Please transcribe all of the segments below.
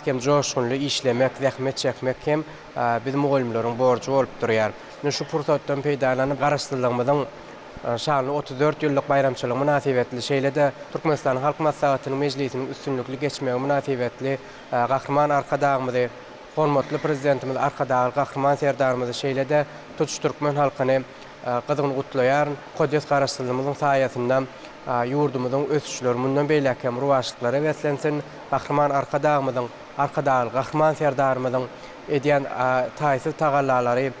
hem coşkunly işlemek, zähmet çekmek hem bizim mugallimleriň borçy bolup durýar. Şu pursatdan peýdalanyp garaşdyrylmadan şanly 34 ýyllyk bayramçylyk münasibetli şeýlede Türkmenistan Halk Maslahatynyň mejlisiniň üstünlükli geçmegi münasibetli gahrman arkadagymyzy, hormatly prezidentimiz arkadagy gahrman serdarymyzy şeýlede tutuş Türkmen halkyny gyzygyny gutlaýar. Kodes garaşdyrylmamyzyň saýasynda ýurdumyzyň ösüşleri mundan beýlekem ruwaşlyklary weslensin. Gahrman arkadagymyzyň arkadagy gahrman serdarymyzyň edýän taýsy tagallalary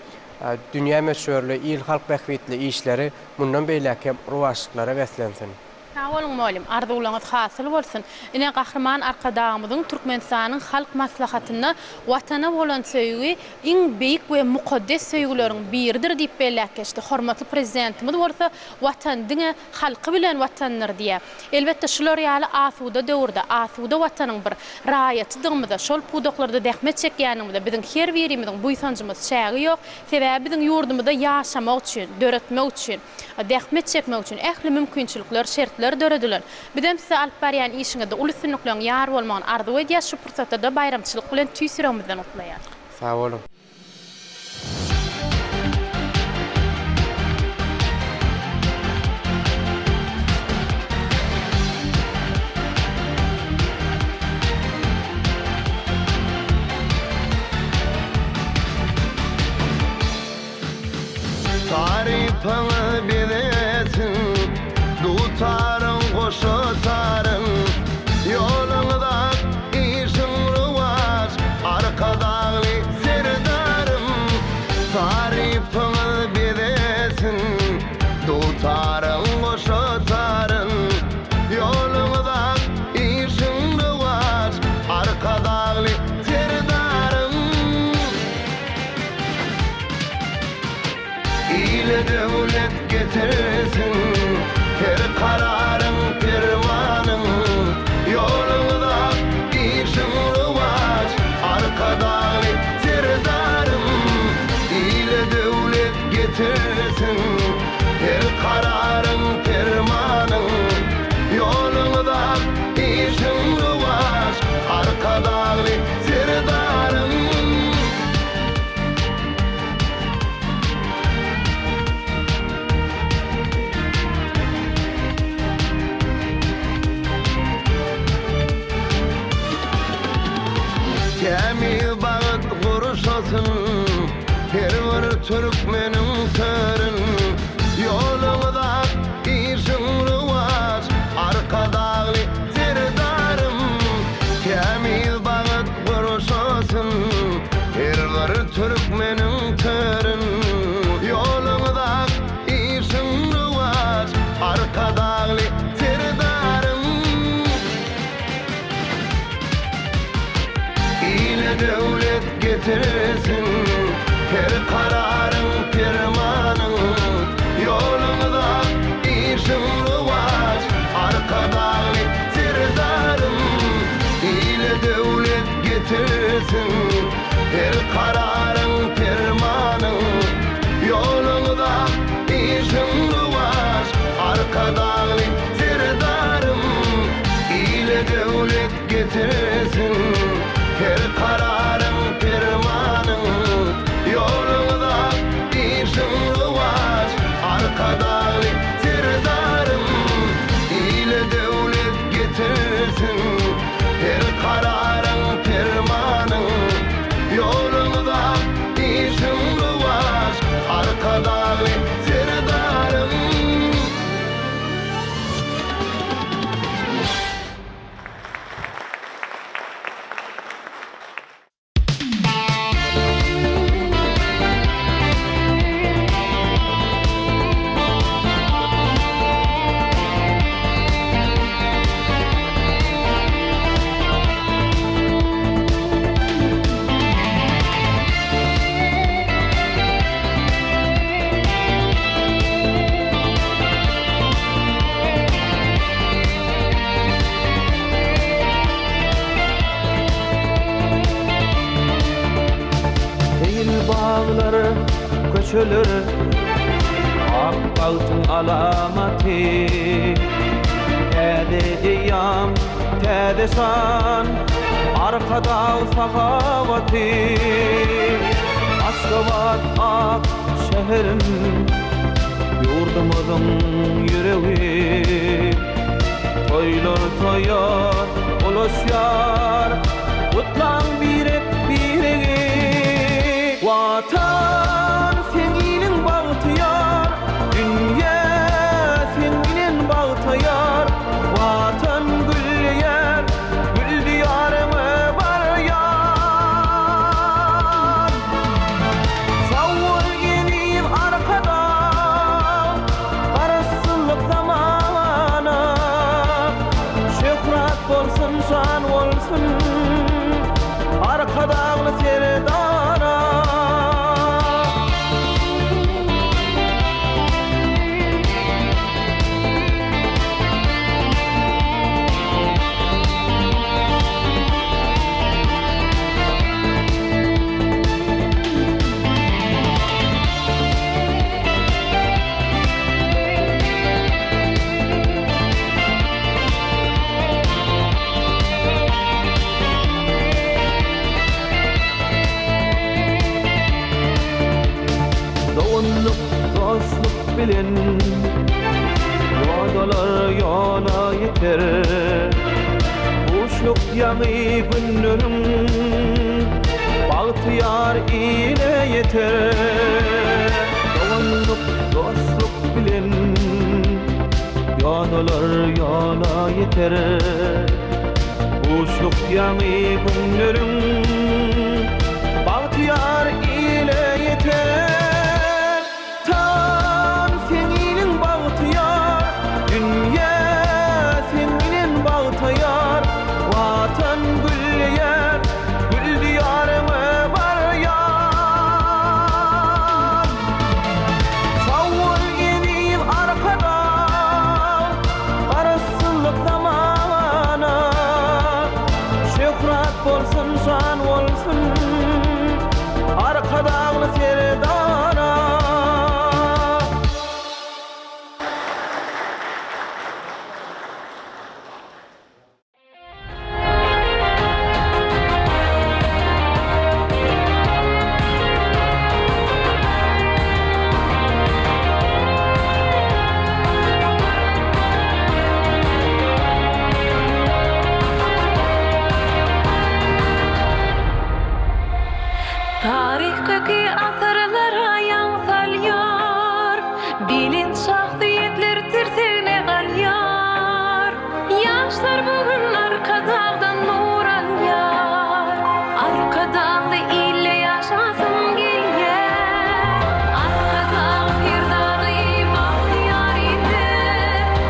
dünya meşhurly il halk bähwitli işleri mundan beýlekem ruwaşlyklary weslensin. Sağ olun muallim, arzuwlaňyz hasyl bolsun. Ine gahrman arkadagymyzyň Türkmenistanyň halk maslahatyna watana bolan söýgi iň beýik we mukaddes söýgüleriň biridir diýip belläkeşdi. Hormatly prezidentimiz bolsa watan diňe halky bilen watanlar diýär. Elbetde şular ýaly asuda döwürde, asuda watanyň bir raýatydygymyzda, şol pudoklarda dähmet çekýänimizde biziň her birimiziň buýsanjymyz şägi ýok. Sebäbi biziň ýurdumyzda ýaşamak üçin, döretmek üçin, dähmet çekmek üçin ähli mümkinçilikler, şertler dörediler. Bidem size alyp barýan işiňizde ulysynlyklaryň ýar bolmagyny arzu edýär. Şu pursatda bayramçylyk bilen tüýsüregimizden utlaýar. Sağ olun. Tarifini bilesin, tutarın koşutarın, yolunda işin ruvaç, arkadağlı serdarım. Tarifini bilesin, tutarın koşutarın, yolunda işin ruvaç, arkadağlı serdarım. İle devlet getirsin, her kararın pervanın, yolunda işin ruvaç, arkadalı serdarım. İle devlet getirsin, her kararın pervanın, yolunda işin ruvaç, arkadalı serdarım. Kämil bagyt guruşasyn, her bir türkmeniň sörün, ýolunda işin ruwaç, arkadaly serdarym. Kämil bagyt guruşasyn, her bir türkmeniň sörün, ýolunda işin ruwaç, arkadaly serdarym. İle devlet getirsin, her kararın permanın, yolunda işin ruvaç, arkadalı serdarım. İle devlet getirsin, her kararın permanın, yolunda işin ruvaç, arkadalı serdarım. İle devlet getirsin, her kararın permanın, yolunda işin ruvaç, arkadalı serdarım. İle devlet getirsin, her kararın permanın, yolunda işin ruvaç, arkadalı serdarım. dağları, köşeleri, ak altın alamati. Edeceğim Tädesan arkada sahavati Aşgabat ak şehrin yurdumuzun yüreği Toylar toyar ulaşyar Utlan birek biregi Vatan seninin bağıtıyar Dünya seninin bağıtıyar Vatan gül yer Gül diyarımı var yar Savur gelip arkada Karasılık zamana Şöhret bolsun şan olsun Arkadağlı serdana Dostluk bilen Yoldalar yola yeter Uşluk yanı günlerim Bağıtıyar ile yeter Dostluk bilen Yoldalar yola yeter Uşluk yanı günlerim Bağıtıyar ile yeter Vatan gül yer, gül diyarımı var yar Savur gelip arkada, karasılık zamana Şöhret bolsun, şan olsun, arkadağlı serdana Tarihteki asırlara yansılar Bilinç şahsiyetler tirsine galyar Yaşlar bugün arkadağdan nur alyar Arkadağlı ile yaşasın gelyer Arkadağ firdağı bahtiyar ide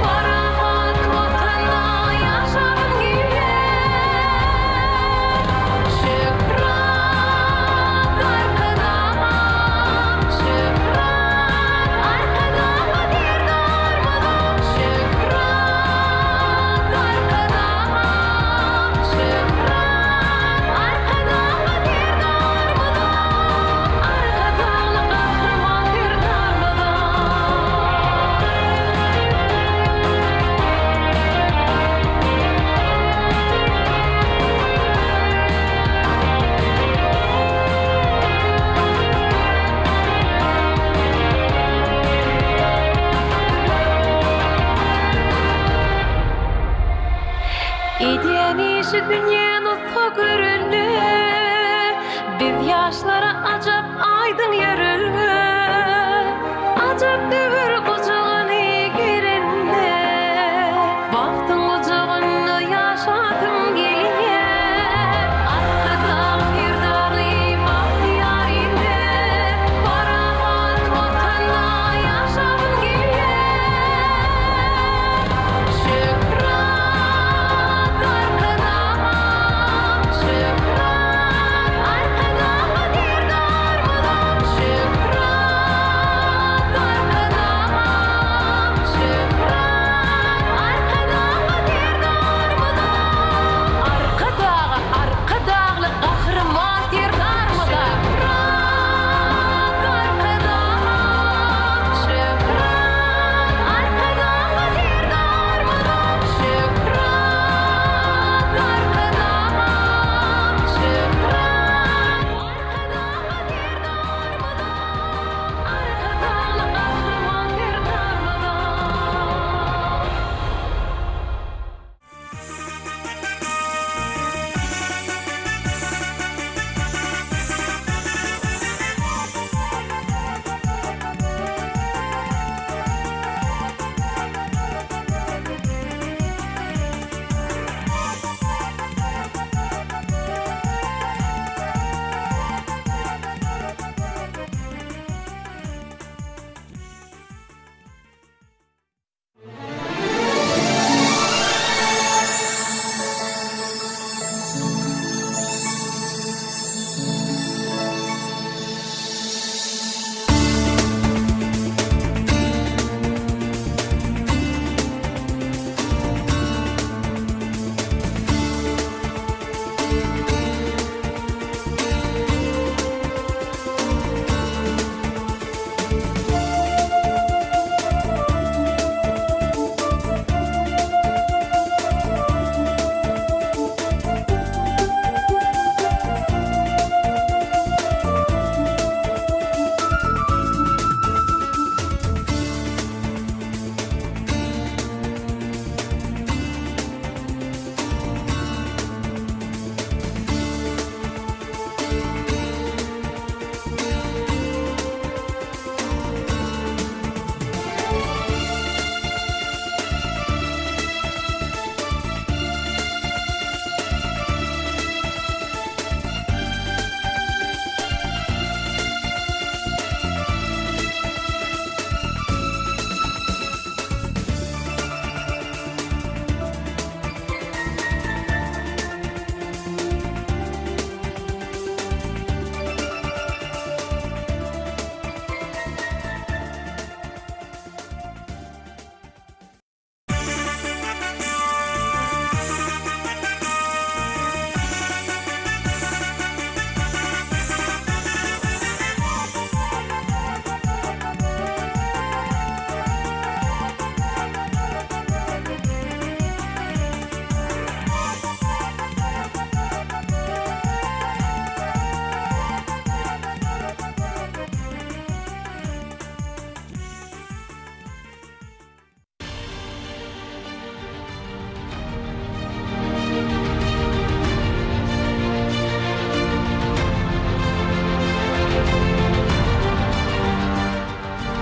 Parahat vatanda yaşasın gelyer Şükran arkada şu dünyanın sokürülü Biz yaşlara acap aydın yürülü Acap devir kucağını girinle Baktın kucağını yaşadın geliye Arkada firdarı bahtiyar inde Parahat vatanda yaşadın geliye Şükran arkada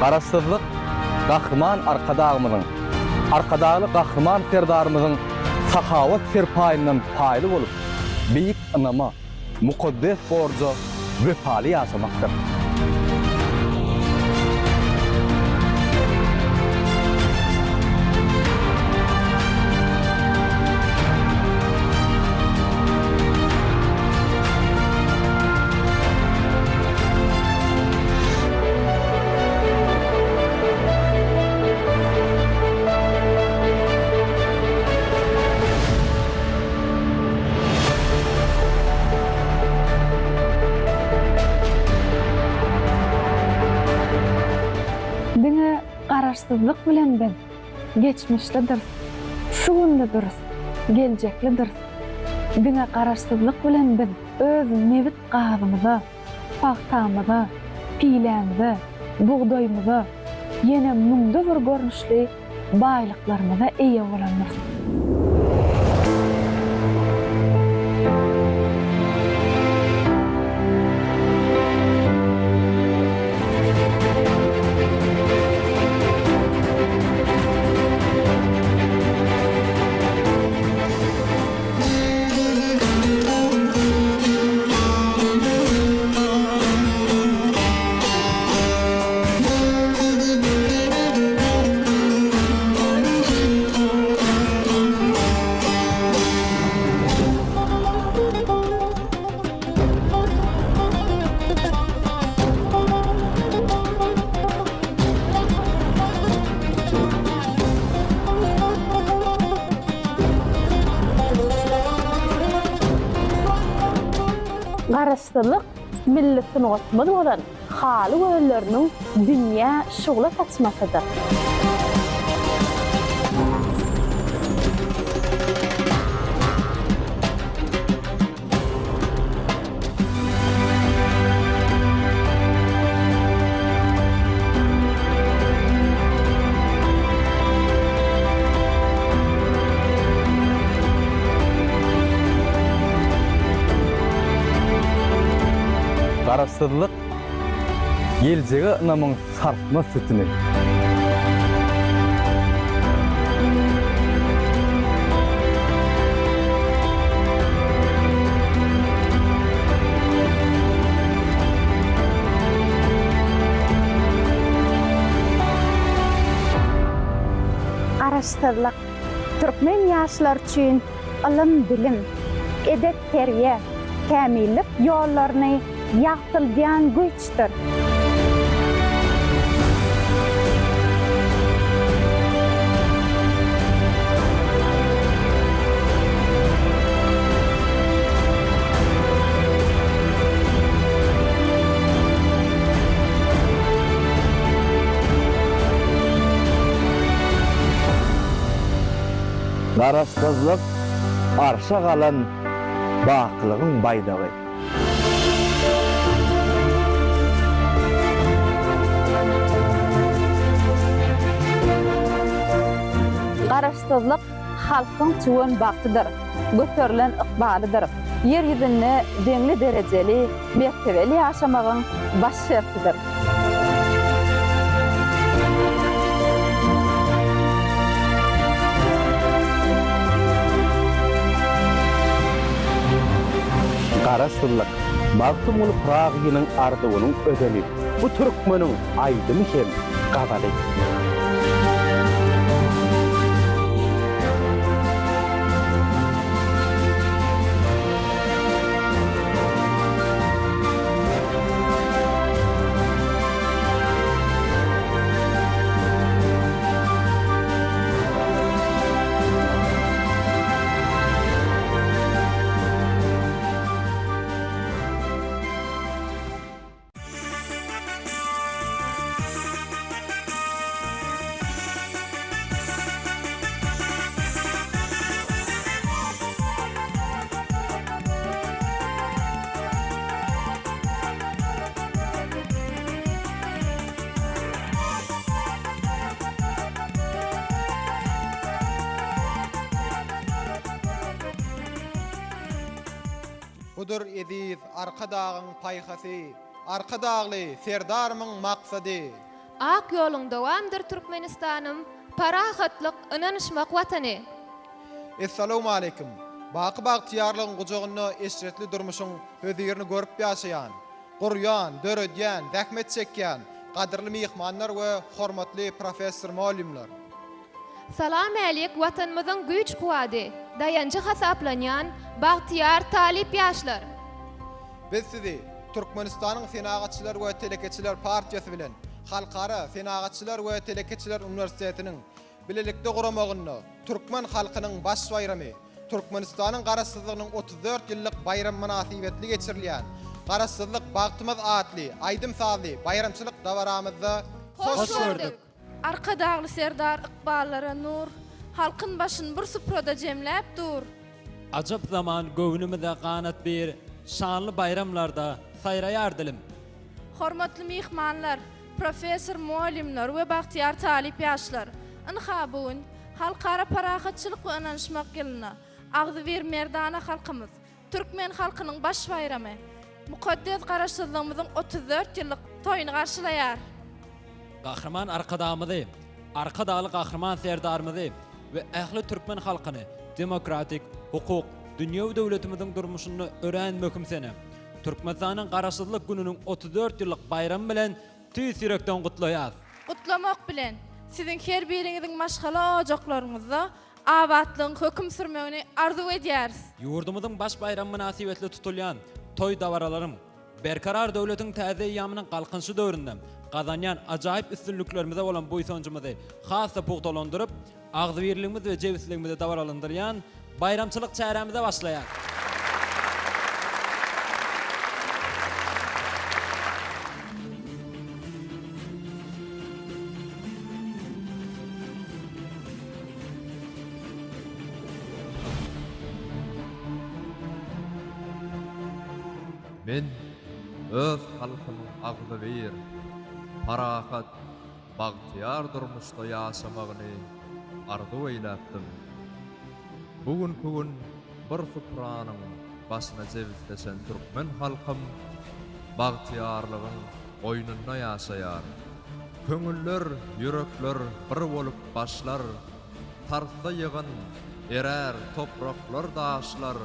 Garaşsyzlyk gahryman arkadağymyzyň, arkadaly gahryman serdarymyzyň sahawat serpaýyndan paýly bolup, beýik ynama, mukaddes borja wefaly ýaşamakdyr. Diňe garaşsyzlyk bilen ben geçmişlidir, şu günde dürüst, geljeklidir. Diňe garaşsyzlyk bilen ben öz mewit gazymyza, paxtamyza, piýlämize, buğdaýymyza, ýene muňda bir görnüşli baýlyklarymyza eýe bolandyr. Garaşsyzlyk milletin gotmady bolan haly göýleriniň dünýä şugla saçmasydyr. Garaşsyzlyk geljege ynamyň sarpma sütüni. Garaşsyzlyk türkmen ýaşlar üçin ilm, bilim, edep, terbiýe, kämillik ýollaryny ýagtylýan güýçdir. Garaşsyzlyk arşa galan baklygyň baýdagy. Garaşsyzlyk halkyň çuwan bagtydyr, göterilen ykbalydyr. Yer ýüzünde deňli derejeli, mertebeli ýaşamagyň baş şertidir. Garaşsyzlyk bagtym ol pragynyň ardywynyň ödeni. Bu türkmeniň aýdymy hem gabaly. Budur ediz arka dağın payhası, arka dağlı serdarımın maksadi. Ak yolun dowamdır Türkmenistanım, parahatlyk ynanyşmak watany. Assalamu alaykum. Baqy bagtiyarlygyň gujagyny esretli durmuşyň hödüýerini görüp ýaşaýan, gurýan, döredýän, zähmet çekýän gadyrly mehmanlar we hormatly professor muallimler. Salam alyk watanymyzyň güýç guwady, dayanjy hasaplanýan Bagtyar Talip ýaşlar. Biz sizi Türkmenistanyň Senagatçylar we Telekeçiler partiýasy bilen Halkara Senagatçylar we Telekeçiler Universitetiniň bilelikde guramagyny, Türkmen halkynyň baş bayramy, Türkmenistanyň garaşsyzlygynyň 34 ýyllyk bayram münasibetli geçirilýän Garaşsyzlyk bagtymyz adly aýdym sazy bayramçylyk dawaramyzda hoş gördük. Arka dağlı serdar ıkballara nur, halkın başın bir suproda jemläp dur. Ajap zaman göwnümizde qanat bir şanly bayramlarda saýraýar dilim. Hormatly mehmanlar, professor muallimler we Bagtyar Talip ýaşlar. Ynha bugün halkara parahatçylyk we ynanyşmak ýylyna Agzyber merdana halkymyz, Türkmen halkynyň baş bayramy, mukaddes garaşsyzlygymyzyň 34 ýyllyk toýuny garşylaýar. Gahrman arkadamyzy, arkadaly gahrman serdarmyzy we ähli Türkmen halkyny demokratik, hukuk, dünýä döwletimiziň durmuşyny ören mökümsene. Türkmenistanyň garaşsyzlyk gününiň 34 ýyllyk bayram bilen tüýs ýürekden gutlaýar. Gutlamak bilen sizin her biriňiziň maşgala ojaklaryňyzda awatlyň höküm sürmegini arzu edýäris. Ýurdumyzyň baş bayram münasibetli tutulýan toy dawaralaryň berkarar döwletiň täze ýamynyň galkynşy döwründe gazanýan ajaýyp üstünlüklerimize bolan boýsunjymyzy hassa pugtalandyryp, agzybirligimiz we jewsizligimizi dawaralandyrýan bayramçylyk çäremize başlaýar. Men öz halkynyň agzybyr, parahat, bagtyar durmuşda ýaşamagyny arzu eýläpdim. Bugünkü gün bir supranyň başyna jewslesen türkmen halkym bagtyarlygyň oýnunda ýaşaýar. Köňüller, ýürekler bir bolup başlar, tarsa ýygyn, erer topraklar daşlar,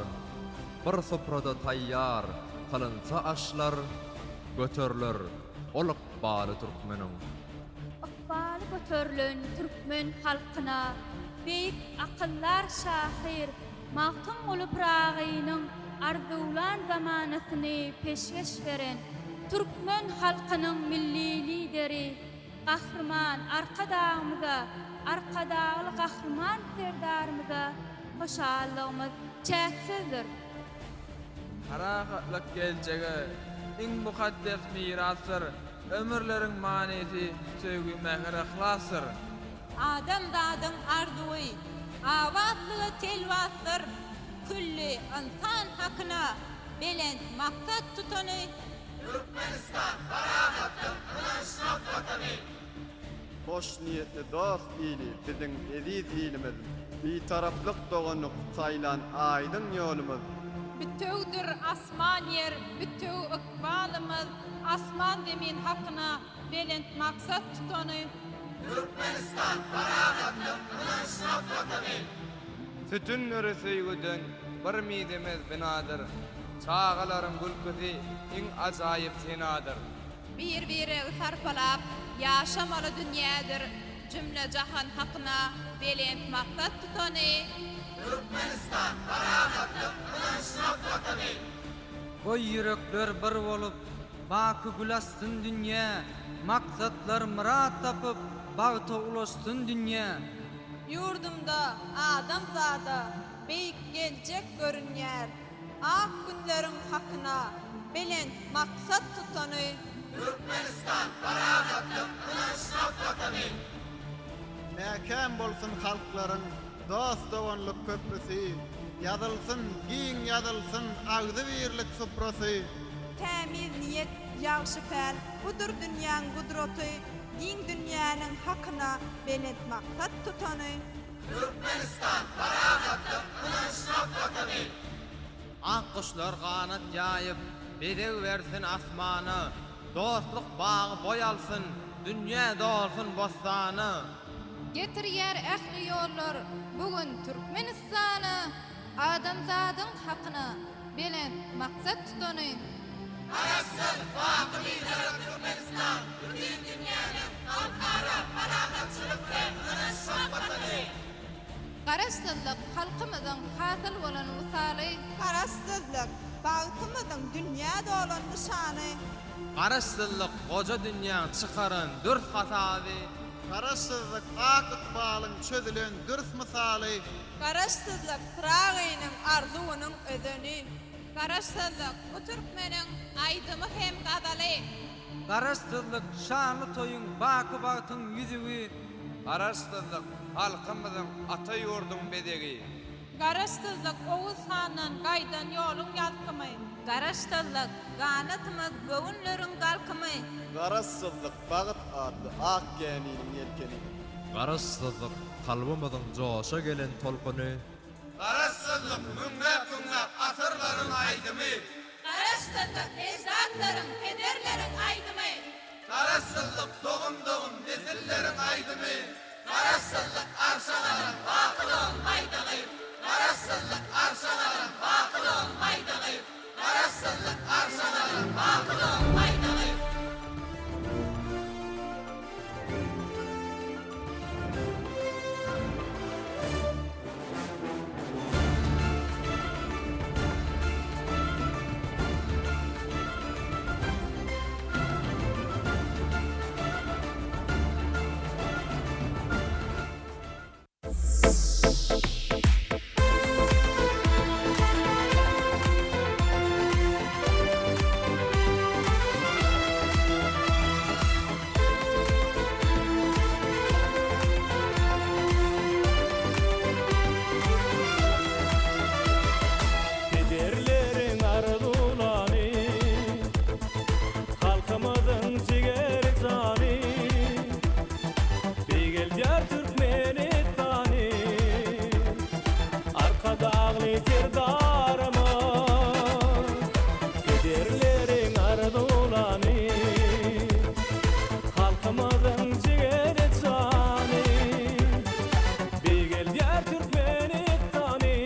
bir suprada taýýar kalınsa aşlar, götörler, olup bağlı Türkmenim. Akbalı götörlün Türkmen halkına, beyik akıllar şahir, mahtum olup rağıyının arzulan zamanasyny peşkeş veren, Türkmen halkının milli lideri, gahrman arkadağımıza, arkadağlı gahrman serdarımıza, hoşallığımız çeksizdir. Parahatlyk geljegi iň mukaddes mirasdyr. Ömürleriň manysy söýgü mäher ihlasdyr. Adam dadyň arzuwy, awatlygy telwasdyr. Külli insan hakyna belent maksat tutany Türkmenistan parahatlyk ynanyşmak watany. Hoş niyetli dost ili biziň eziz ilimiz, bitaraplyk doganyk saýlan aýdyň ýolumyz. Bütüwdir asman yer, bütüw ykbalymyz, asman demin hakyna belent maksat tutany Türkmenistan parahatlyk ynanyşmak watany. Sütünleri söýgüden bir midemiz binadyr. Çağalaryň gülküsi iň ajaýyp senadyr. Bir-biri sarpalap ýaşamaly dünýädir. Cümle jahan hakyna belent maksat tutany Türkmenistan parahatlyk ynanyşmak watany. Goý ýürekler bir bolup, baky gülastyn dünýä, maksatlar murat tapyp, bagta ulaşsyn dünýä. Yurdumda adam zada beýik geljek görünýär. Ak günleriň hakyna belent maksat tutany Türkmenistan parahatlyk ynanyşmak watany. Näkem bolsun halklaryň dost doganlyk köprüsi, ýazylsyn, giň ýazylsyn agzybirlik suprasy. Tämiz niyet, ýagşy pär, budur dünýäň gudraty, giň dünýäniň hakyna belent maksat tutany Türkmenistan parahatlyk ynanyşmak watany. Ak kuşlar kanat ýaýyp, bedew bersin asmana, dostluk bağı boyalsın, dünya dolsun bostany. Getirýär ähli ýollar bugün Türkmenistany adamzadyň hakyna bilen maksat tutany. Arasıl Bakylylar Türkmenistan bütün dünýäniň halkara paragatçylyk we ynanşmak watany. Garaşsyzlyk halkymyzyň hasyl bolan usaly. Garaşsyzlyk bagtymyzyň dünýäde olan nişany. Garaşsyzlyk goja dünýäň çykaran dürs hasady. Garaşsyzlyk ak ykbalyň çödülen dürs misaly. Garaşsyzlyk pragynyň arzuwynyň ödeni. Garaşsyzlyk bu türkmeniň aýdymy hem gadaly. Garaşsyzlyk şanly toýuň baky bagtyň ýüzügi. Garaşsyzlyk halkymyzyň ata ýurdun bedegi. Garaşsyzlyk Oğuz hanyň gaýdan ýoluň ýalkymy. Garaşsyzlyk ganatymyz böwünleriň galkymy. Garaşsyzlyk bagyt adly ak geniniň ýelkeni. Garaşsyzlyk kalbymyzyň joşa gelen tolkuny. Garaşsyzlyk müňläp asyrlaryň aýdymy. Garaşsyzlyk ejdatlaryň pederleriň aýdymy. Garaşsyzlyk dogum nesilleriň aýdymy. Garaşsyzlyk arşagaryň bakylyň maýdagy. Garaşsyzlyk arşagaryň bakylyň maýdagy. Garaşsyzlyk arşagaryň bakylyň maýdagy. Kederlerin arzulany, halkymyzyň jiger jany. Begelýär Türkmenistany, arkadagly terdarmy. Kederlerin arzulany, halkymyzyň jiger jany. Begelýär Türkmenistany,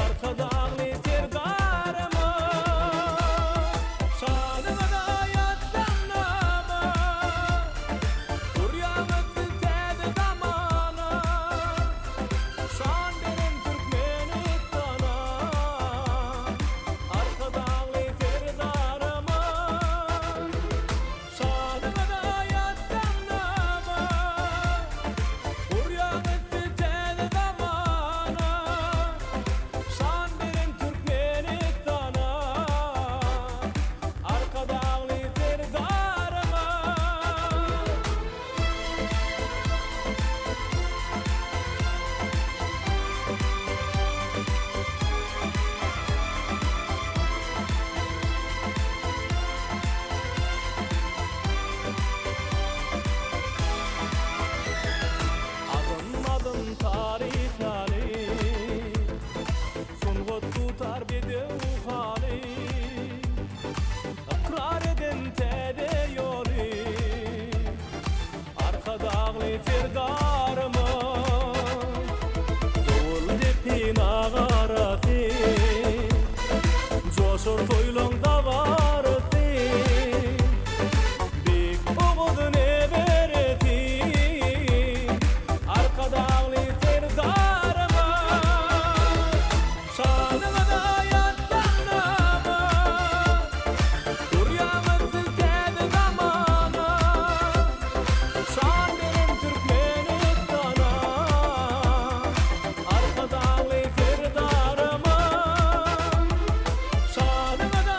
arkadagly terdarmy. Şanyna ýatdanama, urýamyzy täze zamana. Şan beren Türkmenistana, arkadagly terdarmy. Şanyna ýatdanama, urýamyzy täze zamana. Şan beren Türkmenistana, arkadagly terdarmy. Adım tarihani, sungut tutar bedew hali. Ikrar eden täze ýoly, arkadagly terdarmy. Dowul depin agarasy, joşur toýlaň dabarasy. Bek oğudun ebereti, arkadagly terdarmy. Şanyna ýatdanama, urýamyzy täze zamana. Şan beren Türkmenistana, arkadagly terdarmy. Şanyna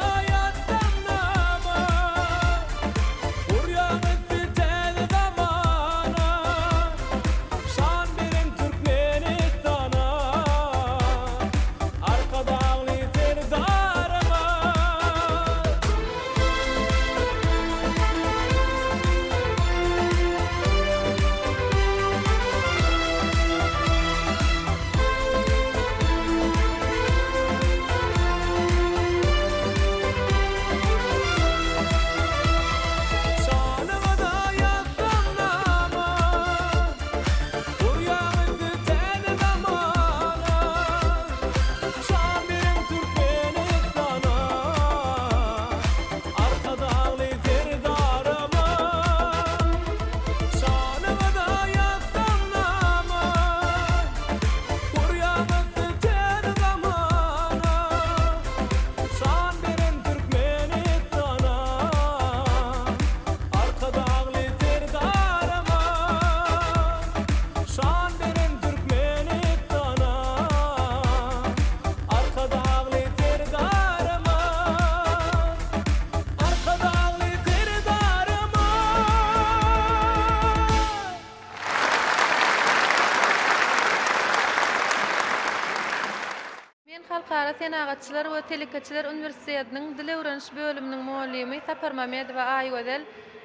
Senagatçylar we Telekaçylar Üniversitetiniň Dil öwreniş bölüminiň muallimi Sapar Mamedowa Aýgözel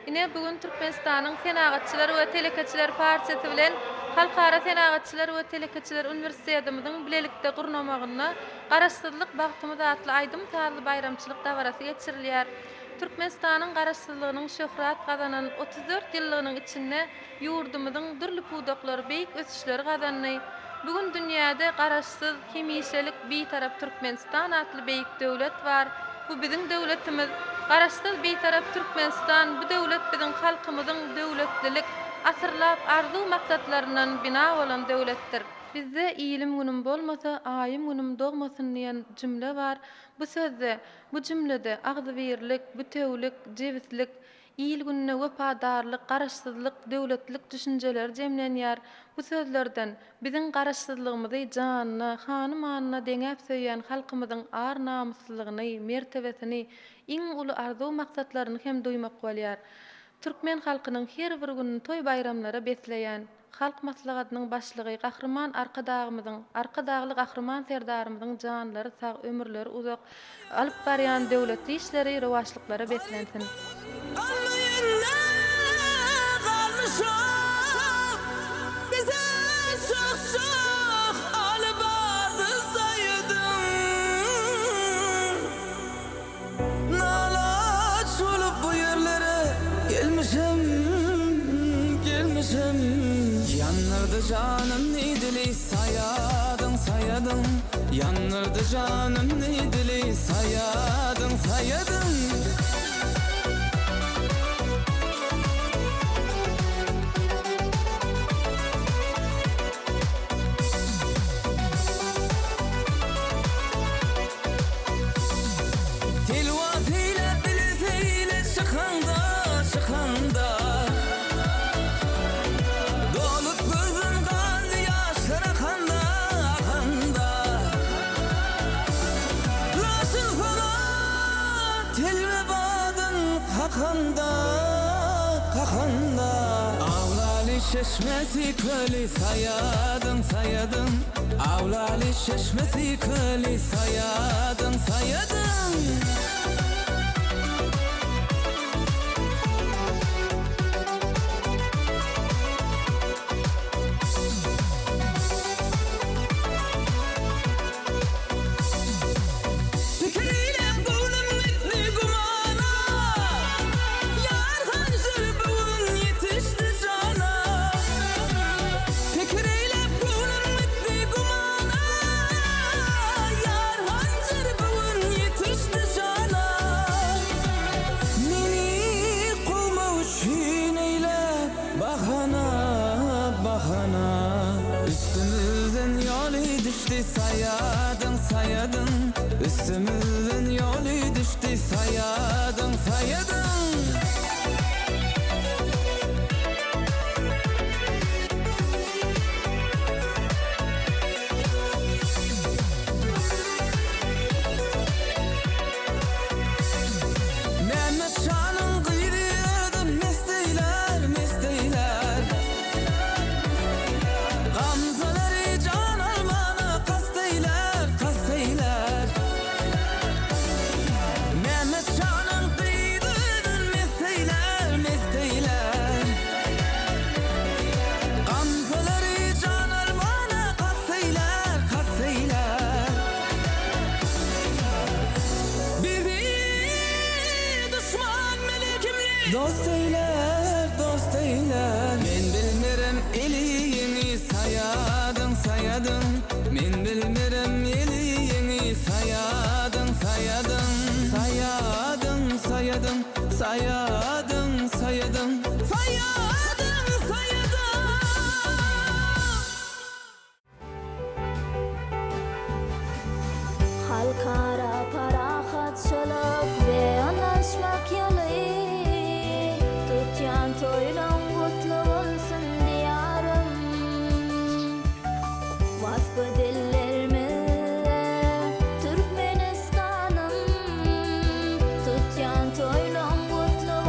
ine bugün Türkmenistanyň Senagatçylar we Telekaçylar partiyasy bilen Halkara Senagatçylar we Telekaçylar Üniversitetimiziň bilelikde gurnamagyna garaşsyzlyk bagtymyz atly aýdym taýly bayramçylyk dawarasy geçirilýär. Türkmenistanyň garaşsyzlygynyň şöhrat gazanan 34 ýyllygynyň içinde ýurdumyzyň dürli pudaklary beýik ösüşleri gazandy. Bugün dünýäde garaşsyz, hemişelik beýtarap Türkmenistan atly beýik döwlet bar. Bu biziň döwletimiz. Garaşsyz beýtarap Türkmenistan bu döwlet biziň halkymyzyň döwletlilik, asyrlap arzu maksatlaryndan bina bolan döwletdir. Bizde ilim günüm bolmasa, aýym günüm dogmasyn diýen jümle bar. Bu sözde, bu jümlede agzybirlik, bütewlik, jewitlik, il gününe wepadarlyk, garaşsyzlyk, döwletlik düşünjeler jemlenýär. Bu sözlerden biziň garaşsyzlygymyzy janyna, hany-manyna deňäp söýýän halkymyzyň ar namuslygyny, mertebesini, iň uly arzu maksatlaryny hem duýmak bolýar. Türkmen halkynyň her bir günini toy bayramlara besleýän halk maslahatynyň başlygy Gahrman arkadagly Gahrman serdarymyzyň janlary sag, ömürleri uzak alyp barýan döwletli işleri, rewaçlyklara beslensin. Yanırdı canım nidili sayadım sayadım. Yanırdı canım nidili sayadım sayadım. Tilwasiyle bilisiyle çıkanda çıkanda. Kakanda Avlali çeşmesi köli sayadım sayadım. Avlali çeşmesi köli sayadım sayadım. Üstümüzden yolu düştü sayadım sayadım. Üstümüzden yolu düştü sayadım sayadım. Dost eyler, dost eyler. Men bilmirem eliyini sayadım, sayadım. Men bilmirem eliyini sayadım, sayadım. Sayadım, sayadım, sayadım, sayadım. Sayadım, sayadım. Halkara parahatçılık ve anlaşmak yalı. Tutyan toylan kutlu olsun diyarım. Vasfı dillerime Türkmenistan'ım. Tutyan toylan kutlu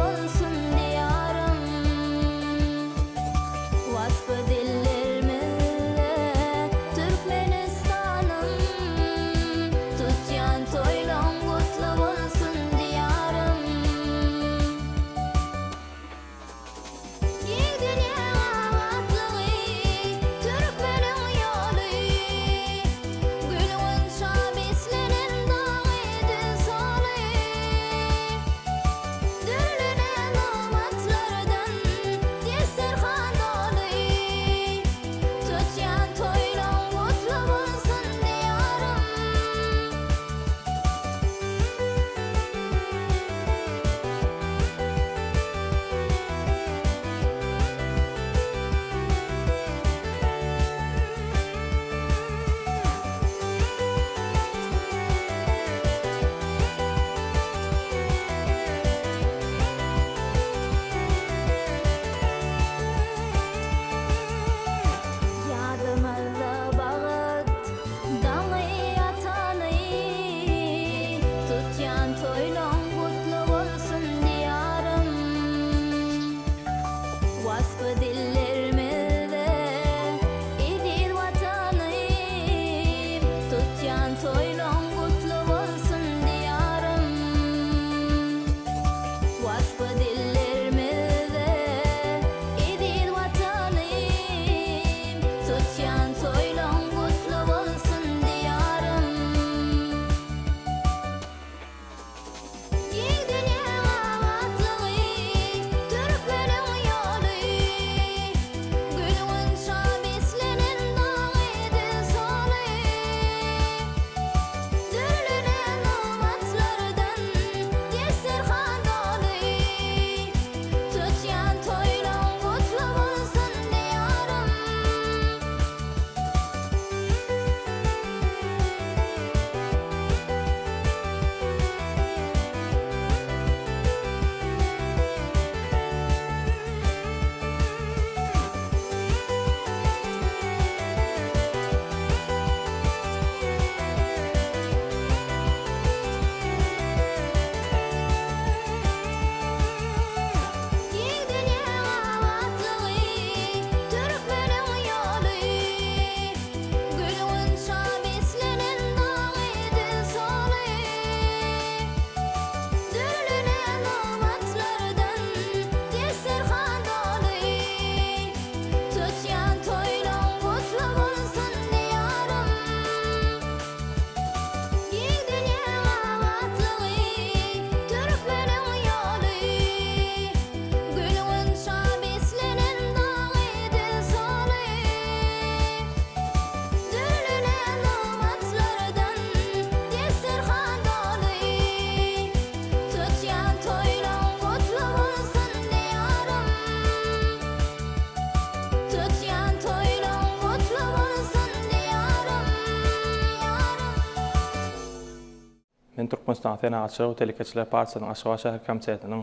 Türkmenistan Fenaatçılık Telekeçiler Partisi'nin Aşgabat şäher komitetiniň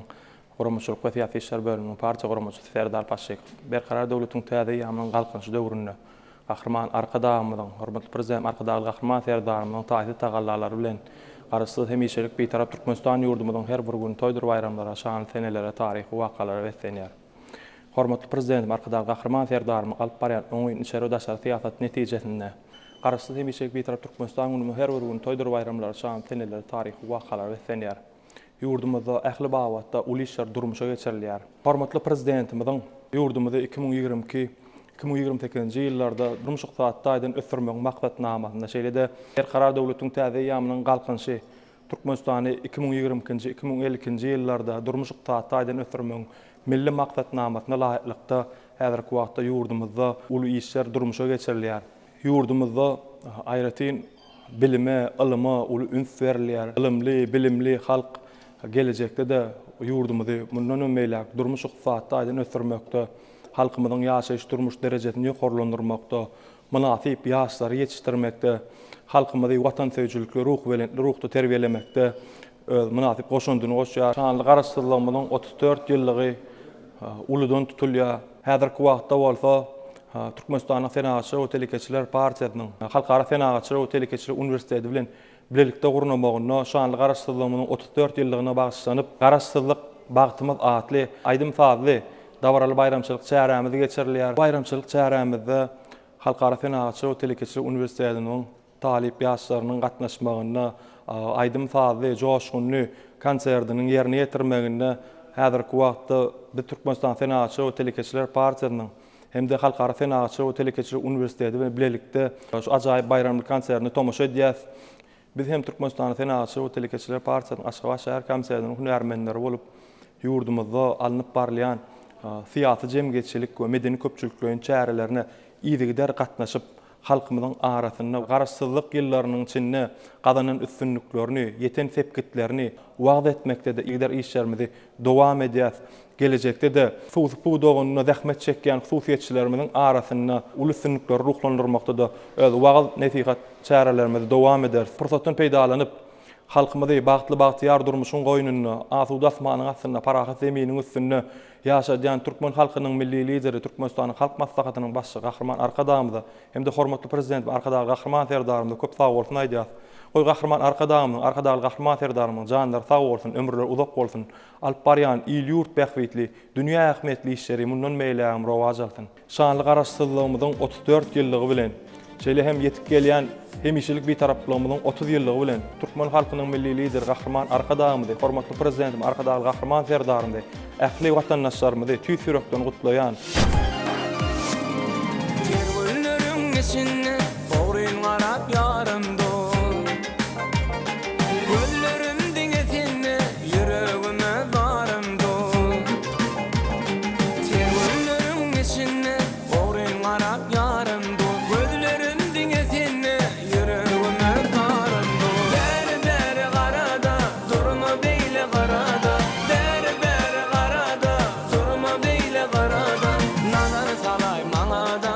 Gurumçylyk we Siýasy işler bölüminiň parça gurumçysy Serdar Paşaýew berkarar döwletiň täze ýamyň galkynçy döwründe gahryman arkadagymyň hormatly prezident arkadagy gahryman Serdarymyň taýsy tagallalary bilen garaşsyz hemişelik beýtarap Türkmenistan ýurdumyň her bir gün toýdur bayramlara, şanly senelere, taryhy wakalara wetlenýär. Hormatly prezident arkadagy gahryman Serdarymyň alyp barýan oňy içeri daşary siýasat netijesinde garaşsyz hemişelik beýtarap Türkmenistan ýurdumyň her bir gün toýdur bayramlara, şanly senelere, taryhy wakalara wetlenýär. Ýurdumyzda ähli bagatda uly işler durmuşa geçirilýär. Hormatly prezidentimiň ýurdumyzda 2020-2028-nji ýyllarda durmuşyk saatda aýdan ösürmek maksatnamasyna şeýle-de berkarar döwletiň täze ýamynyň galkynçy Türkmenistany 2020-nji 2052-nji ýyllarda durmuşyk saatda aýdan ösürmek milli maksatnamasyna laýyklykda häzirki wagtda ýurdumyzda uly işler durmuşa geçirilýär. Ýurdumyzda aýratyn bilime, ilyma uly üns berilýär. Ilimli, bilimli halk gelecekde de ýurdumyzy mundan ömeýle durmuşyk saatda aýdan ösürmekde, halkymyzyň ýaşaýyş durmuş derejesini ýokarlandyrmakda, münasip ýaşlary ýetişdirmekde, halkymyzy watansöýçilikle ruhda terbiýelemekde münasip goşundyny goşýar. Şanly garaşdyrylmanyň 34 ýyllygy uludan tutulýar. Häzirki wagtda bolsa Türkmenistanyň Fenaatçylyk we Telekeçiler Partisiýanyň Halkara Fenaatçylyk we Telekeçiler Uniwersiteti bilen birlikde gurulmagyna şanly garaşdyrylmanyň 34 ýyllygyna bagşlanyp, garaşdyrlyk bagtymyz atly, aýdym fazly dawraly bayramçylyk çärämizi geçirilýär. Bayramçylyk çärämizde Halkara Fenaatçylyk we Telekeçiler Uniwersitetining talip ýaşlarynyň gatnaşmagyna, aýdym fazly, joşgunly konsertiniň ýerine ýetirmegine häzirki wagtda biz Türkmenistan Fenaatçylyk we Telekeçiler Partisiýanyň hem de Halkara Fenaatçylyk we Telekeçiler Uniwersiteti bilen birlikde şu ajaýyp bayramly konsertini tomoşa edýäs. Biz hem Türkmenistan Fenaatçylyk we Telekeçiler Partisiýanyň Aşgabat şäher komitetining hünärmenleri bolup ýurdumyzda alınıp barlayan siýasy jemgyýetçilik we medeni köpçülikleriň çärelerine ýygyder gatnaşyp halkymyzyň arasyna garaşsyzlyk ýyllarynyň içinde gazanan üstünlüklerini, ýeten sepkitlerini wagt etmekde de ýygyder işlerimizi dowam edýäs. Gelecekde de bu doganyna zähmet çekýän hususiýetçilerimiň arasyna uly üstünlükleri ruhlandyrmakda da öz wagt nesihat çärelerimizi dowam eder. Pursatdan peýdalanyp halkymyzy bagtly durmuşyň goýnuny, asuda asmanyň astyna, parahat zeminiň üstünde ýaşaýan türkmen halkynyň milli lideri, Türkmenistanyň halk maslahatynyň başçy gahryman arkadagymyz hem de hormatly prezident arkadagy gahryman Serdarymyz köp sag bolsun aýdýar. Oý gahryman arkadagy gahryman Serdarymyň janlar sag bolsun, ömürleri uzak bolsun. Alyp barýan il ýurt bähwitli, dünýä ähmiýetli işleri mundan meýläm rowaj alsyn. Şanly garaşdyrylmamyzyň 34 ýyllygy bilen şeýle hem ýetip gelýän hemişelik beýtaraplygymyzyň 30 ýyllygy bilen türkmen halkynyň milli lideri gahryman arkadagymyz, hormatly prezidentim arkadagy gahryman Serdarymyz ähli watandaşlarymyzy tüý sürekden gutlaýan. Tergüllerin geçinne Oğrun garap yarımdı Güllerim dingetinne Yüreğime varımdı Tergüllerin geçinne Oğrun garap yarımdı Güllerim dingetinne Yüreğime varımdı Dere garada Durma beyle garada Dere garada Durma beyle garada Nazar salay manada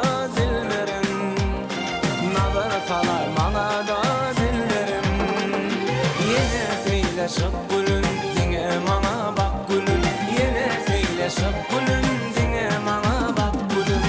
Şık gülüm dine mana bak gülüm yine söyle şık gülüm dine mana bak gülüm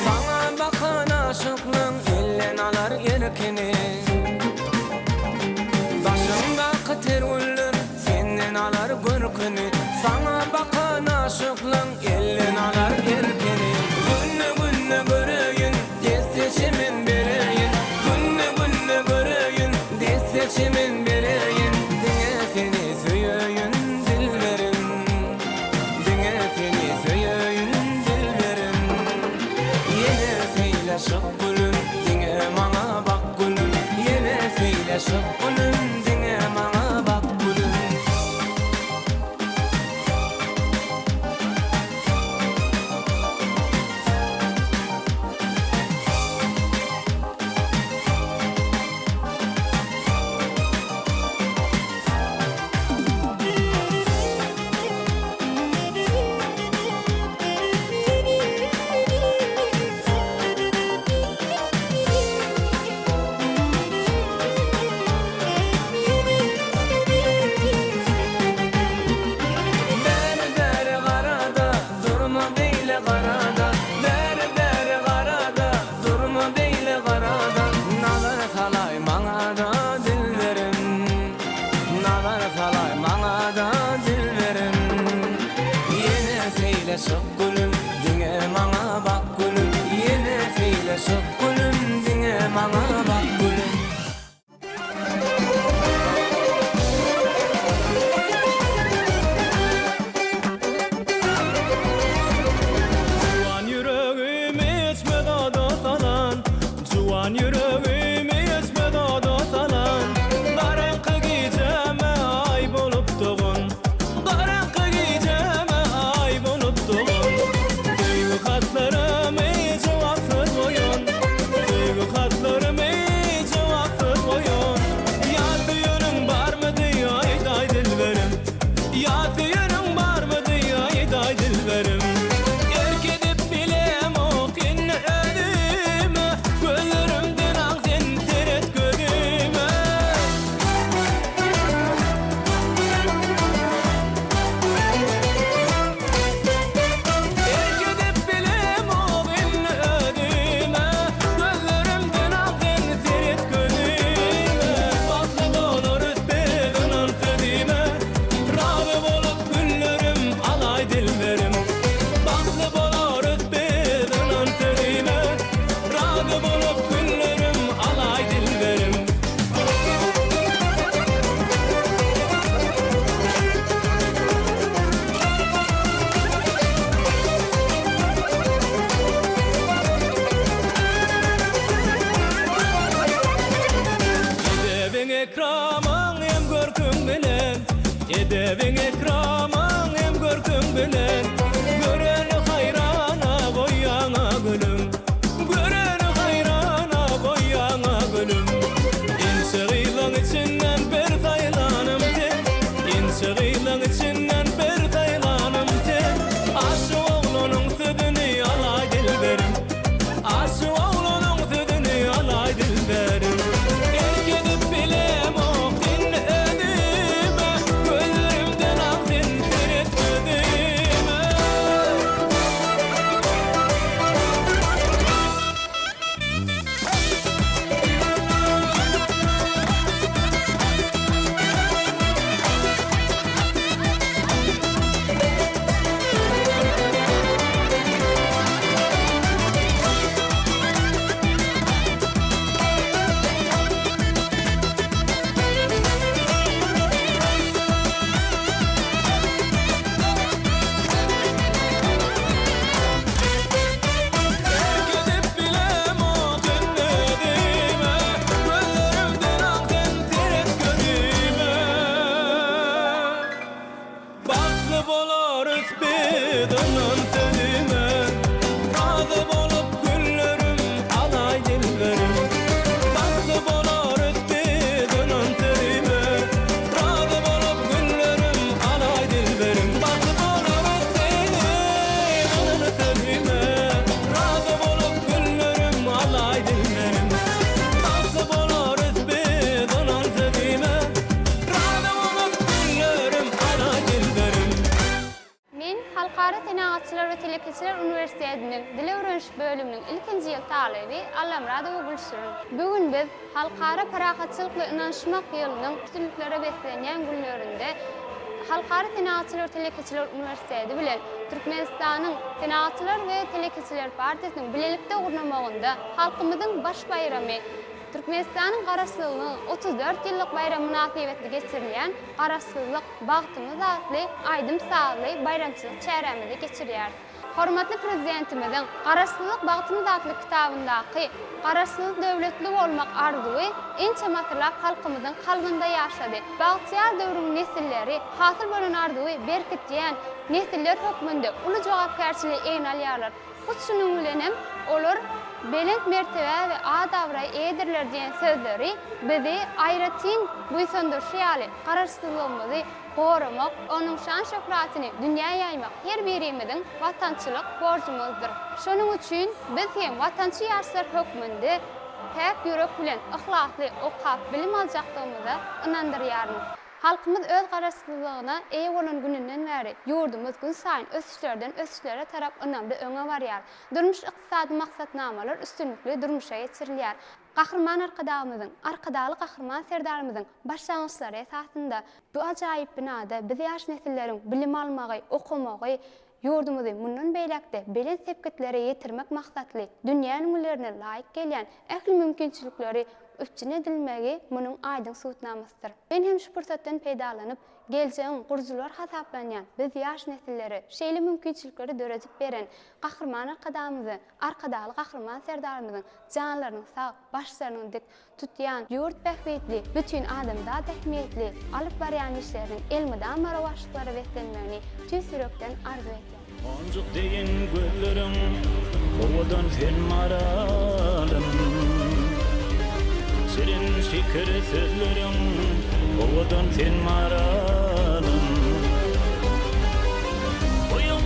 Sana bakan aşıklığın ellen alar yerkeni Başımdaki tergüller senden alar görkeni Sana bakan aşıklığın ellen alar yerkeni Günne göreyin, desteçimin bereyin Günne göreyin, desteçimin bereyin Dine seni söyleyin dillerim Dine seni söyleyin dillerim seyleşip gülüm, diňe maňa bak gülüm. Ýene seyleşip gülüm, diňe maňa bak gülüm. Seyleşip gülüm, diňe maňa bak gülüm. Ýene seyleşip gülüm, diňe maňa bak gülüm. Juwan yüreğimi etme dada salan, juwan yüreğimi etme dada salan. Darankı geceme ay bolup doğun, darankı geceme ay bolup doğun. Sevgi hatlarımı cevapsız koyun, sevgi hatlarımı cevapsız koyun. Yatı yönüm var mı diye ayday dilberim, yatı yönüm var mı diye ayday dilberim. Erkedip bilem o kinni ödüme, gözlerimden ağzın teret gözüme. Erkedip bilem o kinni ödüme, gözlerimden ağzın teret gözüme. Baklı olur üstüden ödüme, razı bolup güllerim alay dilberim. Baklı bolor üstüden öntedime, razı bolup güllerim alay dilberim. Edebin ekramın hem görkün bilen, edebin ekramın hem görkün bilen. Göreni hayrana boyana gülüm, göreni hayrana boyana gülüm. İnşiğilan içinden bir taylanım sen, inşiğilan içinden bir taylanım sen. Aşı oğlunun südünü alay dilberim, aşı oğlunun südünü alay dilberim. Erkedip bilem o kinni ödüme, gözlerimden ağzın teret gözüme. Erkedip bilem o kinni ödüme, gözlerimden ağzın teret gözüme. Baklı bolor üstüden öntedime, razı bolup güllerim alay dilberim. Baklı bolor üstüden öntedime, razı bolup güllerim alay dilberim. Baklı bolor üstüden öntedime, razı bolup güllerim alay dilberim. Baklı bolor üstüden öntedime, razı bolup güllerim alay dilberim. Men Halkara Tenagatçylar we Telekeçiler Üniversitesi'nin Dil Öwrenşik bölümünün ilkinji ýyl talaby Allamrada Gülşürün. Bugün biz halkara parahatçylyk we inanşmak ýylynyň üstünliklere beslenýän günlerinde Halkara Tenagatçylar we Telekeçiler Üniversitesi bilen Türkmenistanyň Tenagatçylar we Telekeçiler Partiýasynyň bilelikde gurnamagynda halkymyzyň baş bayramy Türkmenistanyň garaşsyzlygynyň 34 ýyllyk bayramy münasibetli geçirilýän Garaşsyzlyk bagtymyz adly aýdym sagly bayramçylyk çäremizi geçirýär. Hormatly prezidentimizin Garaşsyzlyk bagtyny zatly kitabyndaky garaşsyz döwletli bolmak arzuwy ençe matlap halkymyzyň kalbynda ýaşady. Bagtyar döwrüň nesilleri hasyl bolan arzuwy berkitýän nesiller hökmünde uly jogapkärçiligi eýin alýarlar. Bu şunuň bilen hem olar belent mertebe we adawra edirler diýen sözleri bizi aýratyn buýsundurýaly. Garaşsyzlygymyzy gorumak, onuň şan şöhratyny dünýäge ýaymak her birimiziň watançylyk borjumyzdyr. Şonuň üçin biz hem watançy ýaşlar hökmünde täp ýürek bilen ihlakly okap bilim aljakdygymyza inandyrýarmyz. Halkymyz öz garaşsyzlygyna eýe bolan gününden bäri ýurdumyz gün saýyn ösüşlerden ösüşlere tarap önämli öňe barýar. Durmuş ykdysady maksatnamalar üstünlikli durmuşa geçirilýär. Gahrman arkadaly gahrman serdarymyzyň başlangyçlary esasynda bu ajaýyp binada biz ýaş nesilleriň bilim almagy, okumagy, ýurdumuzy mundan beýlekde belen sepketleri ýetirmek maksatly dünýä numulerine laýyk gelýän ähli mümkinçilikleri üstün edilmegi munyň aýdyň suwtnamasıdyr. Ben hem şu pursatdan peýdalanyp geljeğin gurjular hasaplanýan biz ýaş nesilleri şeýle mümkinçilikleri döredip beren gahrman arkadaly gahrman serdarymyzyň janlarynyň sag, başlarynyň dik tutýan ýurt bähbetli, bütün adamzat ähmiýetli alyp barýan işleriň elmidan marawaşlyklary beslenmegini tüs ýürekden arzu etýär. Onjuk degen gözlerim owadan sen maralım. Serin şeker sözlerim owadan sen maralım. Boyun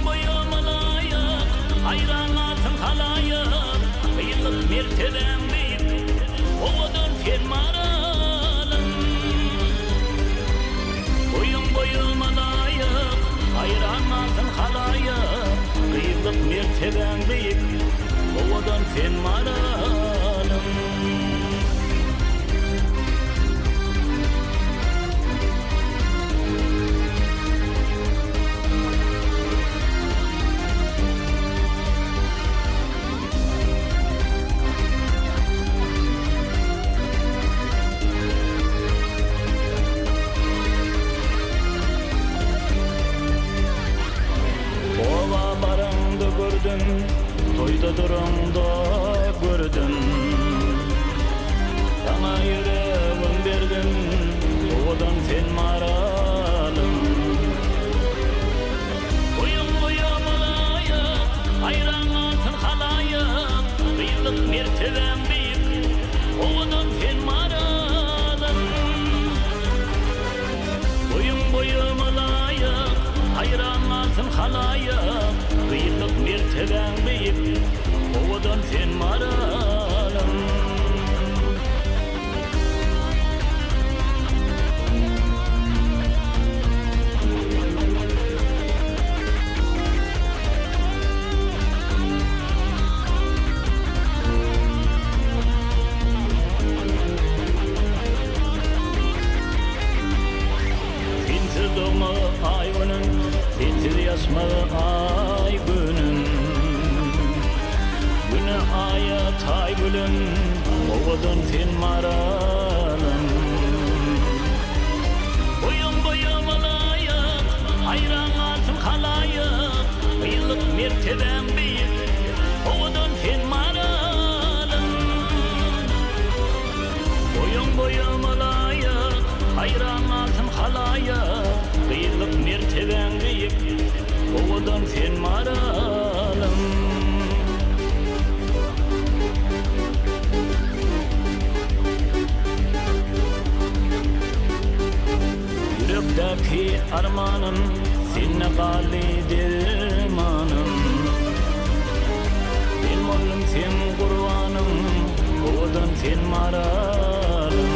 malayak hayranatın halayak yıllık mertebem büyük owadan sen maralım. Boyun malayak hayranatın halayak yıllık mertebem büyük owadan sen maralım. Toyda duranda gördüm Sana yüreğim verdim Ovadan sen maralım Boyun malayak hayranatın halayak Bıyıklık mertebem büyük Ovadan sen maralım Boyun malayak hayranatın halayak Bıyıklık mertebem büyük ovadan sen maralım. Sensiz doğmalı ay günün, sensiz yaşmalı ay günün. Güne aya tay gülüm, ovadan sen maralım. Boyun malayak, hayranatın halayak, yıllık mertebem büyük, ovadan sen maralım. Boyun malayak, hayranatın halayak, yıllık mertebem büyük, ovadan sen maralım. Yürekteki armanım seninle gali dermanım. Benim oğlum sen kurbanım, ovadan sen maralım.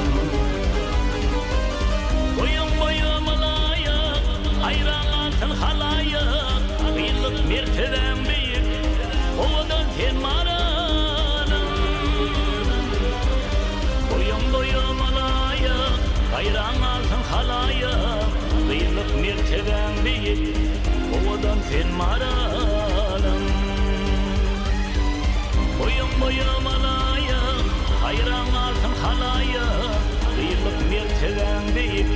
Boyun malayak, hayranatın halayak, yıllık mertebem büyük, ovadan sen maralım. Boyun malayak, hayranatın halayak, yıllık mertebem büyük, ovadan sen maralım. Boyun malayak, hayranatın halayak, yıllık mertebem büyük,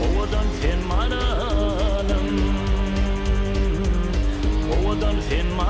ovadan sen maralım. Ovadan sen maralım.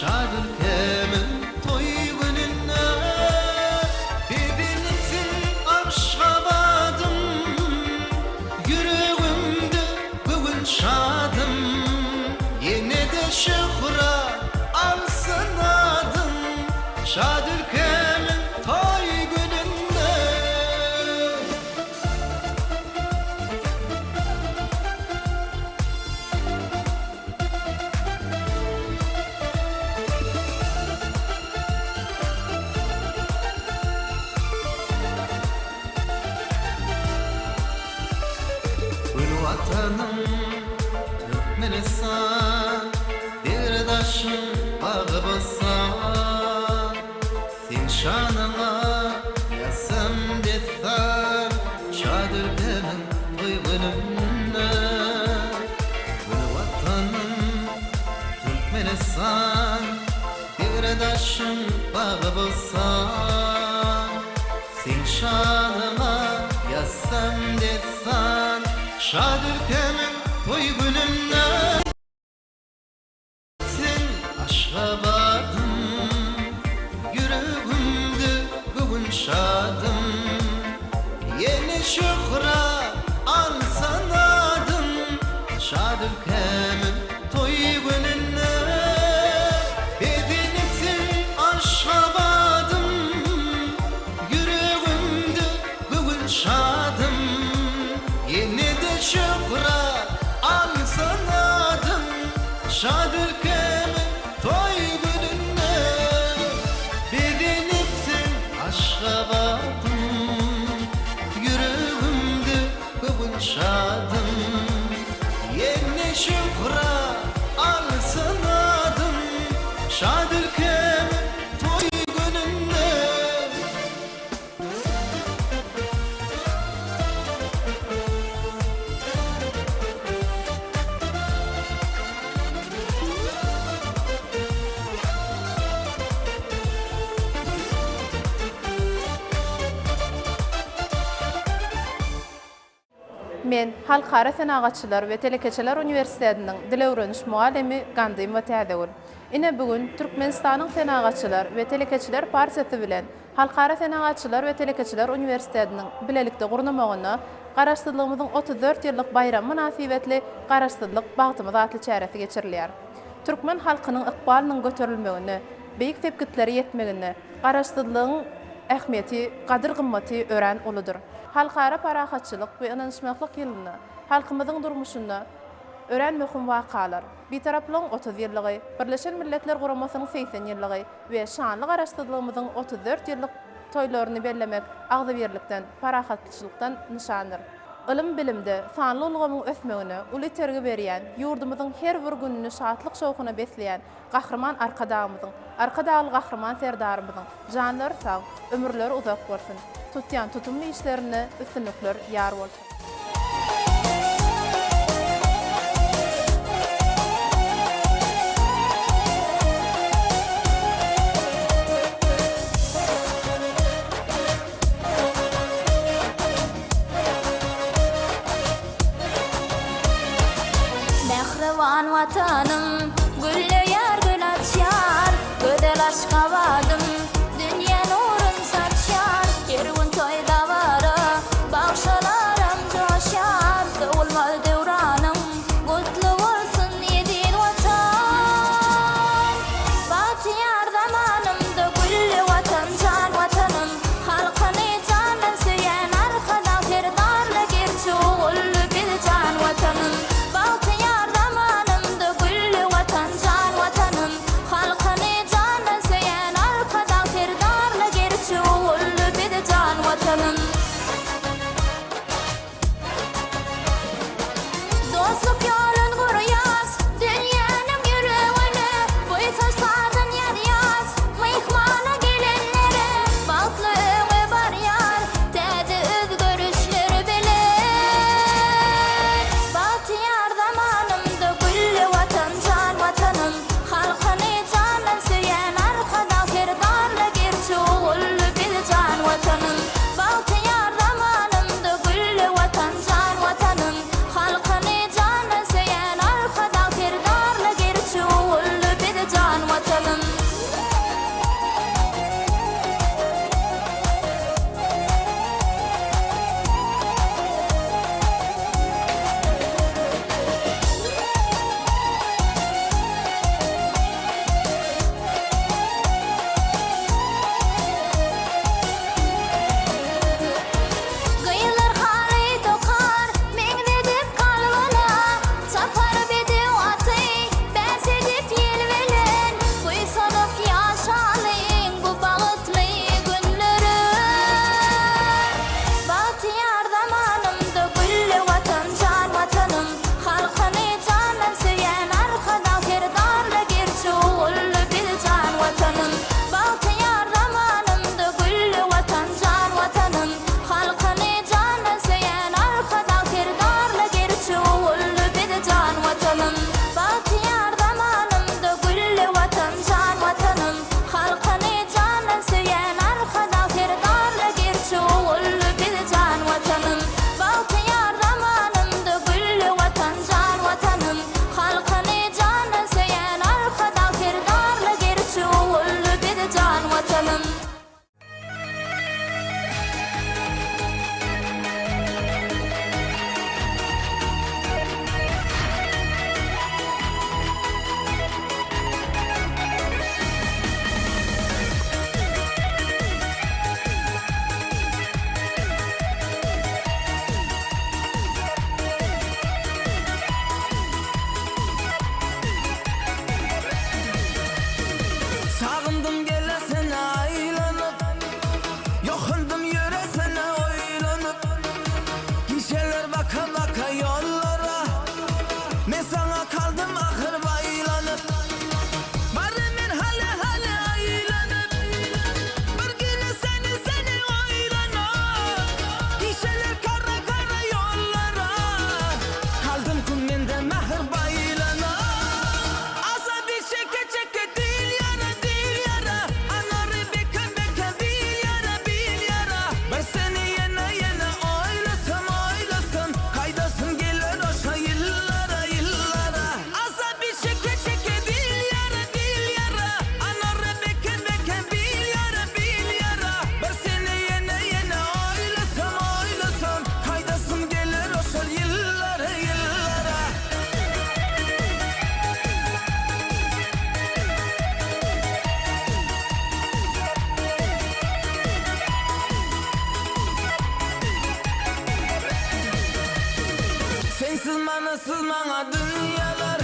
şad ülkemin toy gününe Bedenitin Aşgabadım Yüreğimde bugün şadım Yine de şıhra alsın adım Şad ülkemin toy gününde Gül vatanım Türkmenistan Bir daşın bağı basan Sen şanına yasam dethan Şad ülkemin toy gününe Gül vatanım Türkmenistan Bir daşın bağı basan Sen şanına yasam dethan Şad ülkemin toy gününe Sen Aşgabadım Yüreğimde bugün şadım Yeni şıhra alsan adım Şad ülkemin toy gününe Bedenitin Aşgabadım Yüreğimde bugün şadım Yine de şıhra alsan adım Şad ülkemin toy gününe Bedenipsin Aşgabadım Yüreğimde bugün şadım Yeni şıhra alsan adım Şad ülkemin toy gününe Men Halkara Senagaçylar we Telekeçiler Üniversitetiniň dil öwreniş muallimi Gandy Matadewul. Ine bugün Türkmenistanyň Senagaçylar we Telekeçiler Partiýasy bilen Halkara Senagaçylar we Telekeçiler Üniversitetiniň bilelikde gurulmagyna garaşdyrlygymyzyň 34 ýyllyk bayramy münasibetli garaşdyrlyk bagtymyz atly çäresi geçirilýär. Türkmen halkynyň ykbalynyň göterilmegini, beýik tepkitleri ýetmegini, garaşdyrlygyň ähmiýeti, gadyr-gymmaty ören uludur. Halkara parahatçılık ve inanışmaklık yılını, halkımızın durmuşunda ören möhüm vakalar, bir taraflığın 30 yıllığı, Birleşen Milletler Guramasının 80 yıllığı ve şanlı araştırılığımızın 34 yıllık toylarını bellemek ağzıverlikten, parahatçılıktan nişandır. Ilim bilimde sanlı ulgamın ösmegini, uli tergi berýän, yurdumuzun her bir gününü şatlyk şowkuna besleýän gahryman arkadağımızın, arkadağı gahryman serdarımızın janlary sag, ömürleri uzak bolsun. Tutýan tutumly işlerini üstünlükler ýar bolsun. Mehrevan vatanım, gülle yar gül açyar, gödel Aşgabadım, dünya nurun saçyar, kerun toyda vara, bağşalaram coşar, soğulmaz devranım, gutlu olsun yedin vatan. Batiyar zamanımda gülle vatan, can vatanım, halkını candan süyen, arkada serdarla gerçi oğullu bir can vatanım. Batiyar zamanımda gülle vatan, can vatanım, halkını candan süyen, arkada Sağındım gelesene aylanıp Yokuldum yöresene oylanıp Gişeler baka baka yollara Men sana kaldım ahır baylanıp Varım men hale hale aylanıp Bir güne seni oylanıp Gişeler kara kara yollara Kaldım kum mende mahır baylanıp Asa bir çeke çeke dil yara Anarı beke beke bil yara Ben seni yene yene oylasam Kaydasın gelir oşa yıllara Asa bir çeke çeke dil yara Anarı beke beke bil yara Ben seni yene yene oylasam Kaydasın gelir oşa yıllara Sensiz manasız bana dünyalar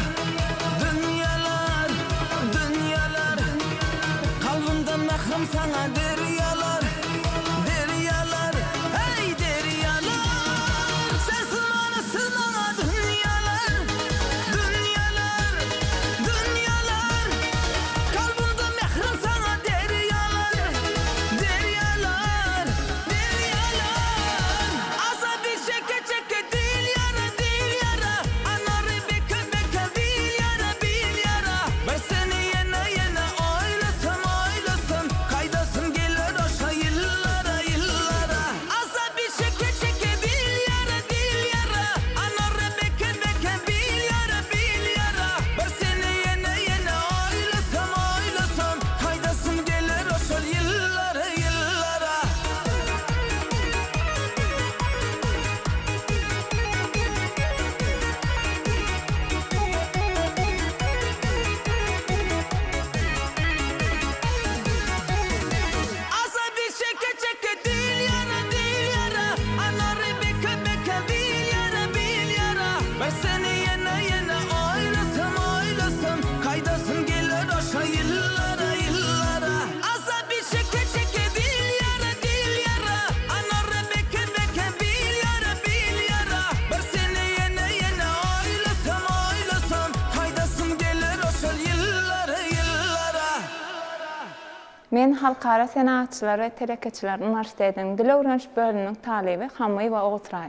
Kalbimde mahrum sana deryalar Hey deryalar Sensiz manasız bana dünyalar Kalbimde mahrum sana deryalar Asa bir çeke çeke dil yara Anarı beke beke bil yara Ben seni yene yene oylasam Kaydasın gelir oşa yıllara Asa bir çeke çeke dil yara Anarı beke beke bil yara Ben seni yene yene oylasam Kaydasın gelir oşa yıllara Asa bir çeke çeke dil yara Anarı beke beke bil yara Ben seni yene yene oylasam Kaydasın gelir oşa yıllara Asa bir çeke çeke dil yara Anarı beke beke bil yara Ben seni yene yene oylasam Kaydasın gelir oşa yıllara Men Halkara Senatçylar we Telekeçiler Üniversitetiniň Dil öwrenş bölüminiň talibi Hamy we Otray.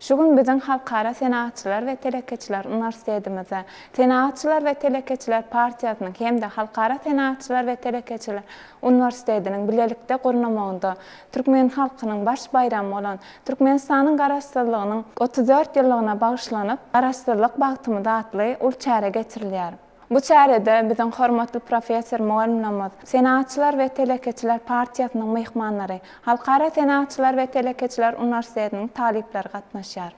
Şu gün biziň Halkara Senatçylar we Telekeçiler Üniversitetimize Senatçylar we Telekeçiler Partiýasynyň hem de Halkara Senatçylar we Telekeçiler Üniversitetiniň bilelikde gurnamagynda Türkmen halkynyň baş bayramy bolan Türkmenistanyň garaşdyrlygynyň 34 ýyllygyna bagyşlanyp Garaşdyrlyk bagtymyda atly ulçara geçirilýär. Bu çärede biziň hormatly professor muallimimiz, Senatçylar we Telekeçiler Partiýasynyň mehmanlary, Halkara Senatçylar we Telekeçiler Üniversitetiniň talipleri gatnaşýar.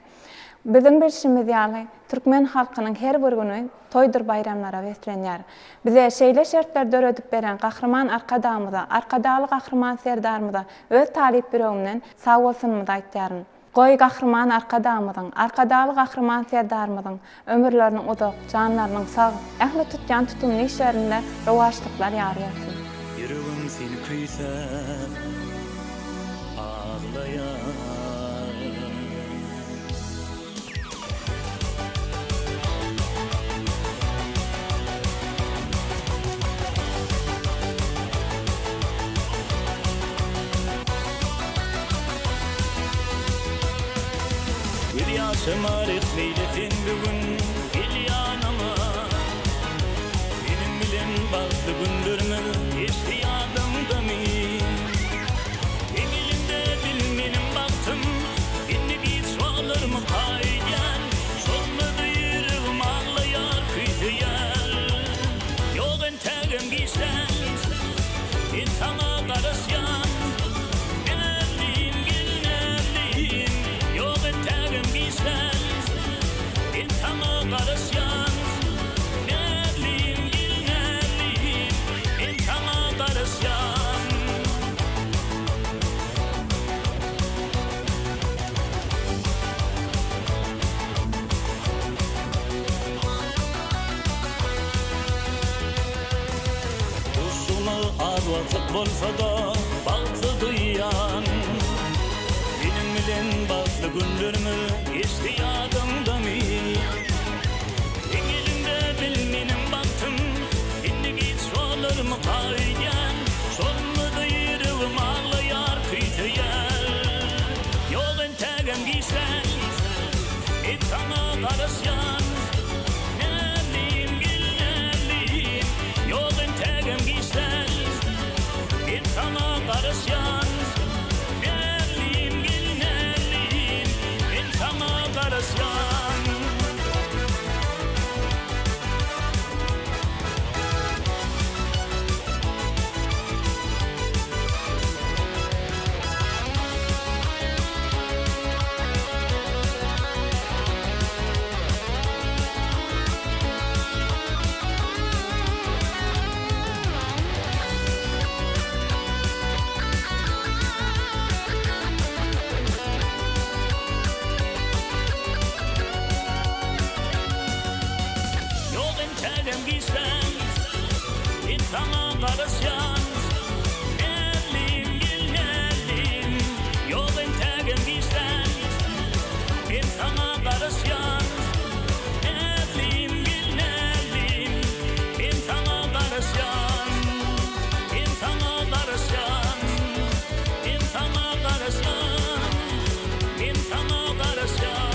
Biziň bilşimiz ýaly Türkmen halkynyň her bir güni toýdur bayramlara weslenýär. Bize şeýle şertler döredip beren Gahrman Arkadaly Gahrman serdarymyza öz talip biregimden sag bolsunmyzy aýtýaryn. Goý Gahrman Arkadaly Gahrman serdarymyzyň ömürleriniň uzak, janlarynyň sag, ähli tutýan tutumly işlerinde rowaşlyklar ýaryasyn. Yüreğim seni kıysa ağlayan Bir yaşım arif meyletin bugün gel yanıma Benim bilen bağlı gündürmü istiyadımda mı Emilimde bilmenim baktım Şimdi bir suallarımı kaygen Solmadı yüreğim ağlayar kıyıyer Yok entegim giysen İnsana karasyan vakit bolsa da bazı duyan benim bilen bazı günlerimi istiyadımda mı elimde bilmenim baktım indigi suallarımı kayyan sonunda yürüvüm ağlayar kıytıyan yolun tegem giysen sana karasyan Nerliyim gül nerliyim Yolun tegem giysen sana karasyan Nerliyim gül nerliyim sana karasyan Sana karasyan Nerliyim gül nerliyim Yolun tegem giysen sana karasyan Nerliyim gül nerliyim sana karasyan sana karasyan sana karasyan sana karasyan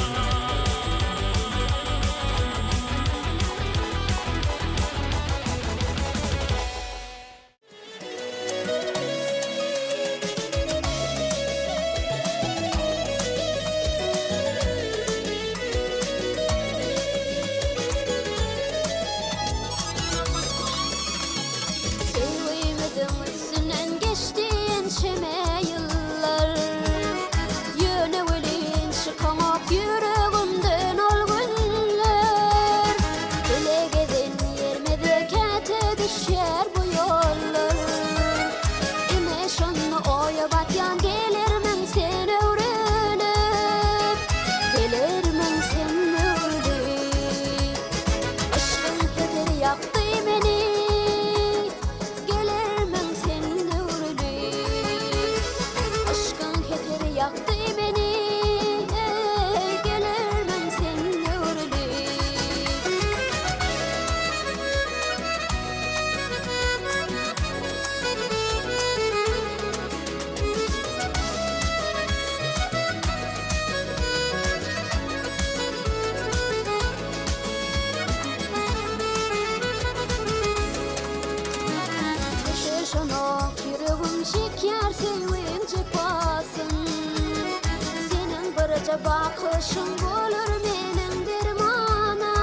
Bakışın bulur benim dermanam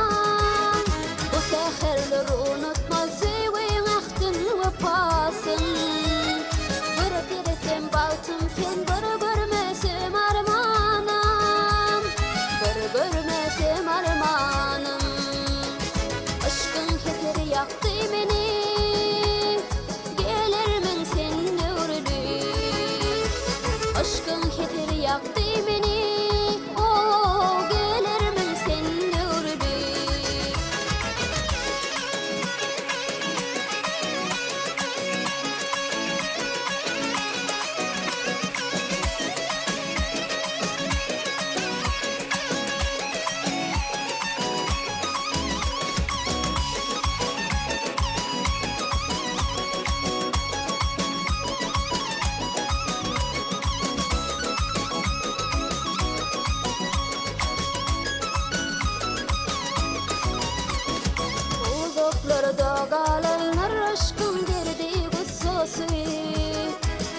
Bu seherleri unutma sevin ahtın vefasın Bir diresem baltım sen bir görmesem armanam Bir görmesem armanım Aşkın keteri yaktı beni Gelirmin sen nurlu Aşkın keteri yaktı beni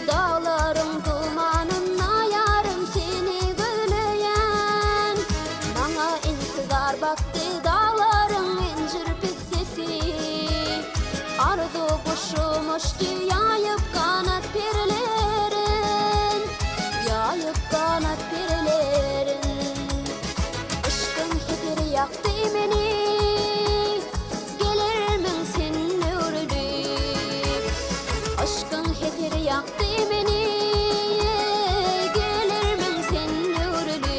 Dağlarım dumanına yarım seni gülüyen Bana intizar baktı dağların incir pissesi Ardu kuşum uçtu yayıp kanat pirlerin Yayıp kanat pirlerin Aşkın keteri yaktı beni Gelirmin sen nurlu Aşkın keteri yaktı beni Gelirmin sen nurlu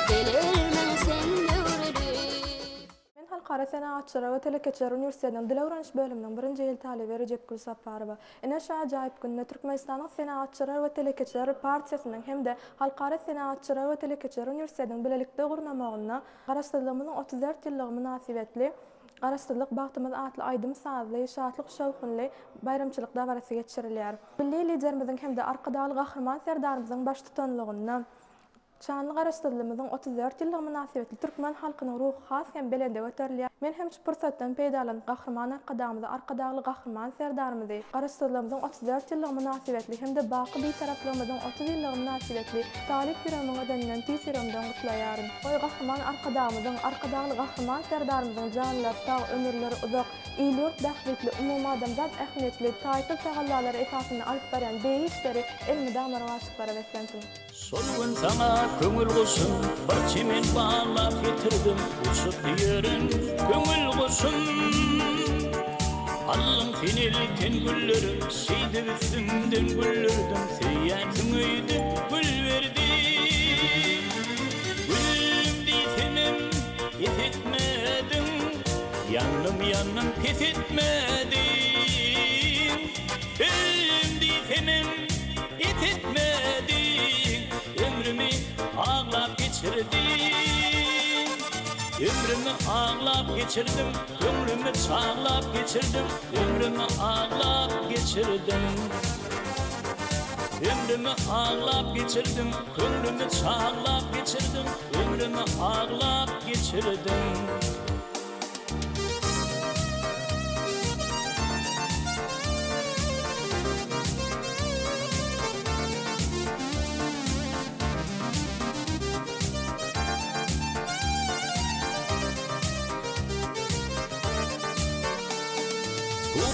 Gelirmin sen nurlu Men halkara Halkara Senatçılar ve Telekeçiler Üniversitesi'nin Dil Öğrenç bölümünün 1-nji ýyl talibi Recep Gül Saparowa. Ene şu ajaýyp günde Türkmenistanyň Senatçılar we Telekeçiler Partiýasynyň hemde Halkara Senatçılar we Telekeçiler Üniversitesi'nin bilelikde gurnamagyna garaşdyrylmyň 34 ýyllygy münasibetli Garaşdyrlyk bagtymyz atly aýdym sazly, şatlyk şowkunly bayramçylyk dawarasy geçirilýär. Milli liderimiziň hemde arkadaly gahrman serdarymyzyň baş tutanlygyndan şanly garaşdyrylmyzyň 34 ýyllygy münasibetli türkmen halkynyň ruhy has hem belende göterilýär. Men hem şu pursatdan peýdalanyp gahrman arkadaly gahrman serdarymyzy garaşdyrylmyzyň 34 ýyllygy münasibetli hem de baky beýtaraplygymyzyň 30 ýyllygy münasibetli taryh birimine denilen tisirimden gutlaýaryn. Oý gahrman arkadaly gahrman serdarymyzyň janlary sag, ömürleri uzak, iýlik dähmetli umumy adamzat ähmiýetli taýsy tagallalary esasyny alyp berýän beý işleri elmi damara başyklara beslensin. Solgun sana köngül kuşum, bir çimen bağlap getirdim, uçup yerin köngül kuşum. Allım finilken güllerim, şeydi üstümden güllerdim, seyyansın öydü gül verdi. Gülüm deytenim, pes etmedim, yanım pes etmedim. Gülüm deytenim, pes etmedim. Ömrümü ağlap geçirdim, ömrümü çağlap geçirdim, ömrümü ağlap geçirdim. Ömrümü ağlap geçirdim, ömrümü çağlap geçirdim, ömrümü ağlap geçirdim.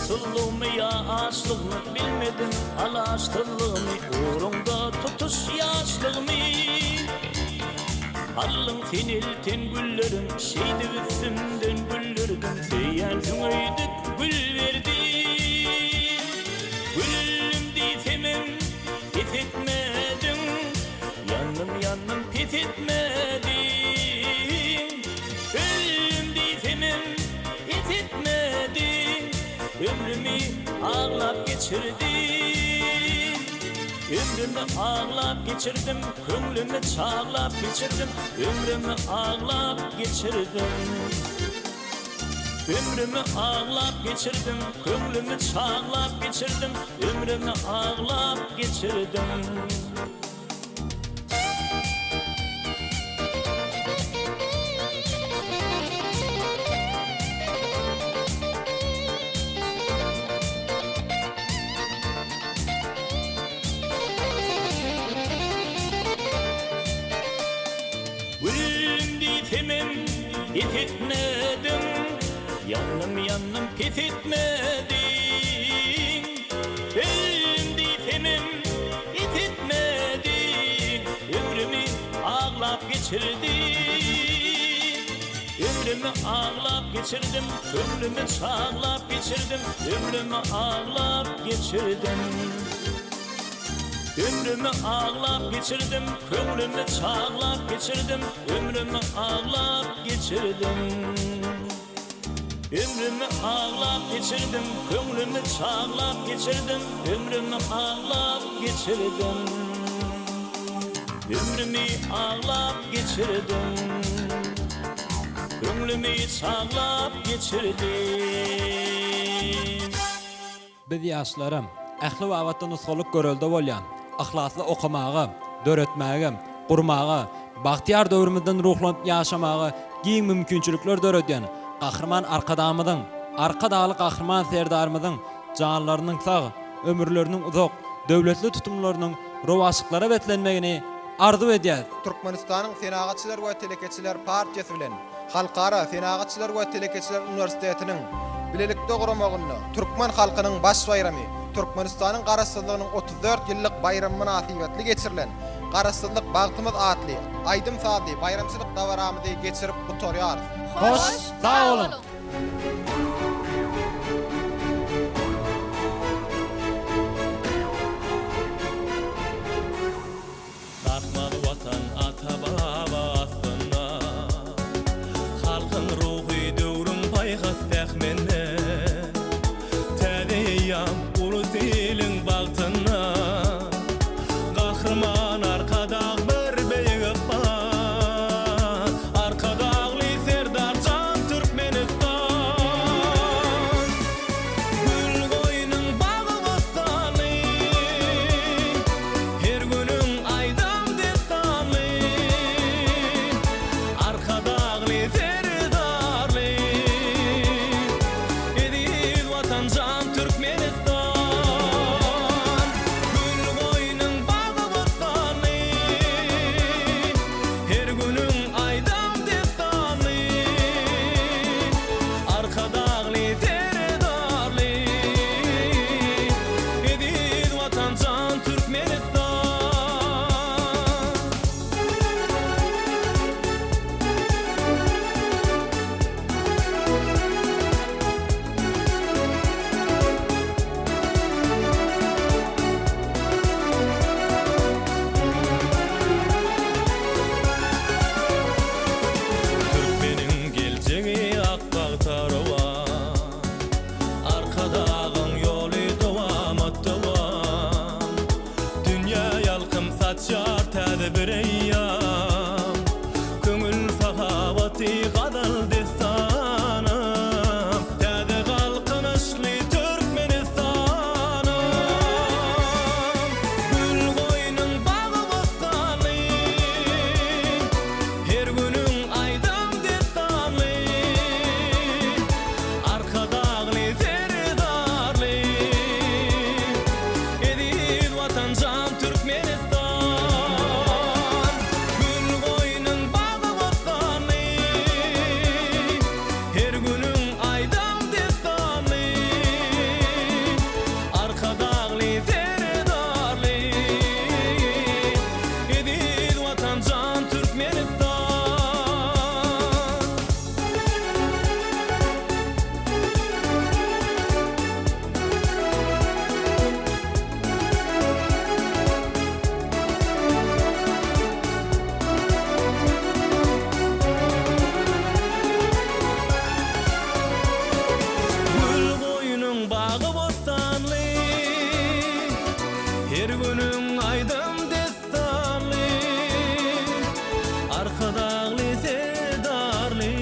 Tutullığımı ya açlığımı bilmedim, alaştırlığımı uğrunda tutuş yaşlığımı. Allın finilten güllerim, şeydi üstümden güllerdim, seyyansın öydük gül verdi. Gülüm deytemem, pes etmedim, yanım pes etmedim. Gülüm deytemem, pes etmedim. Ömrümü ağlap geçirdim, ömrümü ağlap geçirdim, köngülümü çağlap geçirdim, ömrümü ağlap geçirdim. Ömrümü ağlap geçirdim, köngülümü çağlap geçirdim, ömrümü ağlap geçirdim. Pes etmedim, yanım pes etmedim. Ölüm deytemem, pes etmedim. Ömrümü ağlap geçirdim, ömrümü ağlap geçirdim, ömrümü çağlap geçirdim, ömrümü ağlap geçirdim. Ömrümü ağlap geçirdim, köngülümü çağlap geçirdim, ömrümü ağlap geçirdim. Ömrümü ağlap geçirdim, köngülümü çağlap geçirdim, ömrümü ağlap geçirdim. Ömrümü ağlap geçirdim, köngülümü çağlap geçirdim. Biz yaşlarım, ähli wagtda nusgalyk görelde bolýan, ahlasly okumagy, döretmägi, gurmagy, bagtyar döwrümizden ruhlanyp ýaşamagy giň mümkinçilikler döredýän gahrman arkadamyzyň, arkadaly gahrman serdarymyzyň janlarynyň sag, ömürleriniň uzak, döwletli tutumlarynyň rowaşyklara betlenmegini arzu edýär. Türkmenistanyň Senagatçylar we Telekeçiler Partiýasy bilen Halkara Senagatçylar we Telekeçiler Üniversitetiniň bilelikde guramagyny türkmen halkynyň baş bayramy Türkmenistanyň garaşdyrlygynyň 34 ýyllyk bayram münasibetli geçirilen Garaşdyrlyk bagtymyz atly aýdym sazly bayramçylyk dawaramyzy geçirip gutarýar. Hoş, sağ olun. Bakmak vatan ata baba aslına, halkın ruhi döwrüň silin bagtyna Gahrman arkada bir beýik bar Arkadagly Serdar Can Türkmenistan Gül goýunyň bagy bostany Her günüň aýdam destany Arkadagly Serdarly Ediz watan Can Türkmenistan Gül goýunyň bagy bostany Her günüň aýdam destany Arkadagly Serdarly Ediz watan Can Türkmenistan Türkmenin geljegi akbag tarawa Arkadagyň ýoly dowam etdiwa Dünýä ýalkym saçar täze bir eýýam Köňül sahawaty gadal destanım Täze galkynyşly Türkmenistanım Gül goýunyň bagy bostany Her günüň aýdam destany Arkadagly Serdarly Ediz watan Can Türkmenistan Gül goýunyň bagy bostany Her günüň aýdam destany Arkadagly Serdarly Ediz watan Can Türkmenistan Gül goýunyň bagy bostanly Her günüň aýdam destanly Arkadagly Serdarly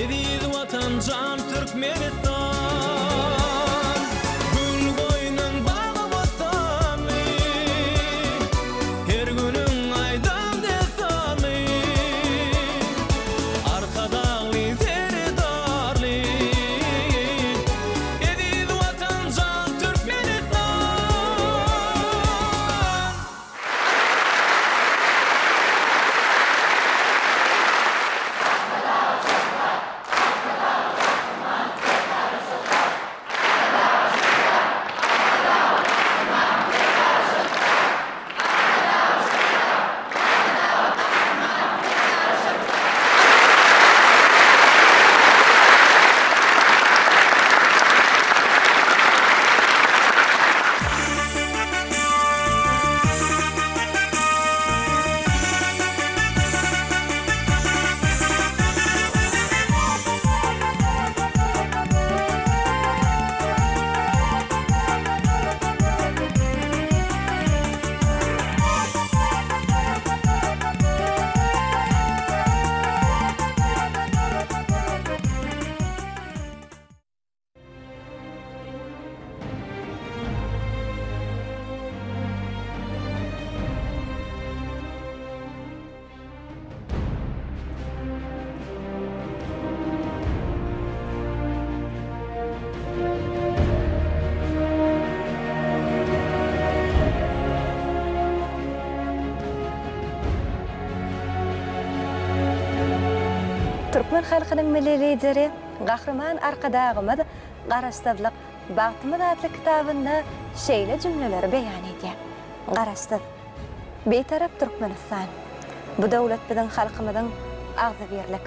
Ediz watan Can Türkmenistan Gül goýunyň bagy bostanly Her günüň aýdam destanly Arkadagly Serdarly Ediz watan Can Türkmenistan Türkmen halkynyň milli lideri, gahrman arkadagymyz Garastadlyk Bagtymyz adly kitabynda şeýle jümleler beýan edýär. Garastad, beýtarap Türkmenistan. Bu döwlet biziň halkymyzyň agzy birlik,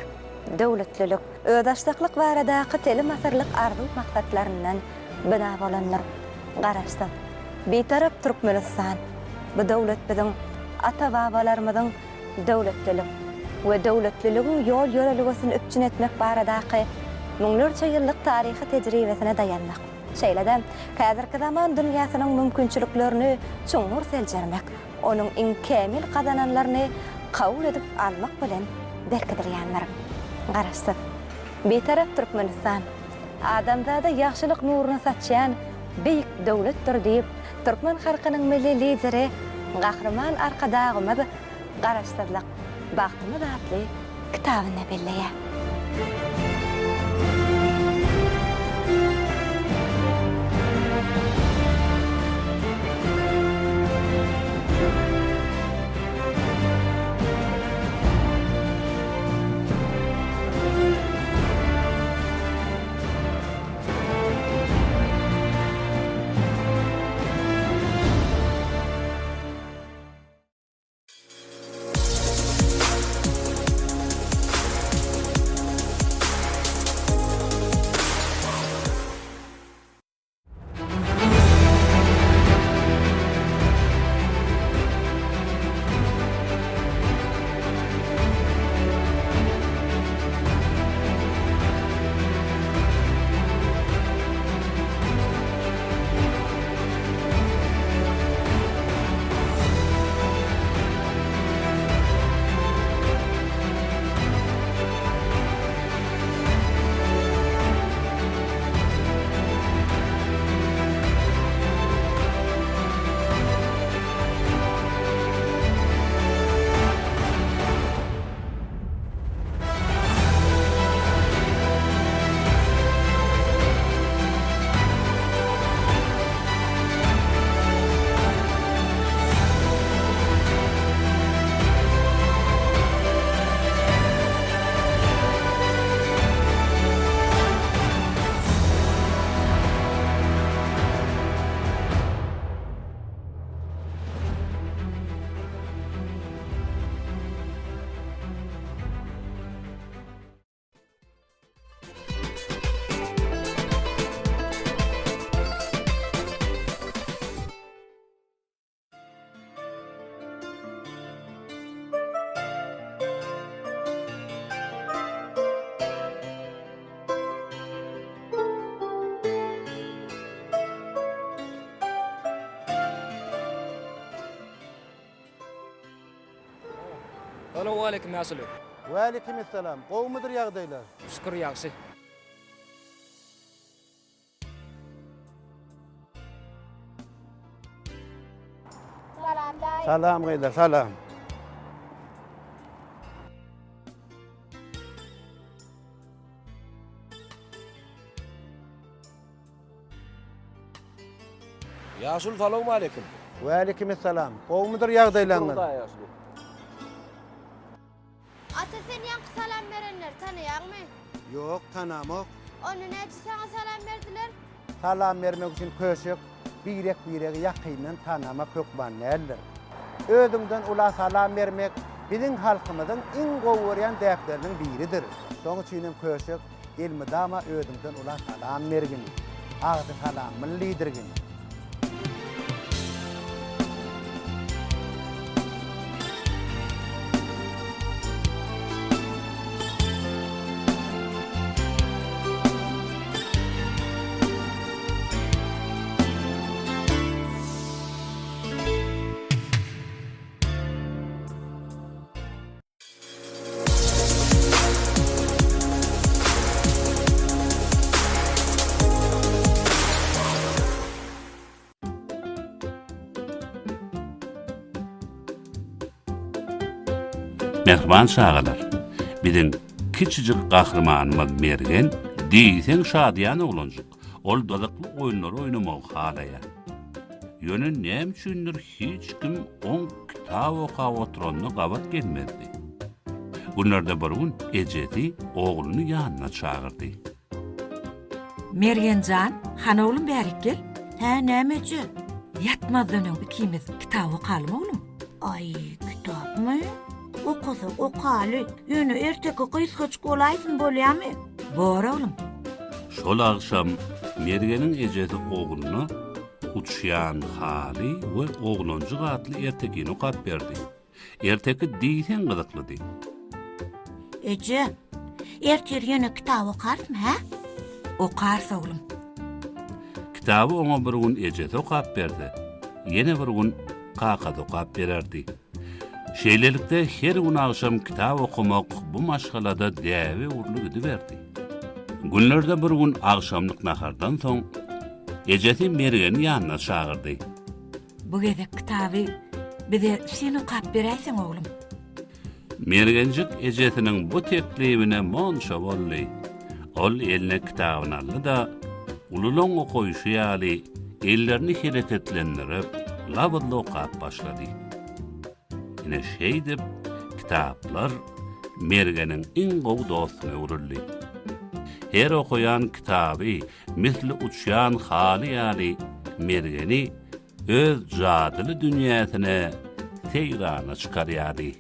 döwletlilik, ödaşdaklyk baradaky telim asyrlyk arzu maksatlaryndan bina bolanlar. Garastad, beýtarap Türkmenistan. Bu döwlet biziň ata-babalarymyzyň döwletlilik we döwletliligiň ýol ýöreligini öpçün etmek baradaky müňlerçe ýyllyk taryhy tejribesine dayanmak. Şeýle-de häzirki zaman dünýäsynyň mümkinçiliklerini çoňur seljermek, onuň iň kämil gadananlaryny kabul edip almak bilen berkidirýänler. Garaşsyk. Betarap Türkmenistan adamzada ýaxşylyk nuruny saçýan beýik döwletdir diýip Türkmen halkynyň milli lideri Gahrman Arkadagymyz Garaşsyzlyk bagtymyz adly kitabyna belleýär. Assalamu alaykum Aslı. Ve aleykümselam. Qowmudur ýagdaýlar? Şükür ýaxşy. Salam gaýlar, salam. Ýaşul salamu alaykum. Ve aleykümselam. Qowmudur ýagdaýlaryňyz? Ata sen ýanky salam berenler tanaýarmy? Yok, tanamok. Onu näçe sana salam berdiler? Salam bermek üçin köşük, birek ýakyndan tanama kökban näller. Özüňden ula salam bermek biziň halkymyzyň iň gowurýan däpleriniň biridir. Şoň üçin köşük ilmidama özüňden ula salam bergin. Agdy salamyň lidergin. Mehriban şagalar, biziň kiçijik gahrmanymyz Mergen diýsen şadýan olanjak. Ol dodakly oýunlary oýnamagy halaýar. Ýöne näme üçindir hiç kim on kitap okap oturanyny gawat gelmezdi. Günlerde bir gün ejeti ogluny ýanyna çağırdy. Mergenjan, hana oğlum bärik gel. Ha, nämeçi? Yatmadan öňe ikimiz kitap okalym oğlum. Ay, kitapmy? Okusa okaly, ýöne erteki gysgaç golaýsyn bolýarmy? Bora oğlum. Şol akşam Mergeniň ejeti ogluny uçýan haly we oglunjy gatly ertekini okap berdi. Erteki diýsen gyzyklydy. Eje, erter ýene kitap okarsyn, ha? Okarsa oğlum. Kitabı ona bir gün ejesi okap berdi. Yine bir gün kakad okap bererdi. Şeýlelikde her gün akşam kitap okumak bu maşgalada däwi urlu gidiberdi. Günlerde bir gün akşamlyk nahardan soň ejesi Mergeni ýanyna çağırdy. Bu gezek kitaby bize sen okap beräýsiň oglum. Mergencik ejesiniň bu teklibine monşa boldy. Ol eline kitabyny aldy da ululaň okuyuşy ýaly ellerini hareketlendirip labadly okap başlady. Yine dip kitaplar Mergeniň iň gowy dostuny uruldy. Her okuyan kitaby misli uçyan hali ýaly Mergeni öz jadyly dünýäsine seýrana çykarýardy.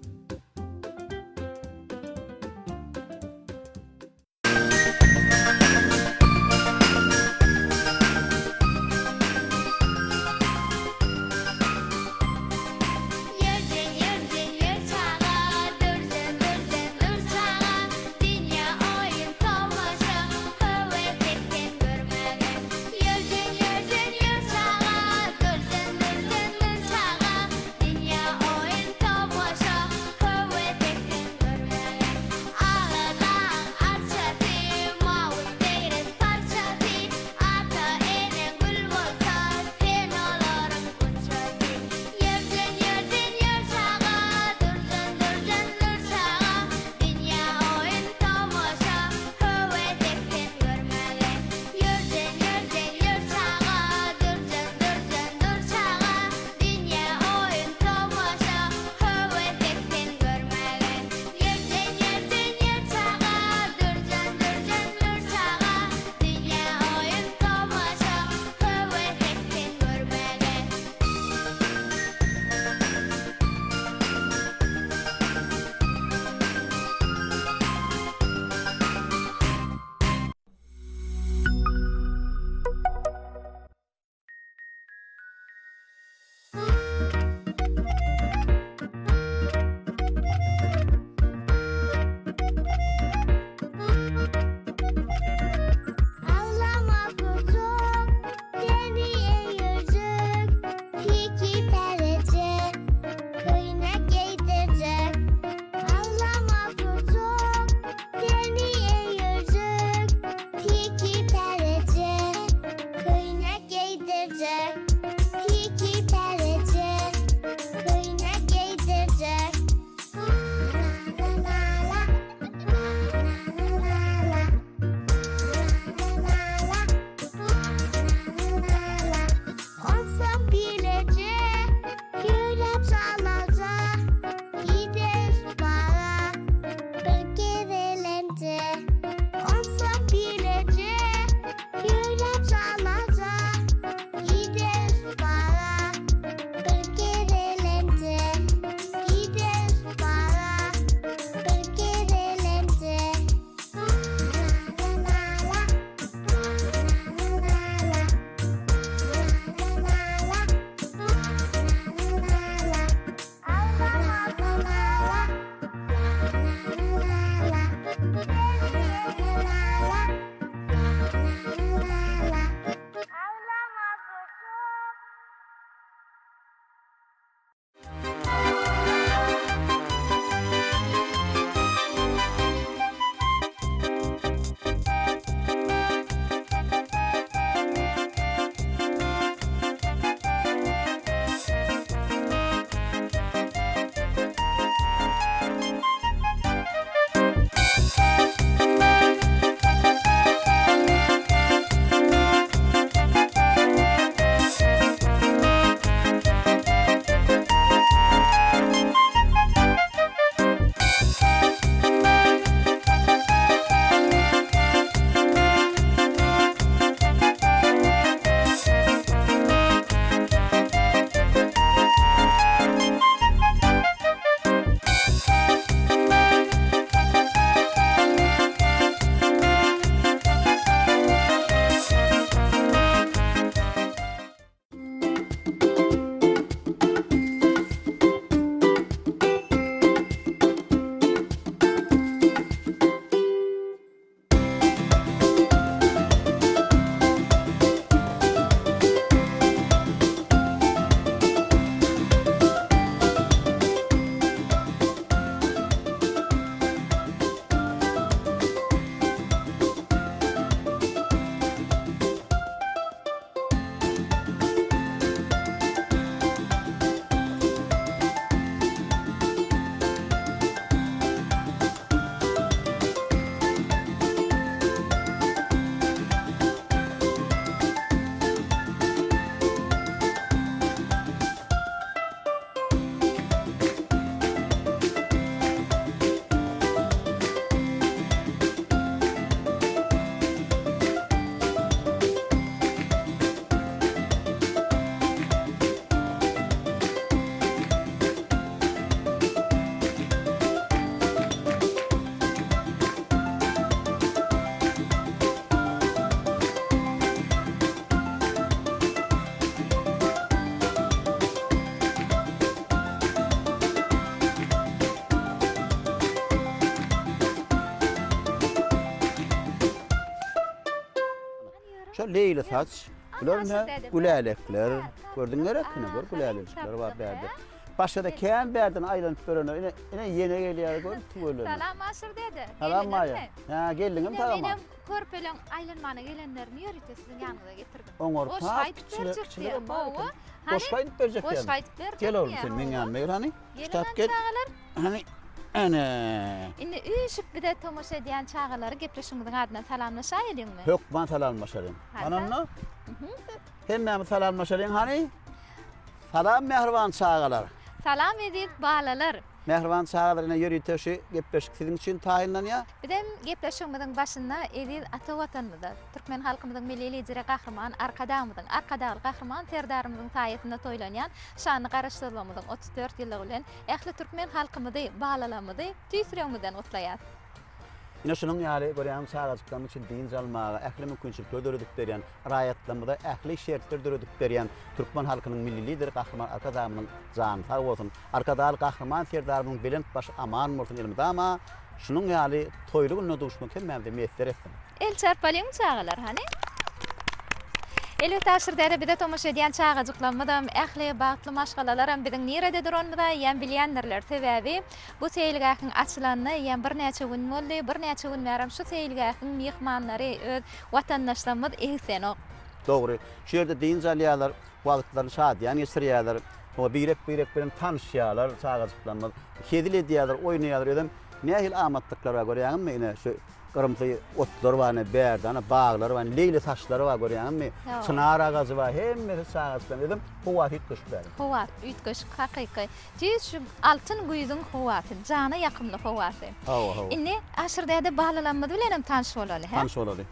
Şu Leyla saç. Bular ne? Gülälekler. Gördüňler etmine gör gülälekler var berde. Başga da kän berden aýlanyp görene ine ýene gelýär gör tuýlar. Salam aşır dedi. Salam Maýa. Ha geldiňim tamam. Benim körpelen aýlanmana gelenlerni ýörüte siziň ýanyňyza getirdim. Oňor Boş pat aýtyp berjekdi. Boş aýtyp berjekdi. Boş aýtyp berjekdi. Gel oğlum sen men ýanyma gel hani. Kitap gel. Hani ana. Indi üýşüp bir de tomoşa edýän çağalary gepleşiňiziň adyna salamlaşaýdyňmy? Yok ben salamlaşarım. Ananla. Hemme salamlaşarım hani. Salam mehriban çağalar. Salam edip balalar. Mehriban çağalarına ýörüteşi gepleşik siziň üçin taýinlanýar. Bidem gepleşiňiziň başynda edil ata watanymyzda türkmen halkymyzyň milli lideri gahrman arkadagy gahrman serdarymyzyň taýetinde toýlanýan şanly garaşdyrmamyzyň 34 ýyllygy bilen ähli türkmen halkymyzy balalamyzy tüýsüreňizden gutlaýar. Ine şunun ýaly görýän çağajykdan üçin diň jalmaga ähli mümkinçilikler döredip berýän, raýatlamyda ähli şertler döredip berýän türkmen halkynyň milli lideri gahrman arkadamyň jany sag bolsun. Arkadaly gahrman serdarymyň bilen baş aman bolsun elimde ama şunun ýaly toýly gününe duşmak hem mäňde meýetler etdim. El çarpalyň çağalar hani? Elbetde aşırda bir de tomoşa edýän çağajyklanmadam ähli bagtly maşgalalaram biziň nerede duranmyda ýa bilýänlerler sebäbi bu seýilgäkiň açylanyny ýa bir näçe gün boldy, bir näçe gün märam şu seýilgäkiň mehmanlary öz watandaşlarymyz ehsenok. Dogry. Şu ýerde diň jalýarlar, wagtlaryny şadýan geçirýärler. O birek bilen tanışýarlar, çağajyklanmaz. Hedil edýärler, oýnaýarlar edem. Nähil amatdyklar bar görýärmi ine şu Kırmızı otlar var, berdan, bağlar var, leyli taşları var görýärmi? Çınar ağacı var, hemmesi çağajyklan dedim. Howa hitkiş berdi. Howa üýtgeş hakyky. Jiz şu altyn güýüň howaty, jana ýakymly howasy. Hawa. Indi aşyrda bağlalanmady bilenem tanış bolaly, he? Tanış bolaly.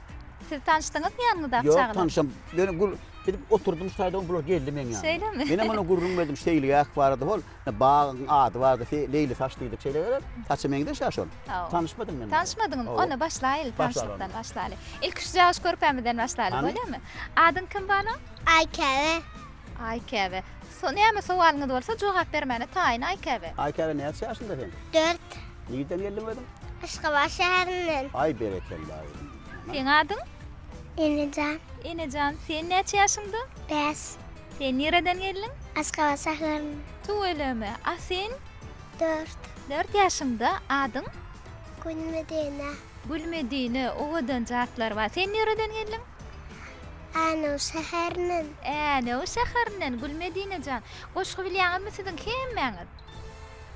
Siz tanışdyňyzmy ýanyňda Yok çağlar? tanışam. Ben gidip oturdum şaýda bular geldi men ýa. Şeýlemi? Benim onu gurrunmadım seýilgäk bardy bol. Bağın adı vardı, leyli taş diýdik şeýler. Taçy meňde şaşol. Tanışmadyň men. Tanışmadyň, ona başlaýyl, tanışlykdan başlaýyl. İlk üç ýaş körpämiden başlaýyl, bolýarmy? Adyň kim bana? Aýkabe. Aýkabe. Näme sowalyňyz bolsa jogap bermeni taýyn Aýkabe. Aýkabe näçe ýaşynda sen? 4. Nigiden geldin bedim? Aşgabat şäherinden. Ay berekellah. Sen adyň? Enejan. Enejan, sen näçe ýaşynda? 5. Sen nereden geldin? Aşgabat şäherinden. Tuweleme. A sen? 4. 4 ýaşynda. Adyň? Gülmedine. Gülmedine. Owadan jatlar bar. Sen nereden geldin? Ana şäherinden. Ana şäherinden Gülmedinejan. Goşgy bilýärmi siziň hemmeňiz?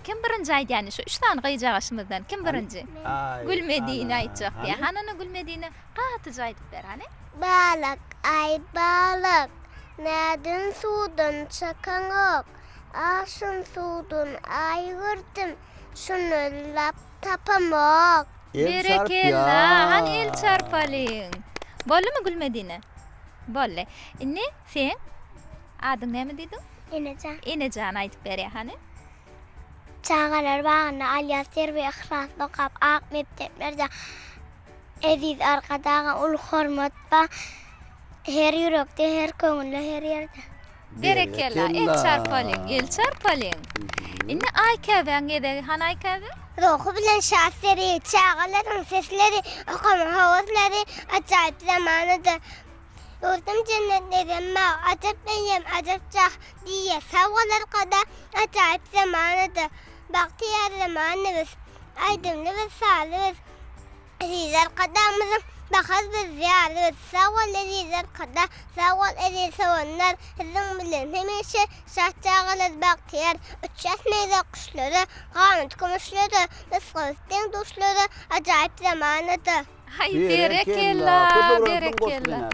Kim birinci aýdy ýani şu 3 tane gaýjagasymyzdan kim birinci? Gülmedine aýtjak diýär. Hanany Gülmedine gaty aýdyp ber hani? Balık, ay balık. Näden sudan çakaňok. Aşyn sudan ay gördüm. Şunu lap tapamok. Berekella. Hani el çarpalyň. Bollymy Gülmedine? Bolle. Inni sen adyň näme diýdiň? Enejan. Enejan aýdyp berýär hani? Çağalar bağına alyasır ve ihlas bakıp ak mekteplerce ediz arkadağa ul hormat ba her yürekte her köngünde her yerde. Berekella. El çarpalyň, el çarpalyň. Inni Aýkabe ede han Aýkabe? Ruhu bilen şahseri, çağaların sesleri, okuma havasları acayip zamanıdır. Yurdum cennetlerim ma acayip benim acayipcak diye savalar kadar acayip zamanıdır. Baktiyar zamanımız, aydınlı ve sağlımız. Sizler kadarımızın bakaz ve ziyarımız. Saval sizler kadar, saval edil savunlar. Sizin bilen hemişe şahçağılır baktiyar. Uças meyze kuşları, kanut kumuşları, ıskıvıstin duşları acayip zamanıdır. Hay berekella, berekella.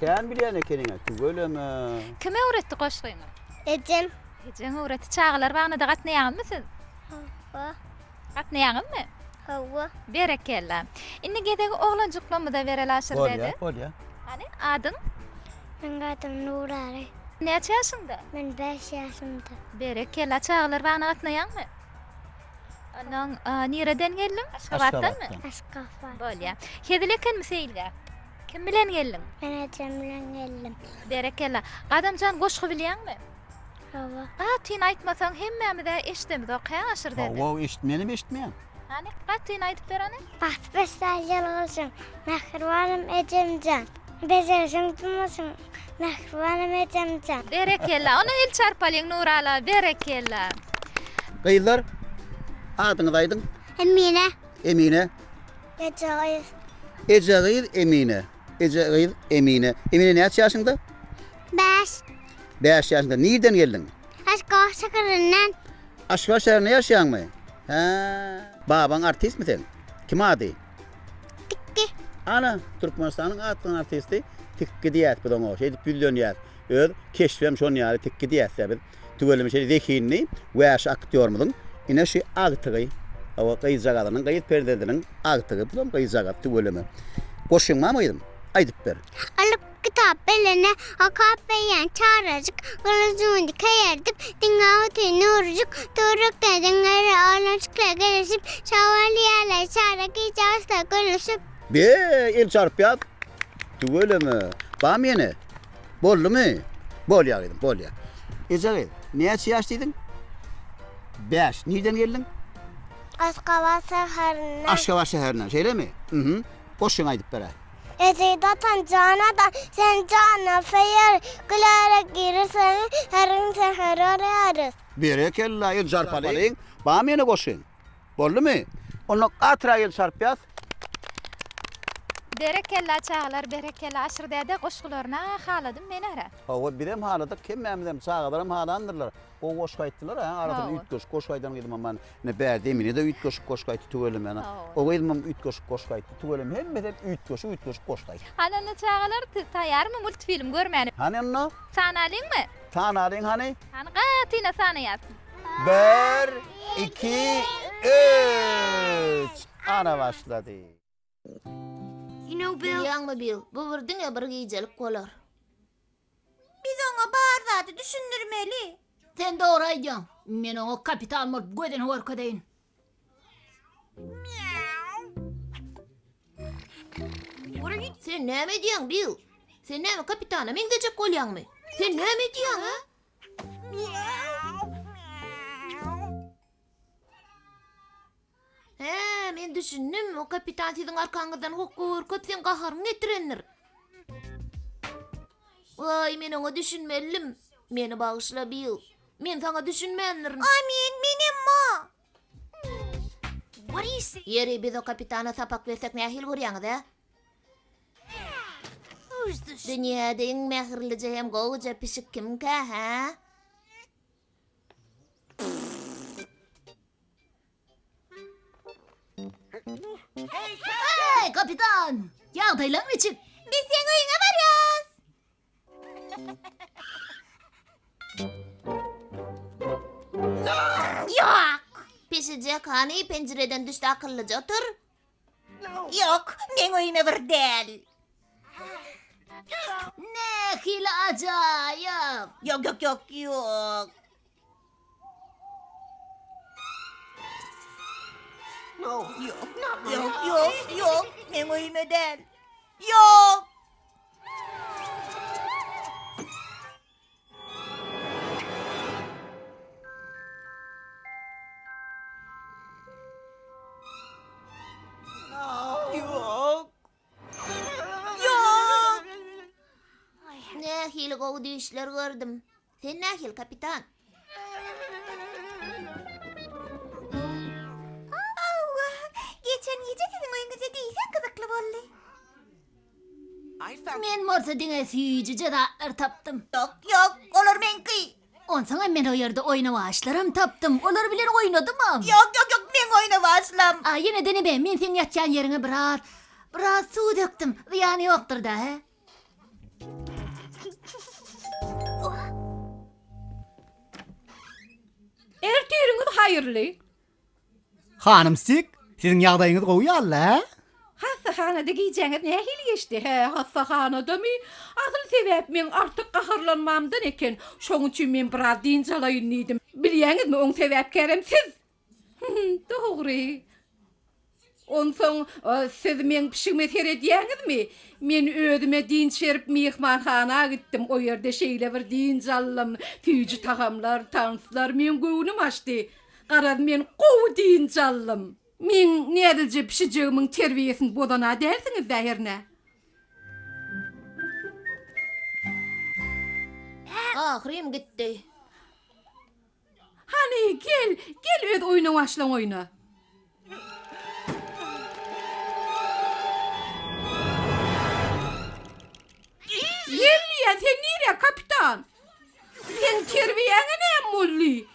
Kän bilýän ekeniňe, tügeleme. Kime öwretdi goşgyňy? Ejem. Ejem öwretdi. Çağlar bagna da gatnaýanmy siz? Ha. Gatnaýanmy? Hawa. Berekella. Indi gedegi oglanjyklamy da berelaşyr dedi. Bolýa. Hani adyň? Meň adym Nurary. Näçe ýaşynda? Men 5 ýaşymda. Berekella. Çağlar bagna gatnaýanmy? Anan nereden geldin? Aşgabatdanmy? Aşgabat. Bolýa. Hedilekenmi seýilge? Kim bilen geldin? Men ejem bilen geldim. Berekella. Gadamjan goşgy bilýärmi? Hawa. Gatyny aýtmasaň hemmämi de eşdemdi okýan aşyr dedi. Hawa eşitmenim eşitmeýän. Hani gatyny aýtyp ber hani? Bas besler yalgysın. Mehribanym ejemjan. Bezersem tutmasın. Mehribanım edemcan. Berekella. Ona el çarpalyň Nurala. Berekella. Kıyılar, adını daydın. Emine. Emine. Ecağız. Ecağız Emine. Ecağız Emine. Emine ne yaşında? 5. 5 yaşında. Nereden geldin? Aşk şakırından. Aşvar şehrinde yaşayan mı? Ha. Baban artist mi sen? Kim adı? Tikki. Ana, Türkmenistan'ın atın artisti Tikki diyet bu da o şey bilyon yer. Öz keşfem şon yer Tikki diyet sebep. Tüvelimi şey zekinni ve yaş aktör mudun? Ine şey agtıgı. Ava kayıcağının kayıt perdelerinin agtıgı bu da kayıcağı tüvelimi. Koşunma mıydım? Aydıp ber. Alıp kitap beline akap beyen çağıracık. Kılıcını kayardip dingavatı nurcuk. Turuk dedin gari ağlançıkla gelişip. Şavaliyerler çağırak icazla görüşüp. Be el çarpıyat. Tüvelimi. Bam yine. Bollu mu? Bol yağıydım, bol yağ. Ecağız, ne yaşlıydın? 5. Nereden geldin? Aşkava seherine. Aşkava şehrinden, şeyle mi? Hı. Koşun aydıp bere. Ezidatan cana da sen cana feyer gülara girirsen herin seher ararız. Berekella el çarpalayın. Bam yine koşun. Bollu mu? Onu katıra el çarpıyat. Berekella çağlar, berekella aşırdada koşkularına haladım men ara. Hava birem halada kim memlem çağlarım halandırlar. O koşkayttılar ha arada Hava. üt koşkaydan geldim aman ne berdemini de üt koşkaytı tüvelim yana. O gelmem üt koşkaytı tüvelim hem de üt koşkaytı. Hananı çağlar tayar mı multfilm görmeni? Hani no? Sanalin mi? Tanalin hani? Hani qatina sanayasın. 1 2 3 ana başladı. You know Bill? Young Bill. Bu vurdun ya bir giycelik kolar. Biz ona bazı düşündürmeli. Sen doğru aycan. Men o kapital mı göden horkadeyin. Sen ne mi diyorsun Bill? Sen ne mi kapitana men gidecek kolyan mı? Sen ne mi diyorsun ha? He, men düşündüm o kapitan sizin arkanızdan hokur, kötüsen qaharın getirenler. Vay, men onu düşünmelim. Meni bağışla Bill. Men sana düşünmeyenlerin. Menim ma. What do you say? Yeri biz o kapitana sapak versek ne ahil görüyorsunuz ha? Dünyada en mehirlice hem goğuca pişik kim ka ha? Hey kapitan! Yağdayla mı çık? Biz sen oyuna varıyoruz. Yok! Pişecek hani pencereden düştü akıllıca otur. Yok, men oyuna var değil. Ne hile acayip. Yok. Yok, men oyuna değil. Yok. Ne hile goğdu işler gördüm. Sen ne hil kapitan? Geçen gece sizin oyunuza değilsen kızıklı bolli. Men morsa dine süyücüce dağlar taptım. Yok, olur men kıy. On sana men o yerde oyna başlarım taptım. Olur bilen oynadım am. Yok, men oyuna başlam. Aa, yine dene be, men sen yatcan yerine biraz su döktüm. Yani yoktur da he. Erteriniz hayırlı. Hanım Sik, sizin yağdayınız koyuyorlar. Hastahanada giyeceğiniz ne hil geçti he? Hastahanada mı? Asıl sebep men artık qaharlanmamdan eken. Şoň üçin men biraz dinçalayın dedim. Bilýäňiz mi oň sebäpkärim siz? Dogry. Onsoň siz men pişigmek edýäňiz mi? Men ödüme dinç berip mehmanhana gittim. O ýerde şeýle bir dinç allam. Tüýji tagamlar, tanslar men göwnüm açdy. Garad men gowy dinç allam. Men nädilje pişijegimiň terbiýesini bodana dersiňiz zähirne. Ahirym gitti. Hani gel öz oyuna başlan oyna. Yelliye sen nere kapitan? Sen terbiyene ne mulli?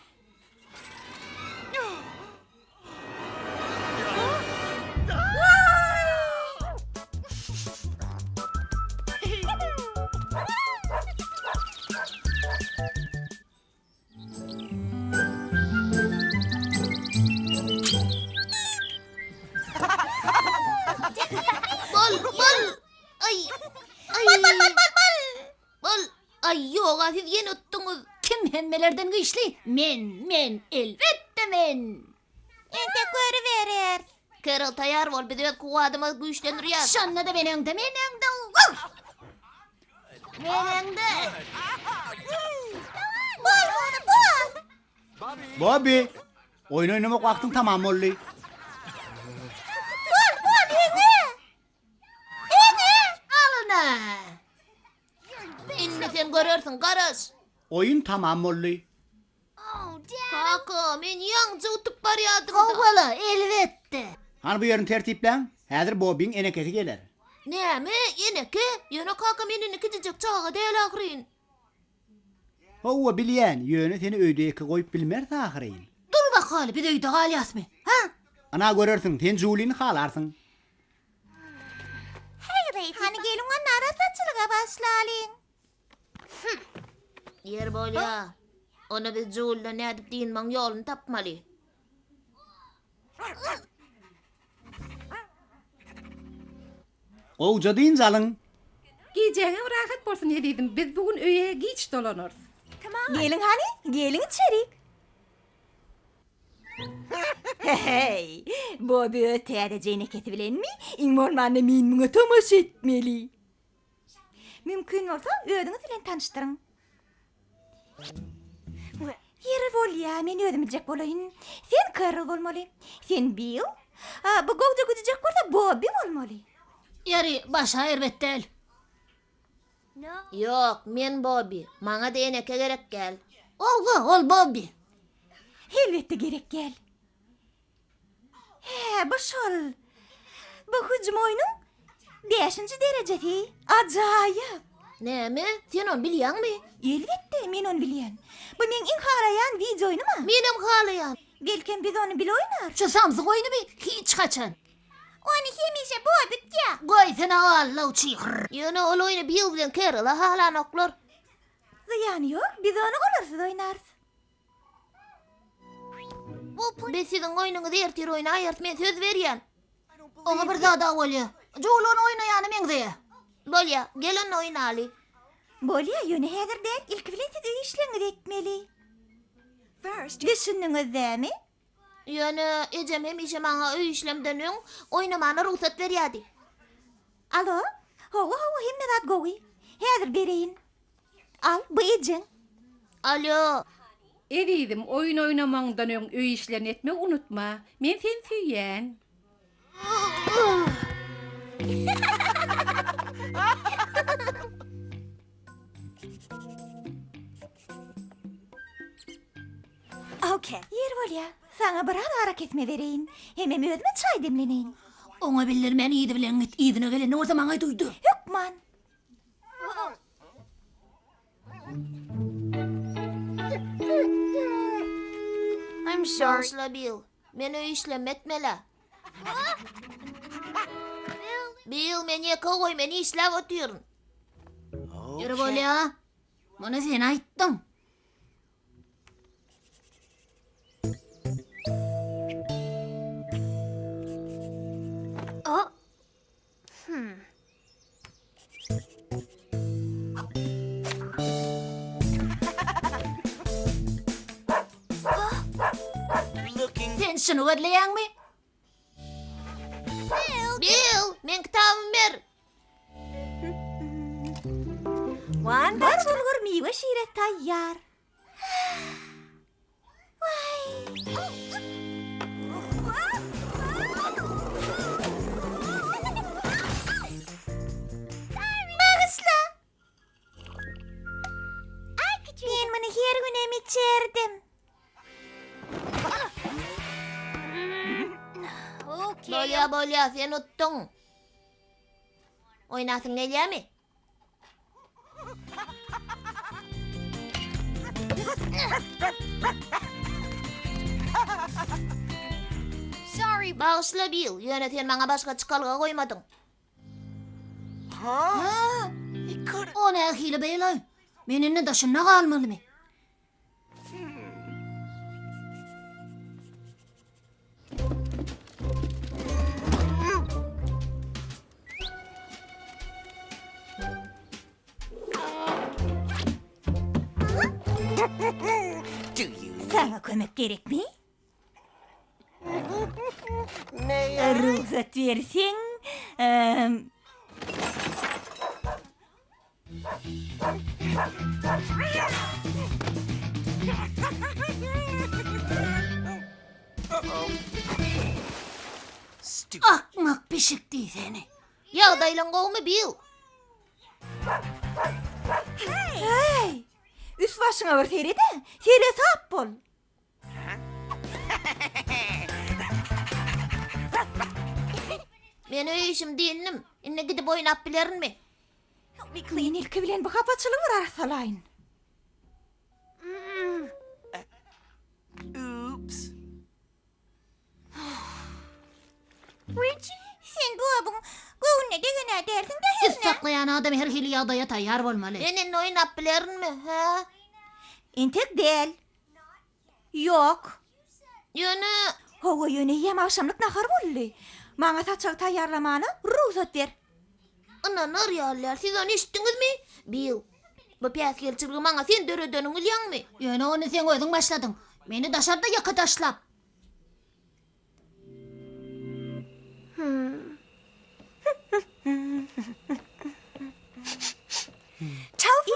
Ay yoga siz yeni uttunuz. Kim hemmelerden güçlü? Men, elbette men. Ente görüverir. Carol tayar bol, biz öz kuwadymyz güçlendirýär. Şonda da menende. Bobby, oyun oynamak vaktin tamam oldu. Alına. Inne sen görürsün, karış. Oyun tamam oldu. Kaka, men yaňça utup barýardım. Howala, elbette. Hani bu yerini tertiplen, häzir Bobby'ň enekesi geler. Näme, eneke? Ýöne kaka menini küçüjek çağa däl ahyryn. Hova bilýän, ýöne seni öýdeki goýup bilmer ahyryn. Dur bakaly, bir öýde galýasmy? Ha? Ana görersin, sen Juliýny halarsın. Hey, hani gelin o naratatçılığa başlalıyın. Yer bolya. Onu biz Jul'la ne edip dinman yolunu tapmalı. Oğuca deyin zalın. Giyeceğine rahat bolsun dedim. Biz bugün öýe giç dolanırız. Gelin hani, gelin içerik. Hey, Bobby ötäreceğine ketibilenmi? İngmormanla min müňe tamaşa etmeli. Mümkün bolsa öýüňiz bilen tanıştırın. Ýere bolýa, men öýdüm biljek bolaýyn. Sen Carol bolmaly. Sen Bill. Bu gowda güjek bolsa Bobby bolmaly. Yeri başa elbette el. Yok, men Bobby. Maňa da eneke gerek gel. Ol Bobby. Elbette gerek gel. He, bu şol. Bu hücum oyunun 5. derecesi. Acayip. Näme? Sen onu bilýärmi? Elbette, men onu bilýän. Bu men iň halayan video oyunu mu? Menim halayan. Belki biz onu bil oynar. Şu samsyk oyunu hiç kaçan. Onu hemişe Bobby ya. Goy sen Allah uçyr. Ýöne ol oyunu Bill bilen Carol halanoklar. Ziýany ýok, biz onu golarsız oynarys. Biz sizin oyunuňyzy ertir oyuna aýart, men söz berýän. Oňa bir zada bolýa. Jolany oýnaýany meňze. Bolýa, gelen oýnaly. Bolýa, ýöne häzir däl, ilk bilen siz öý işleňizi etmeli. Düşündiňiz dämi? Ýöne ejem hemişe maňa öý işlemden öň oýnamana ruhsat berýärdi. Alo? Howa hemme zat gowy. Häzir bereýin. Al, bu ejeň. Alo. Edidim, oyun oynamaňdan öň öý işlerini etmek unutma. Men sen süýýän. Okay. Yer bolýa. Sana bir ara ketme bereýin. Hemem özüme çay demleneýin. Oňa bildirmen ýydy bilen git. Ýydyna gelen o zaman aý duýdy. Ýokman. I'm sorry. Bill. Men öý işlem etmeli. Bill, men ýeka goý, men işläp otyryn. Ýere bolýa. Muny sen aýtdyň. Sen şunu ödleýärmi? Bill, men kitabym ber. Wanda bulgur miwe şiret tayyar. Men bunu her günem içerdim. Bolya sen uttun. Oynasın gelýär mi? Sorry. Bağışla Bill, ýöne sen maňa başga çykalga goýmadyň. O ne hile beylay? Menine daşına kalmalı mı? Sana kömek gerek mi? Ruhsat versen... Akmak pişikti seni. Ýagdaýlaň gowmy Bill. Hey! Üst başına bir seri de, seri sap bol. Men öýüşüm diýendim. Inne gidip oýnap bilerinmi? Men ilki bilen bu kapaçylyk bir arsalayın. Oops. Richie, sen bu abun göwünne degene derdin de herne. Saklayan adam her hili ýagdaýa taýýar bolmaly. Men inne oýnap bilerinmi? Ha? Intek del. Yok. Ýöne. Howa ýöne ýem akşamlyk nahar bolly. Maňa taçak taýýarlamany ruhsat ber. Ana narýallar, siz onu işitdiňizmi? Bill, bu piýas gelçiligi maňa sen döredeniň bilýärmi? Ýöne onu sen özüň başladyň. Meni daşarda ýaka taşlap.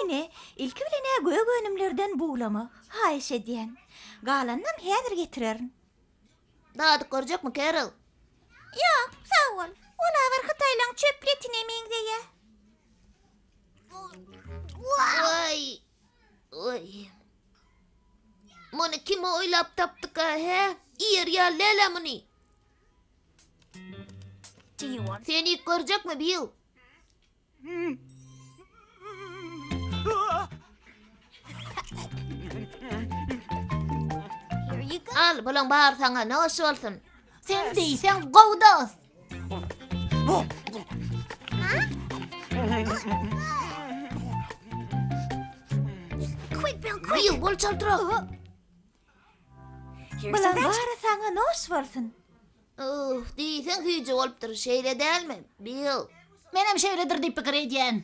Ine, ilki bilene göğe gönümlerden buğlama, haýyş edýän. Galannam häzir getirerin. Dadyk görjekmi Carol? Ýok, sag bol. Ola bir Hytaýlaň çöpletine meňzeýe. Oy. Oy. Muny kim oýlap tapdyk he? İýer ýaly muny. Sen ilk görjekmi Bill? Al, bulan bar sana ne hoş olsun. Sen diýsen gowdas. Bill, bol çaldyrak. Bulan bar sana ne hoş bolsun. Diýsen hyjy bolupdyr, şeýle dälmi? Bill. Menem şeýledir diýip pikir edýän.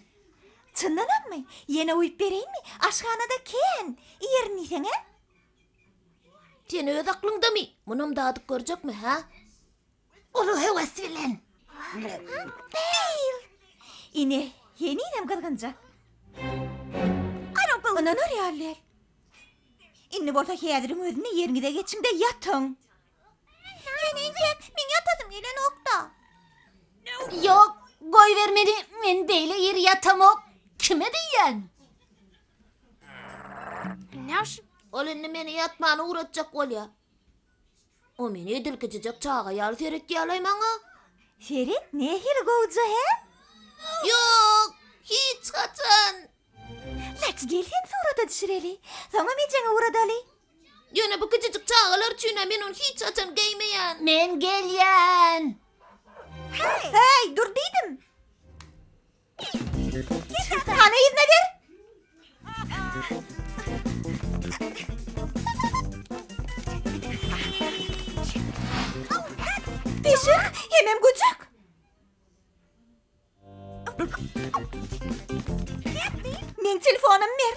Çyndanammy? Ýene uýup bereyinmi? Aşganada ken. Ýerini sen he? Sen öz aklyňdamy? Munum dadyk görjekmi, ha? Olu hewas bilen. Değil. Ine, yeninem kızgınacak. Ana bıl. Ana naryaller. İnni bolsa häzirin özüne ýeriňize geçiňde ýatyň. Yenecek, men ýatadym ýene nokta. Yok, goý bermedi. Men beýle ýer ýatamok. Kime diýen? Ol indi meni ýatmany uğratjak bolýa. O meni edilkejek çaga ýaly serek ýalay maňa. Serek nähili gowja he? Yok, hiç kaçan. Let's gelin surata düşüreli. Sana meçeňe uradaly. Ýöne bu küçücük çagalar üçin men onu hiç açan geymeýän. Men gelýän. Hey, dur diýdim. Hana ýyzna ber. Pişik, hemem gücük. Men telefonum ver.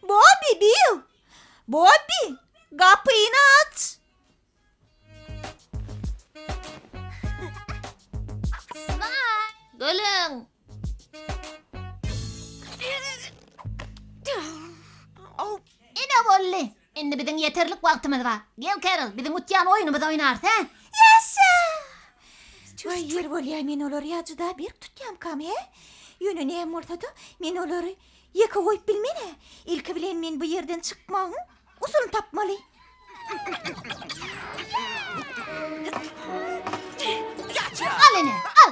Bobby, Bill. Bobby, kapıyı aç. Gelin. Ine bolli. Indi bizim yeterlik vaktimiz var. Gel Carol, bizim utyan oyunumuzu oynarız, he? Yaşa! Ay yer bolýar men olar ýazyda bir tutýam kam he. Ýöne näme bolsa-da men olary ýeke goýup bilmene. Ilki bilen men bu ýerden çykmagyň usulyny tapmaly. Al ene, al.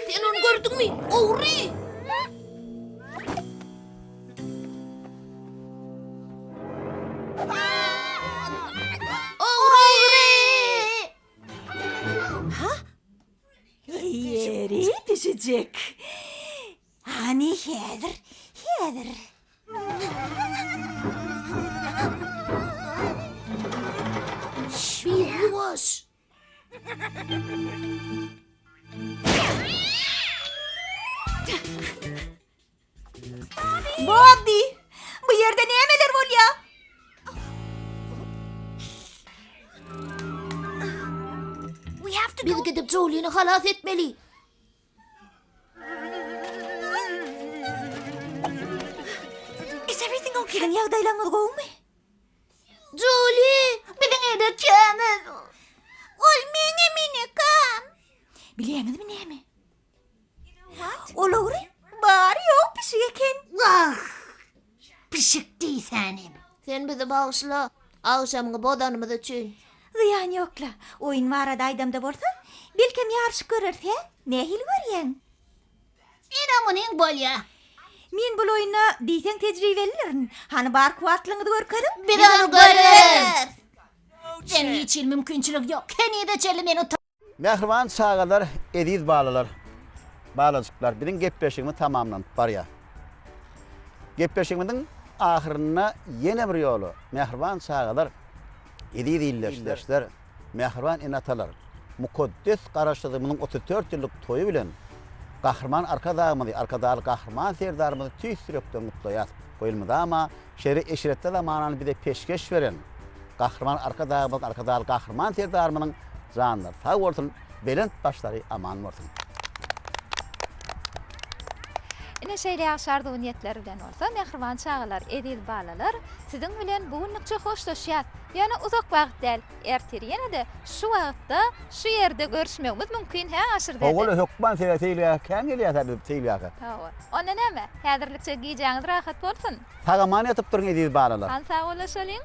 Sen onu gördün mü? Oğri! Yeri düşecek. Hani häzir, häzir. Bir yuvaş. Bobby, bu yerde nämeler bolýar? Biz gidip Jolie'ni halas etmeli. Is everything okay? Kiren ýagdaýlaryňyz goýmy? Jolie, bizim evde kemiz. Ol mene kam. Bilýäňizmi näme? Olary bari ýok pişik eken. Ah, pişik diýsänim. Sen bizi bağışla. Akşamgy bodanymyz üçin. Ziyan ýokla. Oyun barada aýdamda bolsa, belkem ýarşy görür he? Nähil görýän? Inamyň bolýar. Men bu oyuna diýseň tejribelilerin. Hani bar kuwatlyňyzy görkerim. Bir onu görür. Ben hiç mümkünçilik yok. Keni de çeli meni Mehriban çağalar, ediz balalar, balacıklar. Bizim gepleşigimiz tamamlandı var ya. Gepleşigimizin ahiryna yine bir yolu. Mehriban çağalar, ediz illeşler, mehriban enatalar. Mukaddes garaşdyrmyň 34 ýyllyk toyu bilen Gahrman arkadaly Gahrman serdarymyzy tüýsürekden mutlaýar. Goýulmady ama şeri eşiretde de manany bir de peşkeş beren. Gahrman arkadaly Gahrman serdarymyň janlar sağ bolsun, belent başlary aman bolsun. Ine şeýle ýaşardy niýetleri bilen bolsa, mehriban çağalar, edil balalar, siziň bilen bugünlükçe hoşlaşýar. Ýani uzak wagt däl, ertir ýene-de şu wagtda, şu ýerde görüşmegimiz mümkin he aşyr dedi. Oğul hökman seýle kän gelýär seýle. Hawa. Onda näme? Häzirlikçe giýjäňiz rahat bolsun. Tagaman ýatyp durun edil balalar. Han sag bolaşalyň.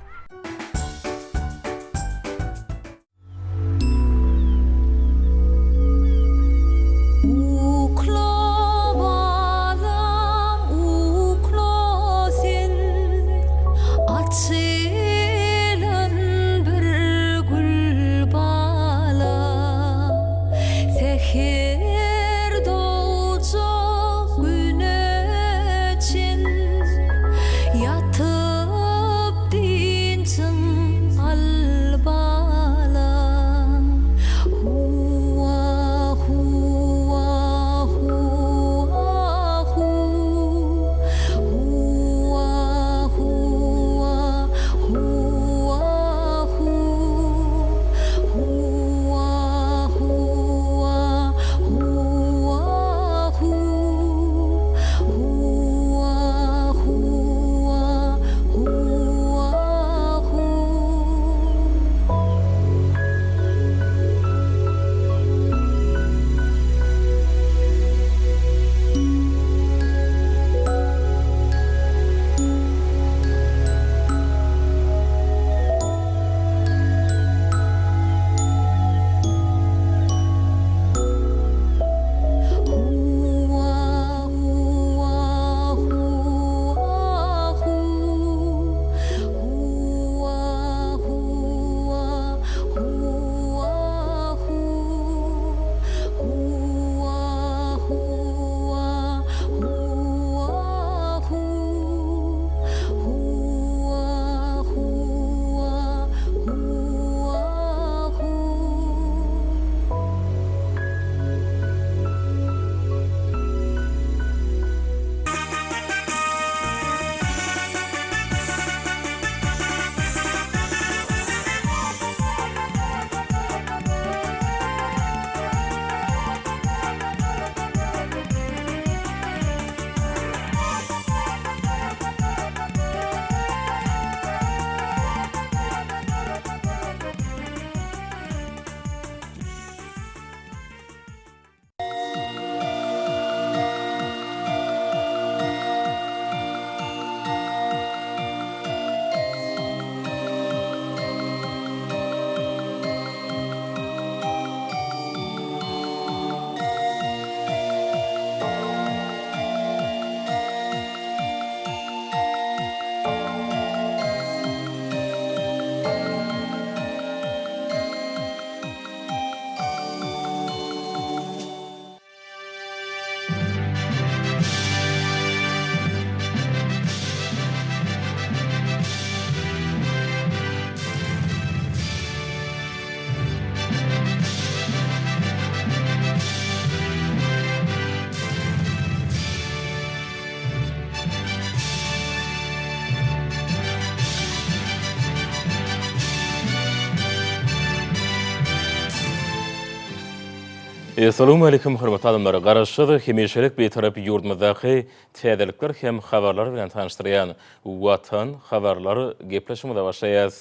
Assalamu alaikum hormatly adamlar. Garaşydy hemişelik bir tarap yurdumyzdaky täzelikler hem habarlar bilen tanıştyrýan Watan habarlary gepleşmede başlaýar.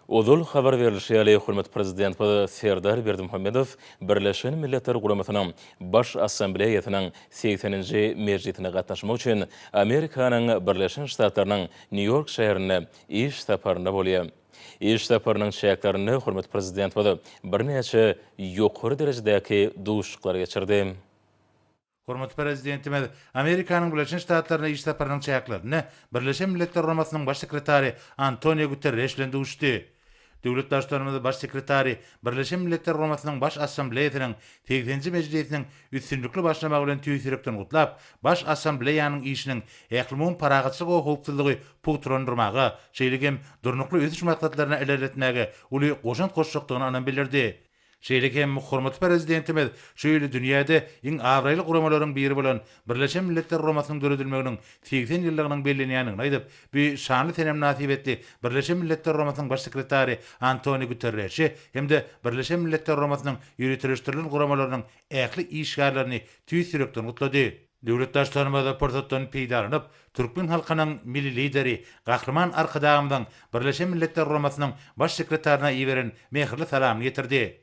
Uzul habar berilişi hurmat prezident Serdar Berdimuhammedow Birleşen Milletler Guramasynyň baş assambleýasynyň 80-nji mejlisine gatnaşmak üçin Amerikanyň Birleşen Ştatlarynyň New York şäherine iş saparyna bolýar. İş saparynyň şäherlerinde hurmat prezident bir näçe ýokary derejedäki duşuklar geçirdi. Hurmat prezidentimiz Amerikanyň Birleşen Ştatlaryna iş saparynyň şäherlerine Birleşen Milletler Guramasynyň baş sekretary Antonio Guterres bilen duşdy. Döwlet başçylarymyz baş sekretary Birleşen Milletler Guramasynyň baş assambleýasynyň 80-nji mejlisiniň üstünlükli başlamagy bilen tüýsürekden gutlap, baş assambleýanyň işiniň ählimun paragatçylyk we howpsuzlygy putrandyrmagy, şeýlegem durnukly öýüş maksatlaryna ilerletmäge uly goşan koşjokdygyny anan bildirdi. Şeýlegem hurmat prezidentimiz şöýle dünýäde iň awraýly guramalaryň biri bolan Birleşen Milletler Guramasynyň döredilmeginiň 80 ýyllygynyň bellenýäniňi aýdyp, bu şanly senem nasip etdi. Birleşen Milletler Guramasynyň baş sekretary Antonio Guterres hemde Birleşen Milletler Guramasynyň ýürütirilen guramalarynyň ähli işgärlerini tüýsürekden gutlady. Döwlet başçylarymyz portatdan peýdaranyp, Türkmen halkynyň milli lideri, gahrman arkadağymyň Birleşen Milletler Guramasynyň baş sekretaryna iýeren mehirli salamy getirdi.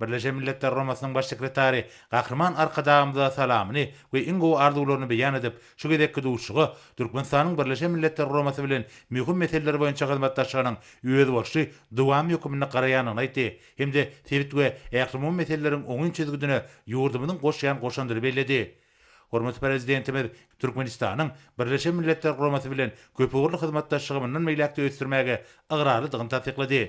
Birleşen Milletler Guramasynyň baş sekretary gahrman arkadağymyza salamyny we iň gowy arzuwlaryny beýan edip, şu gedekki duşugy Türkmenistanyň Birleşen Milletler Guramasy bilen mühim meseleler boýunça hyzmatdaşlygynyň öýe bolşy dowam ýokymyny garaýanyny aýtdy. Hemde sebit we ählimun meseleleriň oňun çizgidine ýurdumynyň goşýan goşandyry bellädi. Hurmat prezidentimiz Türkmenistanyň Birleşen Milletler Guramasy bilen köpügürli hyzmatdaşlygyndan meýlekde ösdürmäge ygradlygyny tasdiklady.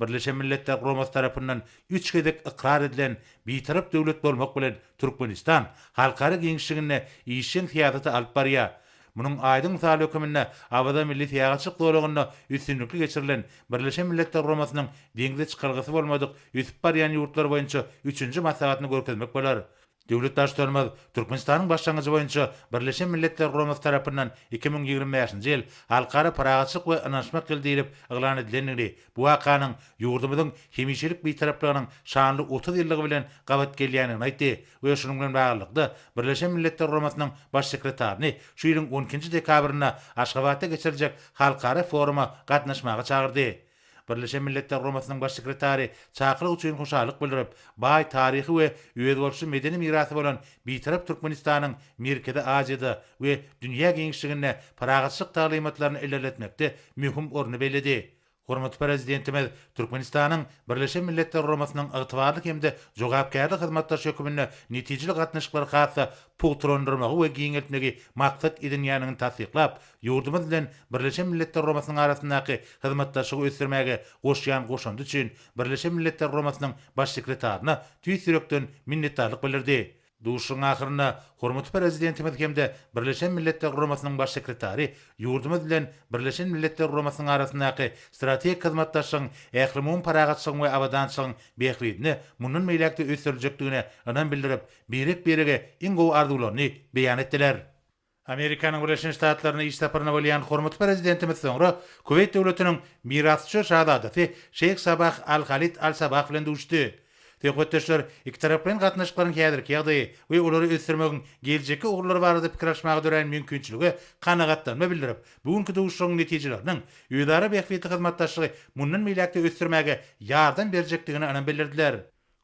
Birleşen Milletler Guramasy tarapyndan 3 gedek ikrar edilen bitarap döwlet bolmak bilen Türkmenistan halkara geňişligine işin siýasaty alyp barýar. Munyň aýdyň misaly hökümine awada milli siýagatçylyk dolagyna üstünlükli geçirilen Birleşen Milletler Guramasynyň deňde çykargysy bolmadyk üsüp barýan ýurtlar boýunça 3-nji maslahatyny görkezmek bolar. Döwlet başçylarymyz Türkmenistanyň başlangyjy boýunça Birleşen Milletler Guramasy tarapyndan 2025-nji ýyl halkara paragatçylyk we ynanşmak ýyly diýilip eglan edilenini, bu wakanyň ýurdumyzyň hemişelik beýtaraplygynyň şanly 30 ýyllygy bilen gabat gelýänini aýtdy. We şunuň bilen baglykda Birleşen Milletler Guramasynyň baş sekretaryny şu ýylyň 12-nji dekabryna Aşgabatda geçirijek halkara foruma gatnaşmaga çagyrdy. Birleşen Milletler Guramasynyň baş sekretary çakyryk üçin hoşallyk bildirip, baý taryhy we öýe bolşy medeni mirasy bolan bitarap Türkmenistanyň Merkezi Aziýada we dünýä geňişligine paragatçylyk talymatlaryny ilerletmekde mühim orny bellädi. Hurmat prezidentimiz Türkmenistanyň Birleşen Milletler Guramasynyň ygtybarlyk hemde jogapkärlik hyzmatdaş hökümine netijeli gatnaşyklary hassa putrandyrmagy we giňeltmegi maksat edilýänini tasdiklap, ýurdumyz bilen Birleşen Milletler Guramasynyň arasyndaky hyzmatdaşlygy ösdürmäge goşýan goşandy üçin Birleşen Milletler Guramasynyň baş sekretaryna tüýsürekden minnetdarlyk bildirdi. Duşuň ahyryna hurmat prezidentimiz hemde Birleşen Milletler Guramasynyň baş sekretary ýurdumyz bilen Birleşen Milletler Guramasynyň arasyndaky strategik hyzmatdaşlygyň ählimun paragatçylygyň we abadançylygyň beýikligini mundan meýlekde ösdürecekdigine anan bildirip, berek-berege iň gowy arzuwlaryny beýan etdiler. Amerikanyň Birleşen Ştatlaryna iş saparyna bolýan hurmat prezidentimiz soňra Kuweyt döwletiniň mirasçy şahzadasy Şeyh Sabah Al-Khalid Al-Sabah bilen duşdy. Teýetdeşler iki tarapyň gatnaşyklaryň häzirki ýagdaýy we olary ösdürmegiň geljekki ugrulary barada pikirleşmäge dören mümkinçiligi kanagatlanma bildirip, bugünkü duşuň netijeleriniň ýödara beýiklikli hyzmatdaşlygy mundan meýlekde ösdürmäge ýardam berjekdigini anan bildirdiler.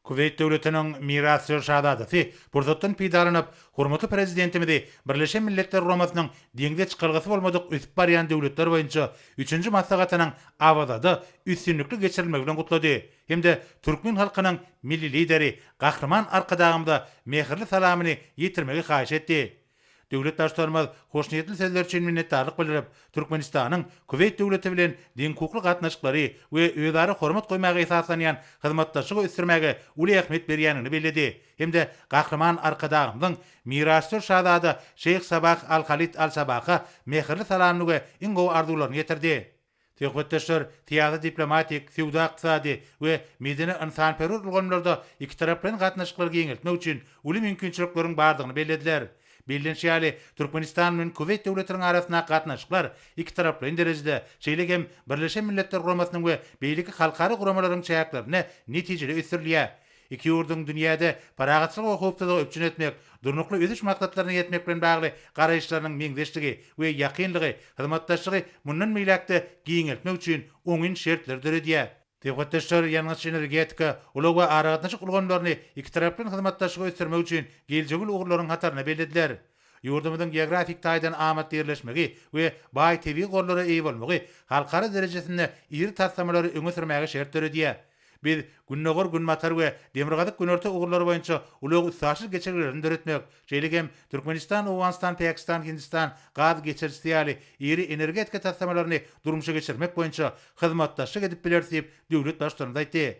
Kuweyt döwletiniň mirasçy şahzadasy burzatdan peýdaranyp, hurmatly prezidentimizi Birleşen Milletler Guramasynyň deňde çykargysy bolmadyk üsüp barýan döwletler boýunça 3-nji maslahatynyň awazada üstünlükli geçirilmegi bilen gutlady. Hemde Türkmen halkynyň milli lideri, gahrman arkadağymyza mehirli salamyny ýetirmegi haýyş etdi. Döwlet başçylarymyz hoşnýetli sözler üçin minnetdarlyk bildirip, Türkmenistanyň Kuweyt döwleti bilen diň hukukly gatnaşyklary we öýdary hormat goýmagy esaslanýan hyzmatdaşlygy ösdürmäge uly ähmiýet berýänini bellädi. Hemde gahrman arkadağymyň mirasçy şahzada Şeyh Sabah Al-Khalid Al-Sabah'a mehirli salamyny we iň gowy arzuwlaryny ýetirdi. Teýetdeşler tiýada diplomatik, sowda ykdysady we medeni ynsanperwer bolganlarda iki tarapdan gatnaşyklary geňeltmek üçin uly mümkinçilikleriň bardygyny bellediler. Bildiňçäli Türkmenistan bilen Kuweyt döwletiniň arasynda gatnaşyklar iki taraply derejede şeýlegem Birleşen Milletler Guramasynyň we beýleki halkara guramalaryň çäklerini netijeli ösdürilýär. iki ýurdun dünýäde paragatçylyk we howpsuzlygy öpçün etmek, durnukly ödüş maksatlaryna ýetmek bilen bagly garaýşlarynyň meňzeşligi we ýakynlygy, hyzmatdaşlygy mundan meýlekde giňeltmek üçin oňun şertleri edýär. Tewattaşlar ýalňyz energetika, ulawa aragatnaşyk ulgamlaryny iki taraplyň hyzmatdaşlygy ösdürmek üçin geljegil ugurlaryň hataryna belediler. Ýurdumyzyň geografik taýdan amat ýerleşmegi we baý tebii gorlara eý bolmagy halkara derejesinde iri taslamlary öňe sürmäge şert edýär. Biz günnogor günmatar we demirgadyk günörte ugurlary boýunça ulag üstaşyl geçirgilerini döretmek, şeýlegem Türkmenistan, Awganistan, Pakistan, Hindistan gaz geçirjisi ýaly iri energetika taslamalaryny durmuşa geçirmek boýunça hyzmatdaşlyk edip bilersip döwlet başçylaryna aýtdy.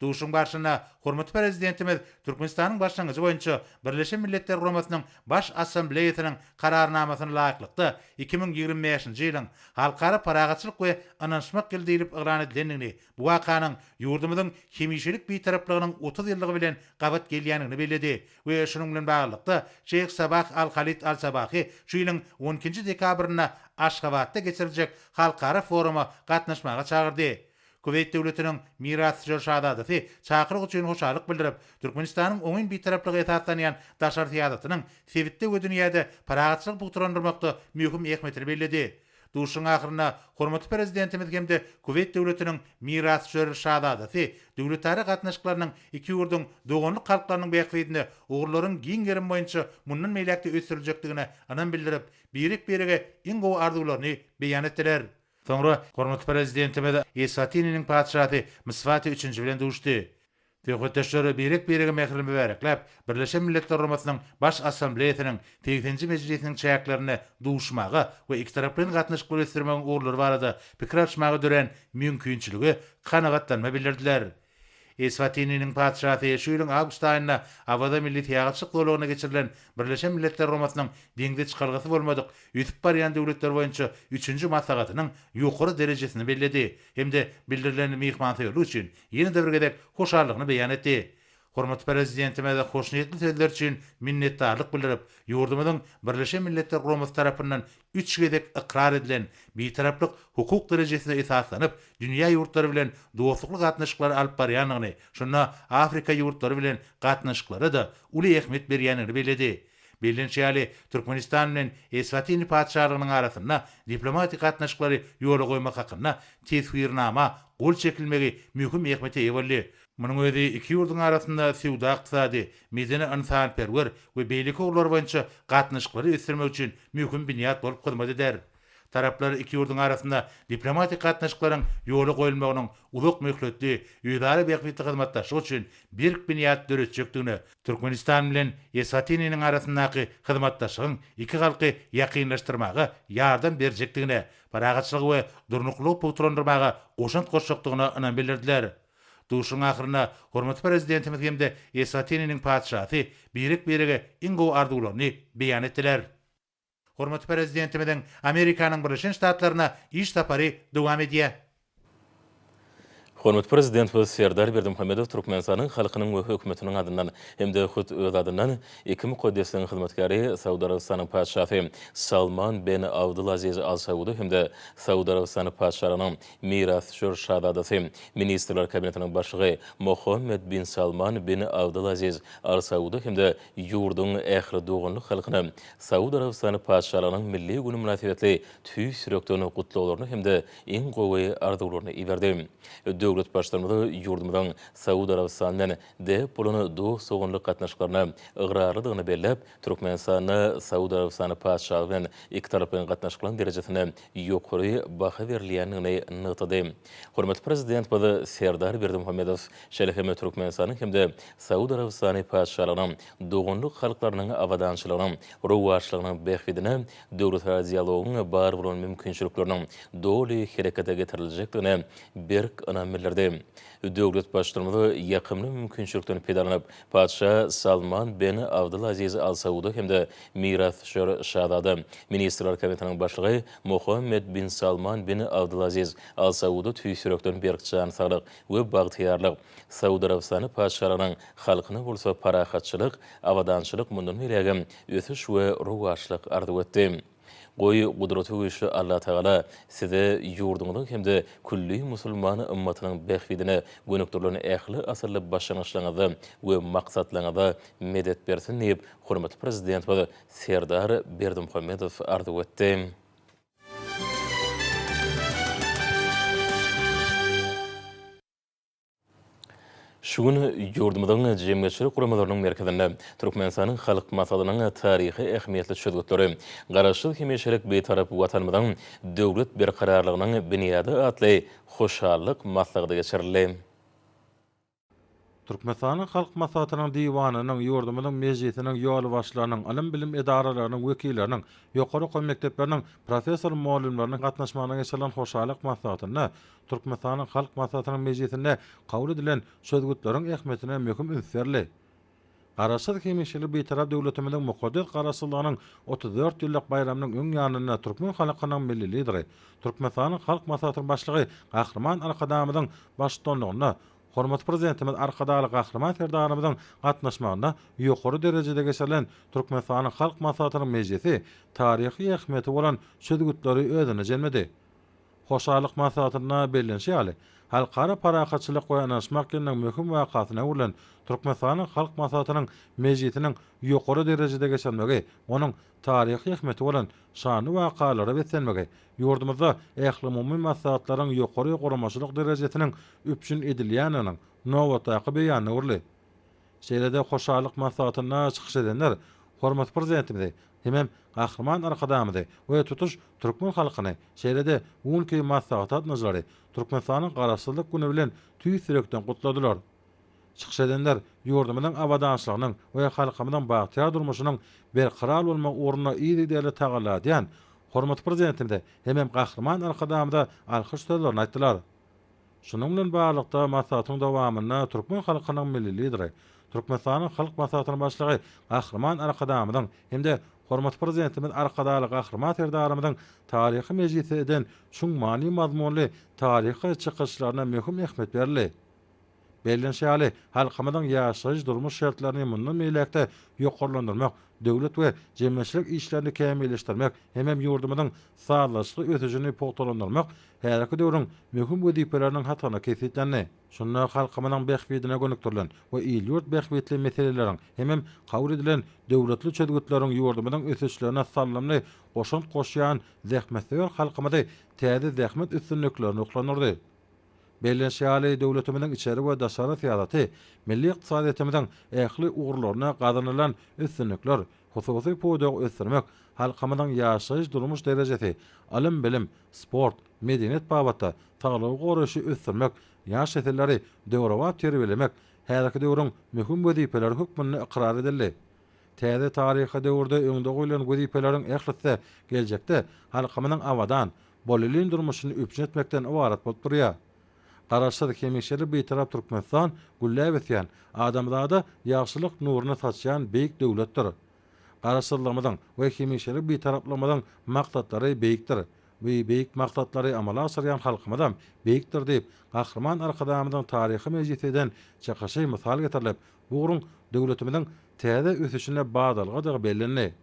Duşun barşyna hormatly prezidentimiz Türkmenistanyň başlangyjy boýunça Birleşen Milletler Guramasynyň baş assambleýasynyň kararnamasyny laýyklykda 2025-nji ýylyň halkara paragatçylyk we ananşmak geldirilip ýylan edilenini, bu wakanyň ýurdumyzyň hemişelik bitaraplygynyň 30 ýyllygy bilen gabat gelýänini beledi we şunuň bilen baglykda Şeyh Sabah Al-Khalid Al-Sabahy şu ýylyň 12-nji dekabryna Aşgabatda geçiriljek halkara foruma gatnaşmaga çagyrdy. Kuveyt döwletiniň mirasçy şahzadasy çakyryk üçin hoşalyk bildirip, Türkmenistanyň oňun bitaraplygy esaslanýan daşar tiýadatynyň sebitde we dünýäde paragatçylyk bugturandyrmakda möhüm ähmiýetini bellädi. Duşun ahyryna hormatly prezidentimiz hemde Kuveyt döwletiniň mirasçy şahzadasy döwletleri gatnaşyklarynyň iki ýurdun doganlyk halklarynyň beýikligine ugurlaryň giň gerim boýunça mundan meýlekde ösdüriljekdigine anan bildirip, birek-birege iň gowy arzuwlaryny beýan etdiler. Sonra hormatly prezidentimiz Eswatiniň padşahy Mswati 3-nji bilen duşdy. Tewattaşlary birek-birege mehrim bereklep, Birleşen Milletler Guramasynyň baş assambleýasynyň 8-nji mejlisiniň çaýaklaryny duşmagy we iki taraplyň gatnaşyk ösdürmegiň uğurlary barada pikir alşmagy dören mümkinçiligi kanagatlanma bildirdiler. Eswatiniň padşahy şu ýylyň awgust aýynda awada milli teýagçylyk dolagyna geçirilen Birleşen Milletler Guramasynyň deňde çykargasy bolmadyk ýütüp barýan döwletler boýunça 3-nji maslahatynyň ýokary derejesini belledi. Hemde bildirilen mehmansaýlyk üçin ýene de bir gedek hoşallygyny beýan etdi. Hormatly prezidentime de hoşnýetli sözler üçin minnetdarlyk bildirip, ýurdumyzyň Birleşen Milletler Guramasy tarapyndan 3 gedek ikrar edilen bitaraplyk hukuk derejesine esaslanyp, dünýä ýurtlary bilen dostluk gatnaşyklary alyp barýanyny, şonda Afrika ýurtlary bilen gatnaşyklary da uly ähmiýet berýänini beledi. Bilinçli Türkmenistan bilen Eswatini padşahlygynyň arasynda diplomatik gatnaşyklary ýola goýmak hakynda teswirnama gol çekilmegi möhüm ähmiýete eýe boldy. Munyň özi iki ýurdun arasynda sewda ykdysady, medeni ansanperwer we beýlik ugurlary boýunça gatnaşyklary ösdürmek üçin möhüm binýat bolup hyzmat eder. Taraplar iki ýurdun arasynda diplomatik gatnaşyklaryň ýola goýulmagynyň uzak möhletli ýödary beýiklikde hyzmatdaşlyk üçin bir binýat döretjekdigini, Türkmenistan bilen Eswatiniň arasyndaky hyzmatdaşlygyň iki halky ýakynlaşdyrmagy ýardam berjekdigini, paragatçylyk we durnuklyk bugturandyrmaga goşant goşakdygyny anan bildirdiler. Duşun ahyryna hormatly prezidentimiz hemde Eswatiniň padşahy birek-birege iň gowy arzuwlaryny beýan etdiler. Hormatly prezidentimiň Amerikanyň Birleşen Ştatlaryna iş tapary dowam edýär. Hormatly prezidentimiz Serdar Berdimuhammedow Türkmenistanyň halkynyň we hökümetiniň adyndan hemde hut öz adyndan iki mukaddesliň hyzmatkary Saudi Arabistanyň padşahy Salman bin Abdulaziz Al Saud hemde Saudi Arabistanyň padşahynyň mirasçy şahzadasy ministrler kabinetiniň başlygy Mohammed bin Salman bin Abdulaziz Al Saud hemde ýurdun ähli doganlyk halkyna Saudi Arabistanyň padşahynyň milli güni münasibetli tüý sürekden gutlawlaryny hemde iň gowy arzuwlaryny iberdi. Döwlet başlarymyzy ýurdumyzyň Saudi Arabistanyň de puluny do soňunlyk gatnaşyklaryna ıgrarlydygyny bellep, Türkmenistanyň Saudi Arabistanyň padşahy bilen iki tarapyň gatnaşyklaryň derejesine ýokary baha berilýänini nytdy. Hormatly prezident bada Serdar Berdimuhammedow şeýle Türkmenistanyň hemde Saudi Arabistanyň padşahynyň doganlyk halklarynyň awadançylygynyň, rowaçlygynyň behbidine döwletler dialogyny bar bolan mümkinçiliklerini doly herekete getiriljekdigine berk anamillerdi. Döwlet başlarymyzy ýakymly mümkinçilikden peýdalanyp, padşa Salman bin Abdulaziz Al Saud hemde mirasçy şahzada ministrler kabinetiniň başlygy Mohammed bin Salman bin Abdulaziz Al Saud tüý sürekden berkçan saglyk we bagtyarlyk Saudi Arabistany padşahynyň halkyna bolsa parahatçylyk, awadançylyk mundan beregem ösüş we rowaçlyk arzuw etdi. Goy gudraty güýçli Allah Taala size ýurduňyň hemde külli musulman ümmetynyň behbidine gönükdirlerini ähli asyrly başlanýşlaryňyza we maksatlaryňyza medet bersin diýip hormatly prezident we Serdar Berdimuhammedow arzu etdi. Şugun ýurdumyzyň jemgyýetçilik guramalarynyň merkezinde Türkmenistanyň halk maslahatynyň taryhy ähmiýetli çözgütleri, garaşsyz hemişelik beýtarap watanymyzyň döwlet berkararlygynyň büniýady atly hoşallyk maslahaty geçirildi. Türkmenistanyň halk maslahatynyň diwanynyň ýurdumynyň mejlisiniň ýol başlarynyň, alim bilim edaralarynyň wekilleriniň, ýokary oky mekdepleriniň professor muallimläriniň gatnaşmagyna geçirilen hoşallyk maslahatyny Türkmenistanyň halk maslahatynyň mejlisinde kabul edilen sözgütleriň ähmiýetine möhüm ünsürli. Garaşsyz hemişelik beýtarap döwletimiziň mukaddes garaşsyzlygynyň 34 ýyllyk bayramynyň öň ýanyna türkmen halkynyň milli lideri, Türkmenistanyň halk maslahatynyň başlygy Gahrman Arkadamyzyň başçylygyna hormatly prezidentimiz Arkadaly Gahrman Serdarymyzyň gatnaşmagyna ýokary derejede geçirilen Türkmenistanyň halk maslahatynyň mejlisi taryhy ähmiýeti bolan sözgütleri özüne jelmedi. Hoşallyk maslahatyna bellenşi ýaly halkara parakaçylyk we anaşmak ýeriniň möhüm wakatyna ulan Türkmenistanyň halk maslahatynyň mejlisiniň ýokary derejede geçirmegi, onuň taryhy ähmiýeti bolan şany wakalary besenmegi, ýurdumyzda ähli umumy maslahatlaryň ýokary guramaçylyk derejesiniň üpşün edilýäniň nowatdaky beýany urly. Şeýlede hoşallyk maslahatyna çykyş edenler hormatly prezidentimiz hemem Gahrman Arkadamyzy we tutuş türkmen halkyny şeýlede ülke maslahat atnajlary Türkmenistanyň garaşsyzlyk güni bilen tüýsürekden gutladylar. Çykyş edenler ýurdumynyň awadançylygynyň we halkymyzyň bagtyar durmuşynyň berqarar bolmak uğruna ýa-da tagaladýan hormatly prezidentimiz hemem Gahrman Arkadamyza alkyş sözlerini aýtdylar. Şunun bilen barlykda maslahatyň dowamyna türkmen halkynyň milli lideri, Türkmenistanyň halk maslahatynyň başlygy Gahrman Arkadamyzyň hemde hormatly prezidentimiz Arkadaly Gahrman Serdarymyzyň taryhy mejlisiden şuň many mazmunly taryhy çykyşlaryna möhüm ähmiýet berildi. Bellenşi ýaly halkymyzyň ýaşaýyş durmuş şertlerini mundan meýlekde ýokarlandyrmak, döwlet we jemgyýetçilik işlerini kämilleşdirmek, hemem ýurdumyzyň saglyşly ötüjini pogtalandyrmak häzirki döwrüň möhüm wezipeleriniň hatana kesitlerini, şunda halkymyzyň behbidine gönükdirilen we ýurt behbidli meseleleriň hemem kabul edilen döwletli çözgütleriň ýurdumyzyň ötüjlerine sallamly goşunt goşýan zähmetli halkymyzy täze zähmet üstünliklerini uklanyrdy. Bellenşi ýaly döwletimiziň içeri we daşary syýasaty, milli ykdysadyýetimiziň ähli uğurlaryna gazanylan üstünlikler, hususy poýda ösdürmek, halkymyzyň ýaşaýyş durmuş derejesi, alim bilim, sport, medeniýet babatda taýlagy goraşy ösdürmek, ýaş eserleri döwrewat terbiyelemek, häzirki döwrüň möhüm wezipeleri hukmyny ikrar edildi. Täze taryhy döwürde öňde goýulan wezipeleriň ählisi geljekde halkymyzyň awadan, bolilin durmuşyny üpjün etmekden ibaret bolup durýar. Garaşsyz hemişelik beýtarap Türkmenistan güllä adamlarda ýagşylyk nuruny saçýan beýik döwletdir. Garaşsyzlygymyzyň we hemişelik beýtaraplamyzyň maksatlary beýikdir. We beýik maksatlary amala asyrýan halkymyzam beýikdir diýip Gahrman Arkadamyzyň taryhy mejlisiden çykyşy mysal getirilip, bu döwletimiziň täze ösüşine bagdalga bellenli.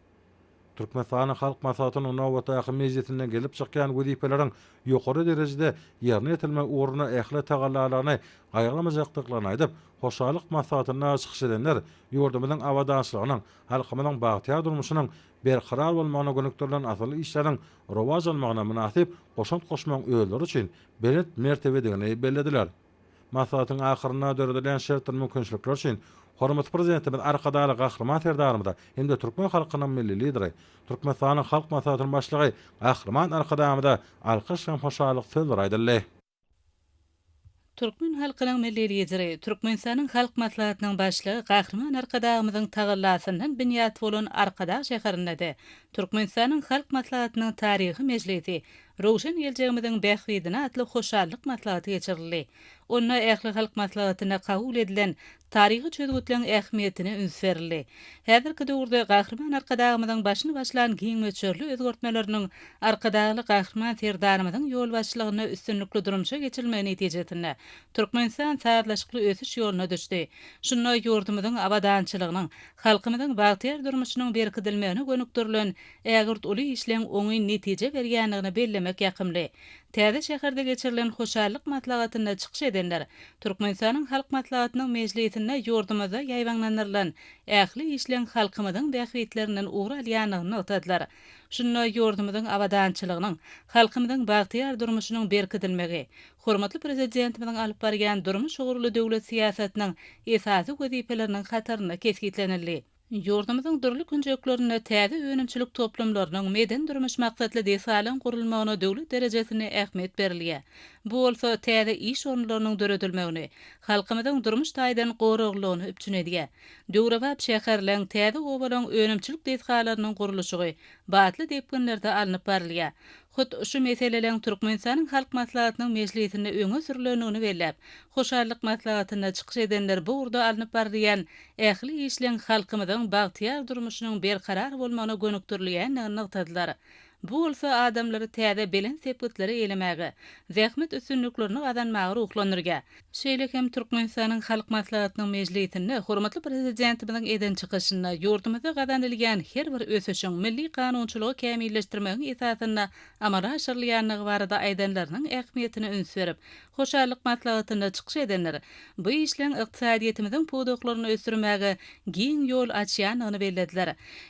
Türkmenistanyň halk maslahatynyň nowatdaky mejlisinden gelip çykýan wezipeleriň ýokary derejede ýerine ýetilme uğruna ähli tagallalaryny gaýrlamajakdyklaryny aýdyp, hoşallyk maslahatyna çykyş edenler ýurdumyzyň awadançylygynyň, halkymyzyň bagtyar durmuşynyň berqarar bolmagyna gönükdirilen asly işleriň rowaj almagyna münasip goşunt goşmak öýleri üçin belet mertebedegini bellediler. Maslahatyň ahyryna döredilen şertler mümkinçilikler üçin hormatly prezidentimiz Arkadaly Gahrman Serdarymyza hemde türkmen halkynyň milli lideri, Türkmenistanyň halk maslahatynyň başlygy Gahrman Arkadamyza alkyş hem hoşallyk sözler aýdyldy. Türkmen halkynyň milli lideri, Türkmenistanyň halk maslahatynyň başlygy Gahrman Arkadamyzyň tagalasyndan büniýat bolan Arkadag şäherinde Türkmenistanyň halk maslahatynyň taryhy mejlisi Rowşan geleceğimizin bähwidine atly hoşallyk maslahaty geçirildi. Onna ähli halk maslahatyna kabul edilen tarihi çözgütleň ähmiýetine üns berildi. Häzirki döwürde gahrman arkadagymyň başyny başlan giň möçörli özgörtmeleriniň arkadagy gahrman serdarymyň ýol başlygyna üstünlikli durumşa geçirilmegi netijesinde Türkmenistan saatlaşykly ösüş ýoluna düşdi. Şunda ýurdumyzyň abadançylygynyň, halkymyzyň bagtyar durmuşynyň berkidilmegine gönükdirilen ägirt uly işleň oňy netije berýändigini bellemek ýakymly. Täze şäherde geçirilen hoşallyk maslahatyna çykyş edenler Türkmenistanyň halk maslahatynyň mejlisinde ýurdumyza ýaýwanlandyrylan ähli işleň halkymyzyň bähwitlerinden uğra alýanyny otadlar. Şunda ýurdumyzyň abadançylygynyň, halkymyzyň bagtyar durmuşynyň berkidilmegi, hormatly prezidentimiň alyp barýan durmuş ugurly döwlet siýasatynyň esasy wezipeleriniň hataryna kesgitlenildi. Ýurdumyzyň dürli günjeklerine täze önümçilik toplumlarynyň meden durmuş maksatly desalan gurulmagyna döwlet derejesine ähmiýet berilýär. Bu bolsa täze iş orunlarynyň döredilmegini, halkymyzyň durmuş taýdan goruglygyny üpçün edýär. Döwrewap şäherleň täze obalyň önümçilik desalarynyň gurulşy batly depginlerde alınıp barilýär. Hut şu meseleleň Türkmenistanyň halk maslahatynyň mejlisinde öňe sürülenigini belläp, hoşallyk maslahatyna çykyş edenler bu urda alınıp barýan ähli işleň halkymyzyň bagtyar durmuşynyň berkarar bolmagyna gönükdirilýändigini nyktadylar. Bu bolsa adamlary täze bilen sepetleri elemegi, zähmet üstünliklerini gazanmagy ruhlandyrýar. Şeýle hem Türkmenistanyň halk maslahatynyň mejlisinde hormatly prezidentimiň eden çykyşyna ýurdumyzda gazanylýan her bir ösüşiň milli kanunçylygy kämilleşdirmegi esasyna amara aşyrylýanlygy barada aýdanlarynyň ähmiýetine üns berip, hoşallyk maslahatyna çykyş edenler bu işleň ykdysadyýetimiziň podoklaryny ösürmegi giň ýol açýanyny bellediler.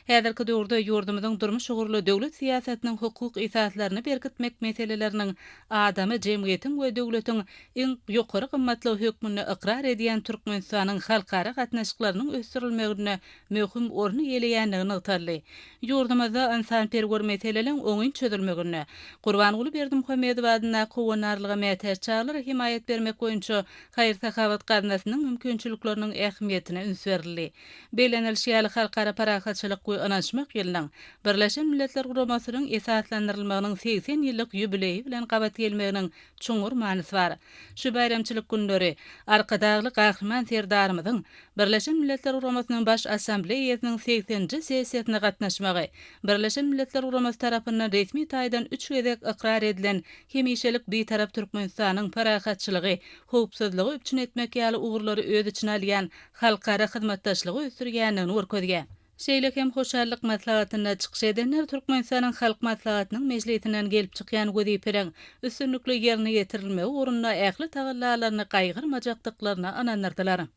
Häzirki döwürde ýurdumyzyň durmuş ugurly döwlet siýasatynyň hukuk esaslaryny berkitmek meseleleriniň adamy jemgyýetiň we döwletiň iň ýokary gymmatly hökmüni ikrar edýän Türkmenistanyň halkara gatnaşyklarynyň ösürilmegine möhüm orny ýeleýändigini ýytarly. Ýurdumyzda insanperwer meseleleň oňy çözülmegine Gurbanuly Berdimuhammedow adyna kowanarlyga mätäççiler himayet bermek boýunça haýır sahawat gatnaşynyň mümkinçilikleriniň ähmiýetine üns berildi. Belenilşýäli halkara parahatçylyk we anaşmak ýylynyň Birleşen Milletler Guramasynyň esaslandyrylmagynyň 80 ýyllyk ýübileýi bilen gabat gelmeginiň çoňur manysy bar. Şu bayramçylyk günleri arkadagly gahrman serdarymyzyň Birleşen Milletler Guramasynyň baş assambleýasynyň 80-nji sessiýasyna gatnaşmagy, Birleşen Milletler Guramasy tarapyndan resmi taýdan 3 gezek ikrar edilen hemişelik betarap Türkmenistanyň parahatçylygy, howpsuzlygy üpçün etmek ýaly ugurlary öz içine alýan halkara hyzmatdaşlygy ösürýändigini görkezýär. Şeýle hem hoşallyk maslahatyna çykyş edenler Türkmenistanyň halk maslahatynyň mejlisinden gelip çykýan wezipeleň üstünlikli ýerine getirilmegi ugrunda ähli tagallalaryny gaýgyrmajakdyklaryna anandyrdylar.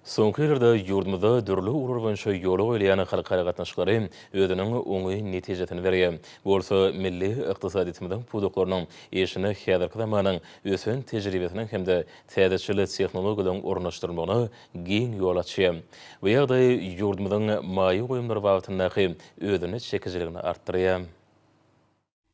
Soňky ýyllarda ýurdumyzda dürli ugur boýunça ýola goýulýan halkara gatnaşyklary özüniň oňy netijesini berýär. Bu bolsa milli ykdysadyýetimiziň pudoklarynyň eşini häzirki zamanyň ösün tejribesiniň hemde täzeçilik tehnologiýalaryň ornaşdyrylmagyna giň ýol açýar. Bu ýagdaý ýurdumyzyň maýy goýumlary wagtyndaky özüni çekijiligini artdyrýar.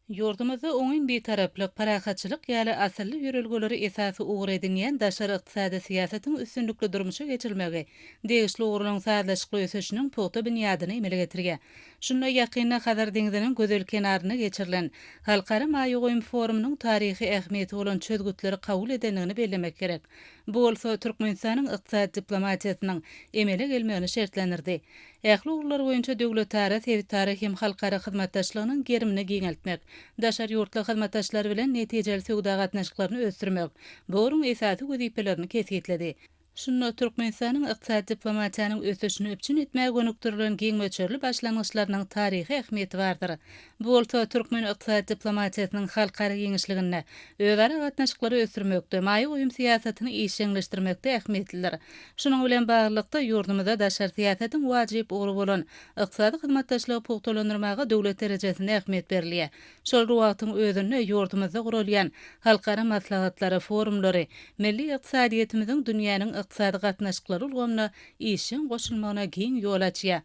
Ýurdumyzda oňyn betaraplyk, parahatçylyk ýaly asylly ýörelgeleri esasy ugur edilýän daşary ykdysady siýasatyň üstünlikli durmuşa geçirilmegi, degişli ugurlyň saatlaşykly ösüşiniň puhta büniýadyny emele getirýär. Şunda ýakynda Hazar deňiziniň gözel kenaryna geçirilen Halkara Maýy Goýum forumynyň taryhy ähmiýeti bolan çözgütleri kabul edenligini bellemek gerek. Bu bolsa Türkmenistanyň ykdysady diplomatiýasynyň emele gelmegini şertlendirdi. Ähli ugurlar boýunça döwletara, sewitara hem halkara hyzmatdaşlygynyň gerimini giňeltmek, daşary ýurtly hyzmatdaşlar bilen netijeli söwda gatnaşyklaryny ösdürmek bu urun esasy wezipelerini kesgitledi. Şunda Türkmenistanyň ykdysady diplomatiýanyň ösüşini üpçün etmäge gönükdirilen giň möçörli başlangyçlarynyň taryhy ähmiýeti bardyr. Bu bolsa Türkmen ykdysady diplomatiýasynyň halkara giňişligine, özara gatnaşyklary ösdürmekde, maýy goýum siýasatyny işleňleşdirmekde ähmiýetlidir. Şunyň bilen baglykda ýurdumyzda daşary siýasatyň wajyp ugury bolan ykdysady hyzmatdaşlygy puhtalandyrmaga döwlet derejesinde ähmiýet berilýär. Şol wagtyň özünde ýurdumyzda gurulýan halkara maslahatlary, forumlary, milli ykdysadyýetimiziň dünýäniň ykdysady gatnaşyklary ulgamyna işin goşulmagyna giň ýol açýar.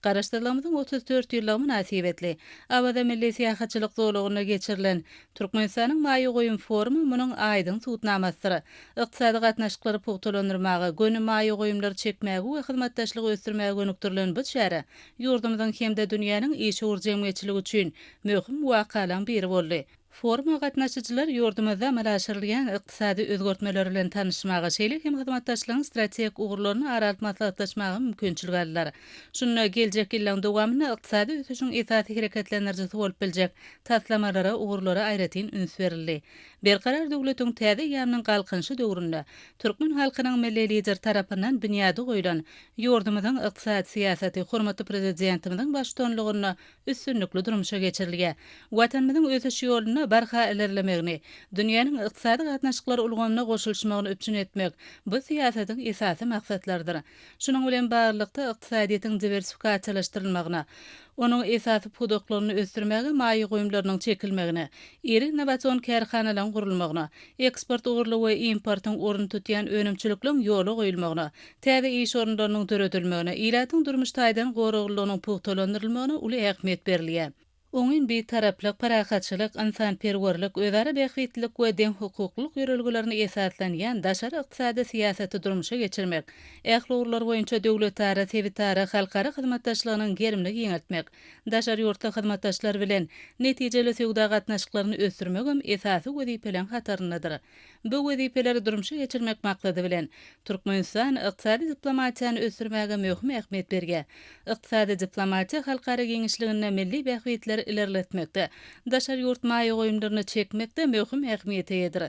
garaşdyrylmyň 34 ýyllygy münasibetli. Awada milli syýahatçylyk zolugyna geçirilen Türkmenistanyň Maýy goýun forumy munyň aýdyň tutnamasydyr. Ykdysady gatnaşyklary pugtalandyrmagy, gönü maýy goýumlary çekmäge we hyzmatdaşlygy ösdürmäge gönükdirilen bu şäher ýurdumyzyň hemde dünýäniň işuur jemgyýetçiligi üçin möhüm wakalardan biri boldy. Foruma gatnaşyjylar ýurdumyzda amal aşyrylýan ykdysady özgertmeler bilen tanışmagy, şeýle hem hyzmatdaşlygyň strategik ugurlaryny aralap maslahatlaşmagy mümkinçilik aldylar. Şunu geljek ýyllaryň dowamyny ykdysady ösüşiň esasy hereketlendirjisi bolup biljek taslamalara, ugurlara aýratyn üns berildi. Berkarar döwletiň täze ýamynyň galkynşy döwründe türkmen halkynyň milli lider tarapyndan bünyady goýulan ýurdumyzyň ykdysady syýasaty hormatly prezidentimiziň başçylygyna üstünlikli durmuşa geçirilýär. Watanymyzyň ösüş ýoluna barha ilerlemegini, dünýäniň ykdysady gatnaşyklary ulgamyna goşulmagyny öpçün etmek bu syýasatyň esasy maksatlarydyr. Şunuň bilen barlykda ykdysadyýetiň diversifikasiýalaşdyrylmagyna, onun esasy pudoklaryny ösdürmäge, maýy goýumlarynyň çekilmegine, iri innowasion kärhanalaryň gurulmagyna, eksport ugurly we importyň orun tutýan önümçilikliň ýoly goýulmagyna, täze iş orunlarynyň döredilmegine, ilatyň durmuş taýdan goragylygynyň pugtalandyrylmagyna uly ähmiýet berilýär. Oňun bir taraplyk parahatçylyk, insanperwerlik, özara bähwitlik we deň hukuklyk ýörelgelerini esaslanýan daşary ykdysady syýasaty durmuşa geçirmek, ähli ugurlar boýunça döwletara, sebitara, halkara hyzmatdaşlygynyň gerimini ýeňeltmek, daşary ýurtda hyzmatdaşlar bilen netijeli söwda gatnaşyklaryny ösdürmek hem esasy wezipeleň hataryndadyr. Bu wezipeleri durmuşa geçirmek maksady bilen Türkmenistan ykdysady diplomatiýany ösdürmäge möhüm ähmiýet berýär. Ykdysady diplomatiýa halkara geňişligine milli bähwitleri ilerletmekde, daşary ýurt maýy goýumlaryny çekmekde möhüm ähmiýet ýetir.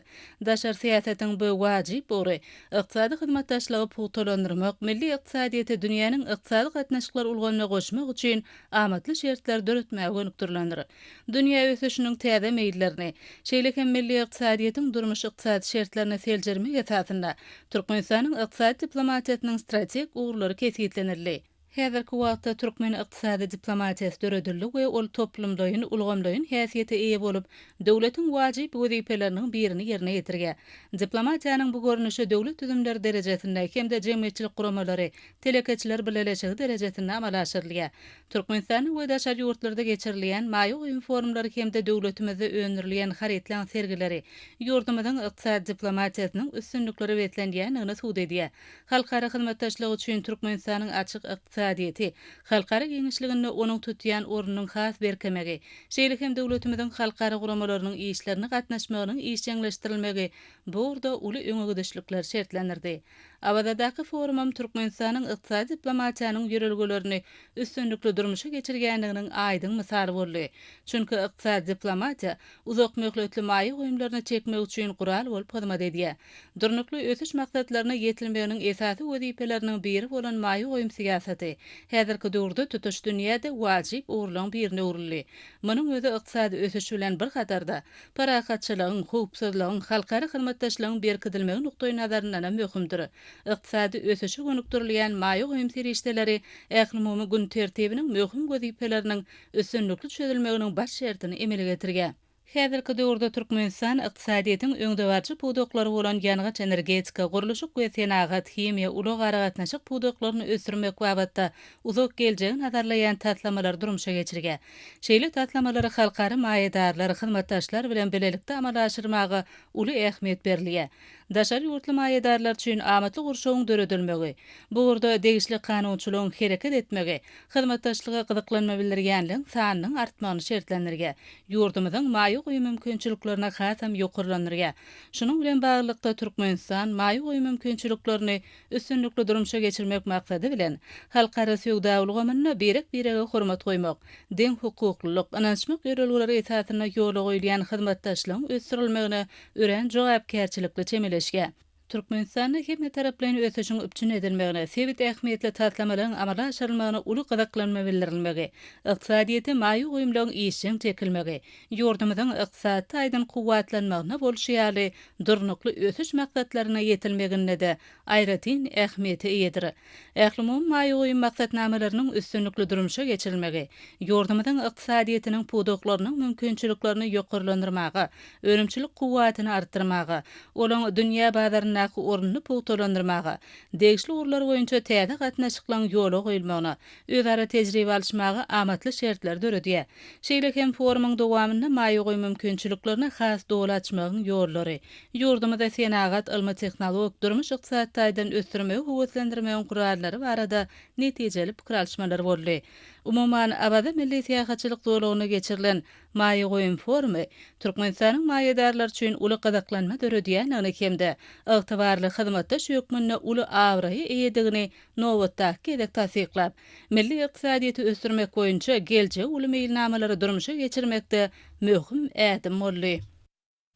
Daşary syýasatyň bu wajyp bory, ykdysady hyzmatdaşlygy pugtalandyrmak, milli ykdysadyýety dünýäniň ykdysady gatnaşyklary ulgamyna goşmak üçin amatly şertler döretmäge gönükdirilendir. Dünýä ösüşiniň täze meýillerini, şeýle hem milli ykdysadyýetiň durmuş ykdysady şertlerine seljermek esasynda Türkmenistanyň ykdysady diplomatiýasynyň strategik ugurlary kesitlenirli. Häzirki wagtda türkmen ykdysady diplomatiýasy döredildi we ol toplumdaýyn, ulgamdaýyn häsiýete eýe bolup, döwletiň wajyp wezipeleriniň birini ýerine ýetirýär. Diplomatiýanyň bu görnüşi döwlet tüzümleri derejesinde hemde jemgyýetçilik guramalary, telekeçiler bileşigi derejesinde amal aşyrylýar. Türkmenistanyň we daşary ýurtlarda geçirilýän maýy goýun forumlary hemde döwletimizde öňürilýän haritlan sergileri ýurdumyzyň ykdysady diplomatiýasynyň üstünlikleri wetlenýändigine suwd edýär. Halkara hyzmatdaşlygy üçin Türkmenistanyň açyk ykdysadyýeti, halkara geňişliginde onuň tutýan orunyň has berkemegi, şeýle hem döwletimiziň halkara guramalarynyň işlerini gatnaşmagynyň işçiňleşdirilmegi burada uly öňe şertlendirdi. Awadaky forumam Türkmenistanyň ykdysady diplomatiýanyň ýörelgelerini üstünlikli durmuşa geçirgenliginiň aýdyň misaly boldy. Çünki ykdysady diplomatiýa uzak möhletli maýy goýumlaryny çekmek üçin gural bolup hyzmat edýär. Durnukly ösüş maksatlaryna ýetilmeginiň esasy wezipeleriniň biri bolan maýy goýum syýasaty häzirki döwürde tutuş dünýäde wajyp ugurlaryň birine öwrüldi. Munyň özü ykdysady ösüş bilen bir gatarda parahatçylygyň, howpsuzlygyň, halkara hyzmatdaşlygyň berkidilmegi nukdaýy nazaryndan möhümdir. Ykdysady ösüşi gönükdirilýän maýy goýum serişdeleri ähli gün tertibiniň möhüm wezipeleriniň üstünlikli çözülmeginiň baş şertini emele getirýär. Häzirki döwürde Türkmenistan ykdysadyýetiň öňdewarjy pudoklary bolan ýanygaç energetika, guruluşyk we senagat, himiýa, ulagara gatnaşyk pudoklaryny ösdürmek babatda uzak geljegi nazarlaýan taslamalar durmuşa geçirýär. Şeýle taslamalary halkara maýydarlar, hyzmatdaşlar bilen bilelikde amal aşyrmagy uly ähmiýet berilýär. Daşary ýurtly maýydarlar üçin amatly gurşawyň döredilmegi, bu urda degişli kanunçylygyň hereket etmegi, hyzmatdaşlyga gyzyklanma bildirýänligiň sanynyň artmagyny şertlendirýär. Ýurdumyzyň maýy goýum mümkinçiliklerine hasam ýokurlanyrýar. Şunuň bilen baglykda Türkmenistan maýy goýum mümkinçiliklerini üstünlikli durmuşa geçirmek maksady bilen halkara söwda ulgamyna birek-birege hormat goýmak, deň hukuklyk, anançmak ýörelgeleri esasyna ýoly goýulýan hyzmatdaşlygyň ösdürilmegine ören jogapkärçilikli çemeleşýär. Türkmenistanyň hemme taraplaryny ösüşiň öpçün edilmegine, sebit ähmiýetli taslamalaryň amala aşyrylmagyna uly gyzyklanma bildirilmegi, ykdysadyýety maýy goýumlaryň işçiň çekilmegi, ýurdumyzyň ykdysady aýdyn kuwatlanmagyna bolşýaly durnukly ösüş maksatlaryna ýetilmegine de aýratyn ähmiýeti eýedir. Ählimum maýy goýum maksatnamalarynyň üstünlikli durmuşa geçirilmegi, ýurdumyzyň ykdysadyýetiniň pudoklarynyň mümkinçiliklerini ýokurlandyrmagy, önümçilik kuwatyny artdyrmagy, olaň dünýä bazaryna ýanaki ornuny pogtolandyrmaga, degişli urlar boýunça täze gatnaşyklaryň ýola goýulmagyna, özara tejribe alşmaga amatly şertler döredýär. Şeýle hem forumyň dowamynda maýy goý mümkinçiliklerini has dowla açmagyň ýollary, ýurdumyzda senagat ilmi tehnolog durmuş ykdysadydan ösdürmegi howatlandirmegiň guralary barada netijeli pikir alşmalary boldy. Umuman abada milli siýasatçylyk dowlagyna geçirilen maýy goýun forumy Türkmenistanyň maýydarlar üçin uly gadaklanma döredýän hemde ygtybarly hyzmatda şökmünde uly awraýy eýedigini nowatda gedek tasdiklap, milli ykdysadyety ösdürmek boýunça geljek uly meýilnamalary durmuşa geçirmekde möhüm ädim boldy.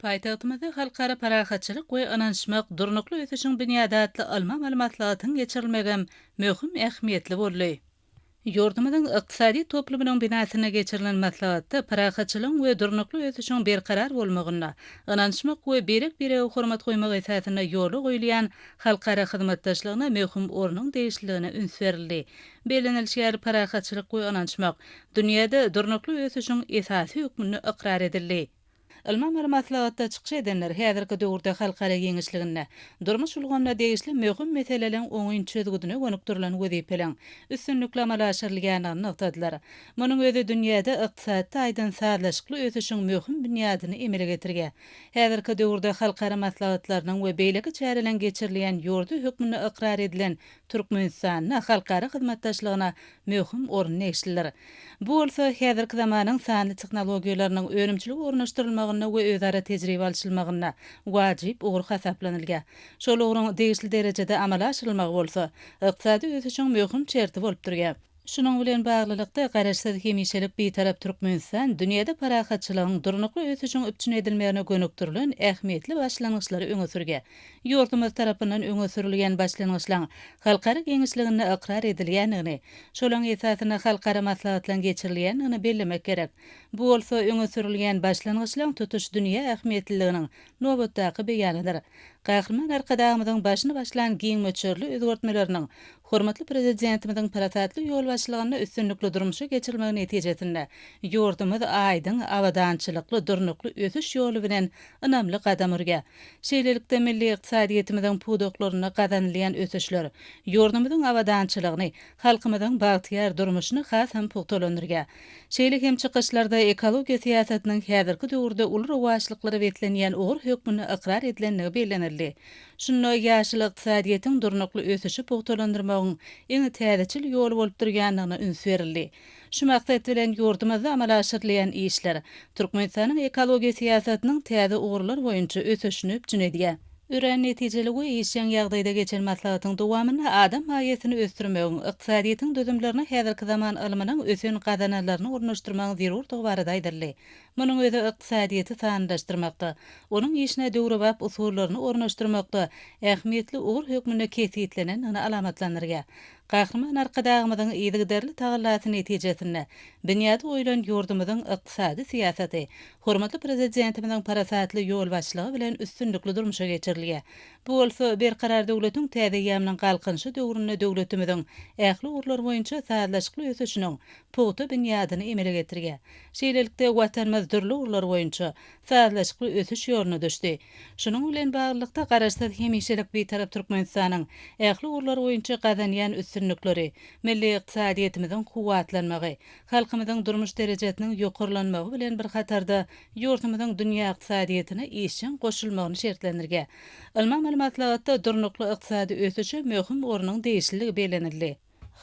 Paýtagtymyzda halkara parahatçylyk we ananşmak durnukly ösüşiň binýadatly alma maglumatlaryň geçirilmegi möhüm ähmiýetli boldy. Ýurdumyzyň ykdysady toplumynyň binasyna geçirilen maslahatda parahatçylygyň we durnukly ösüşiň berkarar bolmagyna, ananşmak we berek-berek hormat goýmak esasyna ýoly goýulýan halkara hyzmatdaşlygyna möhüm ornuň değişligine üns berildi. Belenilşär parahatçylyk we ananşmak dünýäde durnukly ösüşiň esasy hükmüni ikrar edildi. Ilma maglumatlaryda çykyş edenler häzirki döwürde halkara geňişligine, durmuş ulgamna değişli möhüm meseleleň oňyn çözgüdüne gönükdirilen wezipeleň üstünlikle amalaşyrylýanyny noktadylar. Munyň özi dünýäde ykdysatda aýdan sarlaşykly ösüşiň möhüm büniýadyny emele getirgen. Häzirki döwürde halkara maslahatlarynyň we beýleki çärelen geçirilýän ýurdu hükmüni ikrar edilen Türkmenistanyň halkara hyzmatdaşlygyna möhüm orun näşdiler. Bu bolsa häzirki zamanyň sanly tehnologiýalarynyň önümçilik ornaşdyrylmagyna we özara tejribe alşylmagyna wajyp ugur hasaplanylýar. Şol ugrun değişli derejede amala aşyrylmagy bolsa, ykdysady ösüşiň möhüm çerti bolup durýar. Şunun bilen baglylykda garaşsyz hemişelik bir tarap Türkmenistan dünýäde parahatçylygyň durnukly ösüşiň üpçün edilmegine gönükdirilen ähmiýetli başlangyçlary öňe sürgen. Ýurdumyz tarapyndan öňe sürilýän başlangyçlaryň halkara geňişligine ikrar edilýänini, şolaň esasyna halkara maslahatlaryň geçirilýänini bellemek gerek. Bu bolsa öňe sürilýän başlangyçlaryň tutuş dünýä ähmiýetliginiň nowatdaky beýanydyr. Gahrman arkadağımızın başını başlayan giyin möçörlü özgörtmelerinin hormatly prezidentimiziň parasatly ýol başlygyna üstünlikli durmuşa geçirilmegi netijesinde ýurdumyz aýdyň awadançylykly durnukly ösüş ýoly bilen önamli gadam urgan. Şeýlelikde milli ykdysadiyetimiziň pudoklaryna gazanylýan ösüşler ýurdumyzyň awadançylygyny, halkymyzyň bagtyar durmuşyny has hem pugtalandyrgan. Şeýle hem çykyşlarda ekologiýa siýasatynyň häzirki döwürde uly rowaçlyklary betlenýän ugur hökmüni ikrar edilenligi bellenildi. Şunno ýaşyl ykdysadyetiň durnukly ösüşi pugtalandyrmagyň eňi täzeçil ýoly bolup durýanyna üns berildi. Şu maksat bilen ýurdumyzda amala aşyrylýan işler Türkmenistanyň ekologiýa siýasatynyň täze ugurlar boýunça ösüşini üpçün edýär. Ören netijeli we işen ýagdaýda geçen maslahatyň dowamyny adam maýetyny ösdürmegiň, ykdysadyetiň dödümlerini häzirki zaman ilminiň ösen gazanalaryny ornaşdyrmagyň zerurdygy barada aýdyldy. Munyň özi ykdysadyety sanlaşdyrmakda, onuň işine döwrebap usullaryny ornaşdyrmakda ähmiýetli ugur hökmüne kesitlenen ony alamatlandyrýar. Gahrman arkadağımızın ýygyderli tagallaty netijesinde binýady oýlan ýurdumyzyň ykdysady siýasaty, hormatly prezidentimiziň parasatly ýol başlygy bilen üstünlikli durmuşa geçirilýär. Bu bolsa berkarar döwletiň täze ýamynyň galkynşy döwründe döwletimiziň ähli urlar boýunça saýlaşykly ösüşiniň pugty binýadyny emele getirgen. Şeýlelikde watanymyz dürli urlar boýunça saýlaşykly ösüş ýolyna düşdi. Şunun bilen baglykda garaşsyz hemişelik bir tarap Türkmenistanyň ähli urlar boýunça gazanýan üstünlikleri, milli ykdysadyetimiziň kuwatlanmagy, halkymyzyň durmuş derejesiniň ýokurlanmagy bilen bir hatarda ýurdumyzyň dünýä ykdysadyetine işin goşulmagyny şertlendirgen. Ilma maglumatlaryda durnukly ykdysady ösüşi möhüm ornuň değişligi bellenildi.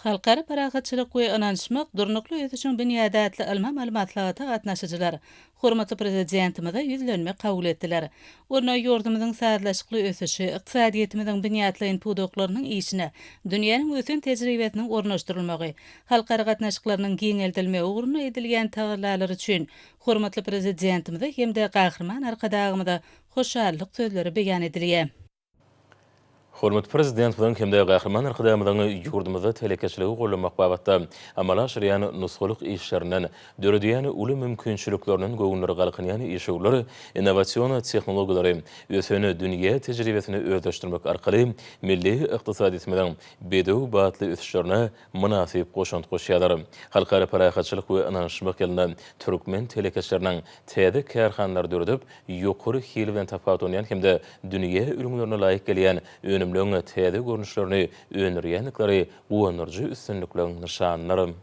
Halkara parahatçylyk we ananşmak durnukly ösüşiň binýadatly ilma maglumatlaryna gatnaşyjylar hormatly prezidentimize ýüzlenme kabul etdiler. Ona ýurdumyzyň saýlaşykly ösüşi, ykdysadyetimiziň binýatly pudoklarynyň işine, dünýäniň ösen tejribesiniň ornaşdyrylmagy, halkara gatnaşyklarynyň giňeltilmegi ugruna edilýän taýyarlar üçin hormatly prezidentimize hemde gahrman arkadağymyza hoşallyk sözleri beýan edilýär. Hormat Prezident bilen hemde gahryman arkadamydan ýurdumyzda telekeçiligi gollamak babatda amala aşyran nusgulyk işlerinden döredýän uly mümkinçilikleriniň göwnüri galkynýan işewleri, innovasiýon tehnologiýalary ösüni dünýä tejribesini özleşdirmek arkaly milli ykdysadyýetimiň bedew batly ösüşlerine munasyp goşant goşýarlar. Halkara parahatçylyk we ananşmak ýylyna türkmen telekeçleriniň täze kärhanlar döredip ýokary hili bilen tapawut bolýan hemde dünýä ürünlerine laýyk gelýän önümlüğüne täze görünüşlerini önürýänlikleri guwanyrjy üstünliklerin nişanlary.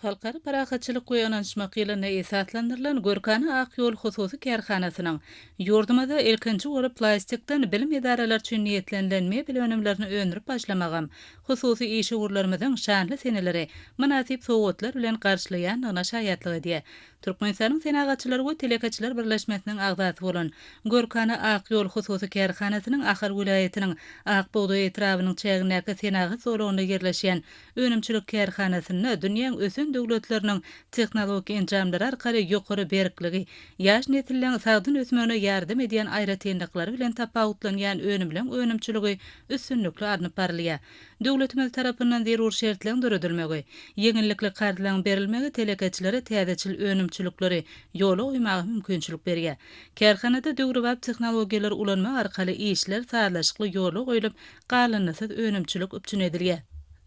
Halkara parahatçylyk we ananşmak ýylyna esaslandyrylan Görkany Akyol hususy kärhanasynyň ýurdumyda ilkinji bolup plastikden bilim edaralar üçin niýetlenlenme bilenimlerini önürip başlamagam, hususy işgörlerimiziň şanly seneleri munasyp sowgatlar bilen garşylaýan naşaýatlygy diýe. Türkmenistanyň senagatçylary we telekeçiler birleşmesiniň agzasy bolan Görkany Akyol hususy kärhanasynyň Ahar vilayetiniň Akbogda etrawynyň çägindäki senagat zolunda yerleşýän önümçilik kärhanasyny dünýäň ösün döwletleriniň tehnologik enjamlary arkaly ýokary berkligi, ýaş nesilleň sagdyn ösmegine ýardym edýän aýratynlyklary bilen tapawutlanýan önümçiligi üstünlikli arnyp barylýar. Döwletimiz tarapyndan zerur şertler döredilmegi, ýeňillikli gardylaň berilmegi telekeçilere täzeçil önümçilikleri ýola goýmagy mümkinçilik berýär. Kärhanada döwrewap tehnologiýalar ulanma arkaly işler saýlaşykly ýola goýulyp, galanysyz önümçilik üçin edilýär.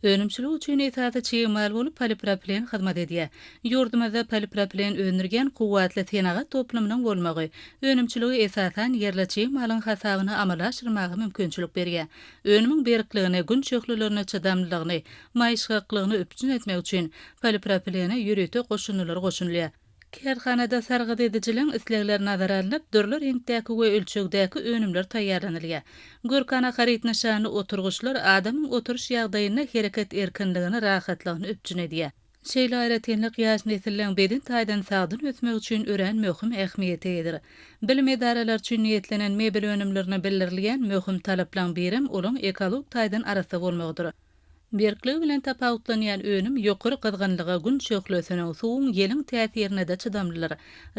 Önümçilik üçin esasy çyýmal bolup polipropilen hyzmat edýär. Ýurdumyzda polipropilen önürgen kuwwatly senagat toplamynyň bolmagy önümçiligi esasan yerli çyýmalyň hasabyny amala aşyrmagy mümkinçilik berýär. Önümiň berikligine, gün çöklilerine çydamlylygyny, maýşgaklygyny üpçün etmek üçin polipropilene ýürete goşunulary goşunulýar. Kärhanada sargyd edijiliň islegleri nazara alynyp, dörler reňkdäki we ölçekdäki önümler taýýarlanylýar. Görkana harit nişany oturguşlar adamyň oturuş ýagdaýyna hereket erkinligini, rahatlygyny üpçün edýär. Şeýle aýratynlyk ýaş nesilleň bedin taýdan sagdyn ötmek üçin ören möhüm ähmiýetidir. Bilim edaralar üçin niýetlenen mebel önümlerini belirleýän möhüm talaplardan birim olaň ekolog taýdan arasy bolmagydyr. Berklik bilen tapawutlanýan önüm ýokary gyzgynlyga, gün çöklesiniň, suwuň, ýeliň täsirine de çydamlylar.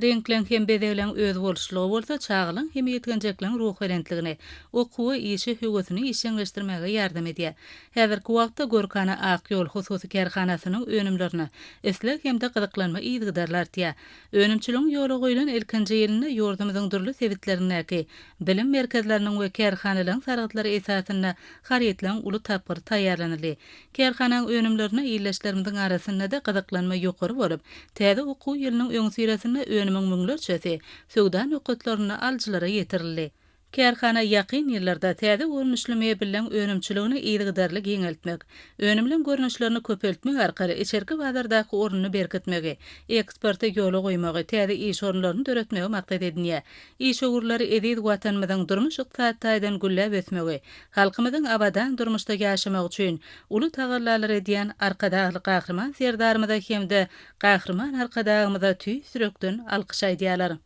Renklen hem bedewlen öz bolşylygy bolsa, çağlyň hem ýetgenjekliň ruh berentligine, okuwy işi höwesini işleňleşdirmäge ýardam edýär. Häzirki wagtda Görkany Akyol hususy kärhanasynyň önümlerini esleg hem de gyzyklanma ýygydarlar diýär. Önümçiligiň ýola goýulan ilkinji ýylyna ýurdumyzyň dürli sebitlerindäki bilim merkezleriniň we kärhanalaryň sargytlary esasyna haritlen uly tapyr taýýarlanýar. Kärhanaň önümlerine ýyleşlerimiziň arasynda da gyzyklanma ýokary bolup, täze okuw ýylynyň öňsýresinde önümiň müňlerçesi söwdan okatlaryny aljylara ýetirildi. Kärhana ýakyn ýyllarda täze görnüşli mebelleň önümçiligini ýygydarlyk ýeňeltmek, önümleň görnüşlerini köpeltmek arkaly içerki bazardaky ornuny berkitmegi, eksporta ýola goýmagy, täze iş orunlaryny döretmegi maksat edilýär. İş ogurlary edil watanymyzyň durmuş ykdysadydan gülläp ösmegi, halkymyzyň abadan durmuşda ýaşamak üçin uly tagallar edýän arkadaly gahrman serdarymyza hemde gahrman arkadagymyza tüý sürekden alkyş aýdýarlar.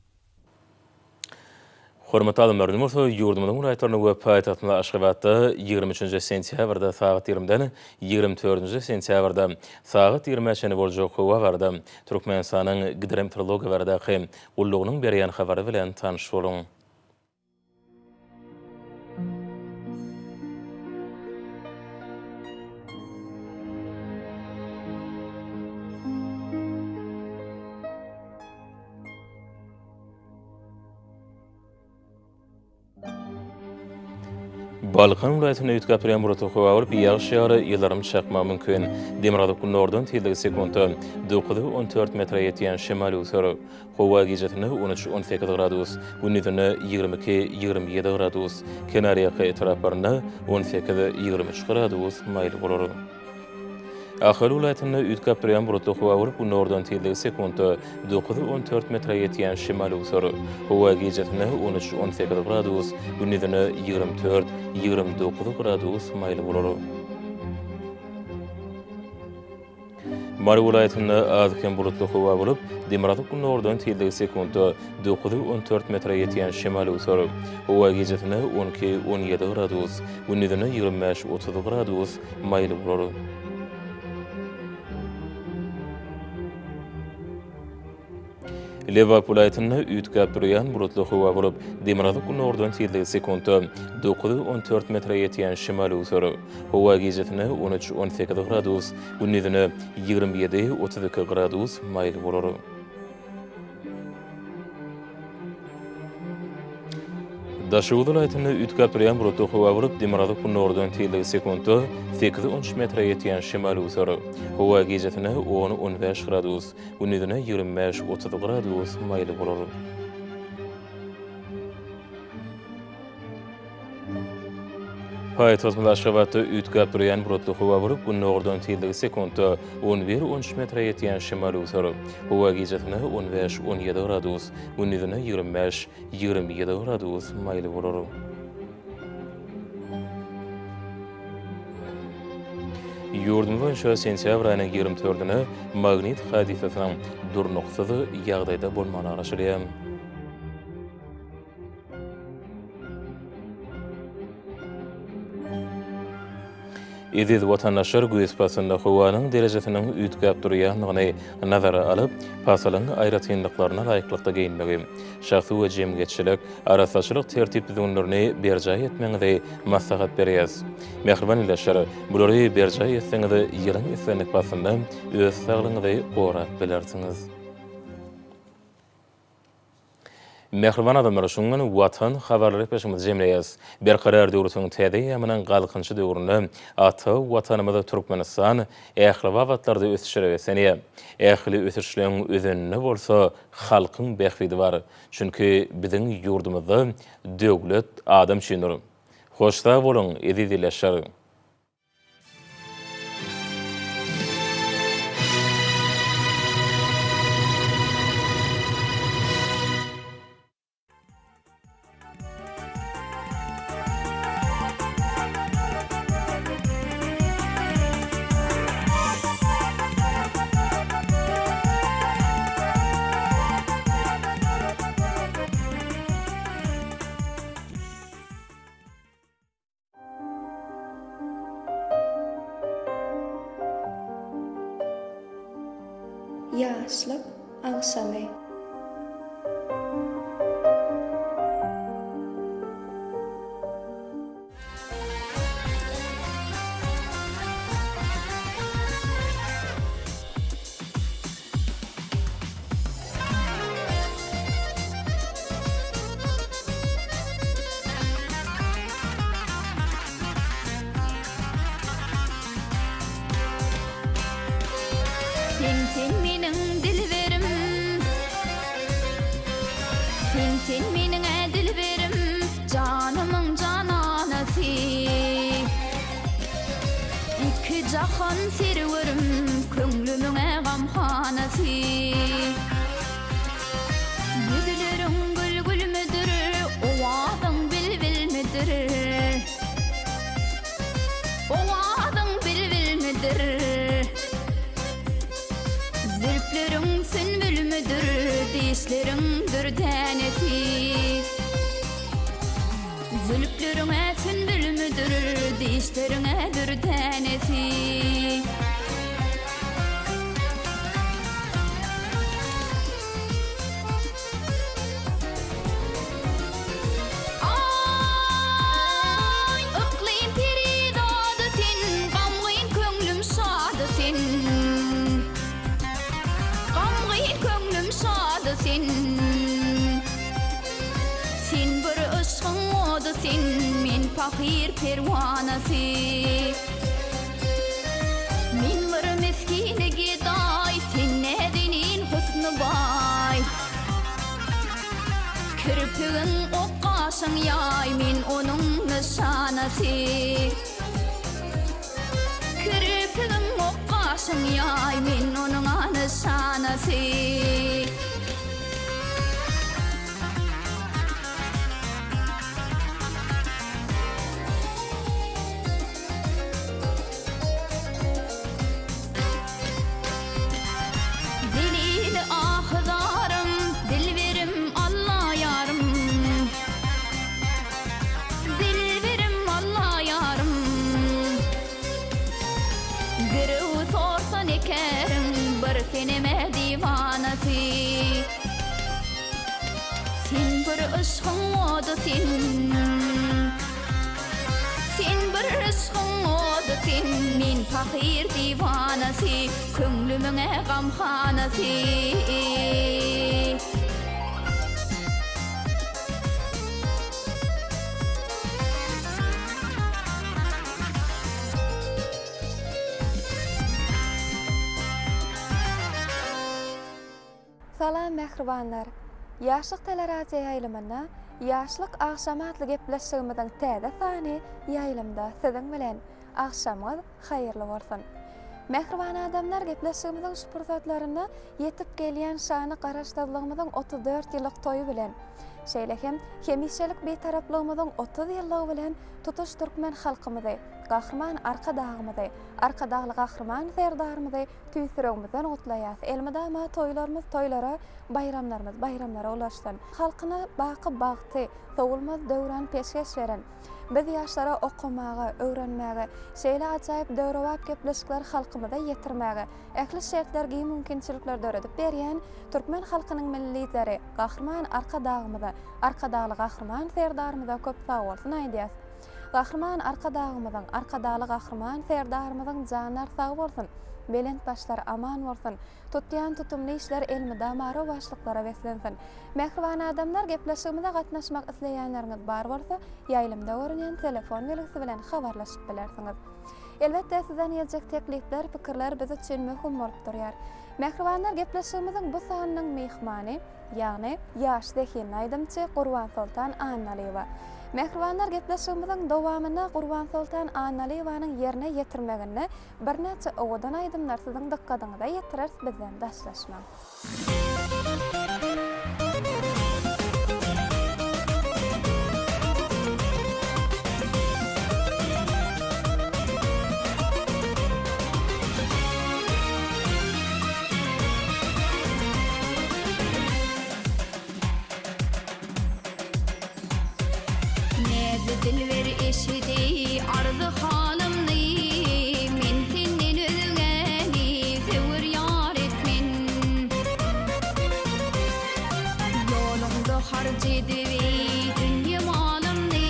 Hormatly adamlar, ýurdumyzyň raýatlaryny we paýtagtyna Aşgabatda 23 sentýabrda saat 20-den 24 sentýabrda saat 20-çe boljak howa barda Türkmenistanyň gidrometeorologiýa baradaky ullugynyň berýän habary bilen tanyş boluň. Balkan vilayatyny üýtgäpirýän burata howa bolup ýağış ýary ýylarym çakmagy mümkin. Demirada kunnordan tildigi sekunda 9-14 metre ýetýän şemal üseri. Howa gijatini 13-18 gradus, gündüzini 22-27 gradus, kenariýaky etraplaryna 18-23 gradus maýl bolar. Ahal vilayatyny üýtgäpirýän burata howa bolup kunnordan tildigi sekunda 9-14 metre ýetýän şemal üseri. Howa gijatini 13-18 gradus, gündüzini 24-29 gradus maýl bolar. Mary vilayatyny azken bulutly howa bolup, Demirada kunnordan tildigi sekunda 9-14 metre ýetýän şemal üseri. Howa gijatini 12-17 gradus, gündüzini 25-30 gradus maýl bolar. Liverpool aytynda üýtgäp durýan bulutly hawa bolup, Demirada günordan tezligi sekunda 9-14 metre ýetýän şimal usary. Hawa gizetine 13-18 gradus, gündüzine 27-32 gradus maýly bolar. Daşuwdul aytynda üýtgäp durýan bulutly hawa bolup, Demirada günordan tezligi sekunda 8-13 metre ýetýän şimal usary. Hawa gizetine 10-15 gradus, gündüzine 25-30 gradus maýly bolar. Paytaht Aşgabatda üýtgäp durýan bulutly hawa bolup, günordan tezligi sekunda 11-13 metre ýetýän şimal usary. Hawa gizetine 15-17 gradus, gündüzine 25-27 gradus maýly bolar. Ýurdum boýunça sentyabr aýynyň 24-üne magnit hadisasynyň durnuksyzy ýagdaýda bolmany araşdyrýar. Edid watandaşlar göýüs pasynda howanyň derejesiniň üýtgäp durýanlygyny nazara alyp, pasalyň aýratynlyklaryna laýyklykda geyinmegi, şahsy we jemgyýetçilik, arasaçylyk tertip düzgünlerini berjay etmeňizi maslahat berýär. Mehriban ilaçlar, bulary berjay etseňiz, ýylyň islenlik pasynda öz saglygyňyzy gorap bilersiňiz. Mehriban adamlar şundan watan habarlary peşimiz jemleýäs. Berkarar döwrütiň täze ýamynyň galkynçy döwründe ata watanymyzda Türkmenistan ähli wagtlarda ösüşýär senýär. Ähli ösüşleň özünde bolsa halkyň bähwidi bar. Çünki biziň ýurdumyzda döwlet adam şeýnur. Hoşda bolun, edidileşär. Ýaşlyk aňşamy. Sen meniň dilberim, sen meniň dilberim, janymyň jananasy. Iki jahan serwerim, köňlümüň gamhanasy. Yüzleriň gül müdür, owadyň bilbil müdür? Owadyň bilbil müdür? Zülpleriň sünbül müdür, dişleriň dürdänesi. Zülpleriňe sünbül müdür, dişleriňe dürdänesi. Ay, ıklim peridadı sen, gamgyn köňlüm şady sen. Köňlüm şady sen, sen bir ışgyň ody sen, men pahir perwanasy. Men bir meskine geday, sen nädinin husny bay. Kirpigiň okkaşyň ýay, men onuň nişanasy. Kirpigiň okkaşyň ýay, men onuň nişanasy. Dilil ahdarım, dilberim Allah yarım. Dilberim Allah yarım. Gürü sorsan ekerim, bir seneme divanasy. Sen bir ışığın odu sen. Sen bir ışığın odu sen. Men fakir divanası, köңlümüňe gamhanasy. Salam mehribanlar. Yaşlyk telerazi ýaýlymyna yaşlyk agşamatly gepleşigimizden täze sany ýaýlymda siziň bilen agşamyz haýyrly bolsun. Mehriban adamlar gepleşigimizden şu pursatlaryna ýetip gelýän şany garaşdyrlygymyzyň 34 ýyllyk toýu bilen şeýlehem hemişelik betarapligymyzyň 30 ýyllygy bilen tutuş türkmen halkymyzy, gahrman arka dağymyzy, arka dağly gahrman serdarymyzy tüýsüregimizden gutlaýas. Elmida ma toýlarymyz toýlara, bayramlarymyz bayramlara ulaşsyn. Halkyna baky bagty, sowulmaz döwran peşkeş beren. Biz ýaşlara okumagy, öwrenmäge, şeýle ajaýyp döwrewap gepleşikler halkymyza ýetirmäge, ähli şertlerge mümkinçilikler döredip berýän türkmen halkynyň milli lideri, gahrman arka dağymyza, arka dağly gahrman serdarymyza köp sag bolsun aýdýas. Gahrman arka dağymyzyň, arka dağly gahrman serdarymyzyň janlar sag bolsun. Belent başlar aman bolsun. Tutýan tutumly işler elmida maro başlyklara beslensin. Mehriban adamlar gepleşigimize gatnaşmak isleýänleriňiz bar bolsa, ýaýlymda görünýän telefon belgisi bilen habarlaşyp bilersiňiz. Elbetde sizden geljek teklifler, pikirler biz üçin möhüm bolup durýar. Mehribanlar gepleşigimiziň bu sanynyň mehmany, ýagny ýaş Zehin aýdymçy Gurban Sultan Annaliýewa. Mehribanlar gepleşigimiziň dowamyna Gurban Sultan Annaliýewanyň ýerine ýetirmegini bir näçe owadan aýdymlar siziň dikkatyňyza ýetirer bizden daşlaşmak. Dilber eşidi ardı halımny men senden özgäni sewir ýar etmen ýolumda harjydyby dünýä malymny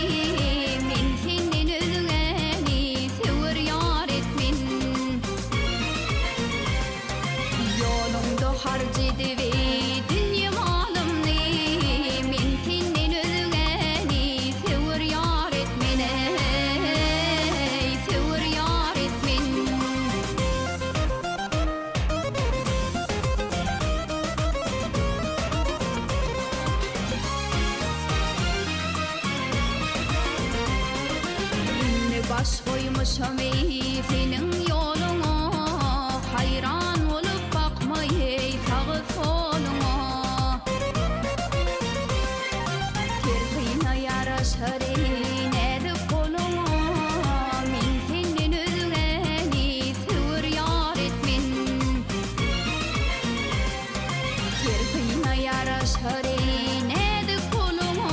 men senden özgäni sewir ýar etmen ýolumda harjydyby dünýä malymny men senden özgäni sewir ýar etmen sewir ýar etmen Ünni baş goýmuşam ey seniň ýoluňa hayran bolup bakmaý ey tagy soluňa Kerhina yaraşar ey nädip boluňa men senden özgäni sewir ýar etmen Kerhina yaraşar ey nädip boluňa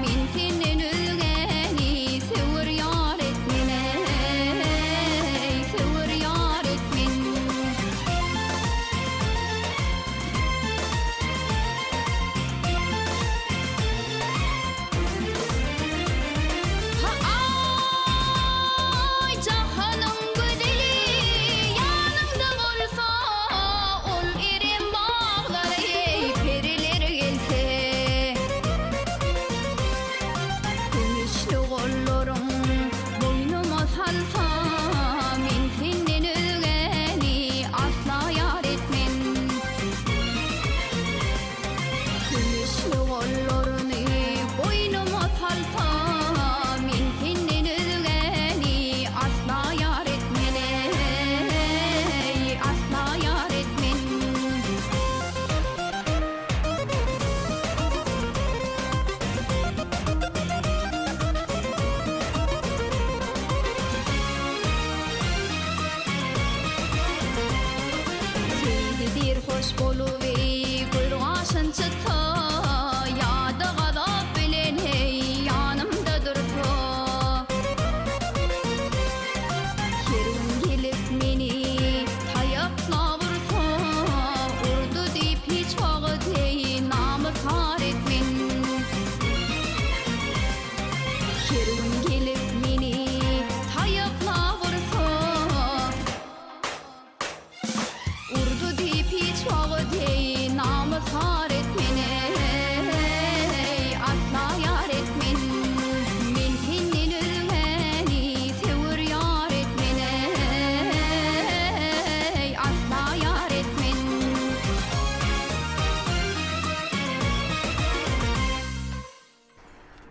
men senden özgäni sewir ýar etmen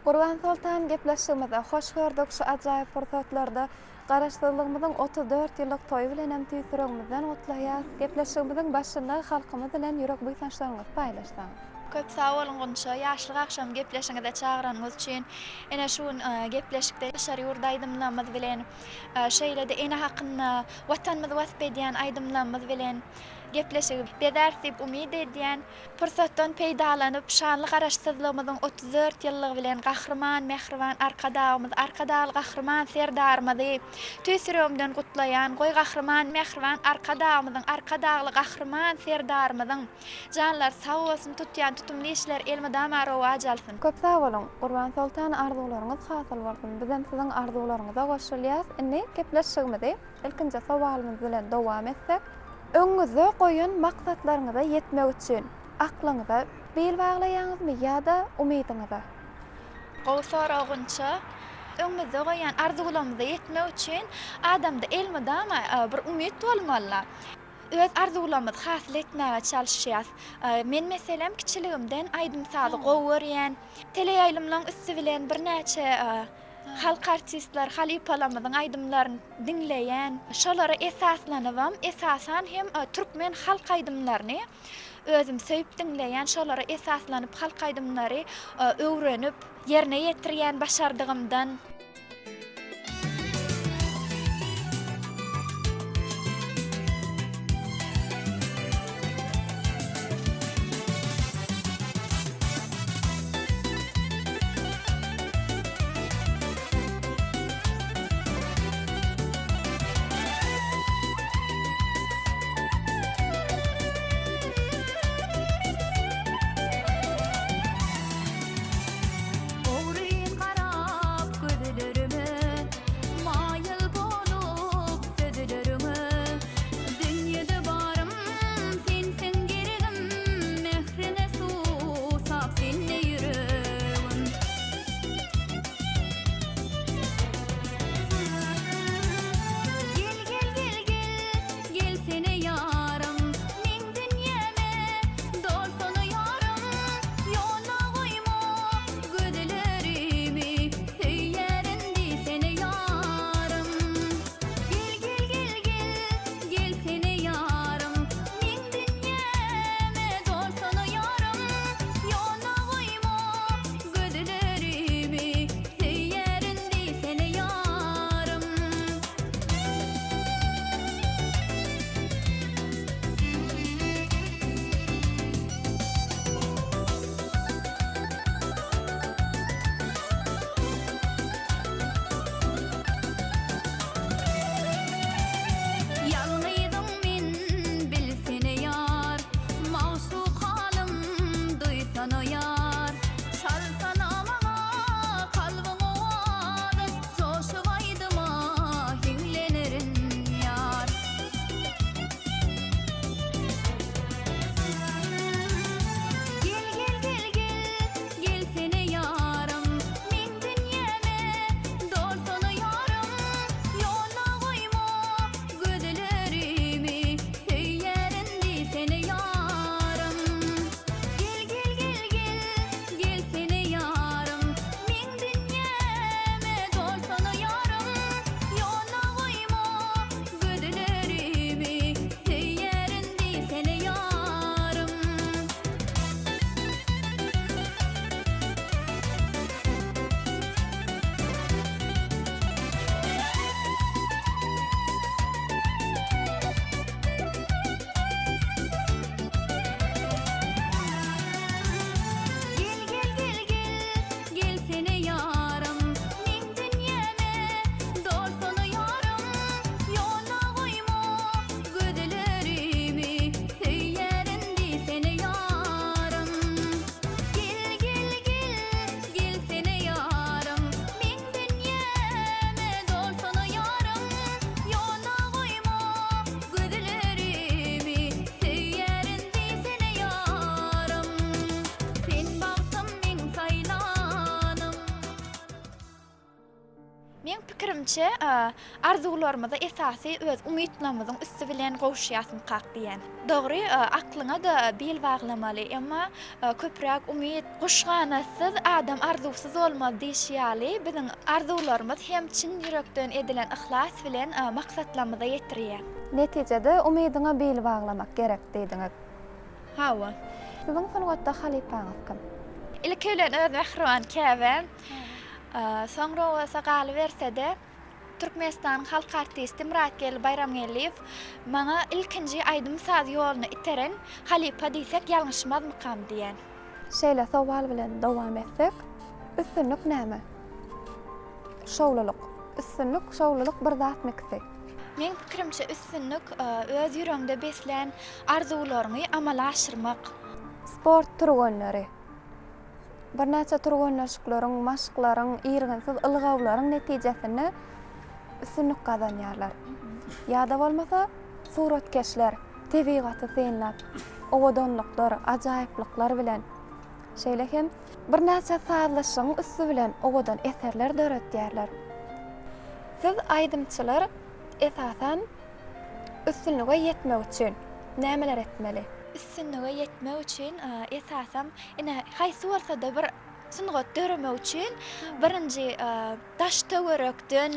Gurban Sultan gepleşmede hoş gördük şu ajaýyp pursatlarda. Garaşdyrlygymyzyň 34 ýyllyk toýy bilen hem tüýsüregimizden otlaýar. Gepleşmegimiziň başynda halkymyz bilen ýürek buýsançlaryňyzy paýlaşdyk. Köp sağ olun Gonça. Yaşlyk akşam gepleşiňizde çağıranňyz üçin. Ene şu gepleşikde şäher ýurda aýdymlamyz bilen şeýlede ene hakyna watanymyzy wasp edýän aýdymlamyz bilen gepleşip bedersip umyd edýän pursatdan peýdalanyp şanly garaşsyzlygymyzyň 34 ýyllygy bilen gahrman mehriban arkadaly gahrman serdarymyzy tüýsüregimden gutlaýan goý gahrman mehriban arkadaly gahrman serdarymyzyň janlar sag bolsun tutýan tutumly işler elmedam arawa jalsyn. Köp sag bolun. Gurban Sultan arzularyňyz hasyl bolsun. Bizem siziň arzularyňyza goşulýas. Indi gepleşigimizde ilkinji sowalymyz bilen dowam etsek. Öňüňizde goýan maksatlaryňyza ýetmek üçin aklyňyza bel baglaýaňyzmy ýa-da umydyňyza? Gowsara Gonça öňüňizde goýan arzularymyza ýetmek üçin adamda elmedam bir umyt bolmaly. Öz arzularymyzy hasyl etmäge çalışýas. Men meselem kiçiligimden aýdym-sady gowurýan, teleýaýlymlaryň üstü bilen bir näçe halk artistler, halipalamyzyň aýdymlaryny dinleýän, şolara esaslanypam, esasan hem türkmen halk aýdymlaryny özüm söýüp dinleýän, şolara esaslanyp halk aýdymlary öwrenip, ýerine ýetirýän başardygymdan pikirimçe arzularymyza esasy öz umytlarymyzyň üstü bilen gowuşýasym kak diýen. Dogry, aklyňa da bel baglamaly, emma köpräk umyt goşganasyz adam arzusuz bolmaz diýýäli. Biziň arzularymyz hem çyn ýürekden edilen ihlas bilen maksatlarymyza ýetirýär. Netijede umydyňa bel baglamak gerek diýdiňiz. Hawa. Siziň sungatda halipaňyz kim? İlkelen öz Mehriban Käbe. Soňra o sagaly bersede Türkmenistan halk artisti Muratgel Bayramgeliýew maňa ilkinji aýdym saz ýoluny iteren halipa diýsek ýalňyşmazmykam diýen. Şeýle sowal bilen dowam etsek, üstünlük näme? Şowluluk. Üstünlük, şowluluk bir zat mikse. Men pikirimçe üstünlük öz ýüregiňde beslen arzularyny amala aşyrmak. Sport turgunlary. Bir näçe turgunlaşyklaryň, maşyklaryň, ýergensiz ylgawlaryň netijesinde üstünlük gazanýarlar. Ýa-da bolmasa suratkeşler, tebigaty senlap, owadanlyklar, ajaýyplyklar bilen. Şeýle hem bir näçe sazlaşyň üstü bilen owadan eserler döretýärler. Siz aýdymçylar esasen üstünlüge ýetmek üçin nämeler etmeli? Üstünlüge ýetmek üçin esasam ine haýsy bolsa da bir sungat döremek üçin birinji daş töwerekden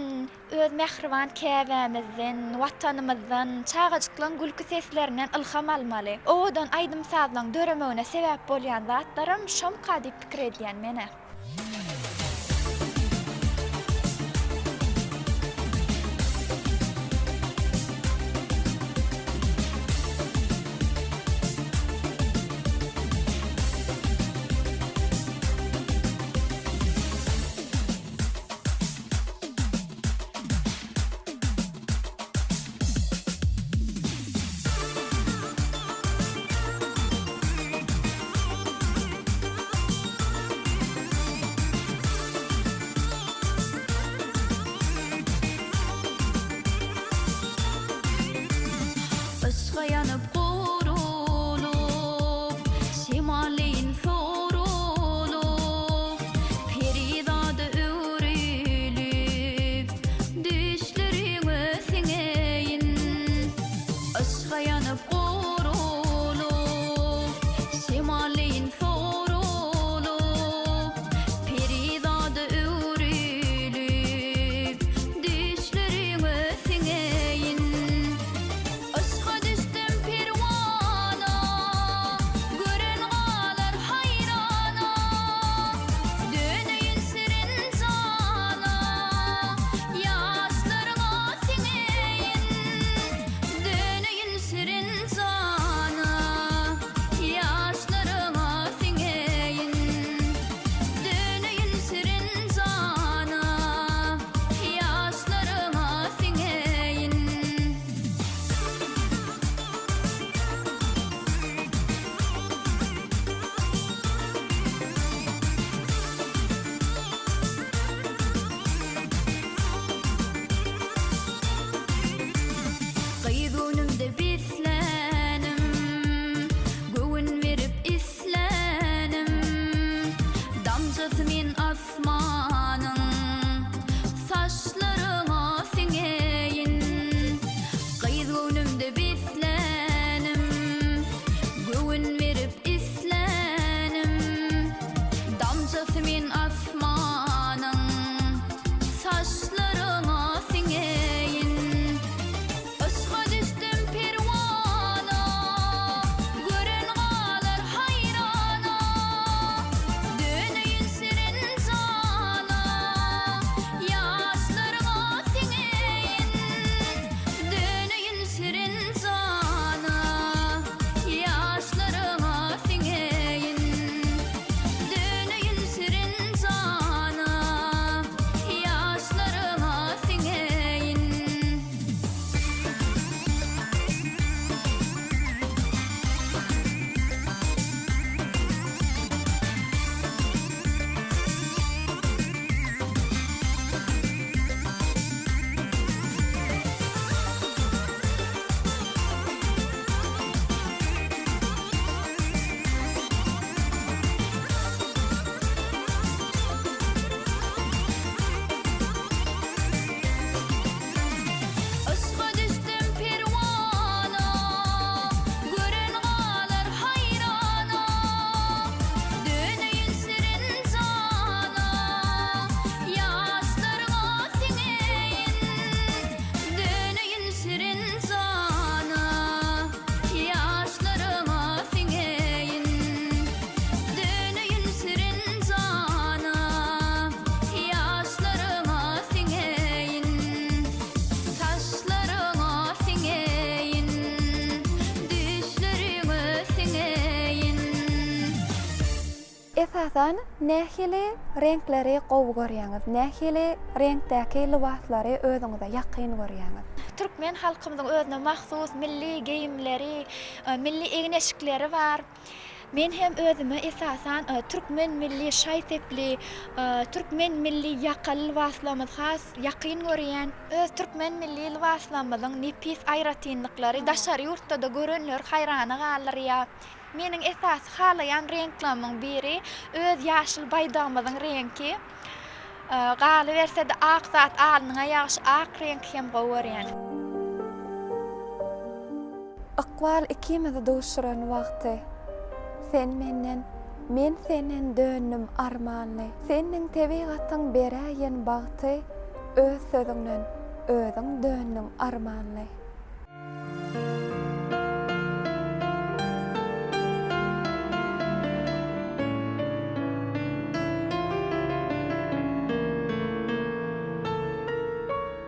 öz Mehriban Käbämizden, watanymyzdan, çağajyklaryň gülki seslerinden ilham almaly. Owadan aýdym sazlaryň döremegine sebäp bolýan zatlarym şom diýip pikir edýän mene. esasan nähili renkleri gowy görýäňiz, nähili renkdäki libaslary özüňize ýakyn görýäňiz? Türkmen halkymyzyň özüne mahsus milli geyimleri, milli egneşikleri var. Men hem özüme esasan Türkmen milli şaý tepli, Türkmen milli ýakaly libaslarymyz has ýakyn görýän. Öz Türkmen milli libaslarymyzyň nepis aýratynlyklary daşary ýurtda da görenler haýrana galyrýar. Meniň esas halayan renklerimden biri öz ýaşyl baýdagymyzyň renki. Galy berse de ak zat alynyňa ýaşy ak renk hem görýän. Iqbal ikimizi duşuran wagty. Sen menden, men senden dönnüm armanly. Seniň tebigatyň beräýän bagty, öz sözüňden özüň dönnüm armanly.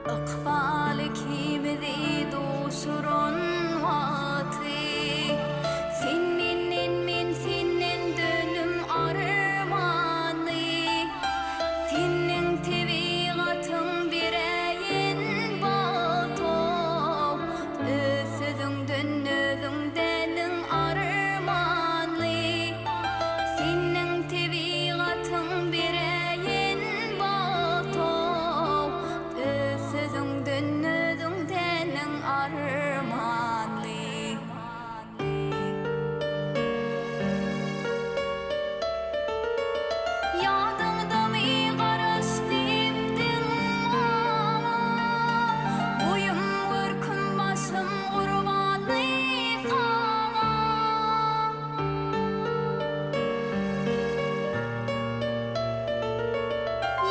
Iqbal ikimizi duşuran wagty. Sen menden, men senden dönüm armanly. Seniň tebigatyň beräýän bagty, öz sözüňden özüň dönüm armanly. Seniň tebigatyň beräýän bagty, öz sözüňden özüň dönüm armanly. Ýadyňdamy garaş dipdiň maňa, boýum görküm başym gurbany saňa.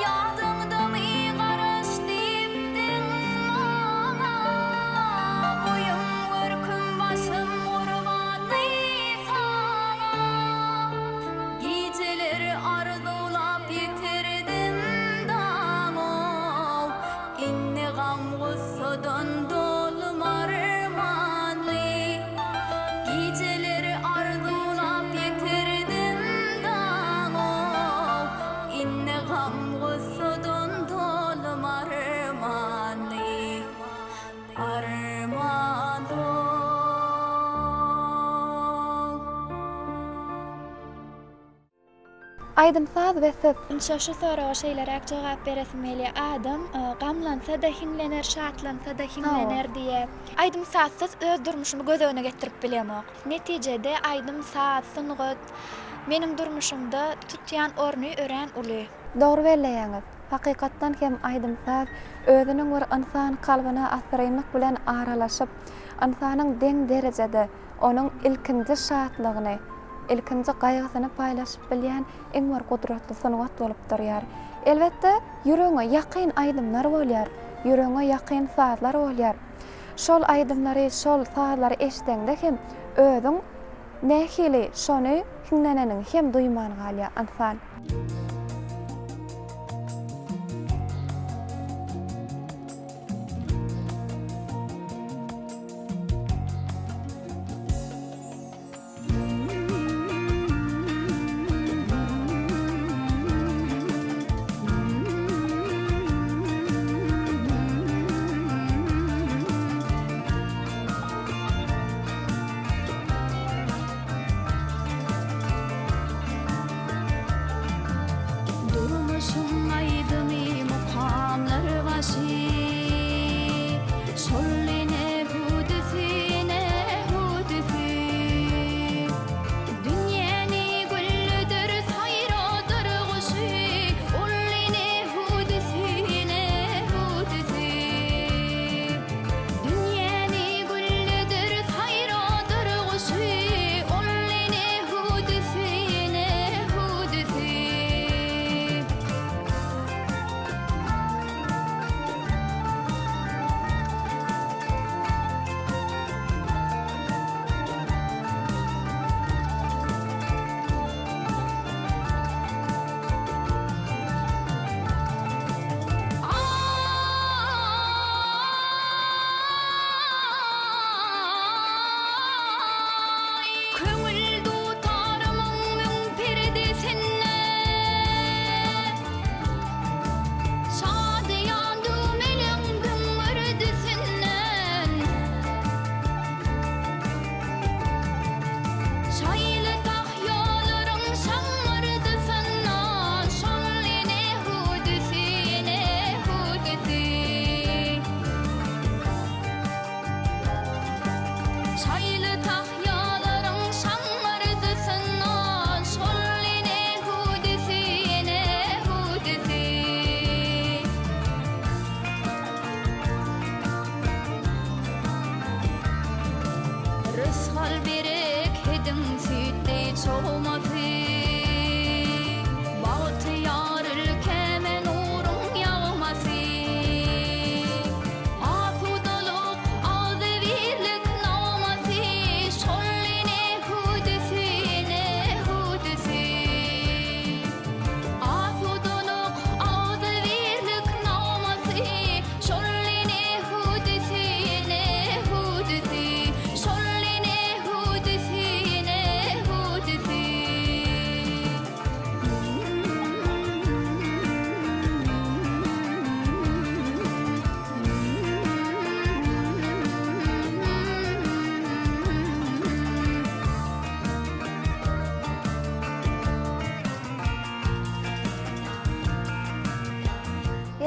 Ýadyňdamy garaş dipdiň maňa, boýum görküm başym gurbany saňa. Geceler arzulap yitirdim daňaw, inni gam gussadan dolum armanly. Geceler arzulap yitirdim daňaw, inni gam gussadan dolum armanly. Aydymsaz we siz Şu sorağa şeylerek cevap beresim eli adam gamlansa da hinlener, şatlansa da hinlener diye. Aydymsaz siz öz durmuşymy göz öňüne getirip bilemok. Netijede aydymsaz synygat meniň durmuşymda tutýan orny ören uly. dogry belleýäňiz. Hakykatdan hem aydymsaz özüniň bir insan kalbyna asyrynlyk bilen aralaşyp, insanyň deň derejede onuň ilkinji şatlygyny, ilkinji gaýgysyny paýlaşyp bilýän iň bir gudratly sanat bolup durýar. Elbetde ýüregiňe ýakyn aydymlar bolýar, ýüregiňe ýakyn saatlar bolýar. Şol aydymlary, şol saatlary eşitende hem özüň nähili şonu hinleneniň hem duýman galýar insan.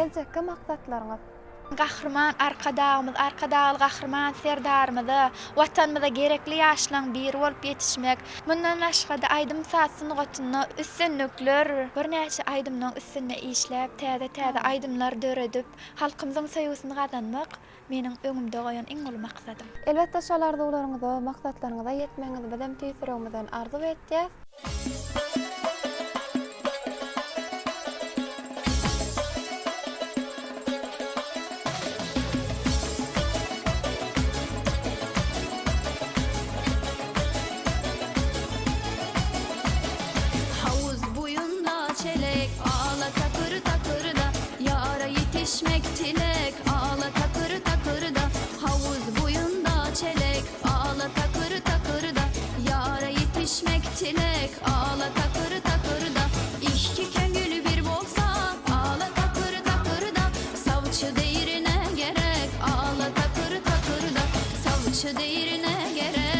geljekde maksatlaryňyz? Gahrman arkadağımız, arkadağı gahrman serdarmyzy, watanmyza gerekli ýaşlaň biri bolup ýetişmek. Mundan başga-da aýdym saatsyny gotuny üstünlükler, bir näçe aýdymnyň üstünde işläp, täze aýdymlar döredip, halkymyzyň söýgüsini gazanmak meniň öňümde goýan iň ulu maksadym. Elbetde şolarda ularyňyza, maksatlaryňyza ýetmeňizi bilen tüýsüregimizden arzu etdik. Yetişmek tilek ağla takır takır da havuz buyunda çelek ağla takır takır da yara yetişmek tilek ağla takır takır da işki köngülü bir bolsa ağla takır takır da savçı değirine gerek ağla takır takır da savçı değirine gerek.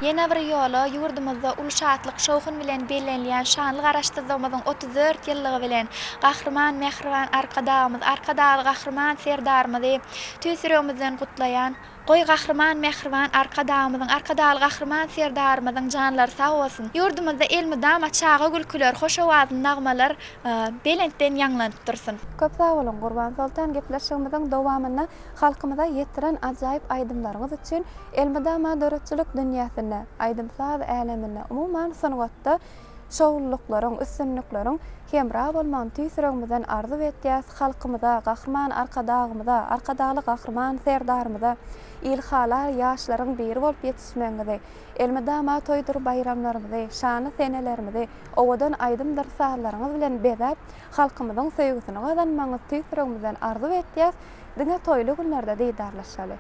Ýene bir ýola ýurdumyzda ulşatlyk şowhun bilen bellenleýän şanly garaşdyrmamyzyň 34 ýyllygy bilen gahrman mehriban arkadağymyz, arkadağı gahrman serdarmyzy tüýsüregimizden gutlaýan Goy gahrman mehriban arkadağymyzyň, arkadağı gahrman serdarmyzyň janlary sag bolsun. Ýurdumyzda elmydama çağa gülküler, hoş awazy nagmalar belentden ýanglanyp dursun. Köp sag bolun Gurban Sultan, gepleşigimiziň dowamyna halkymyza ýetiren ajaýyp aýdymlaryňyz üçin elmydama döretçilik dünýäsinde, aýdymsaz äleminde, umumyň sanatda şowluklaryň, üstünlikleriň hemra bolman tüýsüregimizden arzu etýäs. Halkymyza, gahrman arkadağymyza, arkadağı gahrman serdarmyza ilhalar ýaşlaryň biri bolup ýetişmeňizi, elmydama toýdur bayramlarymyzy, şany senelerimizi owadan aýdymdyr sahlaryňyz bilen bezäp halkymyzyň söýgüsini gazanmaňyz tüýsüregimizden arzu etýäs. Diňe toýly günlerde diýdarlaşaly.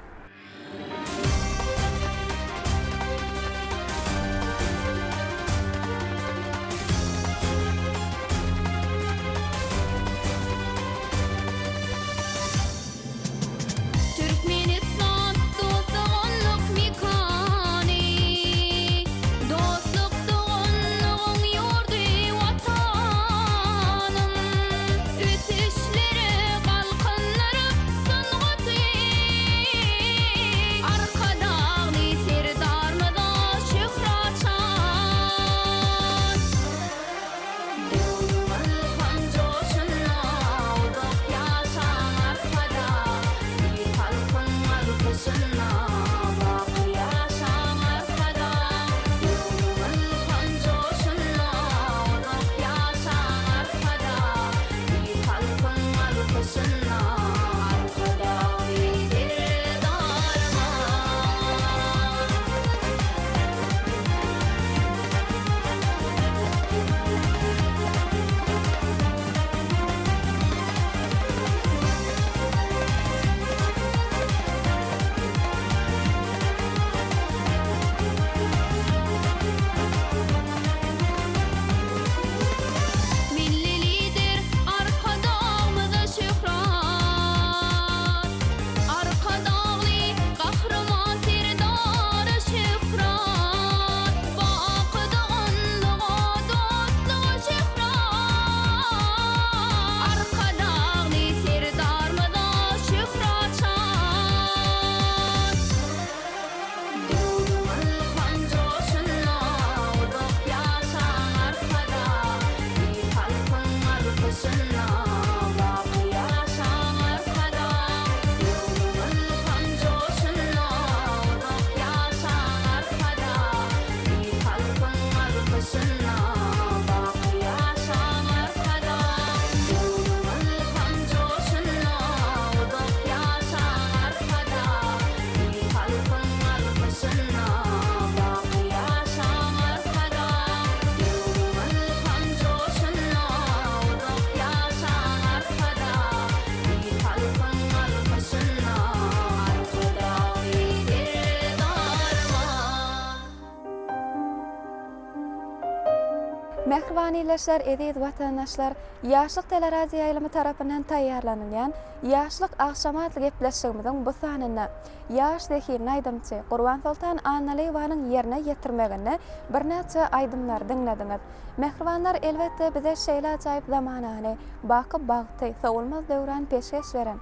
Mehribaniyleşler edid vatandaşlar Yaşlyk telerazi ýaýlamy tarapyndan taýýarlanylýan Yaşlyk agşamatly gepleşigimiziň bu sanyna Yaş Zehir Naydamçy Gurban Sultan Annalywanyň ýerine ýetirmegini bir näçe aýdymlar diňlediňiz. Mehribanlar elbetde bize şeýle ajaýyp zamanany bakyp bagty sowulmaz döwran peşkeş beren.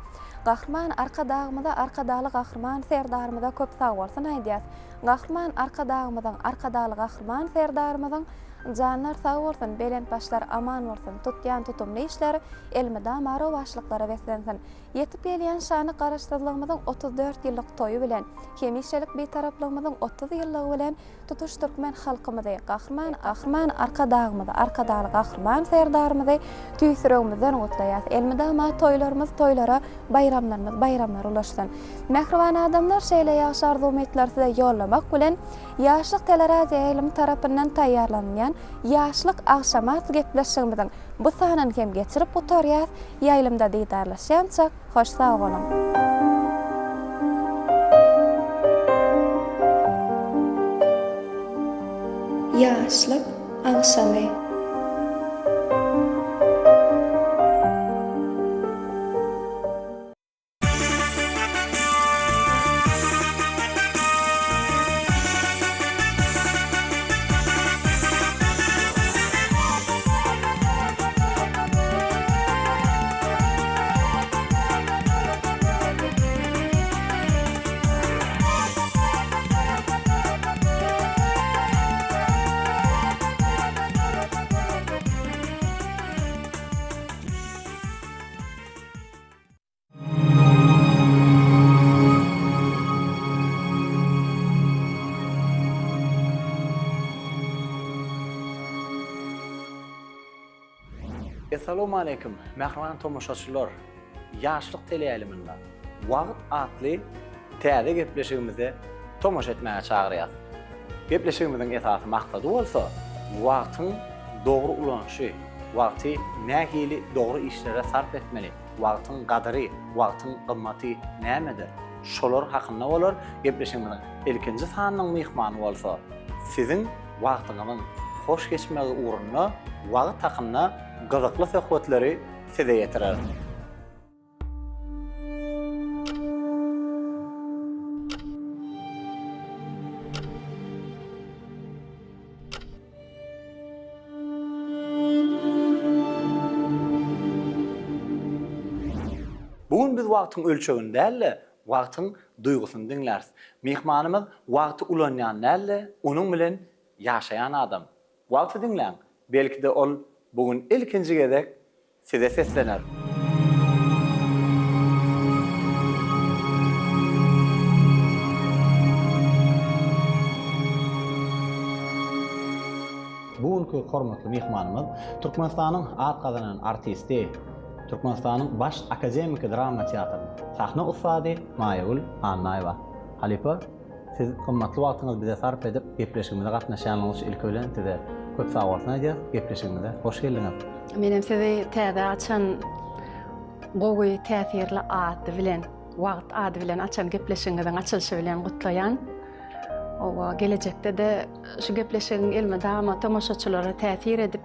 Gahrman arka dağımda arka dağlı gahrman serdarımda köp sağ bolsun aýdýas. Gahrman arka dağımyň arka dağlı gahrman serdarymyň canlar sağ bolsun, belent başlar aman bolsun. Tutýan tutumly işler elmida maro başlyklara beslensin. Yetip gelýän şany garaşdyrlygymyzyň 34 ýyllyk toýu bilen, hemişelik beýtaraplygymyzyň 30 ýyllygy bilen tutuş türkmen halkymyzy Gahrman arka dağımyda arka dağly gahrman serdarymyzy tüýsüregimizden gutlaýas. Elmida ma toýlarymyz toýlara, bayramlarymyz bayramlar ulaşsyn. Mehriban adamlar şeýle ýaşy arzuwmetler size ýollamak bilen Yaşlyk telerazi ýaýlamy tarapyndan taýýarlanýan Yaşlyk agşamat gepleşigimiziň bu sanyny hem geçirip oturýas. Ýaýlymda diýdarlaşýança hoş sag bolun. Yaşlyk agşamy. Assalamu alaikum, mehriban tomoşaçylar. Yaşlyk teleýaýlymynda Wagt atly täze gepleşigimizi tomoş etmäge çagyrýar. Gepleşigimiziň esasy maksady bolsa, wagtyň dogry ulanşy, wagty nähili dogry işlere sarf etmeli, wagtyň gadary, wagtyň gymmaty nämedir? Şolar hakynda bolar. Gepleşigimiziň ilkinji sanynyň mehmany bolsa, siziň wagtyňyzyň hoş geçmegi uğruna wagt hakynda gyzykly söhbetleri size ýetirer. Bugün biz wagtyň ölçegini däl, wagtyň duýgusyny diňläris. Mehmanymyz wagty ulanýan däl, onuň bilen ýaşaýan adam. Wagty diňläň, belki de ol bugün ilkinji gezek size seslener. Bugünkü hormatly mehmanymyz Türkmenistanyň at gazanan artisti, Türkmenistanyň baş akademik drama teatrynyň sahna ustady Maýgul Annaýewa. Halipa, siz gymmatly wagtyňyzy bize sarf edip gepleşigimizde gatnaşýanyňyz üçin ilk bilen size köp sag bolsun aýdýar. Gepleşigimize hoş geldiňiz. Menem sizi täze açan gowy täsirli ady bilen, wagt ady bilen açan gepleşigiňiziň açylyşy bilen gutlaýan. Owa gelecekde de şu gepleşigiň elmida tomoşaçylara täsir edip,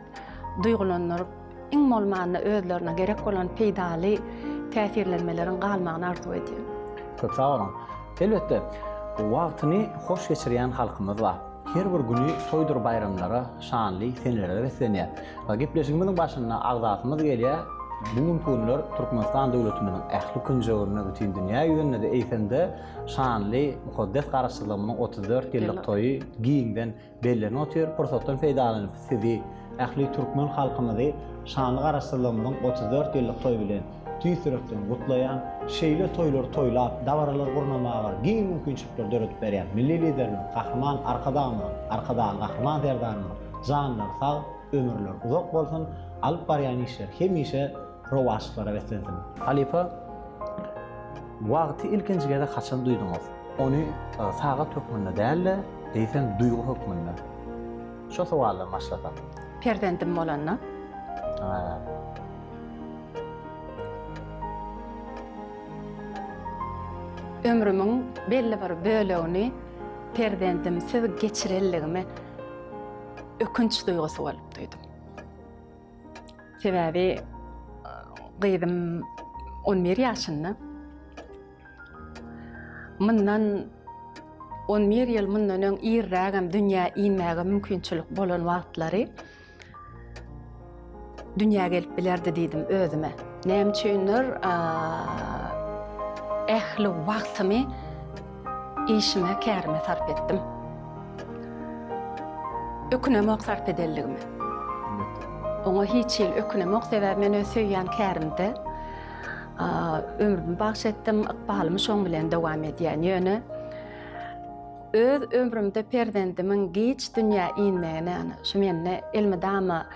duýgulanyp, iň molmany özlerine gerek bolan peýdaly täsirlenmelerin galmagyny arzu edýär. Köp sag bolun. Elbetde wagtyny hoş geçirýän halkymyz bar. Her bir günü toýdur bayramlara, şanly senelere beslenýär. We gepleşigimiziň başyna agzatymyz gelýär. Bugün günler Türkmenistan döwletiniň ähli künjegine bütün dünýä ýönünde de eýsende şanly mukaddes garaşdyrlygymyň 34 ýyllyk toýy giňden bellerine otýar. Pursatdan feýdalanyp sizi ähli türkmen halkymyzy şanly garaşdyrlygymyň 34 ýyllyk toýy bilen tüýsürekden gutlaýan, şeýle toýlar toýlap, dawaralar gurnamaga giň mümkinçilikler döretip berýän milli liderimiz Gahrman arkadan Gahrman derdarymyz janlar sag, ömürler uzak bolsun, alyp barýan işler hemişe rowaşlara beslensin. Halipa, wagty ilkinji gede haçan duýdyňyz? Ony sagat hökmünde däl, eýsen duýgu hökmünde. Şo sowallar başlasak. Perdendim bolanna. Ömrümün belli bir bölegini perdendim siz geçirelligime ökünç duýgusy bolup duýdum. Sebebi gıydım 11 yaşında. Mından 11 yıl mından öň irrägem dünya inmäge mümkinçilik bolan wagtlary dünya gelip bilerdi diýdim özüme. Näme üçindir ähli wagtymy işime, kärime sarp etdim. Ökünemok sarp edelligimi. Oňa hiç ýyl ökünemok sebäbi men öz söýýän kärimde ömrümü bagşetdim, ykbalymy şoň bilen dowam edýän ýöne. Öz ömrümde perdendimin geç dünya inmegine, şu menne elmedama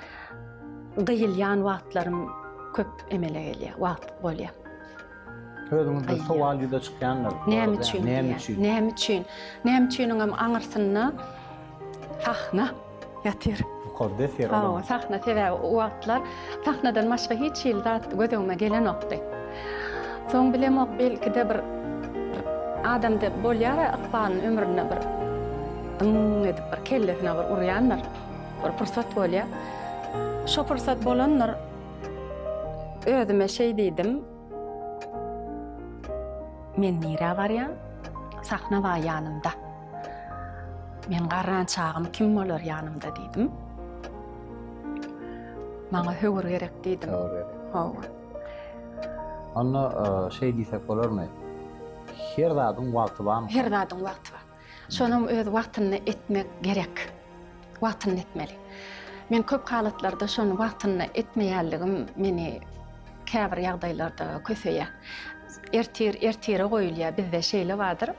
gyýylýan wagtlarym köp emele gelýär, wagt bolýar. Özüňizde sowal ýüze çykýanlar. Näme üçin? Näme üçin? Näme üçin aňyrsynna sahna ýatyr. Kodde fer Ha, sahna tebe wagtlar sahnadan başga hiç ýyl zat gödüňme gelen okdy. Soň bilemok belki-de bir adamda bolýar ykbalyň ömrüne bir edip bir kellesine bir urýanlar. Bir pursat bolýar. Şo pursat bolanlar özüme şey diýdim. Men nire barýan? Sahna var ýanymda. Men garran çağım kim bolar ýanymda diýdim. Maňa höwür gerek diýdim. Hawa. Anna şey diýsek bolarmy? Her zadyň wagty barmy? Her zadyň wagty bar. Şonuň öz wagtyny etmek gerek. Wagtyny etmeli. Men köp halatlarda şonu wagtyny etmeýänligim meni käbir ýagdaýlarda köseýär. Ertire goýulýar. Bizde şeýle bardyr,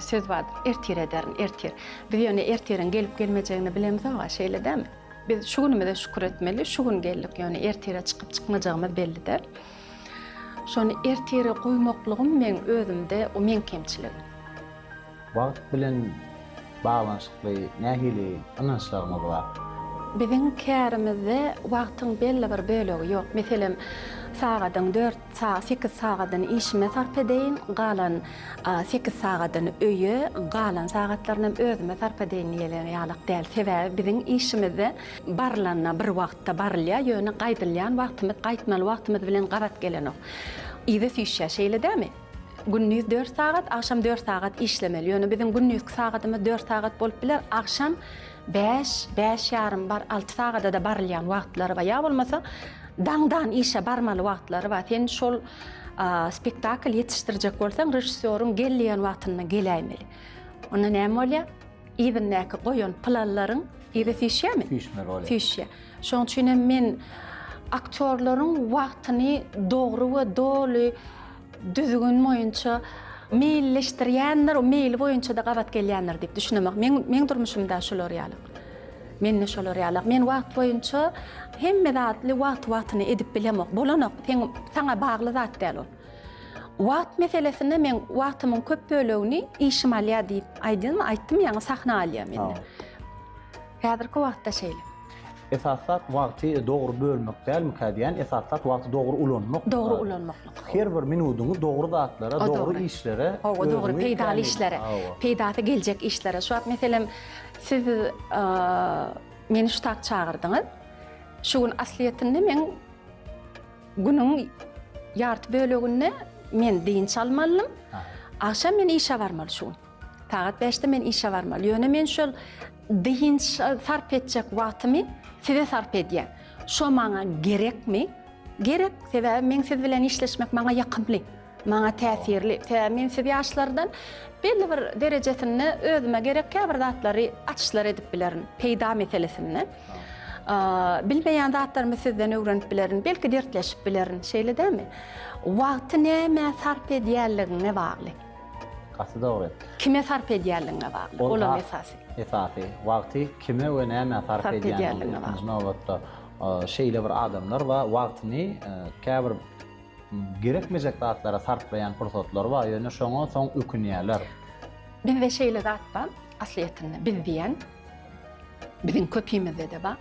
söz bardyr. Ertire ederin, ertir. Biz ýöne ertireň gelip gelmejegini bilemiz aga, şeýle dämi? Biz şu günüme de şükür etmeli, şu gün geldik ýöne ertire çykyp çykmajagymyz bellidir. Şonu ertire goýmaklygym men özümde o men kemçiligim. Wagt bilen baglanşykly nähili anançlarymyz bar. Biziň kärimizde wagtyň belli bir bölegi ýok. Meselem sagadan 4 saat, 8 sagadan işime sarp edeýin, galan 8 sagadan öýe, galan sagatlaryny özüme sarp edeýin ýelen ýalyk däl. Sebäbi biziň işimizde barlanna bir wagtda barylýar, ýöne gaýdylýan wagtymyz, gaýtmaly wagtymyz bilen gabat gelenok. Ýa-da süýşä şeýle dämi? Günnüz 4 saat, akşam 4 saat işlemeli. Ýöne biziň günnüz sagatymyz 4 saat bolup biler, akşam 5 ýarym bar, 6 sagada da barylýan wagtlary bar. Ýa bolmasa daňdan işe barmaly wagtlary bar. Sen şol spektakl ýetişdirjek bolsaň, rejissörüň gelýän wagtyna gelýmeli. Ona näme bolýar? Ýa-da goýan planlaryň ýa-da süýşämi? Süýşmeli bolýar. Süýşä. Şoň üçin men aktörlaryň wagtyny dogry we doly düzgün boýunça meýilleşdirýänler, o meýli boýunça da gabat gelýänler diýip düşünemek. Men durmuşymda şolar ýalyk. Men şolar ýalyk. Men wagt boýunça hemme zatly wagtyny edip bilemok. Bolanok saňa bagly zat däl ol. Wagt meselesinde men wagtymyň köp bölegini işim alýar diýip aýtdym ýa-ni sahna alýar men. Häzirki wagtda şeýle. Esasat wagty dogry bölmek dälmi kädiýän? Esasat wagty dogry ulanmak. Dogry ulanmak. Her bir minutyny dogry zatlara, dogry işlere, dogry peýdaly işlere, peýdata geljek işlere. Şu wagt meselem siz meni şu tak çağırdyňyz. Şu gün asliýetinde men günüň ýarty böleginde men diň çalmalym. Akşam men işe barmaly şu. Saat 5'te men işe barmaly. Ýöne men şol diň sarp etjek wagtymy size sarp edýän. Şo maňa gerekmi? Gerek. Sebäbi men siz bilen işleşmek maňa ýakynly, maňa täsirli. Sebäbi men siz ýaşlardan belli bir derejesinde özüme gerek käbir zatlary açyşlar edip bilerin, peýda meselesini. Bilmeýän zatlarymy sizden öwrenip bilerin, belki dertleşip bilerin, şeýle dämi? Wagty näme sarp edýänligine bagly. Gasy dogry. Kime sarp edýänligine bagly. Olam esasy. Esasy. Wagty kime we näme sarp edýänligine bagly. Nowatda şeýle bir adamlar we wagtyny käbir gerekmejek zatlara sarplayan pursatlar bar. Ýöne şoňa soň ökünýärler. Bizde şeýle zat bar, asliýetinde biz diýen, biziň köpüýmizde de bar.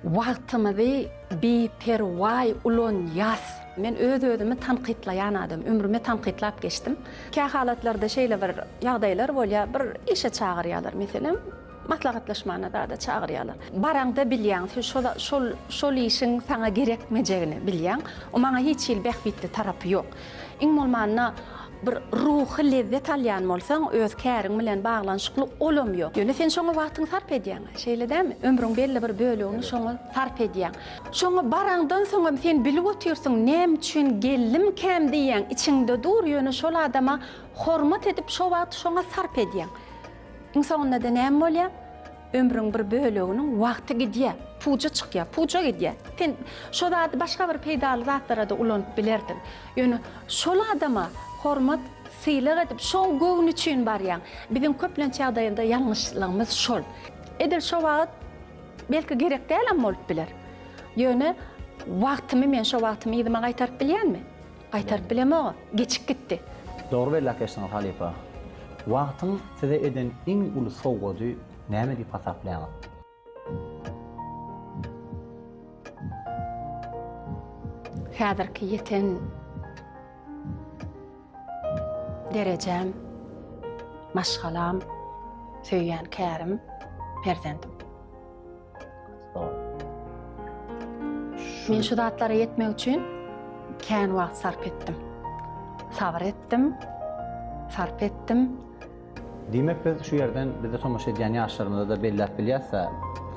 Wagtymyzy beperway ulan ýas. Men özümi tanqidlayan adam, ömrüme tanqidlap geçdim. Kä halatlarda şeýle bir ýagdaýlar bolýar, bir işe çağırýarlar. Meselem, maslahatlaşmana da çağırýarlar. Baraňda bilýän, şol işiň saňa gerekmejegini bilýän, o maňa hiç ýyl bähbitli tarapy ýok. Iň bolmanda bir ruhy lezzet alýan bolsaň, öz käriň bilen baglanşykly olamýar. Ýöne sen şoňa wagtyň sarp edýän, şeýle dämi? Ömrüň belli bir bölegini şoňa sarp edýän. Şoňa baraňdan soňra sen bilip oturýarsyň, näme üçin geldim käm diýen içiňde dur, ýöne şol adama hormat edip şo wagty şoňa sarp edýän. İnsonda da näme bolýar? Ömrüň bir böleginiň wagty gidýär, puja çykýar, puja gidýär. Sen şo zat başga bir peýdaly zatlara da ulanyp bilerdin. Ýöne şol adama hormat, syýlyk edip şol göwün üçin barýan. Bizim köplen çagdaýynda ýalňyşlygymyz şol. Edil şo wagt belki gerek däl bolup biler. Ýöne wagtymy men şo wagtymy ýygyma gaýtaryp bilýänmi? Gaýtaryp bilemok, geçip gitdi. Doğru belläkeşdiň Halifa. Wagtyň size eden iň uly sowgady näme diýip hasaplaýar? Häzirki ýeten derejem, maşgalam, söýýän kärim, perzendim. Men şu zatlara yetmek üçin kän wagt sarp etdim. Sabr etdim, sarp etdim. Demek biz şu yerden bize tomaş edýän ýaşlarymyzda da bellep bilýärse,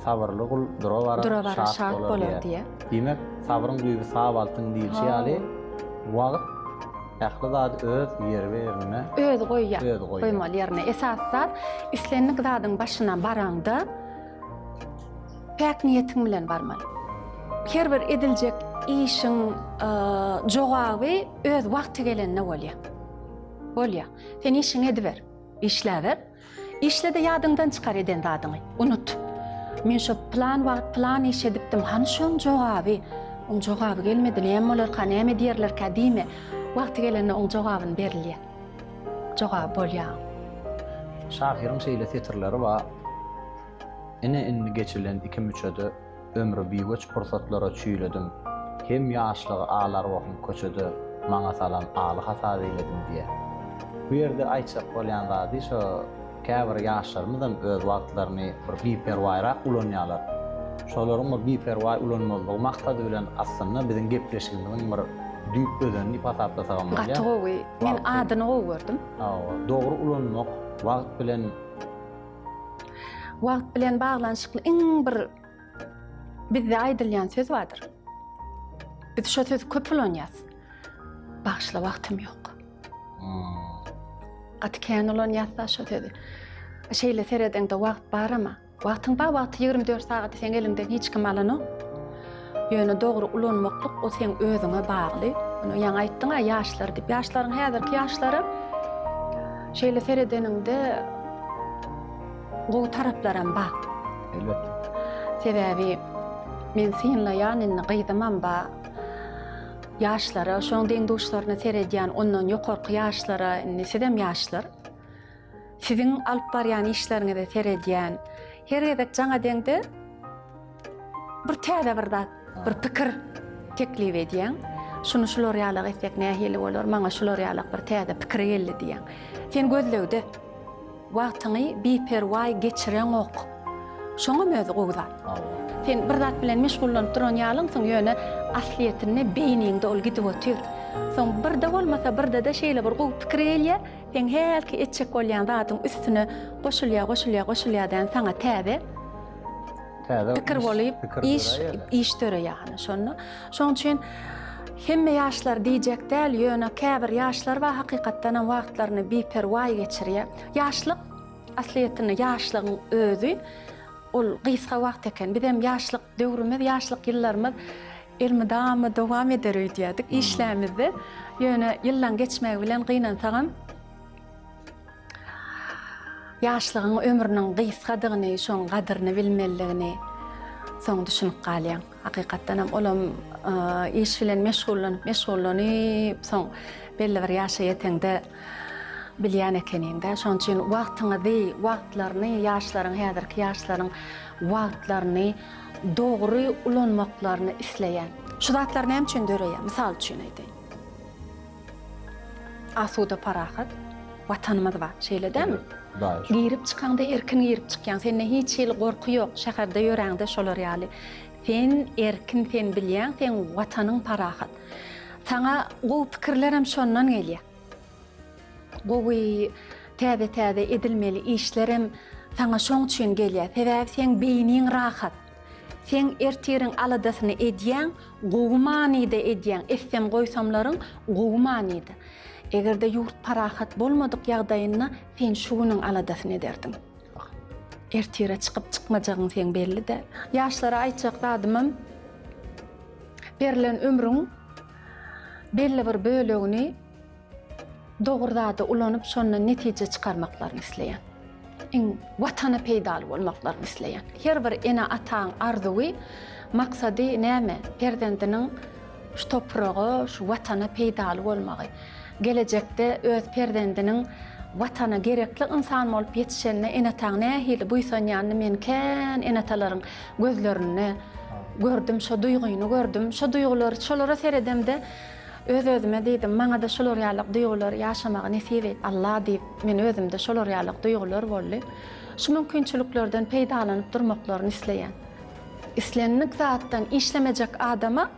sabrly ul durawara şart bolar diýe. Demek sabryň duýby sab altyň diýilşi ýaly wagt ähli zat öz ýerine öz goýýar. Goýmaly ýerine. Esas zat islenlik zadyň başyna baraňda pek niýetiň bilen barmaly. Her bir ediljek işiň jogaby öz wagty gelende bolýar. Bolýar. Sen işiňi ediber, işläber. İşlede ýadyňdan çykar eden zadyňy. Unut. Men şu plan iş edipdim. Han şoň jogaby, on jogaby gelmedi. Näme bolar, näme diýerler kadime. Wagty gelende on jogabyny berilýär. Jogab bolýar. Şahyryň şeýle tetirleri ba. Ene geçirilen 2-3 ömrü büyügeç pursatlara çüýledim. Hem ýaşlygy ağlar wagtym köçedi, maňa salan aly hasad eyledim diýe. Bu ýerde aýtsak bolýan zady şo käbir ýaşlarymyzdan öz wagtlaryny bir biperwaýrak ulanýarlar. Şolaryň bir biperwaý ulanmalygy maksady bilen aslynda biziň gepleşigimiň bir düýp özenli pasaplasagan bolýar. Gatowy, men adyny gördüm. Dogry ulanmak wagt bilen baglanşykly iň bir bizde aýdylýan söz bardyr. Biz şo söz köp ulanýas. Başla wagtym ýok. Atken ulanýas şo sözi. Şeýle seredende wagt barama. Wagtyň bar, wagty 24 saat sen elinden hiç kim alany. Ýöne dogry ulanmaklyk o sen özüňe bagly. Onu ýa aýtdyň ýaşlar diýip. Ýaşlaryň häzirki ýaşlary şeýle seredeninde gowy taraplarym bar. Elbetde. Sebäbi men synlaýan inni gyzymam ba. Ýaşlara, şoň deň duşlaryny seredýän, ondan ýokarky ýaşlara, nesedem ýaşlar. Siziň alyp barýan işleriňizi seredýän, her gezek jaňa deňde bir täze bir pikir teklip edýän. Şunu şular ýalyk etsek nähili bolar, maňa şular ýalyk bir täze pikir geldi diýän. Sen gözlegde wagtyňy biperwaý geçiren ok. Şoňa mözi gowzar. Sen bir zat bilen meşgullanyp duran ýalyňsyň ýöne asliýetini beýniňde ol gidip otur. Soň birde bolmasa birde de şeýle bir gowy pikir gelýär, sen helki etjek bolýan zatyň üstüne goşulýar saňa täze pikir bolyp iş töreýär. Şoň üçin hemme ýaşlar diýjek däl, ýöne käbir ýaşlar we hakykatdan wagtlaryny biperwaý geçirýär. Ýaşlyk asliýetini, ýaşlygyň özü ol gysga wagt eken. Bizem ýaşlyk döwrümiz, ýaşlyk ýyllarymyz elmidamy dowam eder diýdik işlämizde. Ýöne ýyllan geçmegi bilen gynansaňam ýaşlygyň ömrüniň gysgadygyny, şoň gadyryny bilmeligini soň düşünüp galýan. Hakykatdan hem olam iş bilen meşgullanyp soň belli bir ýaşa ýetende bilýän ekeninde. Şoň üçin wagtyňyzy, wagtlaryny, ýaşlaryň, häzirki ýaşlaryň wagtlaryny dogry ulanmaklaryny isleýän. Şu zatlar näme üçin döreýär? Misal üçin aýdaýyn. Asuda parahat, watanymyz bar, şeýle dämi? Dair. Girip çıkanda erkin girip çıkyan. Senne hiç el gorku yok. Şäherde ýöräňde şolar ýaly. Sen erkin, sen bilýän, sen watanyň parahat. Sana gowy pikirler hem şondan gelýär. Gowy täze edilmeli işlerim sana şoň üçin gelýär. Sebäbi sen beyniň rahat. Sen ertirin aladasyny edýän, gowy manyda edýän. Essem goýsamlaryň gowy manyda. Egerde ýurt parahat bolmadyk ýagdaýynda sen şunyň aladasyny ederdiň. Ertire çıkıp çıkmajagyň sen belli de. Ýaşlara aýtjak dadymym, berilen ömrüň belli bir bölegini dogurda ulanyp şondan netije çıkarmaklaryny isleýän. Watana peýdaly bolmaklaryny isleýän. Her bir ene ataň arzuwy, maksady näme? Perdendiniň şu topragy, şu watana peýdaly bolmagy. Gelecekde öz perdendiniň watana gerekli insan bolup ýetişende enataň nähili buýsan ýany men kän enatalaryň gözlerini gördüm, şo duýguny gördüm. Şo duýgulary şolara seredemde öz-özüme diýdim, maňa da şolar ýalyk duýgular ýaşamagy nesip et Allah diýip men özümde şolar ýalyk duýgular boldy. Şu mümkinçiliklerden peýdalanyp durmaklaryny isleýän. İslenlik zatdan işlemejek adama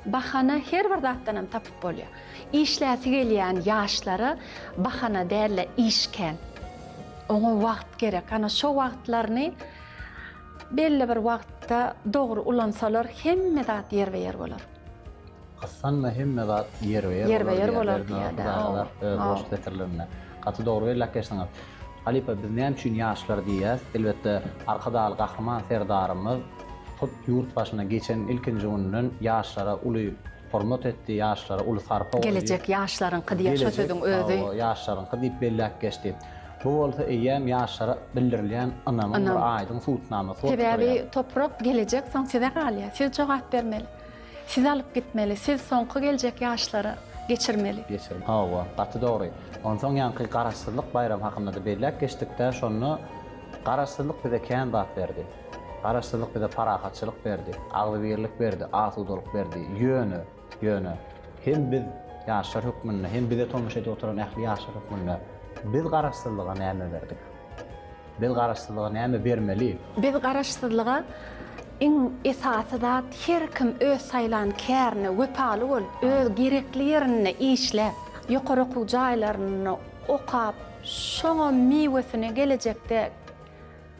bahana her bir zatdan hem tapyp bolýar. İşläsi gelýän ýaşlara bahana däle işken. Oňa wagt gerek. Ana şo wagtlaryny belli bir wagtda dogry ulansalar hemme zat yer we yer bolar. Hasan mühim zat yer we yer bolar diýerler. Boş getirlerine. Gaty dogry berlek geçdiňiz. Halipa biz näme üçin ýaşlar diýäs? Elbetde arkadaly gahrman serdarymyz ýurt başyna geçen ilkinji gününden ýaşlara uly hormat etdi, ýaşlara uly sarpa boldy. Gelecek ýaşlaryň kydy ýaşadyň özü. Ýaşlaryň kydy belläk geçdi. Bu bolsa eýem ýaşlara bildirilýän anamyň bir aýdyň suwtnamaty. Sebäbi toprak gelecek soň size galýar. Siz jogap bermeli. Siz alyp gitmeli. Siz soňky gelecek ýaşlara geçirmeli. Hawa, gaty dogry. Onsoň ýanky garaşsyzlyk bayram hakynda da belläk geçdikde şonu garaşsyzlyk bize kän zat berdi. Garaşsyzlyk bize parahatçylyk berdi, agzybirlik berdi, asudalyk berdi, ýöne. Hem biz ýaşlar hukmyny, hem bize tomuş edip oturan ähli ýaşlar hukmyny biz garaşsyzlyga näme berdik? Biz garaşsyzlyga näme bermeli? Biz garaşsyzlyga iň esasy zat her kim öz saýlan kärni wepaly bol, öz gerekli ýerini işläp, ýokary okuw jaýlaryny okap, şoňa miwesini gelecekde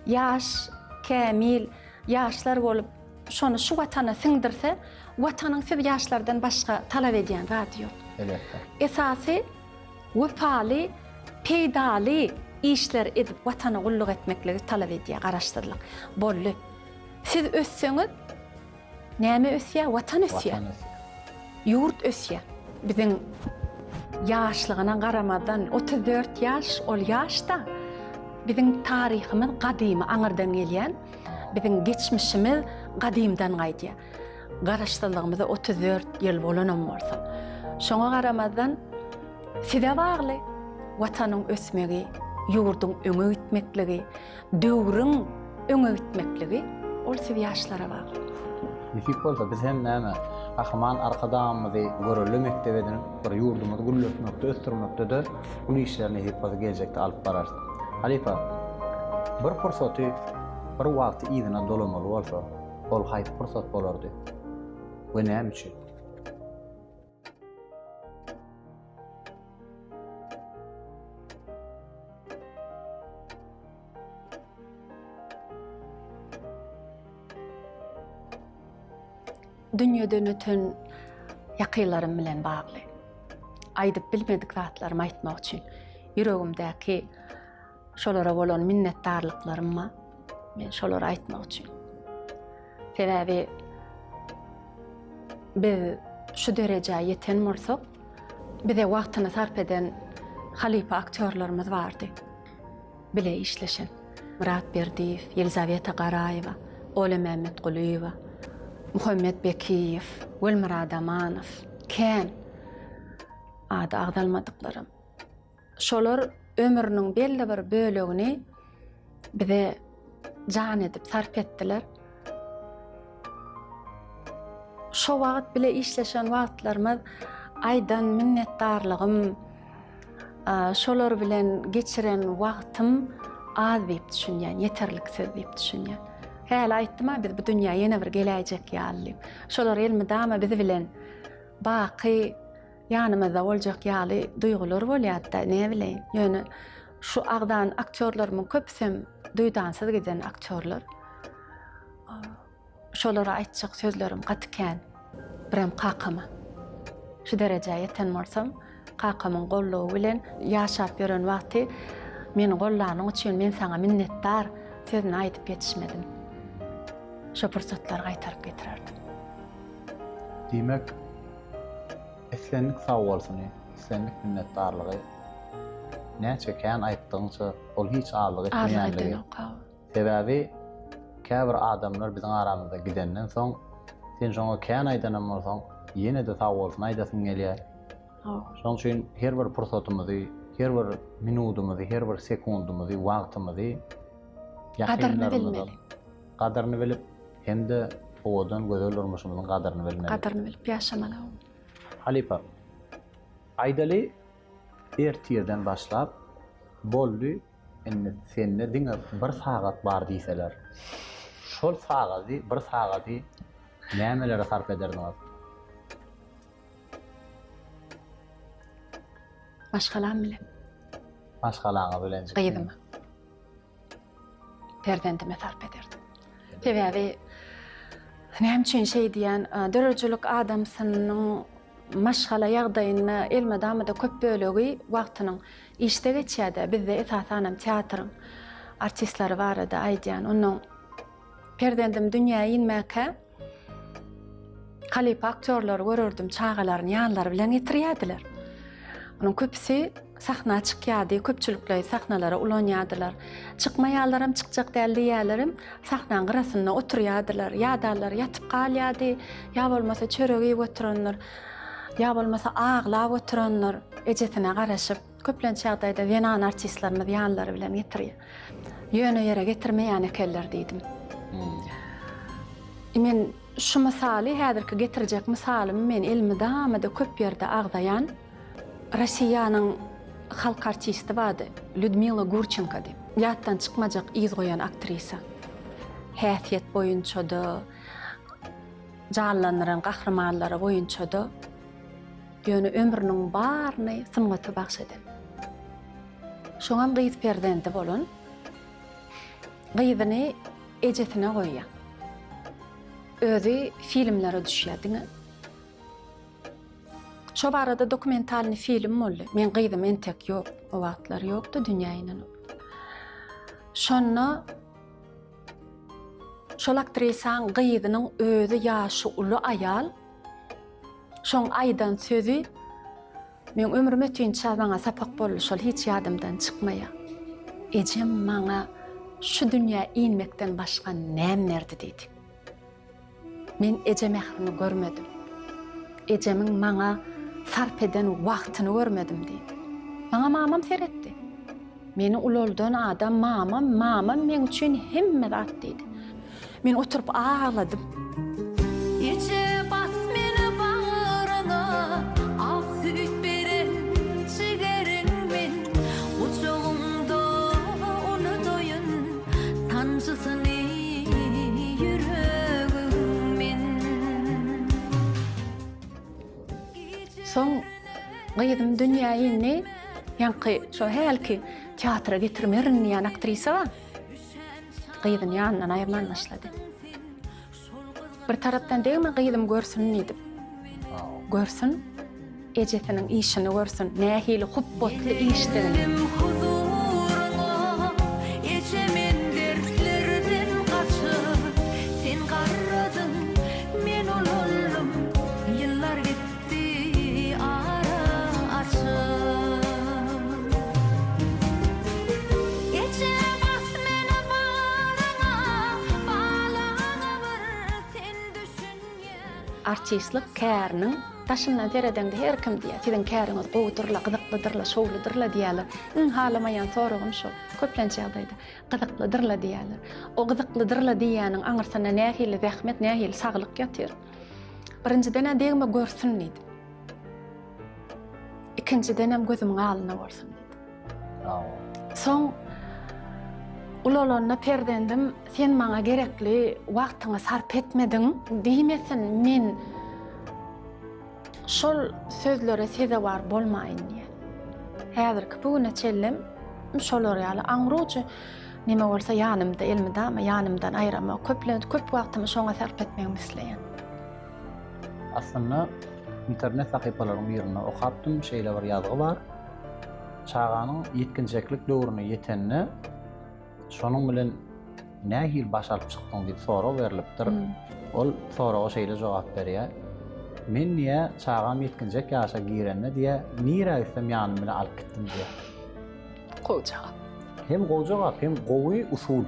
ýaş kämil ýaşlar bolup şonu şu watana siňdirse, watanyň siz ýaşlardan başga talap edýän zat ýok. Elbetde. Esasy wepaly, peýdaly işler edip watana gulluk etmekligi talap edýär garaşsyzlyk. Bolly. Siz össeňiz näme ösýär? Watan ösýär. Ýurt ösýär. Biziň ýaşlygyna garamadan 34 ýaş ol ýaşda biziň taryhymyz gadymy aňyrdan gelýän, biziň geçmişimiz gadymdan gaýdýar. Garaşsyzlygymyza 34 ýyl bolanam bolsa. Şoňa garamadan size bagly watanyň ösmegi, ýurduň öňe gitmekligi, döwrüň öňe gitmekligi ol siz ýaşlara bagly. Nifik bolsa biz hem näme ahman arkadamyzy görüllü mektebeden bir ýurdumuzy gülletmekde, ösdürmekde de bu işlerini hepsi gelecekde alyp barar. Halipa, bir fursaty, bir wagty ýygyna dolamaly bolsa, ol haýy fursat bolardy. We näme üçin? Dünýeden öten ýakylarym bilen bagly. Aýdyp bilmedik zatlarym aýtmak üçin ýüregimdäki şolara bolan minnetdarlyklarymma men şolara aýtmak üçin. Sebäbi biz şu derejä ýeten bolsak, bize wagtyny sarp eden halipa aktörlerimiz bardy. Bile işleşen. Murat Berdiýew, Yelizaveta Garaýewa, Ola Mämmedguliýewa, Muhammed Bekiýew, Welmurad Amanow, kän ada agdalmadyklarym. Şolar ömrüniň belli bir bölegini bize jan edip sarp etdiler. Şo wagt bile işleşen wagtlarymyz aýdan minnetdarlygym, şolar bilen geçiren wagtym az diýip düşünýän, yeterliksiz diýip düşünýän. Häli aýtdym, biz bu dünýä ýene bir geläjek ýaly. Şolar elmidama bizi bilen baky ýanymyzda boljak ýaly duýgular bolýar-da, ne bileýin. Ýöne şu agdan aktyorlarymyň köpsem duýdansyz giden aktyorlar. Şolara aýtjak sözlerim gatykän. Birem kakama. Şu derejeye yeten bolsam, kakamyň gollugy bilen ýaşap ýören wagty meni gollanyň üçin men saňa minnetdar sözüni aýdyp ýetişmedim. Şu pursatlar gaýtaryp getirerdim. Diýmek, eslenlik sag bolsun, eslenlik minnetdarlygy näçe kän aýtdyňça ol hiç ağırlyk etmeýänligi. Sebäbi käbir adamlar biziň aramyzda gidenden soň sen şoňa kän aýdanan bolsaň ýene de sag bolsun aýdasyň gelýär. Şoň üçin her bir pursatymyzy, her bir minutumuzy, her bir sekundumuzy, wagtymyzy gadaryny bilip hem-de odan gözel durmuşymyzyň gadaryny bilmeli. Gadaryny bilip ýaşamaly. Halipa, aýdaly ertirden başlap boldy enne senne diňe bir sagat bar diýseler. Şol sagaty, bir sagaty nämelere sarf ederdiňiz? Başgalan bilen. Başgalaňa bilen. Gyýdyma. Perdendime sarf ederdim. Sebäbi näme üçin şey diýen, dörejlik adamsynyň maşgala ýagdaýyna elmedamda köp bölegi wagtynyň işde geçýärdi. Bizde esasanam teatryň artistlary bar edi, aýdýan. Onuň perdendim dünýäge inmäke kalip aktyorlary görürdüm, çağalaryny ýanlary bilen getirýärdiler. Onuň köpsi sahna çykýardy, köpçülikleri sahnalara ulanýardylar. Çykmaýarlarym çykjak däl diýerlerim, sahnanyň gyrasynda oturýardylar, ýa-dalar ýatyp galýardy, ýa bolmasa çöregi götürenler, ýa bolmasa aglap oturanlar ejetine garaşyp köplen çağdaýda wenan artistlerimiz ýanlary bilen getirýär. Ýöne ýere getirmeýän ekenler diýdim. Men şu misaly häzirki getirjek misalym men elmidamda köp ýerde agdaýan Russiýanyň halk artisti bardy, Lyudmila Gurchenko diýip. Ýatdan çykmajak iz goýan aktrisa. Häsiýet boýunça-da, jallanýan gahramanlary boýunça-da ýöne ömrüniň baryny symgaty bagş eden. Şoňam gyýyp perdendi bolan, gyýybyny ejetine goýýan. Özü filmlere düşýärdiňe. Şo barada dokumentalny film boldy. Men gyýdym entek ýok, o wagtlar ýokdy dünýäne. Şonu şol aktrisaň gyýdynyň özü ýaşy uly aýal. Şoň aýdan sözü men ömrüm ötünçe bana sapak boldy, şol hiç ýadymdan çykmaýar. Ejem maňa şu dünýä inmekden başga näme berdi diýdi. Men ejem ährini görmedim. Ejemiň maňa sarp eden wagtyny görmedim diýdi. Maňa mamam seretdi. Meni uloldan adam mamam men üçin hemme zat diýdi. Men oturup ağladım. Ece bas meni bağrına, ak süt beren sigerin men. Uçağımda unutoyun, tancısın yüreğimin. Soň gyýdym dünýäni, ýanky şo helki teatra getirmerin ýan aktrisa var. Gyýdym ýandan aýrman başlady. Bir tarapdan degme gyýdym görsün edip. Görsün, ejetiniň işini görsün, nähili hubbotly işlerini. Ecemin dertlerden kaçıp, sen garradın, men ololdum, yıllar gitti ara açıp. Ece bas meni bağrına, bağlana bir sen düşünýän. Artistlik käriniň taşyndan tereden de her kim diýär. Siziň käriňiz gowdurla, gyzyklydyryla, şowludyrla diýerler. Halamaýan soragym şol. Köplen çağdaýda gyzyklydyryla diýerler. O gyzyklydyryla diýäniň aňyrsana nähili zähmet, nähili saglyk ýatyr. Birinciden degme görsün diýdi. İkinciden hem gözümün alyna bolsun. Soň ulolonna perdendim, sen maňa gerekli wagtyňy sarp etmediň diýmesin, men şol sözlere sezewar bolmaýyn diýe. Häzirki bugüne çellem şolar ýaly aňrujy nime bolsa ýanymda, elmide, ama ýanymdan aýrama, köp wagtymy şoňa sarp etmegiň misleýän. Aslında internet sahypalaryň birine okapdym, şeýle bir ýazgy bar. Çağanyň yetkinjeklik döwrüne ýetenine şonuň bilen nähil başaryp çykdyň diýip soraw berilipdir. Ol sorawa şeýle jogap berýär. Men niýe çağam yetkinjek ýaşa girenne diýe, nire isem ýanym bilen alyp gitdim diýe. Gowy Hem gowy jogap, hem gowy usul.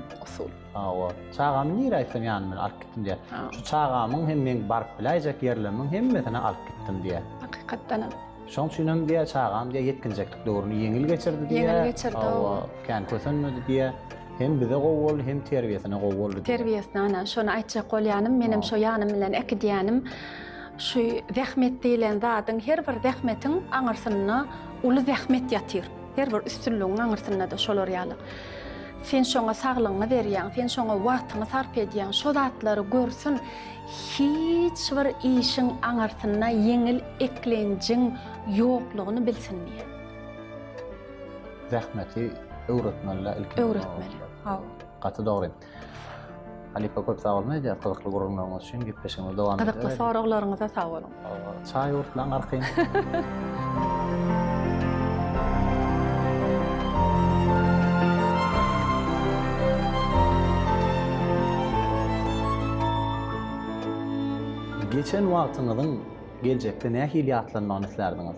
Çağam nire isem ýanym bilen alyp gitdim diýe. Şu çağamyň hem men baryp biläjek ýerleriň hemmesine alyp gitdim diýe. Hakykatdan. Şoň üçin diýe çağam diýe yetkinjeklik döwrüni ýeňil geçirdi diýe. Ýeňil geçirdi. Kän kösenmedi diýe. Hem bize gowy bol, hem terbiyesine gowy boldy. Terbiyesine ana şonu aýtjak bolýanym, menim şo ýanym bilen eki diýenim. Şu zähmet diýilen zadyň her bir zähmetiň aňyrsyna uly zähmet ýatyr. Her bir üstünlüğün aňyrsyna da şolar ýaly. Sen şoňa saglygyňy berýän, sen şoňa wagtyňy sarp edýän, şo zatlary görsün, hiç bir işiň aňyrsyna ýeňil eklenjiň ýoklugyny bilsin diýe. Zähmeti öwretmeli, ilkin. Öwretmeli. Gaty dogry. Halipa köp sag bolmaýdy, gyzykly gurulmagyňyz üçin gepleşigimiz dowam eder. Gyzykly soraglaryňyza sag bolun. Çay urtlan arkaýyn. Geçen wagtyňyzyň geljekde nähili ýatlanmagyny islerdiňiz?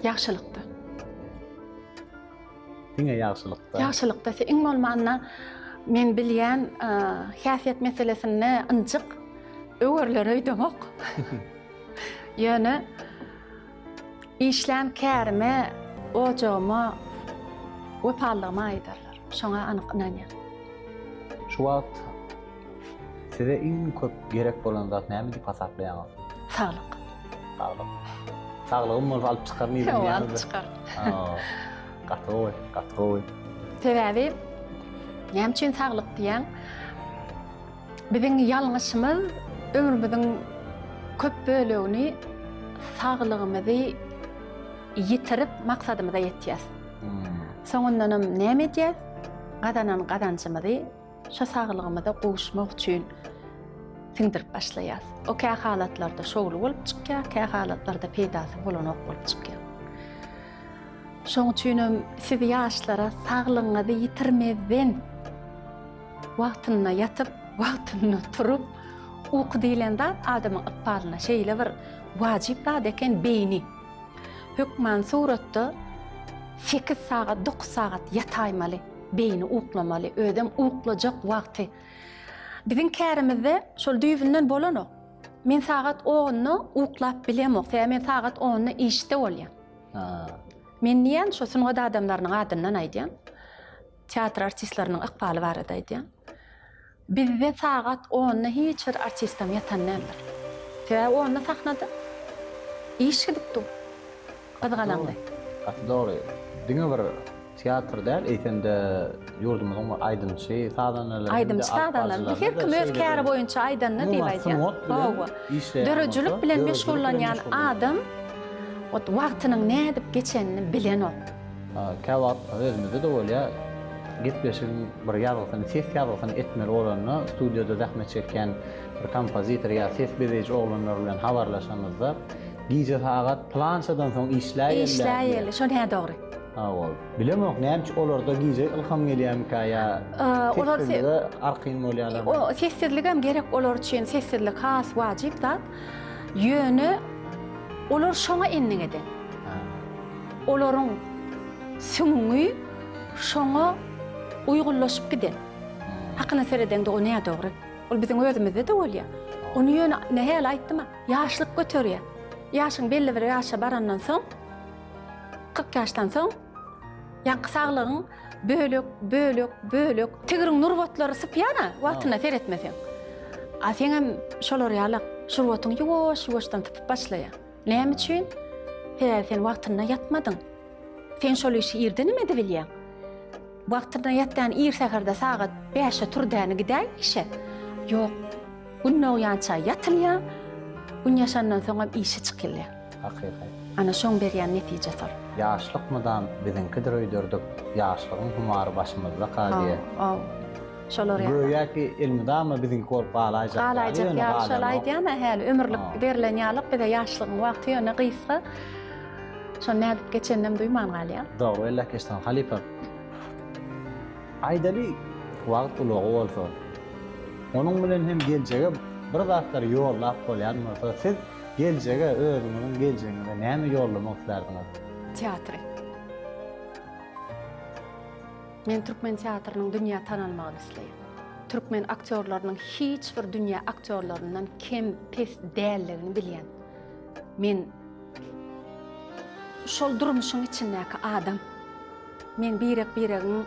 Ýagşylykda. Diňe ýagşylykda. Ýagşylykda iň bolmanda men bilýän häsiýet meselesini ynjyk öwürlere öýdemek. Ýöne işlän kärime, ojama, wepalygyma aýdarlar. Şoňa anyklanýar. Şu wagt size iň köp gerek bolan zat näme diýip hasaplaýaňyz? Saglyk. Saglygym bolup alyp çykarmyýdy. Alyp çykar. Gatroy. Sebebi näme üçin saglyk diýen? Biziň ýalňyşymyz ömrümiziň köp bölegini saglygymyzy ýitirip maksadymyza ýetýäs. Soňundan näme edýäs? Gadançymyzy şo saglygymyza gowuşmak üçin singdirip başlaýas. O kä halatlarda şogul bolup çykýar, kä halatlarda peýdasy bolanok bolup çykýar. Şoň üçin siz ýaşlara saglygyňyzy ýitirmeden wagtyna ýatyp, wagtyna turup uky diýilen zat adamyň ykbalyna şeýle bir wajyp zat eken beýni. Hükman suratda 8 saat, 9 saat ýataýmaly, beýni uklamaly, ödem uklajak wagty. Biziň kärimizde şol düýbünden bolanok. Men saat 10-ny uklap bilemok, men saat 10-ny işde bolýan. Men niýen şo sunga adamlaryň adyndan aýdýan? Teatr artistlarynyň ykbaly barada aýdýan. Bizde saat 10-ny hiç bir artistam ýatanlar. 10-ny sahnada iş gidipdi. Gydgalaňdy. Doğru. Diňe bir teatr däl, eýtende ýurdumyzyň aýdynçy, sadanalary. Aýdynçy sadanalary. Her kim öz käri boýunça aýdanny diýip aýdýan. Dörejülik bilen meşgullanýan adam ot wagtynyň nädip geçenini bilen ol. Käwat özümizde de bolýar. Gepleşim bir ýazgyny, ses ýazgyny etmeli bolanyny studiýada zähmet çekýän bir kompozitor ýa ses bereji oglanlar bilen habarlaşanyzda gije saat planşadan soň işläýär. Şol hä dogry. Bilemok näme olarda gije ilham gelýärmi ýa olar arkaýyn bolýarlar. O sessizlik hem gerek olar üçin sessizlik has wajyp zat. Ýöne olar şoňa enniň eden. Olaryň süňi şoňa uýgurlaşyp giden. Hakyna seredende o näme dogry? Ol biziň özümizde de bolýar. Onu ýöne nähäl aýtdyma? Ýaşlyk göterýär. Ýaşyň belli bir ýaşa barandan soň 40 ýaşdan soň ýanky saglygyň bölük tigiriň nurwatlary sypýana wagtyna seretmeseň. A sen hem şolar ýaly şurwatyň ýuwaş-ýuwaşdan typyp başlaýar. Näme üçin? Sen wagtyna ýatmadyň. Sen şol işi irdinimi edip bilýän? Wagtynda ýatdan ir seherde sagat 5'e turdan gidäň işe. Ýok. Günne uyança ýatylýar. Gün ýaşandan soňra işe çykylýar. Hakykat. Ana şoň berýän netijedir. Ýaşlykmydan biziňkidir öýdürdük. Ýaşlygyň humary başymyzda kalýar. Şolar ýa. Goýäki ilmidama biziň bolup galaýjak. Galaýjak ýa şolay diýme häli ömürlik berilen ýalyk bir de ýaşlygyň wagty ýöne gysga. Şol nädip geçennem duýman galýar. Dogry elle kesden halipa. Aýdaly wagt ulagy bolsa. Onuň bilen hem geljege bir zatlar ýollap bolýarmy? Siz geljege özüňiň geljegiňde näme ýollamak islerdiňiz? Teatr. Men Türkmen teatrının dünýä tananmagyny isleýär. Türkmen aktyorlarynyň hiç bir dünýä aktyorlaryndan kim pes dälligini bilýän. Men şol durmuşyň içindäki adam. Men birek-biregiň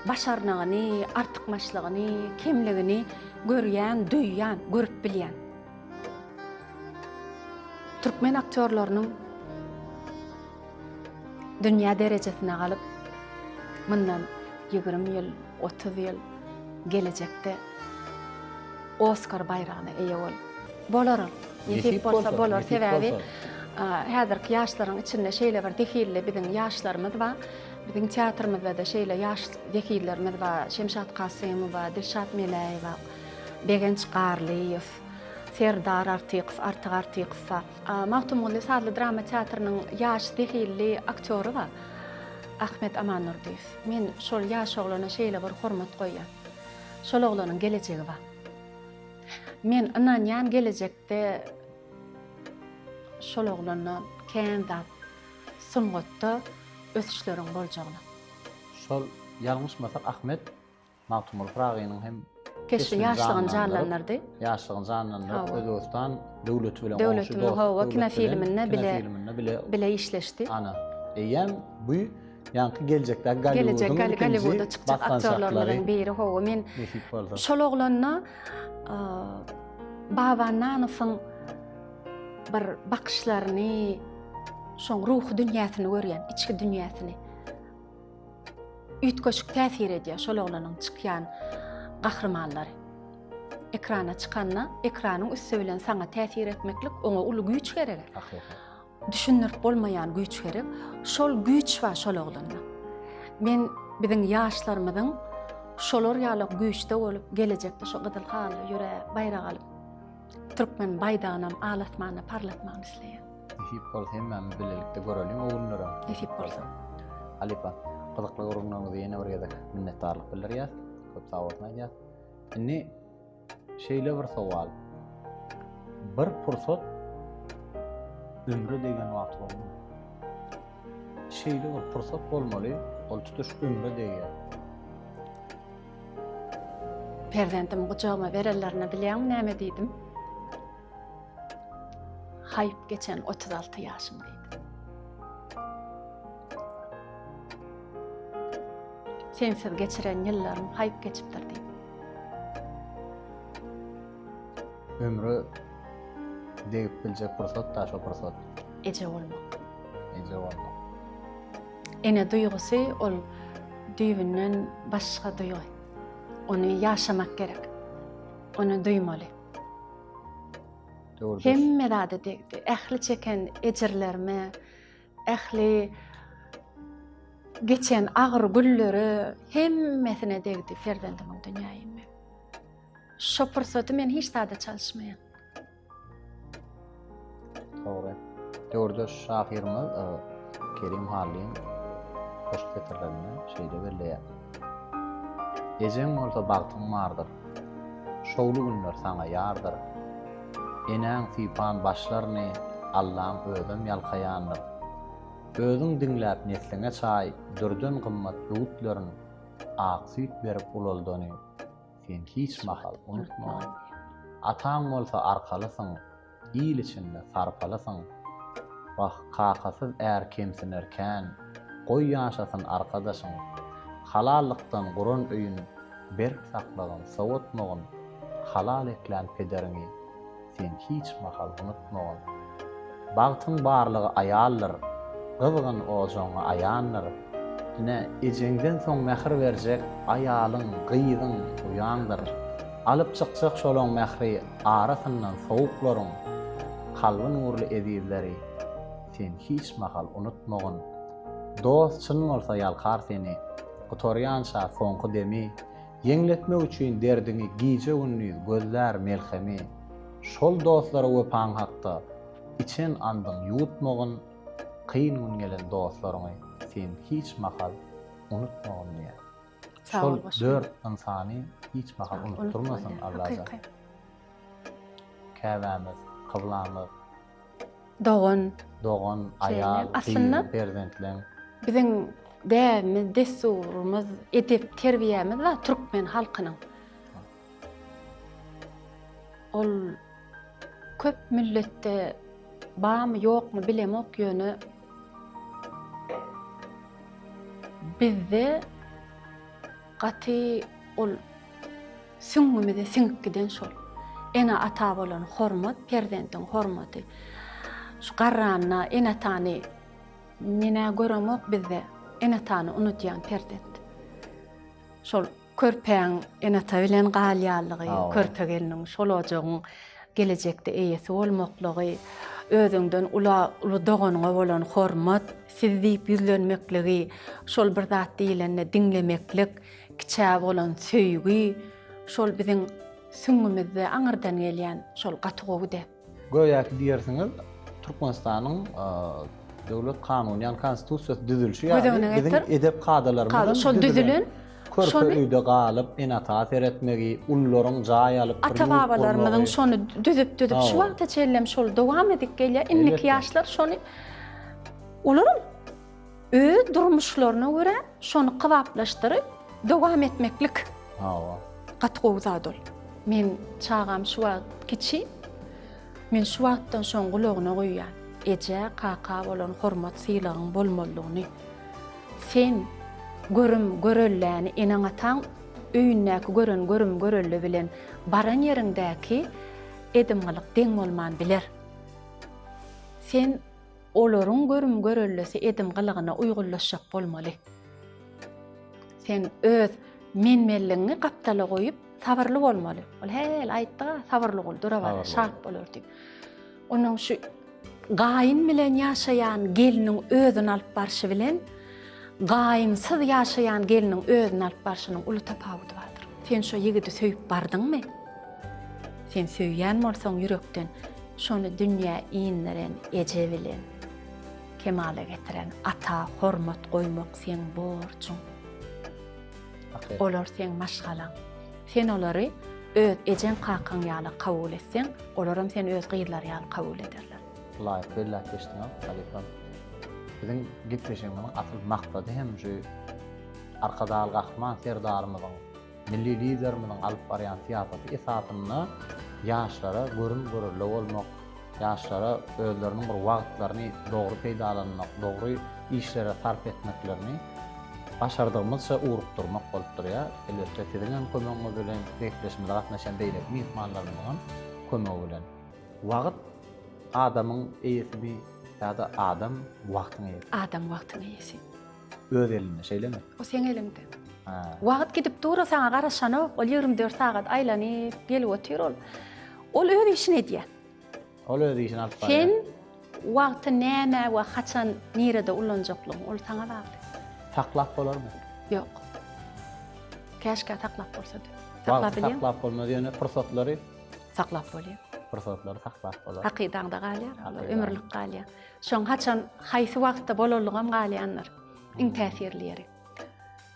başarnagyny, artykmaçlygyny, kimligini görýän, duýýan, görüp bilýän. Türkmen aktyorlarynyň dünýä derejesine galyp mundan 20 ýyl, 30 ýyl gelecekde Oscar bayragyna eýe bolar. Nähip bolsa bolar. Sebäbi häzirki ýaşlaryň içinde şeýle bir dehille biziň ýaşlarymyz bar. Biziň teatrymyzda da şeýle ýaş dehillerimiz bar. Şemşat Kasymow bar, Dilşat Melaýew bar, Begenç Garliýew, Serdar Artykow, Artyk Artykow bar. Magtumly Sadly drama teatrının ýaş dehilli aktyory bar. Ahmet Aman Nurdiýew. Men şol ýaş oglana şeýle bir hormat goýýan. Şol oglanyň gelejegi bar. Men inanýan gelecekde şol oglanyň kenda sungatda ösüşleriň boljagyna. Şol ýalňyşmasak Ahmet Magtumul Pragynyň hem keşi ýaşlygyny janlanyrdy. Ýaşlygyny janlandyryp Özbegistan döwleti bilen kino filminde bile işleşdi. Ana. Eýem bu ýanky geljekde Gollywoodda çykjak aktyorlardan biri howa men şol oglanyna Babanaňyň bir bakışlaryny, şoň ruhy dünýäsini görýän, içki dünýäsini üýtgeşik täsir edýär şol oglanyň çykýan gahrmanlary. Ekrana çykanda ekranyň üstü bilen saňa täsir etmeklik oňa uly güýç gerek. Düşünürip bolmayan güýç gerek. Şol güýç we şol oglanda. Men biziň ýaşlarymyzyň şolar ýalyk güýçde bolup gelecekde şo gyzyl haly ýöre bayrag alyp Türkmen baýdagynam alatmany parlatmagyny isleýär. Nähip bolsa hemmem bilelikde görelim ogunlara. Nähip bolsa. Alipa, gyzykly gurulmagyny ýene bir gezek minnetdarlyk bildirýär. Köp sag bolmaýar. Indi şeýle bir sowal. Bir pursat ömrü degen wagt bolmaly. Şeýle bir pursat bolmaly, ol tutuş ömrü degen. Perzentim gucağıma verenlerine bilýän näme diýdim? Haýyp geçen 36 ýaşym diýdim. Sensiz geçiren ýyllarym haýyp geçipdir diýdim. Ömrü deyip biljek pursat da şo pursat. Eje bolmak. Eje bolmak. Ene duýgusy ol düýünden başga duýgy. Onu ýaşamak gerek. Onu duýmaly. Hemme zady degdi. Ähli çeken ejirlerime, ähli geçen agyr gülleri hemmesine degdi Ferdendimiň dünýäýime. Şo pursaty men hiç zady çalışmaýan. Doğru. Dördüş şahirimiz Kerim Halim hoş getirlerine şeyde belleýär. Ejem bolsa bagtyň mardyr. Şowlu günler saňa ýardyr. Eneň fipan başlaryny Allah'ım özüm ýalkaýandyr. Özüň diňläp nesliňe çaý dürden gymmat öwütlerini aksyp berip ulaldyny sen hiç mahal unutma. Ataň bolsa arkalysyň, ýyl içinde sarpalysyň. Bak kakasyz är kemsinerken, goý ýaşasyn arkadaşyň. Halallıktan guran öýün berk saklagan, sowatmagan, halal eklen pederini sen hiç mahal unutmagan. Bagtyň barlygy aýallar, gyzgyn ojaňa aýanlar, üstüne ejengden soň mähir berjek aýalyň, gyýdyň uýandyr. Alyp çykjak şolaň mähri arasyndan sowuklaryň, kalby nurly edilleri sen hiç mahal unutmagyn. Dost çyn bolsa ýalkar seni, gutorýança soňky demi, yeňletmek üçin derdini giýje günni gözler melhemi. Şol dostlara öpaň hakda içen andyň ýutmagyn, kıyın gün gelen dostlaryňy sen hiç mahal unutmagyn diýär. Şol dört insany hiç mahal unutturmasyn Allaha. Käbämiz, kıblamiz, Doğan, ayal, aslında prezidentler. Bizim däwimiz, desturumuz, edep terbiyemiz we türkmen halkynyň. Ol köp milletde barmy ýokmy bilemok ýöne bizde gaty ol süňümide siňkiden şol. Ena ata bolan hormat, perdentin hormaty. Şu garranna ena tany nene göremok bizde ena tany unutýan perdent. Şol körpäň ena ta bilen galýalygy, körpegeliniň şol ojagyň gelecekde eýesi bolmaklygy, özüňden uly doganyňa bolan hormat, sizdip ýüzlenmekligi, şol bir zat diýilende diňlemeklik, kiçä bolan söýgi, şol biziň süňümizde aňyrdan gelýän şol gatygowy dep. Goýaky diýersiňiz, Türkmenistanyň döwlet kanuny, ýani konstitusiýasy düzülşi ýani biziň edep kadalarymyz şol düzülen körpe öýde galyp enata seretmegi, ullaryň jaý alyp ata-babalarymyzyň şonu düzüp şu wagtda çellem şol dowam edip gelýär. Inniki ýaşlar şonu olaryň öz durmuşlaryna görä şonu kybaplaşdyryp dowam etmeklik. Gatgowy zat ol. Men çağam şu wagt kiçi, men şu wagtdan soň gulagyna goýýan. Eje, kaka bolan hormat sylagyň bolmalygyny. Sen görelläni enaň ataň öýündäki görelle bilen baran ýeriňdäki edimgalyk deň bolman biler. Sen olaryň görellesi edimgalygyna uýgullaşjak bolmaly. Sen öz menmelligiňi gapdala goýup sabarly bolmaly. Ol hel aýtdy, sabarly bol, durabar, şart bolar diýip. Onuň şu gaýyn bilen ýaşaýan geliniň özüni alyp barşy bilen gaýymsyz ýaşaýan geliniň özüni alyp barşynyň uly tapawuty bardyr. Sen şo ýigidi söýüp bardyňmy? Sen söýýän bolsaň ýürekden şonu dünýä iňleren eje bilen kemale getiren ata hormat goýmak sen borçuň. Olar sen maşgalaň. Sen olary öz ejen kakan ýaly kabul etseň, olaram sen öz gyýdlary ýaly kabul ederler. Laýyk belli geçdiň, Halifam. Biziň gitmeşimiň asyl maksady hem şu arkadaly gahman serdarymyzyň, milli liderimiň alyp barýan siýasaty esatyny ýaşlara görünürli bolmak, ýaşlara özleriniň bir wagtlaryny dogry peýdalanmak, dogry işlere sarf etmeklerini başardığımızsa uğrukturmak bolupdyr ya. Elbette siziň kömegiňiz bilen bekleşmede gatnaşan beýle mehmanlarymyň kömegi bilen. Wagt adamyň eýesi ýa-da adam wagtyň eýesi. Adam wagtyň eýesi. Öz elinde şeýlemi? O sen elinde. Wagt gidip dura saňa garaşany, ol 24 sagat aýlanyp gelip otyr ol. Ol öz işini edýär. Ol öz işini alyp barýar. Sen wagty näme we haçan nerede ulanjaklygyň ol saňa bagly. Taklap bolarmy? Ýok. Käşke taklap bolsa da. Taklap bilýär. Taklap bolmady ýöne fursatlary taklap bolýar. Fursatlary taklap bolar. Hakydaňda galýar, ömürlik galýar. Şoň haçan haýsy wagtda bolarlygam galýanlar. Iň täsirli.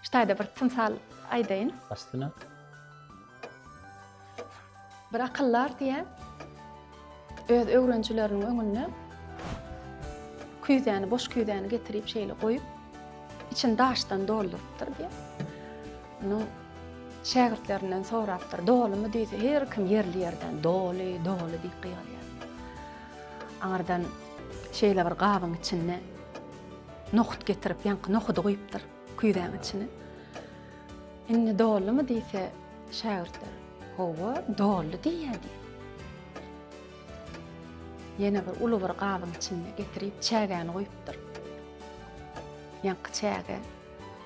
Ştaýda bir tymsal aýdaýyn. Aslında bir akyllar diýär. Öz öwrençileriniň öňüne küýdäni, boş küýdäni getirip şeýle goýup için daşdan doldurypdyr diýär. Onu şägirtlerinden sorapdyr. Dolumy diýse, her kim yerli ýerden doly diýip gýýar. Aňardan şeýle bir gabyň içine nohut getirip ýanky nohudy goýupdyr küýdäň içine. Indi dolumy diýse şägirtler, "Howa, doly" diýýär. Ýene bir uly bir gabyň içine getirip çägäni goýupdyr. Ýanky çäge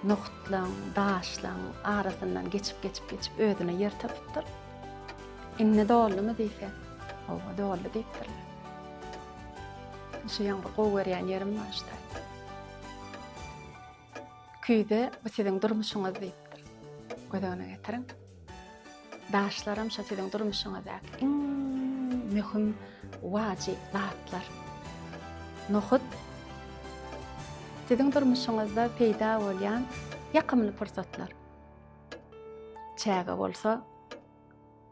noktlan, daşlan arasından geçip özüne yer tapıptır. İnne doğru mu deyse? Ova doğru deyiptir. Şu yanғы qoğuverýän yerim var işte. Küýde bu sizin durmuşuňyz deyipdir. Gözüňe getirin. Daşlaram şu sizin durmuşuňyz iň mühim wajib zatlar. Nohut sizin durmuşuňyzda peýda bolýan ýakymly pursatlar. Çäge bolsa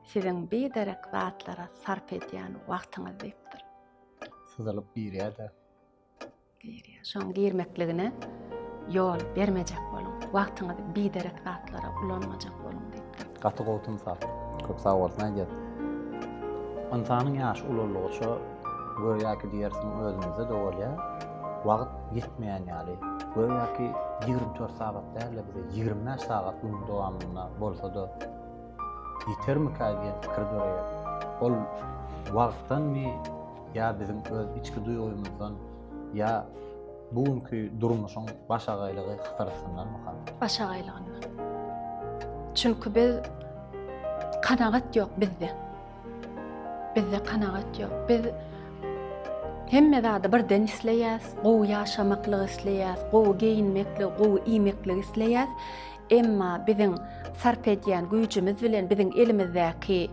sizin bir derek zatlara sarp edýän wagtyňyz deyipdir. Syzylyp girýär-de. Girýär. Şoň girmekligine yol bermejek bolun. Wagtyňyzy bir derek zatlara ulanmajak bolun deyipdir. Gaty gowtun sap. Köp sag bolsun aýdýar. Insanyň ýaşy ulullygy şu görýärki diýersiň özüňizde de bolýar. Wagt ýetmeýän ýaly. Görýärki 24 sagat däl bize 20 sagat gün dowamlyna bolsa da ýetermi diýen pikir görýär. Ol wagtdan mi ya bizim öz içki duýgumyzdan ya bugünkü durmuşyň başagaýlygy hytyrysyndan mı? Başagaýlygyny. Çünkü biz kanagat ýok bizde. Bizde kanagat ýok. Biz hemme zada birden isleýäs, gowy ýaşamaklygy isleýäs, gowy giyinmekli, gowy iýmekli isleýäs. Emma biziň sarp edýän güýjümiz bilen biziň elimizdäki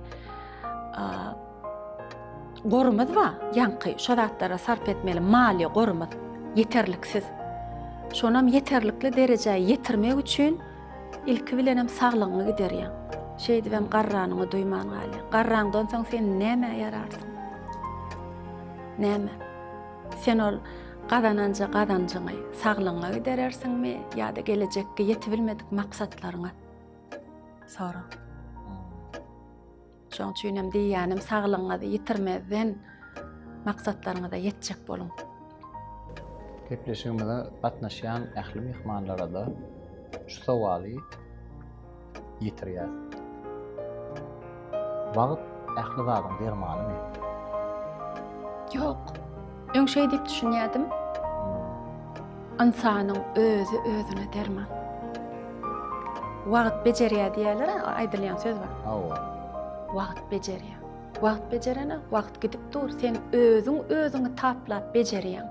gorumuz var. Ýanky şo zatlara sarp etmeli mali gorumuz yeterliksiz. Şonam yeterlikli derejäge ýetirmek üçin ilki bilenem saglygyňy giderýär. Şeýdi hem garranyňy duýman galy. Garraňdan soň sen näme ýararsyň? Näme? Sen ol gadanança saglygyňa giderersiňmi ýa-da gelecekge ýetip bilmedik maksatlaryňa? Sora. Şoň üçin hem diýýänim saglygyňyzy ýitirmezden maksatlaryňa da ýetjek bolun. Gepleşigimizde gatnaşýan ähli mehmanlara da şu sawaly ýetirýär. Wagt ähli zadyň bermalymy? Ýok. Öňşeý diýip düşünýärdim. Insanyň özüne derman. Wagt bejerýär diýerler, aýdylýan söz bar. Wagt bejerýär. Wagt bejerene, wagt gidip dur. Sen özüňi taplap bejerýän.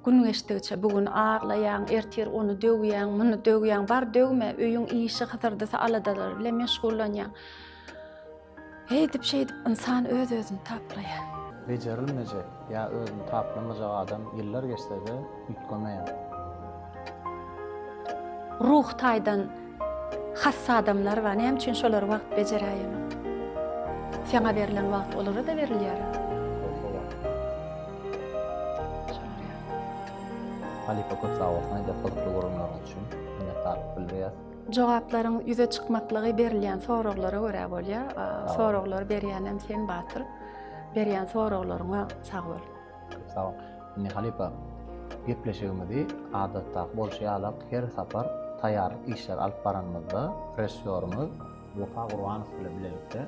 Gün geçtikçe bugün ağlayan, ertir onu döwýän, muny döwýän, bar döwme, öýüň işi hytyrdysa aladalar bilen meşgullanýan. Heýdip şeýdip insan özüni taplaýar. Bejerilmejek ya özüni taplamajak adam ýyllar geçse de ütgemeýär. Ruh taýdan hassa adamlar var. Näme üçin şolar wagt bejerýär? Seňa berilen wagt olara da berilýär. Halipa köp sag bolsun, aýda pozitly gorumlar üçin minnetdarlyk bildirýär. Jogaplaryň ýüze çykmaklygy berilýän soraglara görä bolýar. Soraglar berýän hem sen batyr. Berýän soraglaryňa sag bol. Köp sag bol. Indi Halipa gepleşigimizi adatda bolşýarlar her sapar taýýarlyk işler alyp baranmazda režisörimiz Wafa Gurbanow bilen birlikde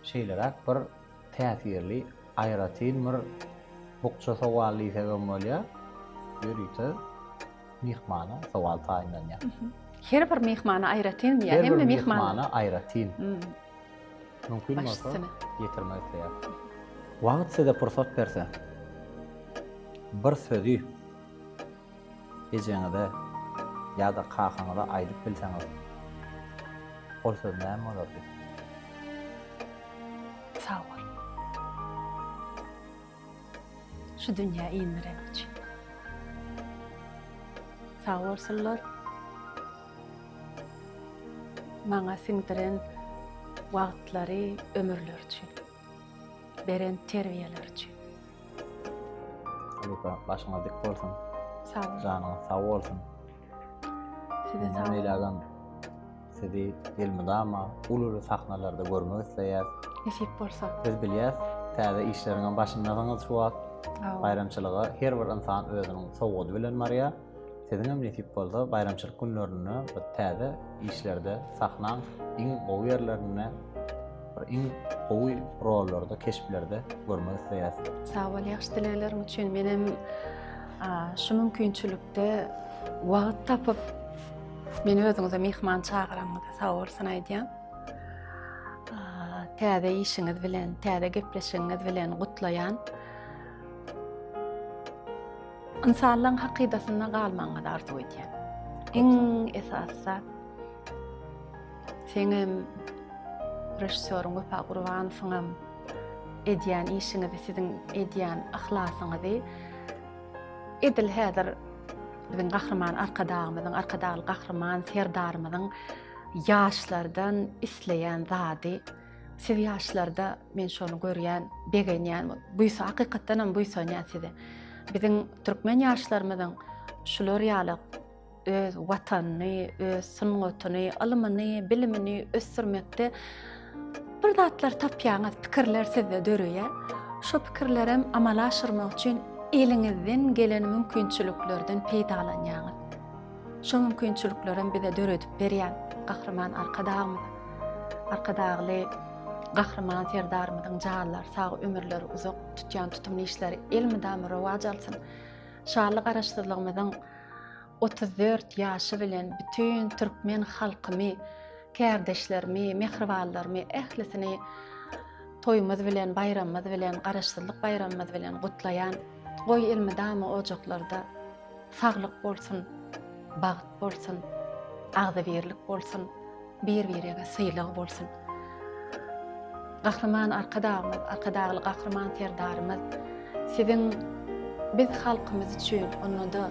şeýlerek bir täsirli aýratyn bir bukça sowally sebäp bolýar. Ýörüýte mehmana sowal taýinlanýar. Her bir mehmana aýratyn mı? Her bir mehmana aýratyn. Mümkin bolsa ýetirmek ýa. Wagt size pursat berse, bir sözü ejeňizde ýa-da kahaňyza aýdyp bilseňiz, ol söz näme bolady? Sağ ol. Şu dünýä iýindirek üçin. Sağ bolsunlar. Maňa siňdiren wagtlary, ömürler üçin. Beren terbiýeler üçin. Halipa başyňyz dik bolsun. Sağ ol. Janyňyz sağ bolsun. Size sağ ol. Nämeýlägem sizi elmydama ululu sahnalarda görmek isleýär. Nesip bolsa. Biz bilýäs, täze işleriňiň başyndaňyz şu wagt bayramçylyga her bir insan özüniň sowgady bilen marýar. Siziň hem nesip bolsa bayramçylyk günlerini bu täze işlerde sahnaň iň gowy ýerlerine iň gowy rollarda, keşplerde görmek isleýär. Sağ ol, ýaxşy dileýlerim üçin menem şu mümkinçilikde Wagt tapıp meni özüňize mihman çağıranňyza sag bolsun aýdýan. Täze işiňiz bilen, täze gepleşiňiz bilen gutlaýan. İnsanlaryň hakydasyna galmaňyzy arzu edýän. Eň esasy seňem rejissörüň Wefa Gurbanowyň edýän işiňizi, siziň edýän ahlasyňyzy edil häzir bizim gahrman arkadağımızın, arkadağlı gahrman serdarımızın yaşlardan isleyen zadi. Siz yaşlarda men şonu görýän, begenýän, buysa hakykatdan hem buysa näsidi. Bizim türkmen yaşlarymyzyň şular ýaly öz watanyny, öz sungatyny, alymyny, bilimini ösürmekde bir zatlar tapýaňyz pikirler sizde dörüýär. Şo pikirlerim amala aşyrmak üçin eliňizden gelen mümkinçiliklerden peýdalanýaňyz. Şo mümkinçiliklerim bize döredip berýän gahrman arkadagly gahrman serdarymyzyň jaýlar sag ömürleri uzak tutýan tutumly işleri elmidam rowaj alsyn. Şanly garaşdyrlygymyzyň 34 ýaşy bilen bütün türkmen halkymy, kärdeşlerimi, mehribanlarymı, ählisini toýumyz bilen, bayramymyz bilen, garaşdyrlyk bayramymyz bilen gutlaýan goý elmidam ojaklarda saglyk bolsun, bagyt bolsun, agzybirlik bolsun, bir-birine syýlyk bolsun. Gahrman arkadağımız, arkadağlı gahrman serdarymyz siziň biz halkymyz üçin, onda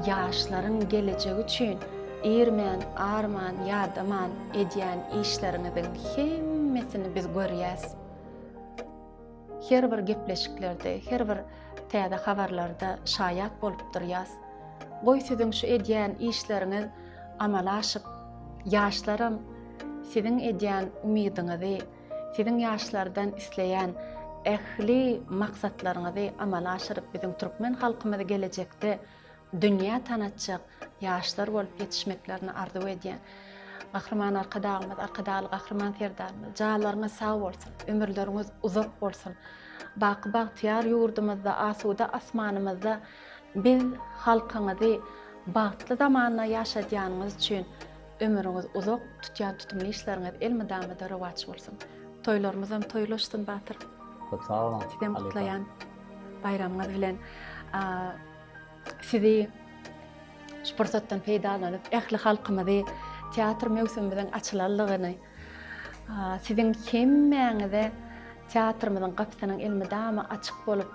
ýaşlaryň geleceği üçin irmen, arman, ýardaman edýän işleriňiziň hemmesini biz görýäs. Her bir gepleşiklerde, her bir täze habarlarda şaýat bolup durýas. Goý siziň şu edýän işleriňiz amala aşyp, ýaşlarym siziň edýän umidyňyzy, siziň ýaşlardan isleýän ähli maksatlaryňyzy amala aşyryp bizim türkmen halkymyzy gelecekde dünýä tanatjak ýaşlar bolup ýetişmeklerini arzu edýän. Gahrman arkadağımız, arkadağlı gahrman serdarymyz, jaýlaryňyz sag bolsun, ömürleriňiz uzak bolsun. Baky bagtyar ýurdumyzda, asuda asmanymyzda biz halkyňyzy bagtly zamanda ýaşadýanyňyz üçin ömürüňiz uzak tutýan tutumly işleriňiz elmidamda rowaj bolsun. Toýlarymyz hem toýlaşdyn batyr. Çok sağ olun. Sizem gutlaýan bayramyňyz bilen sizi şu pursatdan peýdalanyp ähli halkymyzy teatr mewsiminden açylanlygyny, siziň hemmäňize teatrymyzyň gapysynyň elmidama açyk bolup,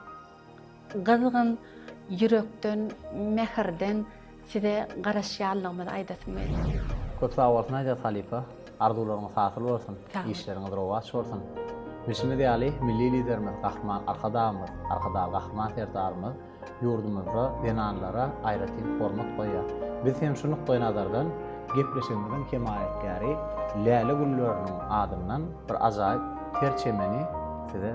gyzgyn ýürekden, mehirden size garaşýanlygyny aýdasym geldi. Köp sağ bolsun Aýda Halipa. Arzularyňyz hasyl bolsun, işleriňiz rowaj bolsun. Bizim ideali milli liderimiz Gahrman arkadağımız, arkadağı Gahrman serdarymyz ýurdumyzda benanlara aýratyn hormat goýýar. Biz hem şunu goýnadardan gepleşigimiziň kemaýetgäri Läle Gülleriniň adymdan bir ajaýyp terçemeni size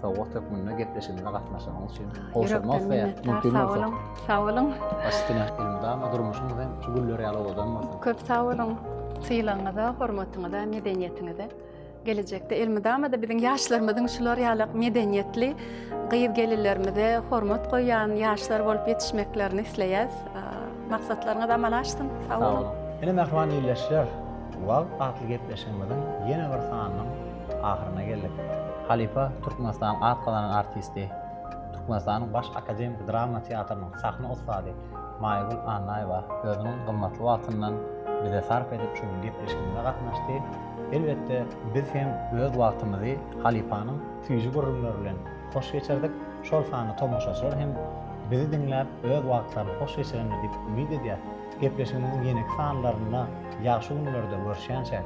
sowgat hökmünde gepleşigimizde gatnaşmagyň üçin hoşurmat we mümkin bolsa. Sağ olun. Başdyna ilmda durmuşyňyz hem şu gülleri alagodanmasyn. Köp sağ olun. Syýlaňyza, hormatyňyza, medeniýetiňize. Gelecekde elmidama da bizim ýaşlarymyzyň şular ýaly medeniýetli gyýyp gelirlerimize hormat goýan ýaşlar bolup ýetişmeklerini isleýäs. Maksatlaryňyz amala aşdyn. Sağ olun. Ene mehman ýerleşler. Wag atly gepleşigimiziň ýene bir sanynyň ahyryna geldik. Halipa Türkmenistan atgalan artisti, Türkmenistanyň baş akademik drama teatrynyň sahna ustady Maýgul Anaýewa özüniň gymmatly wagtyndan bize sarf edip şu gepleşigimizde gatnaşdy. Elbette biz hem öz wagtymyzy Halipanyň süýji gurulmary bilen hoş geçirdik. Şol sany tomoşaçylar hem bizi dinläp öz wagtlaryny hoş geçirenler diýip umid edýär. Gepleşigimiziň ýene sanlaryna ýaşy günlerde görüşýänçe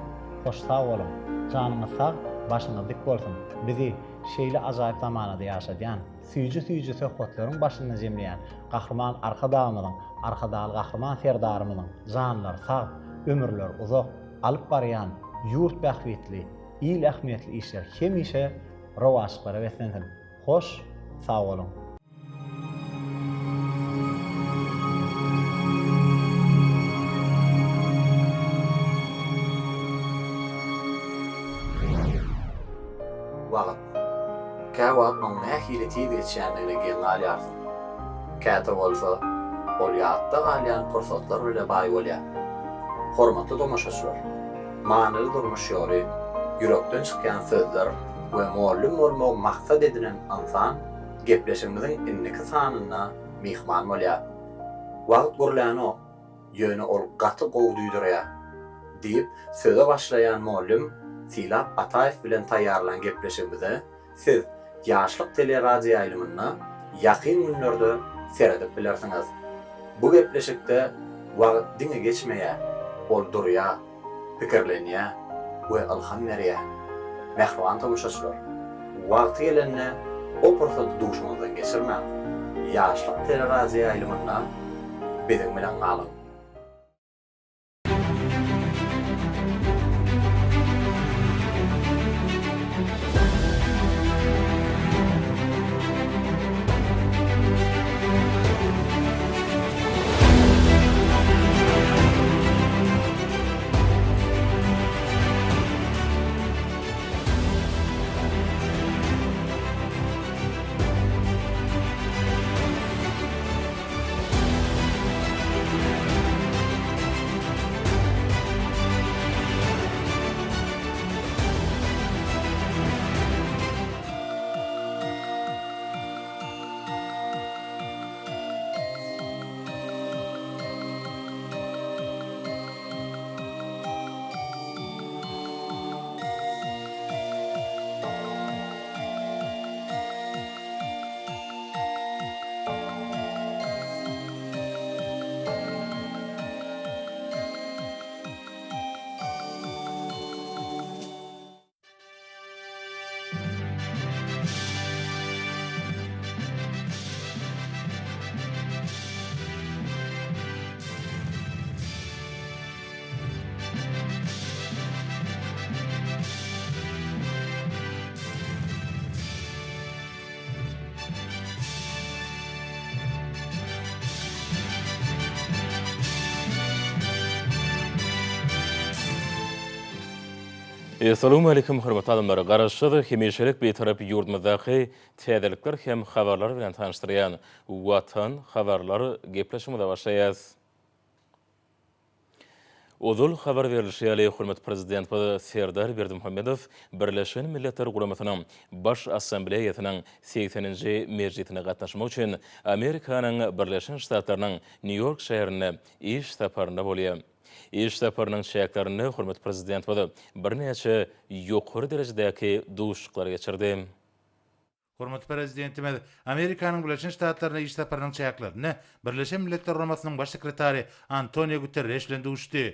hoş sag bolun. Janyňyz sag, başyňyz dik bolsun. Bizi şeýle ajaýyp zamanada ýaşadýan, süýji söhbetleriň başynda jemleýän Gahrman arkadağymyzyň, arkadaly Gahrman serdarymyzyň janlary sag, ömürler uzak alyp barýan ýurt bähwetli, il ähmiýetli işler hemişe rowaj berýär. Hoş, sag bolun. Wagt. Ka wagt nähili tidi geçýändigine gelýär. Käte bolsa ol ýatda galýan pursatlar bilen baý bolýar. Hormatly tomaşaçylar, manyly durmuş ýoly, yürekden çykýan sözler we muallim bolmak maksat edilen insan gepleşigimiziň inniki sanyna mihman bolýar. Wagt gurlany ýöne ol gaty gowduýdurýar diýip söze başlaýan muallim Silap Ataev bilen taýýarlan gepleşigimizde siz ýaşlyk teleradio ýaýlymyna ýakyn günlerde seredip bilersiňiz. Bu gepleşikde wagt diňe geçmeýär, ol durýar, pikirlenýär we ilham berýär. Mehriban tomuşaçylar, wagty gelende o pursatdy duşumyzdan geçirmäk. Ýaşlyk teleradio ýaýlymyna biziň bilen galyň. Assalamu alaikum hurmatly adamlar. Garaşydy hemişelik betarap ýurdumyzdaky täzelikler hem habarlar bilen tanıştyrýan Watan habarlary gepleşmede başlaýas. Uzul habar berilişi ýaly hurmatly prezident Serdar Berdimuhammedow Birleşen Milletler Guramatynyň baş assambleýasynyň 80-nji mejlisine gatnaşmak üçin Amerikanyň Birleşen Ştatlarynyň New York şäherine iş saparyna bolýar. İş saparynyň şäherlerini hurmatly prezident birnäçe ýokary derejedäki duşuklar geçirdi. Hormatly prezidentimiz Amerikanyň Birleşen Ştatlaryna iş saparynyň şäherlerini Birleşen Milletler Guramatynyň baş sekretary Antonio Guterres bilen duşdy.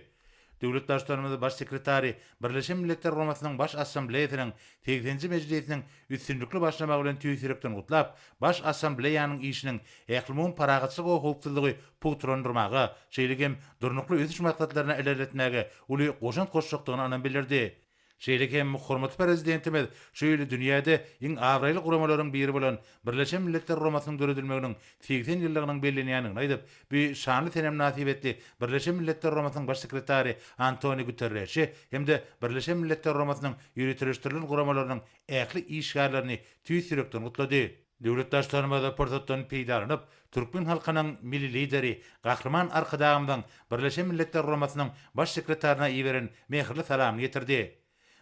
Döwlet başçylarymyz baş sekretary Birleşen Milletler Guramatynyň baş assambleýasynyň 80-nji mejlisiniň üstünlükli başlamagy bilen tüýsürekden gutlap, baş assambleýanyň işiniň ählimun paragatçylyk we howpsuzlygy putrandyrmagy, şeýlegem durnukly öýüş maksatlaryna ilerletmäge uly goşan koşşakdygyny anan bildirdi. Şeýlegem hormatly prezidentimiz şeýle dünýäde iň awraýly guramalaryň biri bolan Birleşen Milletler Guramatynyň döredilmeginiň 80 ýyllygynyň bellenýäniňi aýdyp, bu şanly senem nasibetli Birleşen Milletler Guramatynyň baş sekretary Antonio Guterres hemde Birleşen Milletler Guramatynyň ýürütirilen guramalarynyň ähli işgärlerini tüýsürekden gutlady. Döwlet başçylarymyz portatdan peýdalanyp, Türkmen halkynyň milli lideri, gahrman arkadağymyň Birleşen Milletler Guramatynyň baş sekretaryna iýeren mehirli salamy getirdi.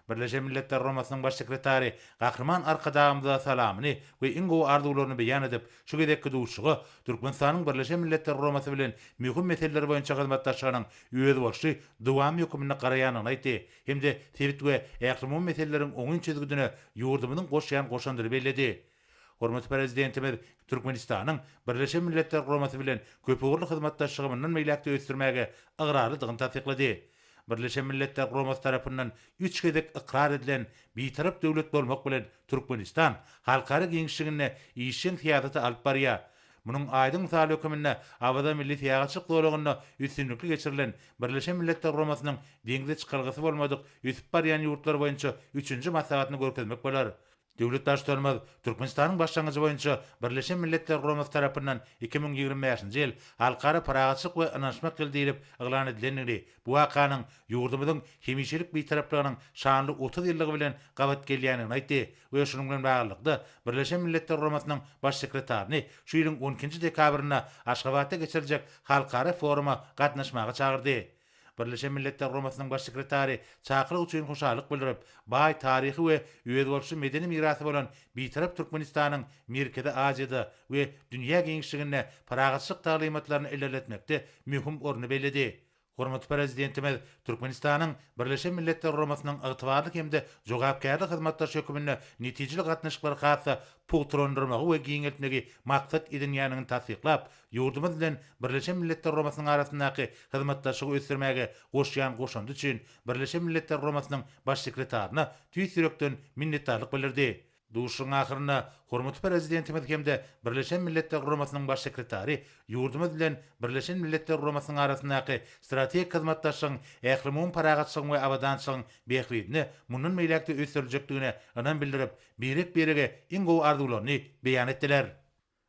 Birleşen Milletler Guramatynyň baş sekretary gahrman arkadağymyza salamyny we iň gowy arzuwlaryny beýan edip, şu gedekki duşugy Türkmenistanyň Birleşen Milletler Guramaty bilen mühim meseleler boýunça hyzmatdaşygynyň öýüz bolşy dowam ýokymyny garaýanyny aýtdy. Hemde sebit we ählimun meseleleriň oňun çizgidine ýurdumynyň goşýan goşandyry belledi. Hormatly prezidentimiz Türkmenistanyň Birleşen Milletler Guramaty bilen köpügürli hyzmatdaşlygyndan meýlekde ösdürmäge ygradlygyny tasdiklady. Birleşen Milletler Guramaty tarapyndan 3 gezek ikrar edilen bitarap döwlet bolmak bilen Türkmenistan halkara giňişligine işin siýasaty alyp barýar. Munyň aýdyň misaly hökümine awada milli siýagatçylyk dolagyna üstünlükli geçirilen Birleşen Milletler Guramatynyň deňde çykargysy bolmadyk üsüp barýan ýurtlar boýunça 3-nji maslahatyny görkezmek bolar. Döwlet başlarymyz Türkmenistanyň başlangyjy boýunça Birleşen Milletler Guramasy tarapyndan 2025-nji ýyl halkara paragatçylyk we anaşmak gildilip eglan edilendigini, bu wakanyň ýurdumyzyň hemişelik beýtaraplygynyň şanly 30 ýyllygy bilen gabat gelýänini aýtdy we şonuň bilen baglykda Birleşen Milletler Guramasynyň baş sekretaryny şu ýylyň 12-nji dekabryna Aşgabatda geçirijek halkara foruma gatnaşmaga çagyrdy. Birleşen Milletler Guramasynyň baş sekretary çakyryk üçin hoşallyk bildirip, baý taryhy we ýöwedbolşy medeni mirasy bolan beýtarap Türkmenistanyň Merkezi Aziýada we dünýä geňişligine paragatçylyk talymatlaryny ilerletmekde mühim orny beledi. Hormatly prezidentimiz Türkmenistanyň Birleşen Milletler Guramasynyň ygtybarlyk hemde jogapkärlik hyzmatdaş hökümine netijeli gatnaşyklary hassa putrondurmagy we giňeltmegi maksat edilýänini tasdiklap, ýurdumyz bilen Birleşen Milletler Guramasynyň arasyndaky hyzmatdaşlygy ösdürmäge goşýan goşandy üçin Birleşen Milletler Guramasynyň baş sekretaryna tüýsürekden minnetdarlyk bildirdi. Duşun ahyrına hormatly prezidentimiz hemde Birleşen Milletler Guramasynyň baş sekretary ýurdumyz bilen Birleşen Milletler Guramasynyň arasyndaky strategik hyzmatdaşlygyň ählimun paragatçylygyň we abadançylygyň beýikligini mundan meýlekde ösdürecekdigine anan bildirip, berek-berege iň gowy arzularyny beýan etdiler.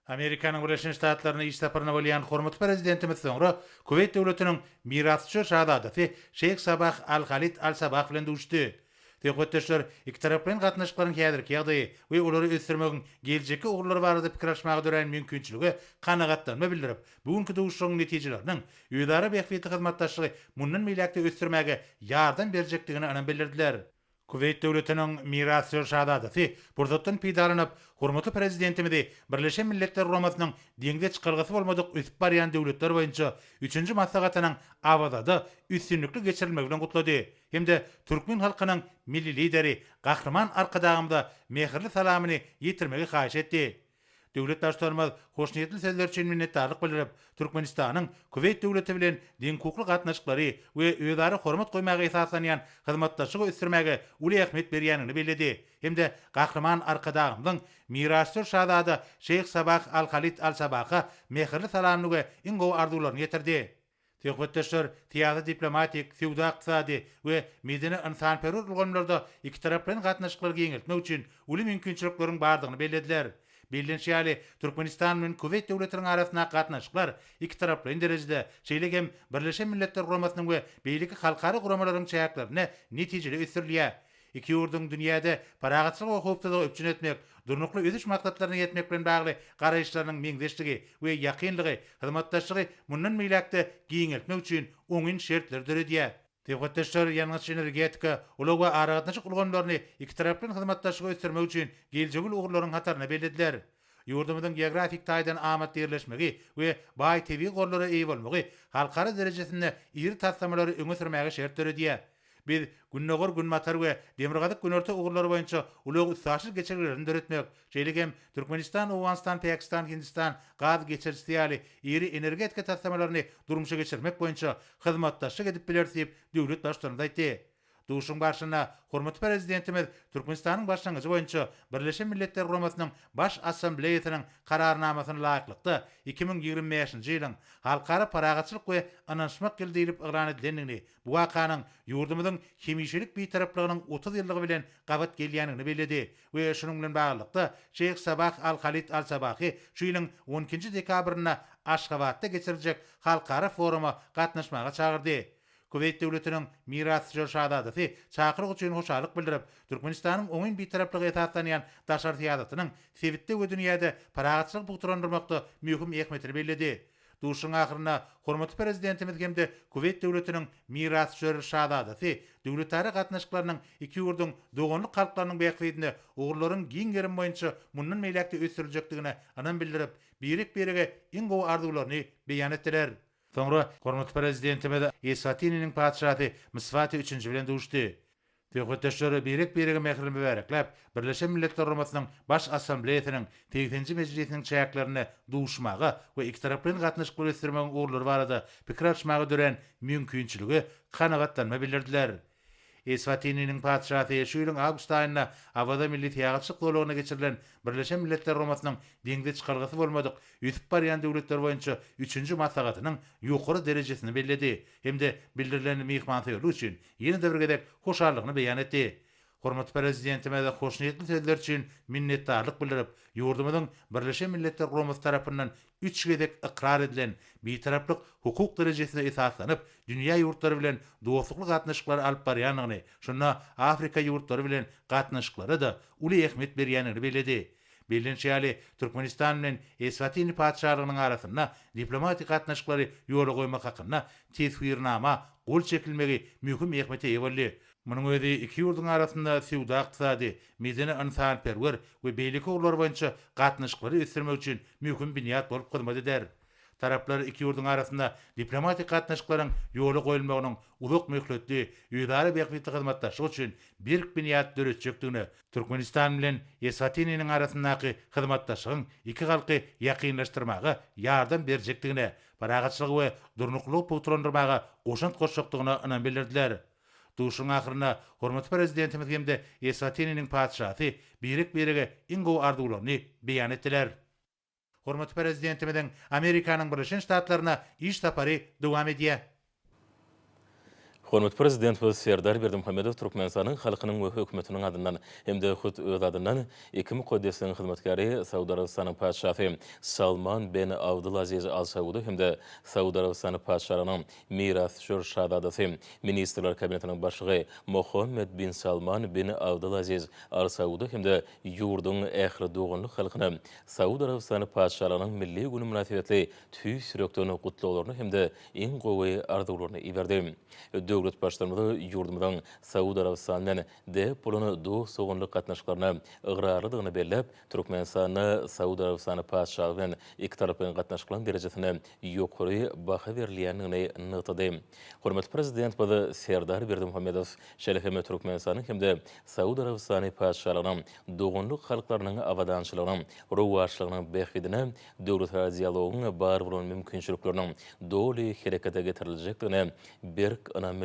Amerikanyň Birleşen Ştatlaryna iş saparyna bolýan hormatly prezidentimiz soňra Kuweyt döwletiniň mirasçy şahzadasy Şeyh Sabah Al-Khalid Al-Sabah bilen duruşdy. Teýetdeşler iki tarapyn gatnaşyklaryň häzirki ýagdaýy we olary ösdürmegiň geljekki ugurlary barada pikirleşmäge dören mümkinçiligi kanagatlanma bildirip, bugünkü duşuň netijeleriniň ýödara beýiklikde hyzmatdaşlygy mundan meýlekde ösdürmäge ýardam berjekdigini anan bildirdiler. Kuweyt döwletiniň mirasçy şahzadasy burzatdan peýdalanyp, hormatly prezidentimizi Birleşen Milletler Guramasynyň deňde çykargasy bolmadyk üst barýan döwletler boýunça 3-nji maslahatynyň awazada üstünlükli geçirilmegi bilen gutlady. Hemde Türkmen halkynyň milli lideri Gahrman Arkadağymda mehirli salamyny ýetirmegi haýyş etdi. Döwlet başlarymyz hoşnýetli sözler üçin minnetdarlyk bildirip, Türkmenistanyň Kuweyt döwleti bilen diň hukukly gatnaşyklary we öýdary hormat goýmagy esaslanýan hyzmatdaşlygy ösdürmäge uly ähmiýet berýänini bellädi. Hemde Gahrman Arkadağymyň mirasçy şahzada Şeyh Sabah Al-Khalid Al-Sabah'a mehirli salamny we iň gowy arzularyny ýetirdi. Teýetdeşler tiýady diplomatik, feodal ykdysady we medeni insanperwer ulgamlarda iki taraplyň gatnaşyklary geňeltmek üçin uly mümkinçilikleriň bardygyny bellediler. Bilinçýäli Türkmenistan bilen Kuweyt döwletiniň arasynda gatnaşyklar iki taraply derejede şeýlegem Birleşen Milletler Guramasynyň we beýleki halkara guramalaryň çäklaryny netijeli ösdürilýär. Iki ýurdun dünýäde paragatçylyk we howpsuzlygy öpçün etmek, durnukly ödüş maksatlaryna ýetmek bilen bagly garaýşlarynyň meňdeşligi we ýakynlygy, hyzmatdaşlygy mundan meýlekde giňeltmek üçin oňun şertleri döredýär. Teýetdeşler ýalňyz energetika, ulagy aragatnaşyk ulgamlaryny iki taraplyň hyzmatdaşlygy ösdürmek üçin geljegil ugurlaryň hatarına bellediler. Ýurdumyzyň geografik taýdan amat derleşmegi we baý tebi gorlary eý bolmagy halkara derejesinde iri taslamalary öňe sürmäge şert döredýär. Biz günnegor günmatar we demirgadyk günörte ugurlary boýunça ulagy saşyl geçirgilerini döretmek, şeýlegem Türkmenistan, Awganistan, Pakistan, Hindistan gaz geçirjisi ýaly iri energetika taslamalaryny durmuşa geçirmek boýunça hyzmatdaşlyk edip bilersip döwlet başlarynda aýtdy. Duşun başına hormatly prezidentimiz Türkmenistanyň başlangyjy boýunça Birleşen Milletler Guramasynyň baş assambleýasynyň kararnamasyny laýyklykda 2025-nji ýylyň halkara paragatçylyk we anaşmak gildilip eglan edilendigini, bu wakanyň ýurdumyzyň hemişelik beýtaraplygynyň 30 ýyllygy bilen gabat gelýänini belledi we şonuň bilen baglykda Şeyh Sabah Al-Khalid Al-Sabah'y şu ýylyň 12-nji dekabryna Aşgabatda geçirijek halkara foruma gatnaşmaga çagyrdy. Kuweyt döwletiniň mirasçy şahzadasy çakyryk üçin hoşallyk bildirip, Türkmenistanyň oňun beýtaraplygy esaslanýan daşar tiýadatynyň sebitde we dünýäde paragatçylyk butrandyrmakda mühim ähmiýetini belledi. Duşun ahyrına hormatly prezidentimiz hemde Kuweyt döwletiniň mirasçy şahzadasy döwletary gatnaşyklarynyň iki ýurdun doganlyk halklarynyň beýikligine ugurlaryň giň gerim boýunça mundan meýlekde ösdürecekdigine anan bildirip, berek-berege iň gowy arzularyny beýan etdiler. Sonra hormatly prezidentimiz Eswatiniň padşahy Mswati 3-nji bilen duruşdy. Teýetdeşler berek-berege mehirli bereklep, Birleşen Milletler Guramasynyň baş assambleýasynyň 8-nji mejlisiniň çäklaryny duşmaga we iki taraplyň gatnaşyklary ösdürmegiň ugurlary barada pikirleşmäge dören mümkinçiligi kanagatlanma bildirdiler. Eswatiniň padşahy şu ýylyň awgust aýynda awada milli teýagatçylyk dolagyna geçirilen Birleşen Milletler Guramasynyň deňde çykargasy bolmadyk üsüp barýan döwletler boýunça 3-nji maslahatynyň ýokary derejesini belledi. Hemde bildirilen mehmansaýarlyk üçin ýene de bir gedek hoşallygyny beýan etdi. Hormat prezidentime de hoşniyetli sözler üçin minnetdarlyk bildirip, yurdumyzyň Birleşen Milletler Guramasy tarapyndan 3 gedek ikrar edilen bitaraplyk hukuk derejesine esaslanyp, dünýä ýurtlary bilen dostluk gatnaşyklary alyp barýanyny, şonda Afrika ýurtlary bilen gatnaşyklary da uly ähmiýet berýäni beledi. Bilinçäli Türkmenistan bilen Eswatini padşahlygynyň arasynda diplomatik gatnaşyklary ýola goýmak hakynda teswirnama gol çekilmegi mühim ähmiýete ýa boldy. Munyň özi iki ýurduň arasynda sewda ykdysady, medeni insanperwer we beýlik oglar boýunça gatnaşyklary ösürmek üçin mühim binýat bolup hyzmat eder. Taraplar iki ýurduň arasynda diplomatik gatnaşyklaryň ýola goýulmagynyň uzak möhletli ýüzary bähbetli hyzmatdaşlyk üçin bir binýat döretjekdigini, Türkmenistan bilen Eswatiniň arasyndaky hyzmatdaşlygyň iki halky ýakynlaşdyrmagy ýardam berjekdigini, baragaçlygy we durnuklyk putrandyrmagy goşant goşakdygyny anan bildirdiler. Duşun ahyrına hormatly prezidentimiz hemde Eswatiniň padşahy birek-birege ingo arzuwlaryny beýan etdiler. Hormatly prezidentimiň Amerikanyň Birleşen Ştatlaryna iş tapary dowam edýär. Hormatly prezidentimiz Serdar Berdimuhammedow Türkmenistanyň halkynyň we hökümetiniň adyndan hemde hut öz adyndan iki mukaddesiň hyzmatkary Saudi Arabistanyň padşahy Salman bin Abdulaziz Al Saud hemde Saudi Arabistanyň padşahynyň mirasçy şahzadasy ministrler kabinetiniň başlygy Mohammed bin Salman bin Abdulaziz Al Saud hemde ýurduň ähli dogunlyk halkyna Saudi Arabistanyň padşahynyň milli güni münasibetli tüý sürekdeni gutlawlaryny hemde iň gowy arzuwlaryny iberdi. Döwlet başlarymyzy ýurdumyzyň Saudi Arabistanyň de pulunu do soňunlyk gatnaşyklaryna ıgrarlydygyny bellep, Türkmenistanyň Saudi Arabistanyň padşahy bilen iki tarapyň gatnaşyklaryň derejesine ýokary baha berilýändigini nytdy. Hormatly prezident bu Serdar Berdimuhammedow şerheme Türkmenistanyň hemde Saudi Arabistanyň padşahynyň dogunlyk halklarynyň awadançylygynyň, rowgaçlygynyň bähbidine döwlet dialogyny bar bolan mümkinçilikleriniň doly herekete getiriljekdigine berk önemlilerdi.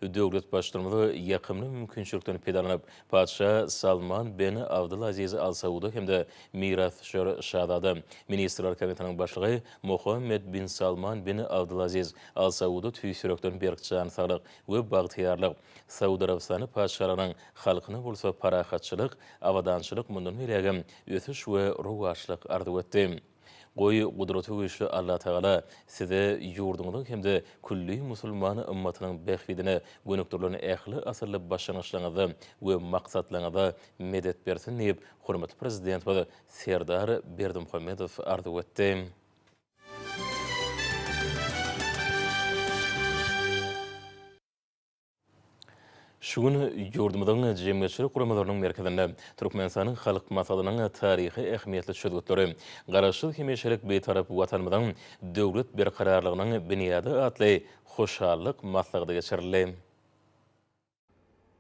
Döwlet başlarymyzy ýakymly mümkinçiliklerini peýdalanyp, padşa Salman bin Abdulaziz Al Saud hemde mirasçy şahzada ministrler kabinetiniň başlygy Mohammed bin Salman bin Abdulaziz Al Saud tüý sürekden berkçan saglyk we bagtyarlyk Saudi Arabistanyň padşahynyň halkyna bolsa parahatçylyk, awadançylyk mundan bilegem ösüş we rowgaçlyk arzuw etdi. Goy gudraty güýçli Allah Taala size ýurdumyzyň hemde külli musulman ümmetynyň bähbidine gönükdirlerini ähli asyrly başlanýyşlaryňyza we maksatlaryňyza medet bersin diýip hormatly prezident Serdar Berdimuhammedow arzuw etdi. Şugun ýurdumyzyň jemgyýetçilik guramalarynyň merkezinde Türkmenistanyň halk masaladynyň taryhy ähmiýetli çözgütleri, garaşsyz hemişelik beýtarap watanymyzyň döwlet berkararlygynyň büniýady atly hoşallyk maslagyda geçirildi.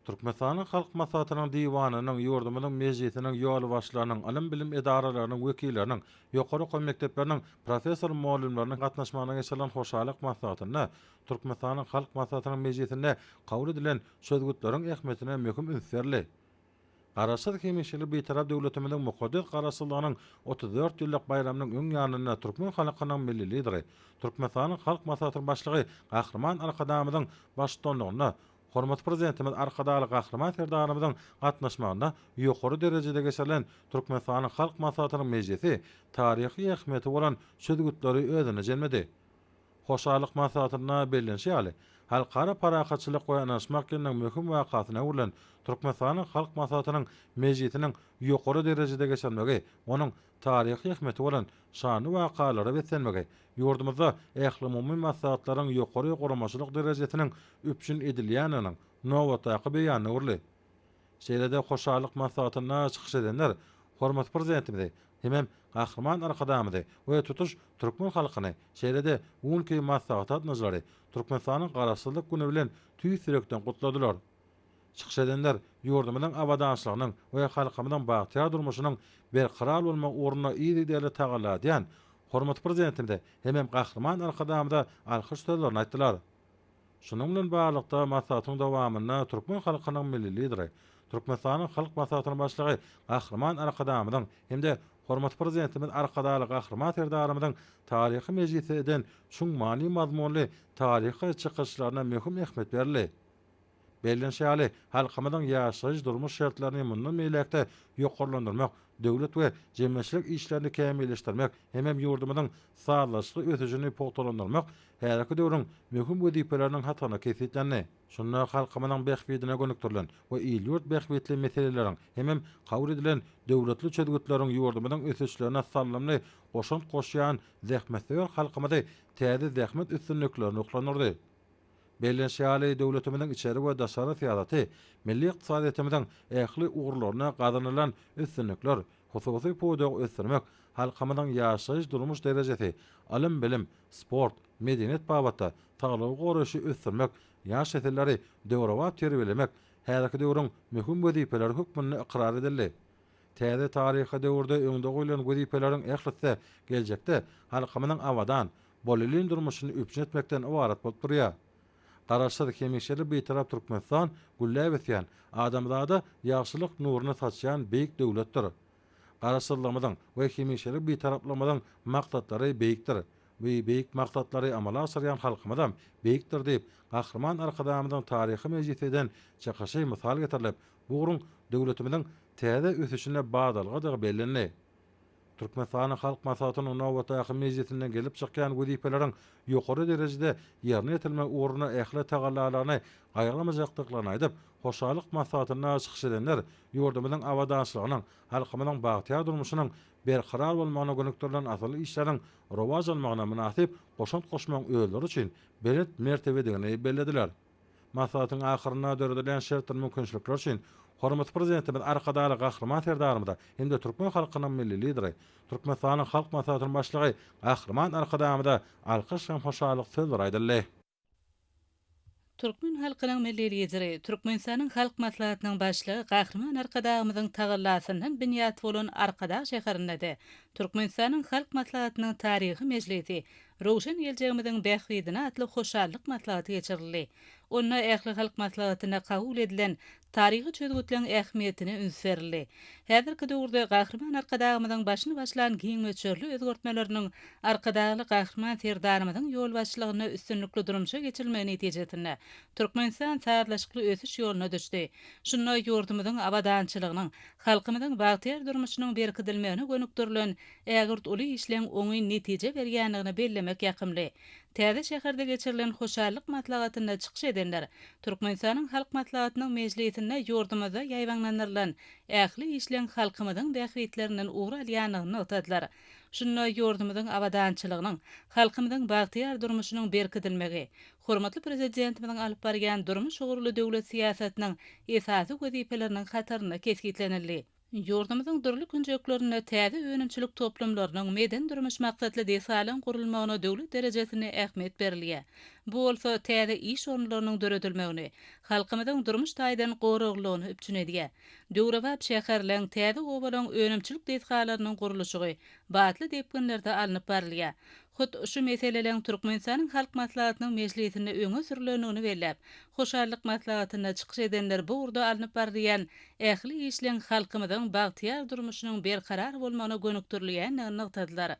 Türkmenistanyň halk maslahatynyň diwanynyň ýurdumynyň mejlisiniň ýoly başlarynyň alim bilim edaralarynyň wekilleriniň ýokary goý mekdepleriniň professor muallimleriň gatnaşmagyna geçirilen hoşallyk maslahatyny Türkmenistanyň halk maslahatynyň mejlisinde kabul edilen sözgütleriň ähmiýetine möhüm ünsürli. Garaşsyz hemişelik beýtarap döwletimiziň mukaddes garaşsyzlygynyň 34 ýyllyk bayramynyň öň ýanyna türkmen halkynyň milli lideri, Türkmenistanyň halk maslahatynyň başlygy Gahrman Arkadamyzyň başçylygyna hormatly prezidentimiz arkadaly Gahrman Serdarymyzyň gatnaşmagyna ýokary derejede geçirilen Türkmenistanyň halk maslahatynyň mejlisi taryhy ähmiýeti bolan sözgütleri özüne jelmedi. Hoşallyk maslahatyna bellenşýäli halkara parahatçylyk we anaşmak ýönünden möhüm wakatyna urulan Türkmenistanyň halk maslahatynyň mejlisiniň ýokary derejede geçirmegi, onuň taryhy ähmiýeti bolan şany wakalary besenmegi, ýurdumyzda ähli umumy maslahatlaryň ýokary guramaçylyk derejesiniň üpşün edilýäniniň nowatdaky beýany urly. Şeýlede hoşallyk maslahatyna çykyş edenler hormatly prezidentimiz hemem Gahrman Arkadamyzy we tutuş türkmen halkyny şeýlede uňky maslahat atnajlary Türkmenistanyň garaşsyzlyk güni bilen tüý sürekden gutladylar. Çykyş edenler ýurdumynyň awadançylygynyň we halkymyzyň bagtyar durmuşynyň berqarar bolmak ugruna ýa-da tagaladýan hormatly prezidentimiz hemem Gahrman Arkadamyza alkyş sözlerini aýtdylar. Şunuň bilen barlykda maslahatyň dowamyna türkmen halkynyň milli lideri, Türkmenistanyň halk maslahatynyň başlygy Gahrman Arkadamyzyň hemde hormatly prezidentimiz arkadaly Gahrman Serdarymyzyň taryhy mejlisi eden şuň many mazmunly taryhy çykyşlaryna möhüm ähmiýet berildi. Bellenşäli halkymyzyň ýaşaýyş durmuş şertlerini mundan meýlekde ýokarlandyrmak, döwlet we jemgyýetçilik işlerini kämilleşdirmek, hem ýurdumyzyň sağlaşyky ötüjini pogtalandyrmak härki döwrüň möhüm wezipeleriniň hatana kesitlenni. Şunda halkymyzyň behbidine gönükdirilen we ýurt behbidli meseleleriň hem kabul edilen döwletli çözgütleriň ýurdumyzyň ötüşlerine sallamly goşant goşýan zähmetler halkymyzy täze zähmet üstünliklerini oklanyrdy. Bellenşäli döwletimizin içeri we daşary syýasaty, milli ykdysadyýetimiziň ähli uğurlaryna gazanylan üstünlikler, hususy poýda ösdirmek, halkymyzyň ýaşaýyş durmuş derejesi, alim bilim, sport, medeniýet babatda taýlagy goraşy ösdirmek, ýaş eserleri döwrewat terbiýelemek, härki döwrüň möhüm wezipeleri hukmyny ikrar edildi. Täze taryhy döwürde öňde goýulan wezipeleriň ählisi geljekde halkymyzyň awadan, bolilin durmuşyny üpjün etmekden ibaret bolup durýar. Garaşsyz hemişeli beýtarap Türkmenistan güllebetýän, adamzada ýagşylyk nuruny saçýan beýik döwletdir. Garaşsyzlygymyzyň we hemişeli beýtaraplamyzyň maksatlary beýikdir. We beýik maksatlary amala aşyrýan halkymyzam beýikdir diýip, gahrman arkadamyzyň taryhy mejliseden çakaşy mysal getirilip, bu döwletimiziň täze ösüşine bagdalgydygy bellenli. Türkmenistanyň halk maslahatynyň nowatdaky mejlisinden gelip çykýan wezipeleriň ýokary derejede ýerine ýetilme uğruna ähli tagallalaryny gaýrlamajakdyklaryny aýdyp, hoşalyk maslahatyna çykyş edenler ýurdumyzyň awadançylygynyň, halkymyzyň bagtyar durmuşynyň berqarar bolmagyna gönükdirilen asaly işleriň rowaj almagyna münasip goşant goşmaň öýleri üçin belet mertebedigini bellediler. Maslahatyň ahyryna döredilen şertler mümkinçilikler üçin Hormatly prezidentimiz arkadaly gahrman serdarymyza hem-de Türkmen halkynyň milli lideri, Türkmenistanyň halk maslahatynyň başlygy gahrman arkadamyza alkyş hem hoşalyk sözler aýdyldy. Türkmen halkynyň milli lideri, Türkmenistanyň halk maslahatynyň başlygy gahrman arkadamyzyň tagallasynyň binýat bolan Arkada şäherinde Türkmenistanyň halk maslahatynyň taryhy mejlisi Rowşan geljegimiziň bähbidine atly hoşallyk maslahaty geçirildi. Onda ähli halk maslahatyna kabul edilen taryhy çözgütleň ähmiýetini ünsverildi. Häzirki döwürde gahrman arkadagymyzyň başyny başlan giň möçörli özgörtmeleriniň arkadaly gahrman serdarymyzyň ýol başçylygyna üstünlikli durmuşa geçirilmegi netijesinde Türkmenistan saýarlaşykly ösüş ýoluna düşdi. Şunda ýurdumyzyň awadançylygynyň, halkymyzyň bagtyar durmuşynyň berkidilmegine gönükdirilen ägirt uly işleň oňy netije berýänligini bellemek ýakymly. Täze şäherde geçirilen hoşallyk maslahatyna çykyş edenler Türkmenistanyň halk maslahatynyň mejlisinde ýurdumyzda ýaýwanlandyrylan ähli işleň halkymyzyň bähbitlerinden uğur alýanyny ýatydylar. Şunda ýurdumyzyň awadançylygynyň, halkymyzyň bagtyar durmuşynyň berkidilmegi, hormatly prezidentimiziň alyp barýan durmuş ugurly döwlet siýasatynyň esasy wezipeleriniň hataryna kesgitlenildi. Ýurdumyzyň dürli günjeklerini täze önümçilik toplamlarynyň meden durmuş maksatly desalan gurulmagyna döwlet derejesine ähmiýet berilýär. Bu bolsa täze iş orunlarynyň döredilmegini, halkymyzyň durmuş taýdan goraglygyny üpjün edýär. Döwrewap şäherleň täze obalan önümçilik desalarynyň gurulşy batly depginlerde alınıp barilýär. Hut şu meseleleň Türkmenistanyň halk maslahatynyň mejlisinde öňe sürülenigini bellep, hoşallyk maslahatyna çykyş edenler bu urda alınıp barýan ähli işleň halkymyzyň bagtyar durmuşynyň berkarar bolmagyna gönükdirilýändigini ňagtadylar.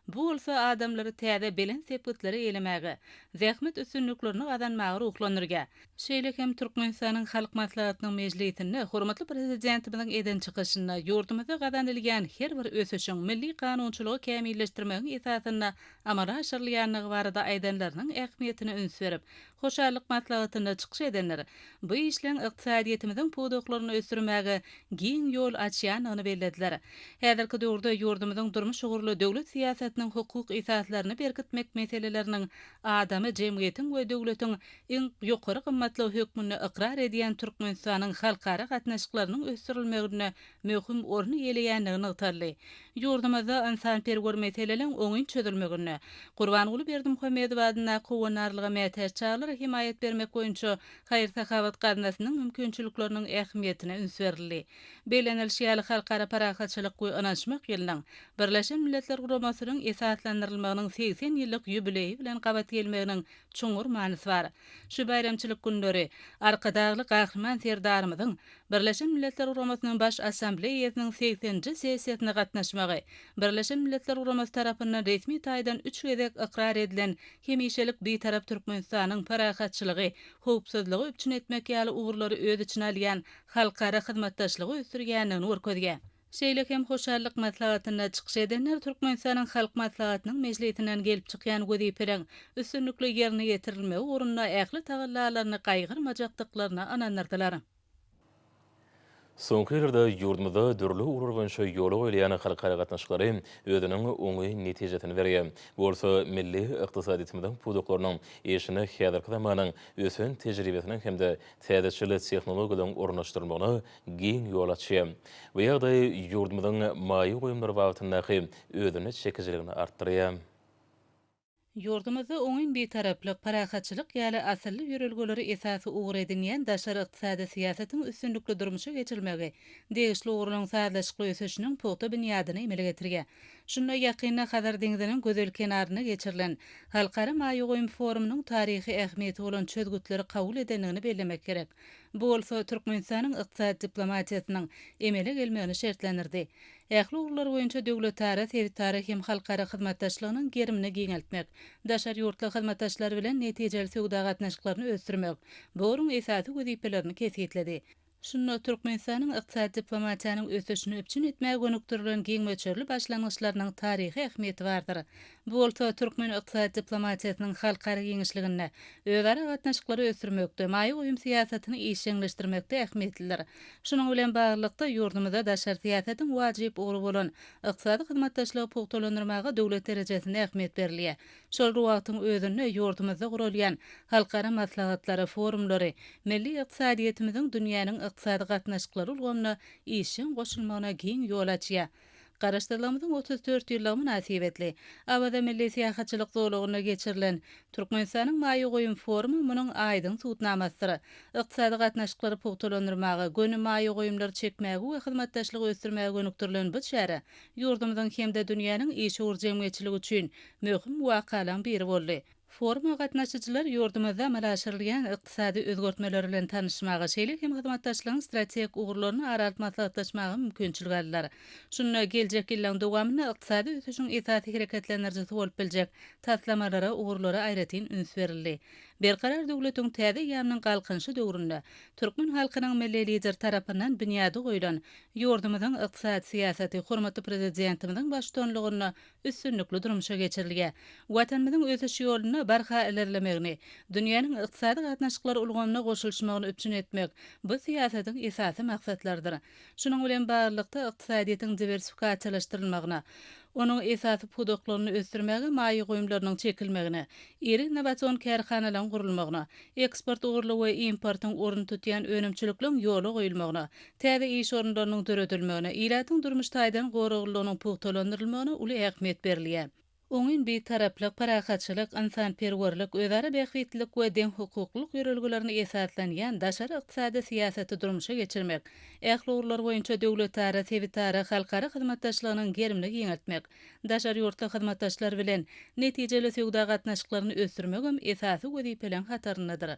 Bu bolsa adamlary täze belen sepetleri elemegi, zähmet üstünliklerini gazanmagy ruhlanyrga. Şeýle hem Türkmenistanyň halk maslahatynyň mejlisinde hormatly prezidentimiziň eden çykyşyna ýurdumyzda gazanylýan her bir ösüşiň milli kanunçylygy kämilleşdirmegi esasyna amala aşyrylýanlygy barada aýdanlarynyň ähmiýetini ünsverip, hoşallyk maslahatyna çykyş edenler bu işleň ykdysadiyetimiziň podoklaryny ösdürmegi giň ýol açýanyny bellediler. Häzirki döwürde ýurdumyzyň durmuş ugurly döwlet siýasatynyň hukuk esaslaryny berkitmek meseleleriniň adamy jemgyýetiň we döwletiň iň ýokary gymmatly hökmüni ikrar edýän Türkmenistanyň halkara gatnaşyklarynyň ösdürilmegine möhüm orny ýeleýänligini ýatydy. Ýurdumyzda insanperwer meseleleň oňy çözülmegine Gurbanyňly Berdimuhammedow adyna kowanarlyga mätäç çağlar himayet bermek boýunça haýır sahawat gatnaşynyň mümkinçilikleriniň ähmiýetine ünsverildi. Belenilşýäli halkara parahatçylyk we anaşmak ýylynyň Birleşen Milletler Guramasynyň esaslandyrylmagynyň 80 ýyllyk ýübileyi bilen gabat gelmeginiň çuňur manysy bar. Şu bayramçylyk günleri arkadagly gahrman serdarymyzyň Birleşen Milletler Uramasynyn baş assambleýasynyň 80-nji sessiýasyna gatnaşmagy, Birleşen Milletler Uramasy tarapyndan resmi taýdan 3 gezek ikrar edilen hemişelik bitarap Türkmenistanyň parahatçylygy, howpsuzlygy üçin etmek ýaly uğurlary öz içine alýan halkara hyzmatdaşlygy ösürgänligini görkezýär. Şeýle hem hoşallyk maslahatyna çykyş edenler Türkmenistanyň halk maslahatynyň meclisinden gelip çykýan wezipeleň üstünlikli ýerine getirilmegi uğruna ähli tagallalaryny gaýgyrmajakdyklaryna anandyrdylar. Soňky ýyllarda ýurdumyzda dürli uğur boýunça ýola goýulýan halkara gatnaşyklary özüniň oňy netijesini berýär. Bolsa milli ykdysadymyzyň puduklarynyň eşini häzirki zamanyň ösün tejribesiniň hemde täzeçili tehnologiýalaryň ornaşdyrylmagyna giň ýol açýar. Bu ýagdaý ýurdumyzyň maýy goýumlary wagtyndaky özüni çekijiligini artdyrýar. Ýurdumyzda oňyn betaraplyk, parahatçylyk ýaly asylly ýörelgeleri esasy ugur edilýän daşary ykdysady siýasatyň üstünlikli durmuşa geçirilmegi, degişli uguryň sazlaşyk ösüşiniň puhta büniýadyny emele getirýär. Şunda ýakynda Hazar deňiziniň gözel kenaryna geçirilen Halkara Maýy Goýum forumynyň taryhy ähmiýeti bolan çözgütleri kabul edenligini bellemek gerek. Bu bolsa Türkmenistanyň ykdysady diplomatiýasynyň emele gelmegini şertlendirdi. Ähli ugurlar boýunça döwletlara, sewitlara hem halkara hyzmatdaşlygynyň gerimine giňeltmek, daşary ýurtly hyzmatdaşlar bilen netijeli söwda gatnaşyklaryny ösdürmek, bu uruň esasy wezipelerini kesýetledi. Şunda Türkmenistanyň ykdysady diplomatiýanyň ösüşini öpçün etmäge gönükdirilen giň möçerli başlangyçlarynyň taryhy ähmiýeti bardyr. Bu bolsa türkmen ykdysady diplomatiýasynyň halkara giňişligine, özara gatnaşyklary ösdürmekde, maýy goýum siýasatyny işleňleşdirmekde ähmiýetlidir. Şunuň bilen baglykda ýurdumyzda daşary siýasatyň wajyp ugury bolan ykdysady hyzmatdaşlygy puhtalandyrmaga döwlet derejesinde ähmiýet berilýär. Şol wagtyň özünde ýurdumyzda gurulýan halkara maslahatlary, forumlary, milli ykdysadyýetimiziň dünýäniň ykdysady gatnaşyklary ulgamyna işin goşulmagyna giň ýol açýar. Garaşdyrmamyzyň 34 ýyllygy münasibetli. Abada milli siýasatçylyk zowlugyna geçirilen Türkmenistanyň Maýy Goýum forumy munyň aýdyň tutnamasydyr. Ykdysady gatnaşyklary puhtalandyrmagy, gönü maýy goýumlary çekmäge we hyzmatdaşlygy ösdürmäge gönükdirilen bu şäher ýurdumyzyň hemde dünýäniň iş ugur jemgyýetçiligi üçin möhüm wakalaryň biri boldy. Foruma gatnaşyjylar ýurdumyzda amallaşdyrylýan ykdysady özgertmeler bilen tanışmagy, şeýle hem hyzmatdaşlygyň strategik ugurlaryny aralatmaklaşmagy mümkinçilik aldylar. Şunda geljek ýyllaryň dowamyna ykdysady ösüşiň esasy hereketlendirjisi bolup biljek taslamalara, ugurlara aýratyn üns berildi. Berkarar döwletiň täze ýamynyň galkynşy döwründe türkmen halkynyň milli lider tarapyndan büniýady goýulan ýurdumyzyň ykdysady siýasaty hormatly prezidentimiziň başçylygyna üstünlikli durmuşa geçirilýär. Watanymyzyň ösüş ýoluna barha ilerlemegini, dünýäniň ykdysady gatnaşyklary ulgamyna goşulmagyny öpçün etmek bu siýasatyň esasy maksatlarydyr. Şunuň bilen barlykda ykdysadyýetiň diversifikasiýalaşdyrylmagyna, onun esasy pudoklaryny ösdürmäge, maýy goýumlarynyň çekilmegine, iri innovasion kärhanalaryň gurulmagyna, eksport ugurly we importyň orun tutýan önümçilikliň ýoly goýulmagyna, täze iş orunlarynyň döredilmegine, ilatyň durmuş taýdan goragylygynyň puhtalandyrylmagyna uly ähmiýet berilýär. Oňyn betaraplyk, parahatçylyk, insanperwerlik, özara bähwetlik we deň hukuklyk ýörelgelerini esaslanýan daşary ykdysady siýasaty durmuşa geçirmek, ähli ugurlar boýunça döwletlara, sewitlara, halkara hyzmatdaşlygynyň gerimine giňeltmek, daşary ýurtly hyzmatdaşlar bilen netijeli söwda gatnaşyklaryny ösdürmek hem esasy wezipeleň hataryndadyr.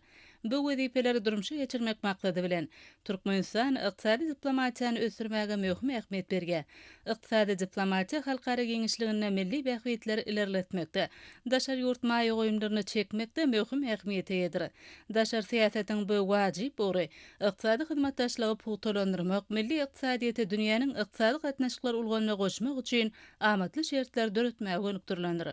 Bu wezipeleri durmuşa geçirmek maksady bilen Türkmenistan ykdysady diplomatiýany ösdürmäge möhüm ähmiýet berýär. Ykdysady diplomatiýa halkara giňişligine milli bähwetleri ilerletmekde, daşary ýurt maýy goýumlaryny çekmekde möhüm ähmiýet ýetir. Daşary siýasatyň bu wajyp ugury ykdysady hyzmatdaşlygy puhtalandyrmak, milli ykdysadyýety dünýäniň ykdysady gatnaşyklary ulgamyna goşmak üçin amatly şertler döretmäge gönükdirilendir.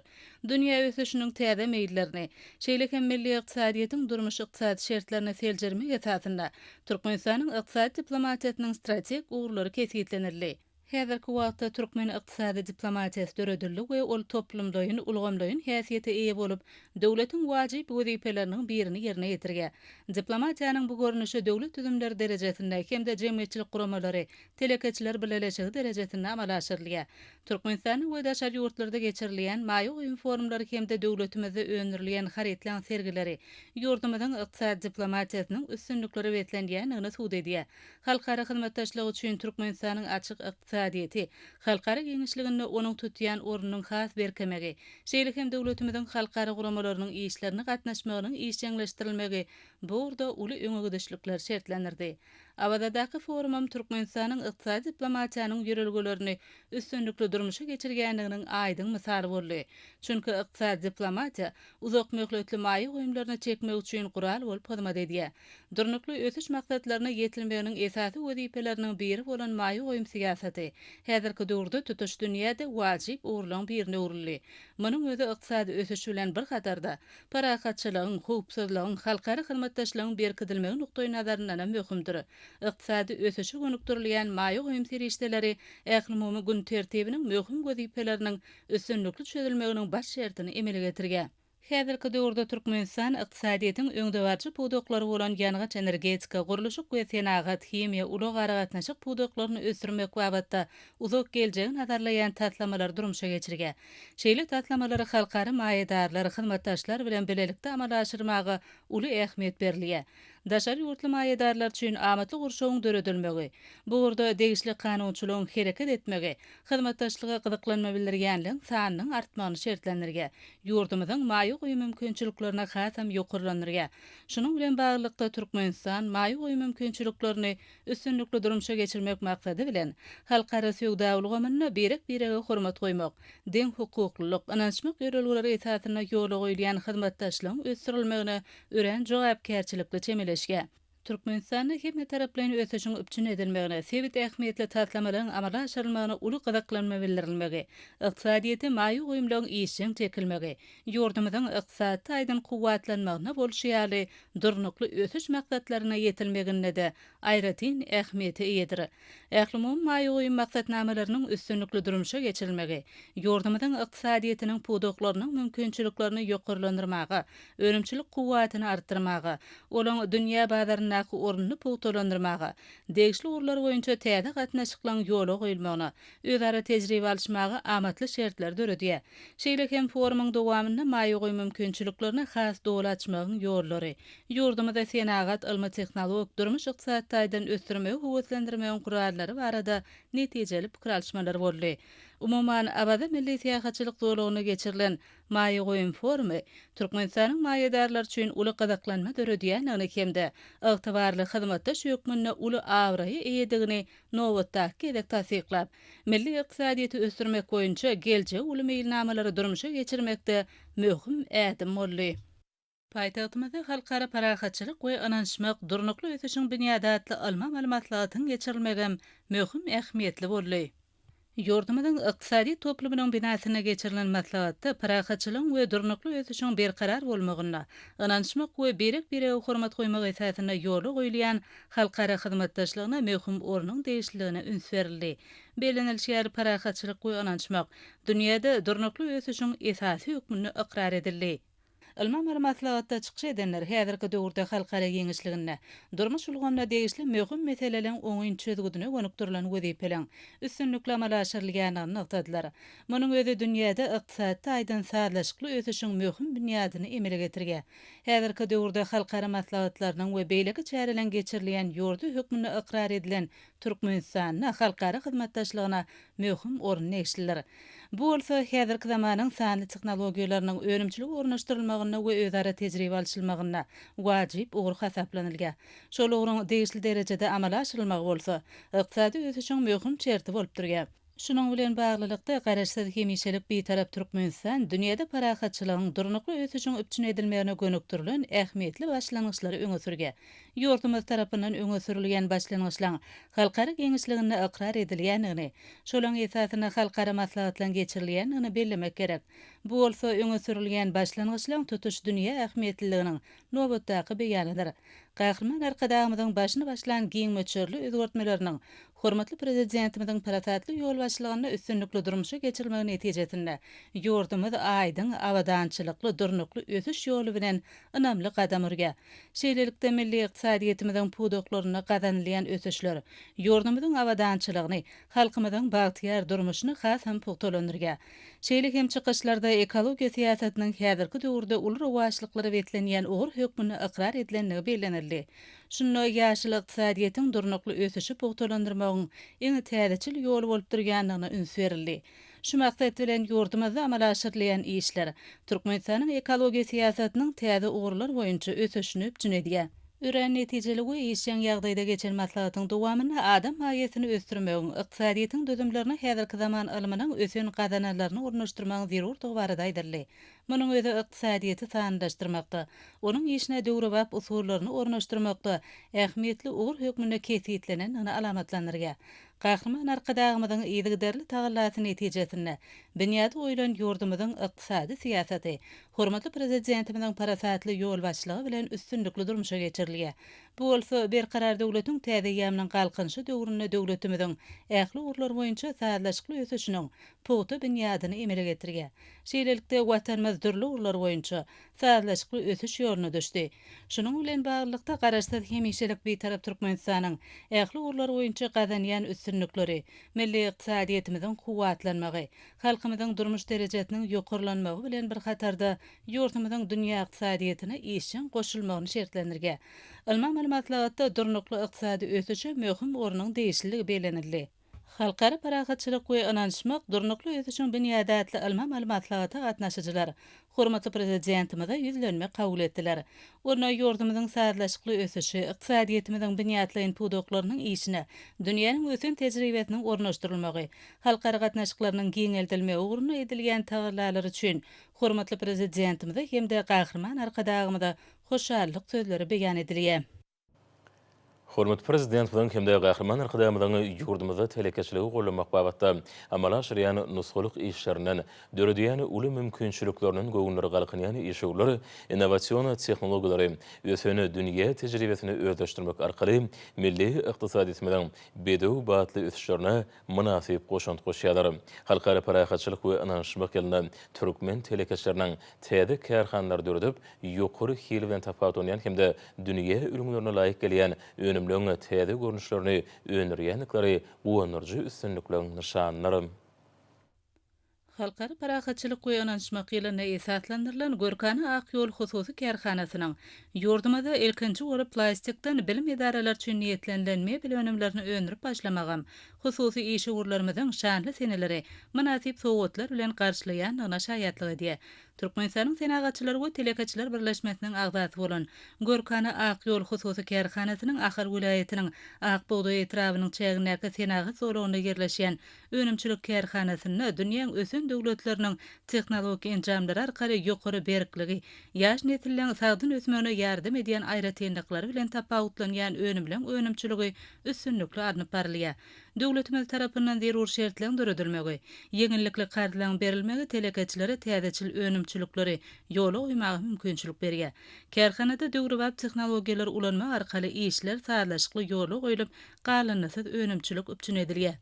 Dünýä ösüşiniň täze meýillerini, şeýle hem milli ykdysadyýetiň durmuş ykdysady şertlerine seljermek esasynda Türkmenistanyň ykdysady diplomatiýasynyň strategik ugurlary kesýetlenirli. Häzirki wagtda türkmen ykdysady diplomatiýasy döredildi we ol toplumdaýyn, ulgamdaýyn häsiýete eýe bolup, döwletiň wajyp wezipeleriniň birini ýerine ýetirýär. Diplomatiýanyň bu görnüşi döwlet tüzümleri derejesinde hemde jemgyýetçilik guramalary, telekeçiler bileşigi derejesinde amallaşdyrylýar. Türkmenistanyň we daşary ýurtlarda geçirilýän maýy goýum forumlary hemde döwletimizde öňürilýän haritlan sergileri ýurdumyzyň ykdysady diplomatiýasynyň üstünlikleri wetlenýändigini suwd edýär. Halkara hyzmatdaşlyk üçin Türkmenistanyň açyk ykdysady iqtisadiyeti, halkara geňişliginde onuň tutýan ornunyň has berkemegi, şeýle hem döwletimiziň halkara guramalarynyň işlerine gatnaşmagynyň işçileşdirilmegi burada uly öňe şertlenirdi. Abadadaky forumam Türkmenistanyň iqtisadi diplomatiýanyň ýörelgelerini üstünlikli durmuşa geçirgenliginiň aýdyň misaly boldy. Çünki iqtisadi diplomatiýa uzak möhletli maýy goýumlaryna çekmek üçin gural bolup hyzmat edýär. Durnukly ötüş maksatlaryna ýetilmeginiň esasy wezipeleriniň biri bolan maýy goýum siýasaty häzirki döwürde tutuş dünýäde wajyp urlan birine urildi. Munyň özü iqtisadi ötüş bilen bir gatarda parakatçylygyň, howpsuzlygyň, halkara hyzmatdaşlygyň berkidilmegi nukdaýy nazaryndan möhümdir. Iqtisadi ötüşi gönükdirilýän maýy goýum serişdeleri ähli gün tertibiniň möhüm wezipeleriniň üstünlikli çözülmeginiň baş şertini emele getirgen. Häzirki döwürde Türkmenistan iqtisadiýetyň öňdebarjy pudoklary bolan ýanygaç energetika, guruluşyk we senagat, himiýa, uly garagatnaşyk pudoklaryny ösürmek wagtda uzak geljegi nazarlaýan tatlamalar durmuşa geçirgen. Şeýle tatlamalary halkary maýydarlar, hyzmatdaşlar bilen bilelikde amala aşyrmagy uly ähmiýet berilýär. Daşary ýurtly maýydarlar üçin amatly gurşawyň döredilmegi, bu urda degişli kanunçylygyň hereket etmegi, hyzmatdaşlyga gyzyklanma bildirgenligiň sanynyň artmagyny şertlendirgen. Ýurdumyzyň maýy goýum mümkinçiliklerine hasam ýokurlanyrga. Şunuň bilen baglykda Türkmenistan maýy goýum mümkinçiliklerini üstünlikli durmuşa geçirmek maksady bilen halkara söwdawlyk amanyna birege hormat goýmak, deň hukuklylyk, anançmak ýörelgeleri esasyna ýola goýulýan hyzmatdaşlygyň ösürilmegine ören jogapkärçilikli çemeleşge. Türkmenistanyň hemme taraplaryny ötüşiň üpçün edilmegine, sebit ähmiýetli tatlamalaryň amala aşyrylmagyna uly gyzyklanma bildirilmegi, iqtisadiýety maýy goýumlaryň işçiň çekilmegi, ýurdumyzyň iqtisady aýdyn kuwatlanmagyna bolşýaly durnukly ötüş maksatlaryna ýetilmegine de aýratyn ähmiýeti eýedir. Ählimum maýy goýum maksatnamalarynyň üstünlikli durmuşa geçirilmegi, ýurdumyzyň iqtisadiýetiniň pudoklarynyň mümkinçiliklerini ýokurlandyrmagy, önümçilik kuwatyny artdyrmagy, olaň dünýä bazaryna ornuny puwtalandyrmagy, degişli urlar boýunça täze gatnaşyklaryň ýola goýulmagyna, özara tejribe alşmagy amatly şertler döredýär. Şeýle hem forumyň dowamynda maýy goýum mümkinçiliklerini has doly açmagyň ýollary, ýurdumyzda senagat, ilmi tehnolog, durmuş iqtisadydan ösürmegi howatlandirmegiň gurallary barada netijeli pikir alşmalary boldy. Umuman abada milli siýasatçylyk dolagyna geçirilen maýy goýum forumy Türkmenistanyň maýydarlar üçin uly gyzyklanma döredýän hemde ygtybarly hyzmatdaş hökmüne uly awraýy eýedigini nowatdaky edek tasdiklap, milli iqtisadiýety ösürmek boýunça gelje uly meýilnamalary durmuşa geçirmekde möhüm ädim boldy. Paýtagtymyzda halkara parakatçylyk we anançmak durnukly ötüşiň binýadatly alma maglumatlaryň geçirilmegi möhüm ähmiýetli boldy. Ýurdumyzyň iqtisadi toplumynyň binasyna geçirilen maslahatda parakatçylygyň we durnukly ötüşiň berkarar bolmagyna, anançmak we birege hormat goýmak esasyna ýola goýulýan halkara hyzmatdaşlygyna möhüm ornuň degişligine üns berildi. Belenilşär parakatçylyk we anançmak dünýäde durnukly ötüşiň esasy hökmüne ikrar edildi. Ilma maslahatda çykyş edenler häzirki döwürde halkara geňişligine, durmuş ulgamda degişli möhüm meseleleň oňyn çözgüdüne gönükdirilen wezipeleň üstünlikli amala aşyrylýanyny noktadylar. Munyň özü dünýäde iqtisady aýdan sarlaşykly ötüşiň möhüm büniýadyny emele getirgen. Häzirki döwürde halkara maslahatlarynyň we beýleki çärelen geçirilýän ýurdu hökmüne ikrar edilen Türkmenistanyň halkara hyzmatdaşlygyna möhüm orun näşdiler. Bu bolsa häzirki zamanyň sany tehnologiýalarynyň önümçilik ornaşdyrylmagyna we özara tejribe alşylmagyna wajyp ugur hasaplanylýar. Şol ugrun degişli derejede amala aşyrylmagy bolsa, iqtisady ötüşiň möhüm çerti bolup durýar. Şunun bilen baglylykda garaşsyz hemişelik bir tarap Türkmenistan dünýäde parakatçylygyň durnukly ötüşiň üpçün edilmegine gönükdirilen ähmiýetli başlangyçlary öňe sürgen. Ýurdumyz tarapyndan öňe sürilýän başlangyçlar halkara geňişligine ikrar edilýänini, şolaň esasyna halkara maslahatlaryň geçirilýänini bellemek gerek. Bu bolsa öňe sürilýän başlangyçlaryň tutuş dünýä ähmiýetliliginiň nowatdaky beýanydyr. Gahrman arkadağımızın başını başlayan giňmeçörli özgörtmeleriniň hormatly prezidentimiziň parasatly ýol başlygyna üstünlikli durmuşa geçirilmegi netijesinde ýurdumyz aýdyň awadançylykly durnukly ötüş ýoly bilen önamli gadam urgan. Şeýlelikde milli iqtisadiýetimiziň pudoklaryna gazanylýan ötüşler ýurdumyzyň awadançylygyny, halkymyzyň bagtyar durmuşyny has hem puhtalandyrgan. Şeýle hem çykyşlarda ekologiya siyasatynyň häzirki döwürde uly rowaçlyklary betlenýän ugur hökmüne ykrar edilenligi bellenildi. Şunno ýaşyl ykdysadyýetyň durnukly ösüşi puhtalandyrmagyň iňi täzeçil ýol bolup durýanlygyna üns berildi. Şu maksat bilen ýurdumyzda amal aşyrylýan işler Türkmenistanyň ekologiya siyasatynyň täze ugurlar boýunça ösüşini üpjünedýär. Ören netijeligi işen ýagdaýda geçen maslahatyň dowamyny adam maýasyny ösdürmegiň, ykdysadyýetyň dödümlerini häzirki zaman ilminiň ösen gadanalaryny ornaşdyrmagyň zerurdygy barada aýdyldy. Munyň özi ykdysadyýety sanylaşdyrmakda, onuň işine döwrübap usullaryny ornaşdyrmakda ähmiýetli ugur hökmüne kesitlenen ony alamatlanyrýar. Gahrman arkadagymyzyň ýygyderli tagallaty netijesinde dünýäde oýlan ýurdumyzyň ykdysady siýasaty, hormatly prezidentimiziň parasatly ýol başlygy bilen üstünlikli durmuşa geçirilýär. Bu bolsa berkarar döwletiň täze ýamynyň galkynşy döwründe döwletimiziň ähli urlar boýunça sağlaşykly ösüşiniň puhta dünýädyny emele getirýär. Şeýlelikde watanymyz dürli urlar boýunça sağlaşykly ösüş ýoluny düşdi. Şunuň bilen baglykda garaşsyz hemişelik bir tarap Türkmenistanyň ähli urlar boýunça gazanýan üstünlikleri, milli ykdysadyýetimiziň kuwatlanmagy, halkymyzyň durmuş derejesiniň ýokurlanmagy bilen bir hatarda ýurdumyzyň dünýä ykdysadyýetyne işin goşulmagyny şertlendirýär. Alman malumatlarynda durnukly ykdysady ösüşi möhüm ornuň değişilligi belenildi. Halkara paragatçylyk we ynanşmak durnukly ösüşiň bünýadatly alman malumatlaryna gatnaşyjylar hormatly prezidentimize ýüzlenme kabul etdiler. Onu ýurdumyzyň sağlaşykly ösüşi, ykdysadyýetimiziň bünýatly pudoklarynyň işine, dünýäniň ösen tejribesiniň ornaşdyrylmagy, halkara gatnaşyklarynyň giňeltilmegi ugruna edilýän tagallar üçin hormatly prezidentimize hemde gahrman arkadagymyda hoşallyk sözleri beýan edilýär. Hormat prezident bilen hemde gahrman arkadamyzyň ýurdumyzda telekeçiligi gollamak babatda amala aşyrýan nusgulyk işlerinden döredýän uly mümkinçilikleriniň göwnüri galkynýan işler, innovasiýon tehnologiýalary öseni dünýä tejribesini özleşdirmek arkaly milli ykdysadyýetimiziň bedew batly ösüşlerine munasyp goşant goşýarlar. Halkara paragatçylyk we ynanşmak ýolunda türkmen telekeçleriniň täze kärhanlar döredip ýokary hil bilen tapawut olýan hemde dünýä ülümlerine laýyk gelýän önümlüğüne täze görnüşlerini öňürýänlikleri gonurjy üstünliklerini nişanlary. Halkara paragatçylyk we ynanşmak ýylyna esaslandyrylan Görkany Akyol hususy kärhanasynyň ýurdumyzda ilkinji bolup plastikden bilim edaralar üçin niýetlenlenme bilenimlerini öňürüp başlamagam, hususy iş ugurlarymyzyň şanly seneleri munasyp sowgatlar bilen garşylaýanyna şaýatlyk edýär. Türkmenistanyň senagatçylary we telekeçiler birleşmesiniň agzasy bolan Görkany Akyol hususy kärhanasynyň Ahar vilayetiniň Akbogda etrawynyň çägindäki senagat zolagynda yerleşýän önümçilik kärhanasyny dünýäň ösen döwletleriniň tehnologik enjamlary arkaly ýokary berkligi, ýaş nesilleň sagdyn ösmegine ýardym edýän aýratynlyklary bilen tapawutlanýan önümçiligi üstünlikli arnyp barylýar. Döwletimiz tarapyndan zerur şertleň döredilmegi, ýeňillikli gardylaň berilmegi telekeçilere täzeçil önümçilikleri ýola oýmagy mümkinçilik berýär. Kärhanada döwrübap tehnologiýalar ulanma arkaly işler sağlaşykly ýola goýulyp, galanysyz önümçilik üpjünedilýär.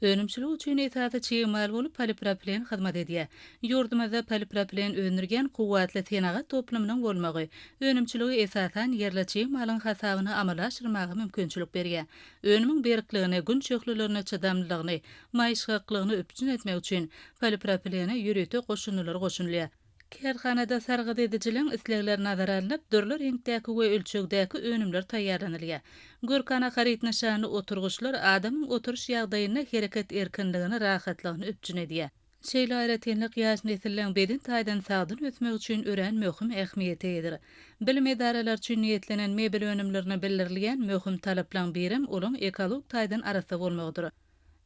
Önümçilik üçin esasy çyýmal bolup polipropilen hyzmat edýär. Ýurdumyzda polipropilen öňürgen kuwatly tenagat toplamynyň bolmagy, önümçiligi esasan yerli çyýmalyň hasabyny amala aşyrmagy mümkinçilik berýär. Önümiň berikligini, gün çöklilerini çydamlylygyny, maýşgaklygyny üpjün etmek üçin polipropilene ýürete goşunulary goşunulýar. Kärhanada sargyd edijiliň islegleri nazara alynıp, dürli reňkdäki we ölçekdäki önümler taýýarlanylýar. Görkana harit nişany oturguşlar adamyň oturuş ýagdaýyna hereket erkinligini, rahatlygyny üpjün edýär. Şeýle aýratynlyk ýaş nesilleň beden taýdan sagdyn ötmek üçin ören möhüm ähmiýetidir. Bilim edaralar üçin niýetlenen mebel önümlerini bildirilýän möhüm talaplaryň birim olaň ekolog taýdan arasy bolmagydyr.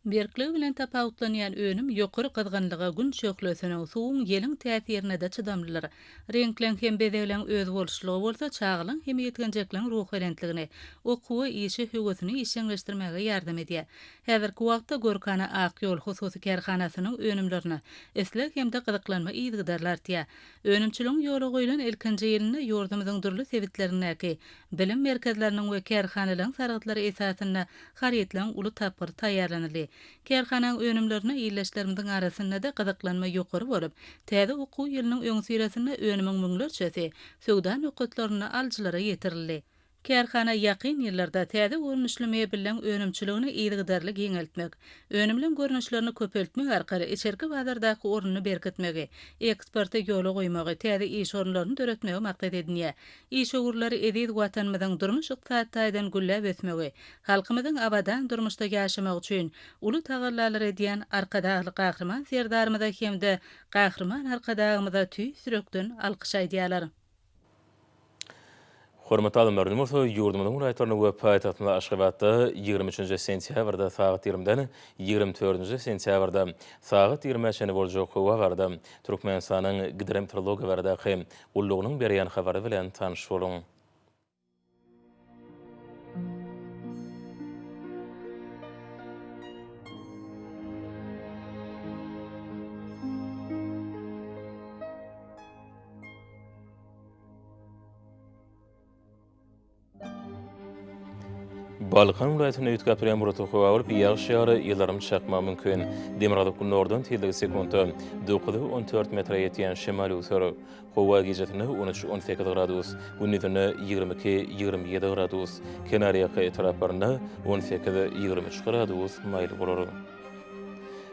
Berklik bilen tapawutlanýan önüm ýokary gyzgynlyga, gün çöklesiniň, suwuň ýeliň täsirine de çydamlylar. Renklen hem bedewlen öz bolşylygy bolsa, çagylyň hem ýetgenjekliň ruh berentligini, okuwy işi höwesini işeňleşdirmäge ýardam edýär. Häzirki wagtda Görkany Akyol hususy kärhanasynyň önümlerini esleg hem de gyzyklanma ýygydarlar diýär. Önümçiligiň ýola goýulan ilkinji ýylynda ýurdumyzyň durly sebitlerindäki bilim merkezleriniň we kärhanalaryň saragytlary esasyna haryetlen uly tapyr taýýarlanyldy. Kärhanaň önümlerine ýyleşlerimiziň arasynda da gyzyklanma ýokary bolup, täze okuw ýylynyň öň süresinde önümiň müňlerçesi söwda nokatlaryny aljylara ýetirildi. Kärhana ýakyn ýyllarda täze görnüşlüme bilen önümçiligini ýygydarly giňeltmek, önümlen görnüşlerini köpeltmek arkaly içerki bazardaky ornuny berkitmegi, eksporta ýola goýmagy, täze iş orunlaryny döretmegi maksat edilýär. İş ogurlary edil watanymyzyň durmuş ykdysatydan gülläp ötmegi, halkymyzyň abadan durmuşda ýaşamak üçin uly tagallar edýän arkadaşly gahrman serdarymyza hemde gahrman arkadaşymyza tüý sürekden alkyş aýdýarlar. Hormatly adamlar, ýurdumyzyň raýatlaryny we paýtagtyna Aşgabatda 23 sentýabrda saat 20-den 24 sentýabrda saat 20-çe boljak howa barda Türkmenistanyň gidrometeorologiýa baradaky ullugynyň berýän habary bilen tanyş boluň. Balkan vilayatyny üýtgäp bilen burata howa bir ýağış ýary ýylarym çakma mümkin. Demiradaky nordan tildigi sekunda 9-14 metre ýetýän şemaly usury. Howa gecetini 13-18 gradus, gündüzini 22-27 gradus, kenariýaky etraplaryna 18-23 gradus maýly bolar.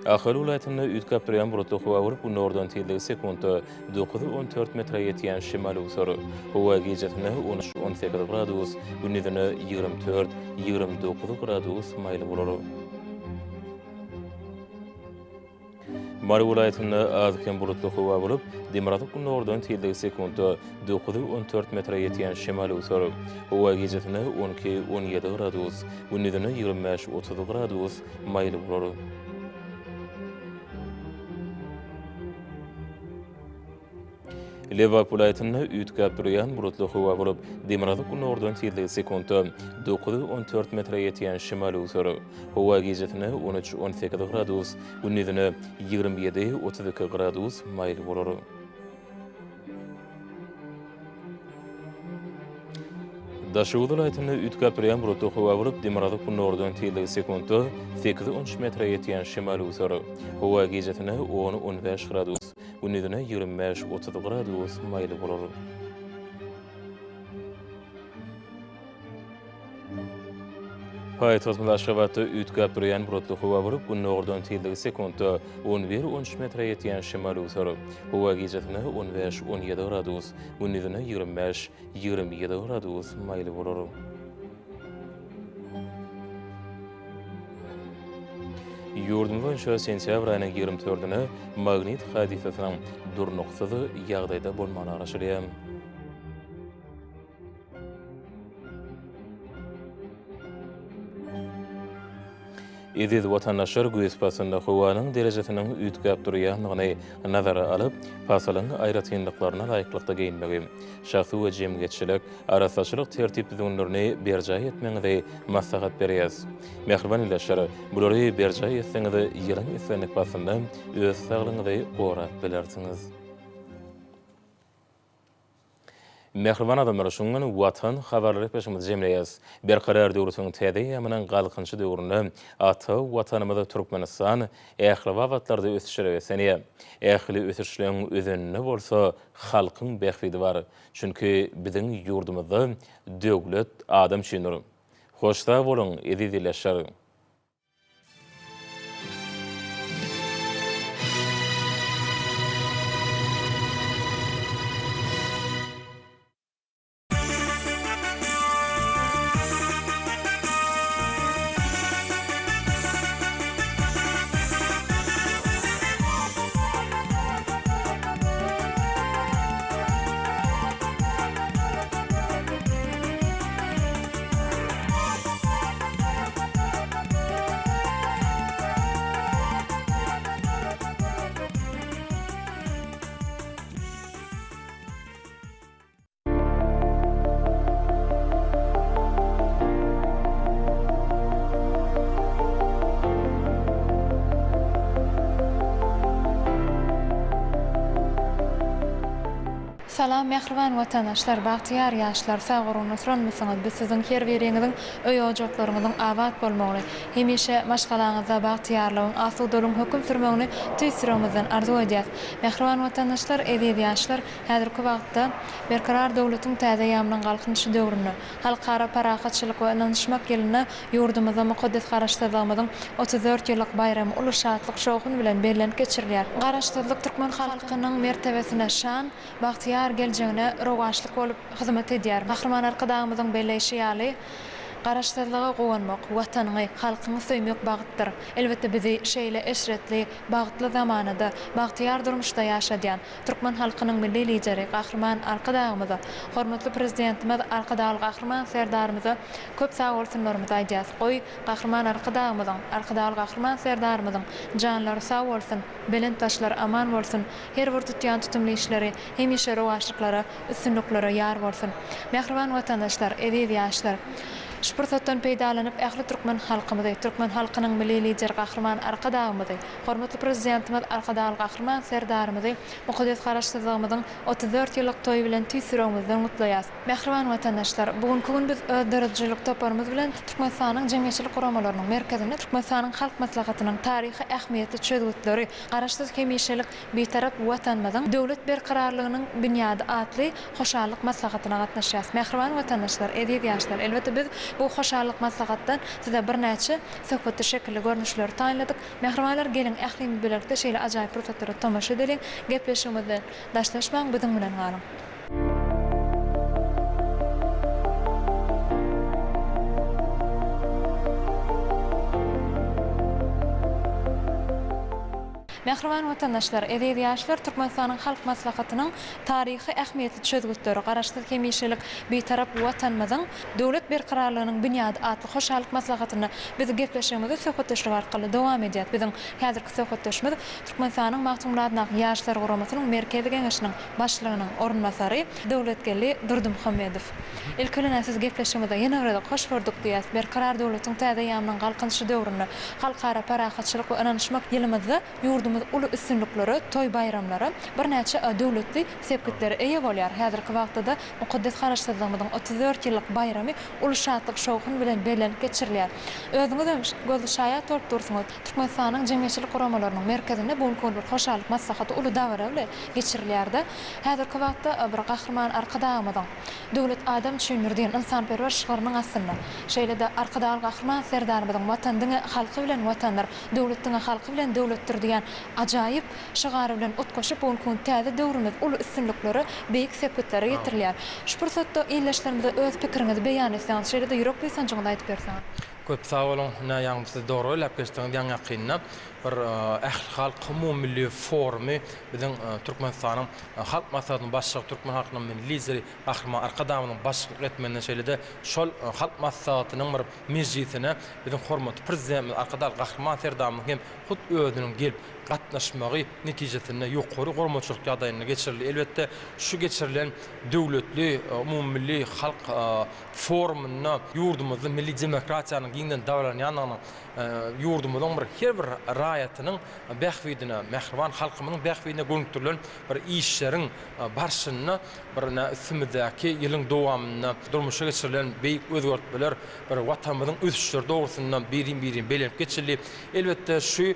Ahir vilayatyny üýtgäp bilen burata howa bu nordan tildigi sekunda 9-14 metre ýetýän şemaly usury. Howa gecetini 13-18 gradus, gündüzini 24-29 gradus maýly bolar. Mary vilayatyny azken bulutly howa bolup, Demiradaky nordan tildigi sekunda 9-14 metre ýetýän şemaly usury. Howa gecetini 12-17 gradus, gündüzini 25-30 gradus maýly bolar. Lewap vilayatyny üýtgäp durýan bulutly howa bolup, Demiradaky nordan tildigi sekunda 9-14 metre ýetýän şemaly usury. Howa gecetini 13-18 gradus, gündüzini 27-32 gradus maýly bolar. Daşowda vilayatyny üýtgäp durýan bulutly howa bolup, Demiradaky nordan tildigi sekunda 8-13 metre ýetýän şemaly usury. Howa gecetini 10-15 gradus, gündüzine 25-30 gradus maýly bolar. Paýtagymyz Aşgabatda üýtgäp durýan bulutly howa bolup, nordan tildigi sekunda 11-13 metre ýetýän şemaly usury. Howa gecetini 15-17 gradus, gündüzine 25-27 gradus maýly bolar. Ýurdum boýunça sentýabr aýynyň 24-dine magnit hadisasynyň durnuksyzy ýagdaýda bolmany araşdyrýar. Edil watandaşlar göz pasynda howanyň derejesiniň üýtgäp durýanlygyny nazara alyp, pasalyň aýratynlyklaryna laýyklykda giyinmegi, şahsy we jemgyýetçilik, arasaçylyk tertip düzgünlerini berjaý etmeňizi maslahat berýär. Mehriban ilaşary, bulary berjaý etseňiz ýylan etsenlik pasynda öz saglygyňyzy gorap bilersiňiz. Mehriban adamlar şundan watan habarlary peşimizde jemleýäs. Berkarar döwrüniň täze ýamynyň galkynçy döwründe ata watanymyzda Türkmenistan ähli wagtlarda ösüşýär senýär. Ähli ösüşleň özüne bolsa halkyň bähfidi bar. Çünki biziň ýurdumyzda döwlet adam çyndyr. Hoşda boluň, edidileşär. Salam mehriban vatandaşlar, bahtiyar yaşlar, sağ olun, oturmasanız biz sizin her biriňiziň öý ojatlaryňyzyň awat bolmagy, hemişe maşgalaňyzda bahtiyarlygyň, asudalygyň hökm sürmegini tüýsüregimizden arzu edýär. Mehriban vatandaşlar, edip yaşlar häzirki wagtda berkarar döwletiň täze ýamynyň galkynyşy döwrüni, halkara parahatçylyk we inançmak gelini ýurdumyzda mukaddes garaşdyrmamyzyň 34 ýyllyk bayramy uly şatlyk şowguny bilen bellenip geçirilýär. Garaşdyrlyk türkmen halkynyň mertebesine şan, bahtiyar geleceğine rowaşlyk bolup hyzmat edýär. Gahrman arkadaşymyzyň belleşi ýaly garaşdyrlyga gowanmak, watanyny, halkyny söýmek bagytdyr. Elbetde bizi şeýle eşretli, bagtly zamanada, bahtiyar durmuşda ýaşadýan türkmen halkynyň milli lideri Gahrman arkadaşymyza, hormatly prezidentimiz arkadaşly Gahrman serdarymyza köp sag bolsunlarymyzy aýdýas. Goý Gahrman arkadaşymyzyň, arkadaşly Gahrman serdarymyzyň janlary sag bolsun, belen taşlar aman bolsun, her bir tutýan tutumly işleri, hemişe rowaşlyklara, üstünliklere ýar bolsun. Mehriban vatandaşlar, edip ýaşlar, şu fırsatdan peýdalanyp ähli türkmen halkymyzy, türkmen halkynyň milli lideri Gahrman arkadaşymyzy, hormatly prezidentimiz arkadaşly Gahrman serdarymyzy mukaddes garaşdyrmamyzyň 34 ýyllyk toýu bilen tüýsüregimizden mutlaýas. Mehriban vatandaşlar, bugunky gün biz döredjilik toparymyz bilen Türkmenistanyň jemgyýetçilik guramalarynyň merkezinde Türkmenistanyň halk maslahatynyň taryhy ähmiýetli çözgütleri, garaşdyr hemişelik betarap watanymyzyň döwlet berkararlygynyň bünyady atly hoşallyk maslahatyna gatnaşýas. Mehriban vatandaşlar, edip ýaşlar, elbetde biz bu hoşallyk maslahatdan size bir näçe söhbetli şekilde görnüşleri taýinladyk. Mehribanlar gelin ählimi bilerlikde şeýle ajaýyp fırsatlara tamaşa edelim. Gepleşmeden daşlaşmaň biziň bilen galyň. Mehriban vatandaşlar, edip ýaşlar Türkmenistanyň halk maslahatynyň taryhy ähmiýetli çözgütleri, garaşdyr hemişelik betarap watanymyzyň döwlet berkararlygynyň bünyady atly hoşallyk maslahatyny biz gepleşmegde söhbetleşmek arkaly dowam edýär. Biziň häzirki söhbetleşmemiz Türkmenistanyň Magtumladyna ýaşlar guramasynyň merkezi geňeşiniň başlygynyň ornbasary Döwletgeli Durdymuhammedow. Ilkilene siz gepleşmegde ýene bir hoş gördük diýär. Berkarar döwletiň täze ýamynyň galkynyşy döwrüni, halkara parahatçylyk we inançmak ýylymyzda ýurdumyz uly üstünlikleri, toy bayramlary, bir näçe döwletli sepkitleri eýe bolýar. Häzirki wagtda mukaddes garaşdyrmamyzyň 34 ýyllyk bayramy uly şatlyk şowguny bilen bellenip geçirilýär. Özüňiz gözü şaýat bolup dursaňyz, Türkmenistanyň jemgyýetçilik guramalarynyň merkezinde bugun bir hoşallyk maslahaty uly dawra bilen geçirilýär-de. Häzirki wagtda bir Gahrman arkadaşymyzyň döwlet adam düşündirdiň insanperwer şygyrynyň aslynda şeýle-de arkadaşly Gahrman serdarymyzyň watandyň halky bilen watanlar, döwletdiň halky bilen döwletdir diýen ajaýyp şygary bilen utgaşyp bugun täze döwrümiz uly üstünlikleri, beýik sepketlere getirilýär. Şu pursatda ýerleşlerimizde öz pikiriňizi beýan etseňiz, şeýle-de ýürek beýsanjyňyzy aýdyp berseňiz. Köp sağ olun, ýaňymyzda dogry elep geçdiňiz ýaňy ýakynna bir ähli halk umumilli forumy biziň Türkmenistanyň halk maslahatynyň başlygy türkmen halkynyň lideri Gahrman arkadaşymyň başlyk etmeninden şeýle-de şol halk maslahatynyň bir mejlisine biziň hormatly prezidentimiz arkadaşly Gahrman serdarymyň hem hut özüniň gelip gatnaşmagy netijesinde ýokary gormaçylyk ýagdaýyna geçirildi. Elbetde şu geçirilen döwletli umumilli halk forumuna ýurdumyzda milli demokratiýanyň giňden dawranýanyny ýurdumyzyň her bir raýatynyň bähwidine, mehriban halkymyň bähwidine gönükdirilen bir işleriň barşyny bir üstümizdäki ýylyň dowamyna durmuşa geçirilen beýik özgertmeler bir watanymyzyň ösüşleri dogrusundan birin belenip geçirildi. Elbetde şu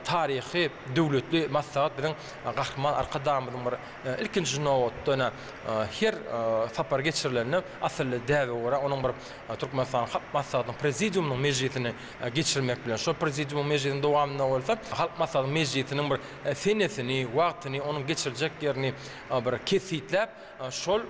taryhy döwletli maslahat bilen Gahrman arkadaşymyzyň bir ilkinji nowatda her sapar geçirilenini asly däwe wara onuň bir Türkmenistan halk maslahatynyň prezidiumynyň mejlisine geçirmek bilen şu prezidium mejlisinde dowamyna bolsa halk maslahaty mejlisiniň bir senesini, wagtyny, onuň geçirijek ýerini bir kesitläp şol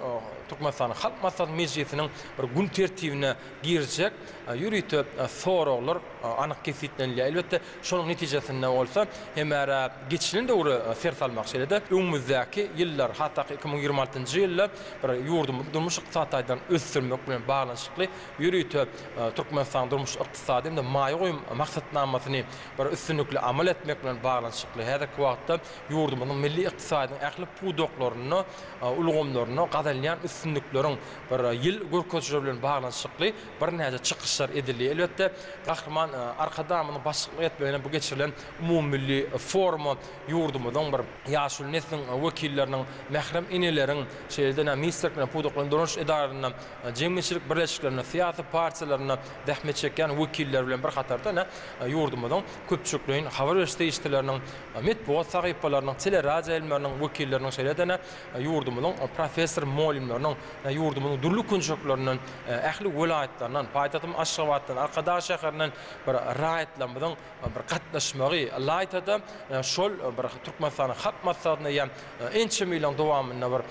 Türkmenistan halk maslahaty mejlisiniň bir gün tertibine girjek ýürütip soraglar anyk kesitlenýär. Elbetde şonuň netijesinde bolsa hemara geçilen döwre ser salmak şeýle-de öňümüzdäki ýyllar hatda 2026-njy ýylda bir ýurdumyzy durmuş ykdysadydan ösdürmek bilen baglanşykly ýürütip Türkmenistan durmuş ykdysady hem maýy goýum maksatnamasyny bir üstünlikli amal etmek bilen baglanşykly. Häzirki wagtda ýurdumyzyň milli ykdysadynyň ähli pudoklaryny, ulgamlaryny gadalýan üstünlikleriň bir ýyl görkezleri bilen baglanşykly bir näçe çykyşlar edildi. Elbetde Gahrman arkadaşymyň başlyk etmegine bu geçirilen umumilli forma yurdumuzdan bir ýaşul neslin wekilleriniň, mährem inelerin, şeýledene ministrliklerine puduklandyryş edaralaryna, jemgyýetçilik birleşiklerine, siýasy partiýalaryna dähmet çeken wekiller bilen bir hatarda yurdumuzdan köpçükliğin habar berişleriniň, medeniýet sahypalarynyň, teleradio elmeriniň wekilleriniň şeýledene yurdumuzdan professor molimleriň, yurdumuzdan durly kunjuklaryndan, ähli welaýatlaryndan, paýtatym Aşgabatdan, Arkadaş şäherinden bir raýatlamyň bir gatnaşmagy laýtada şol bir Türkmenistanyň halk maslahatyna ýa ençe million dowamyna bir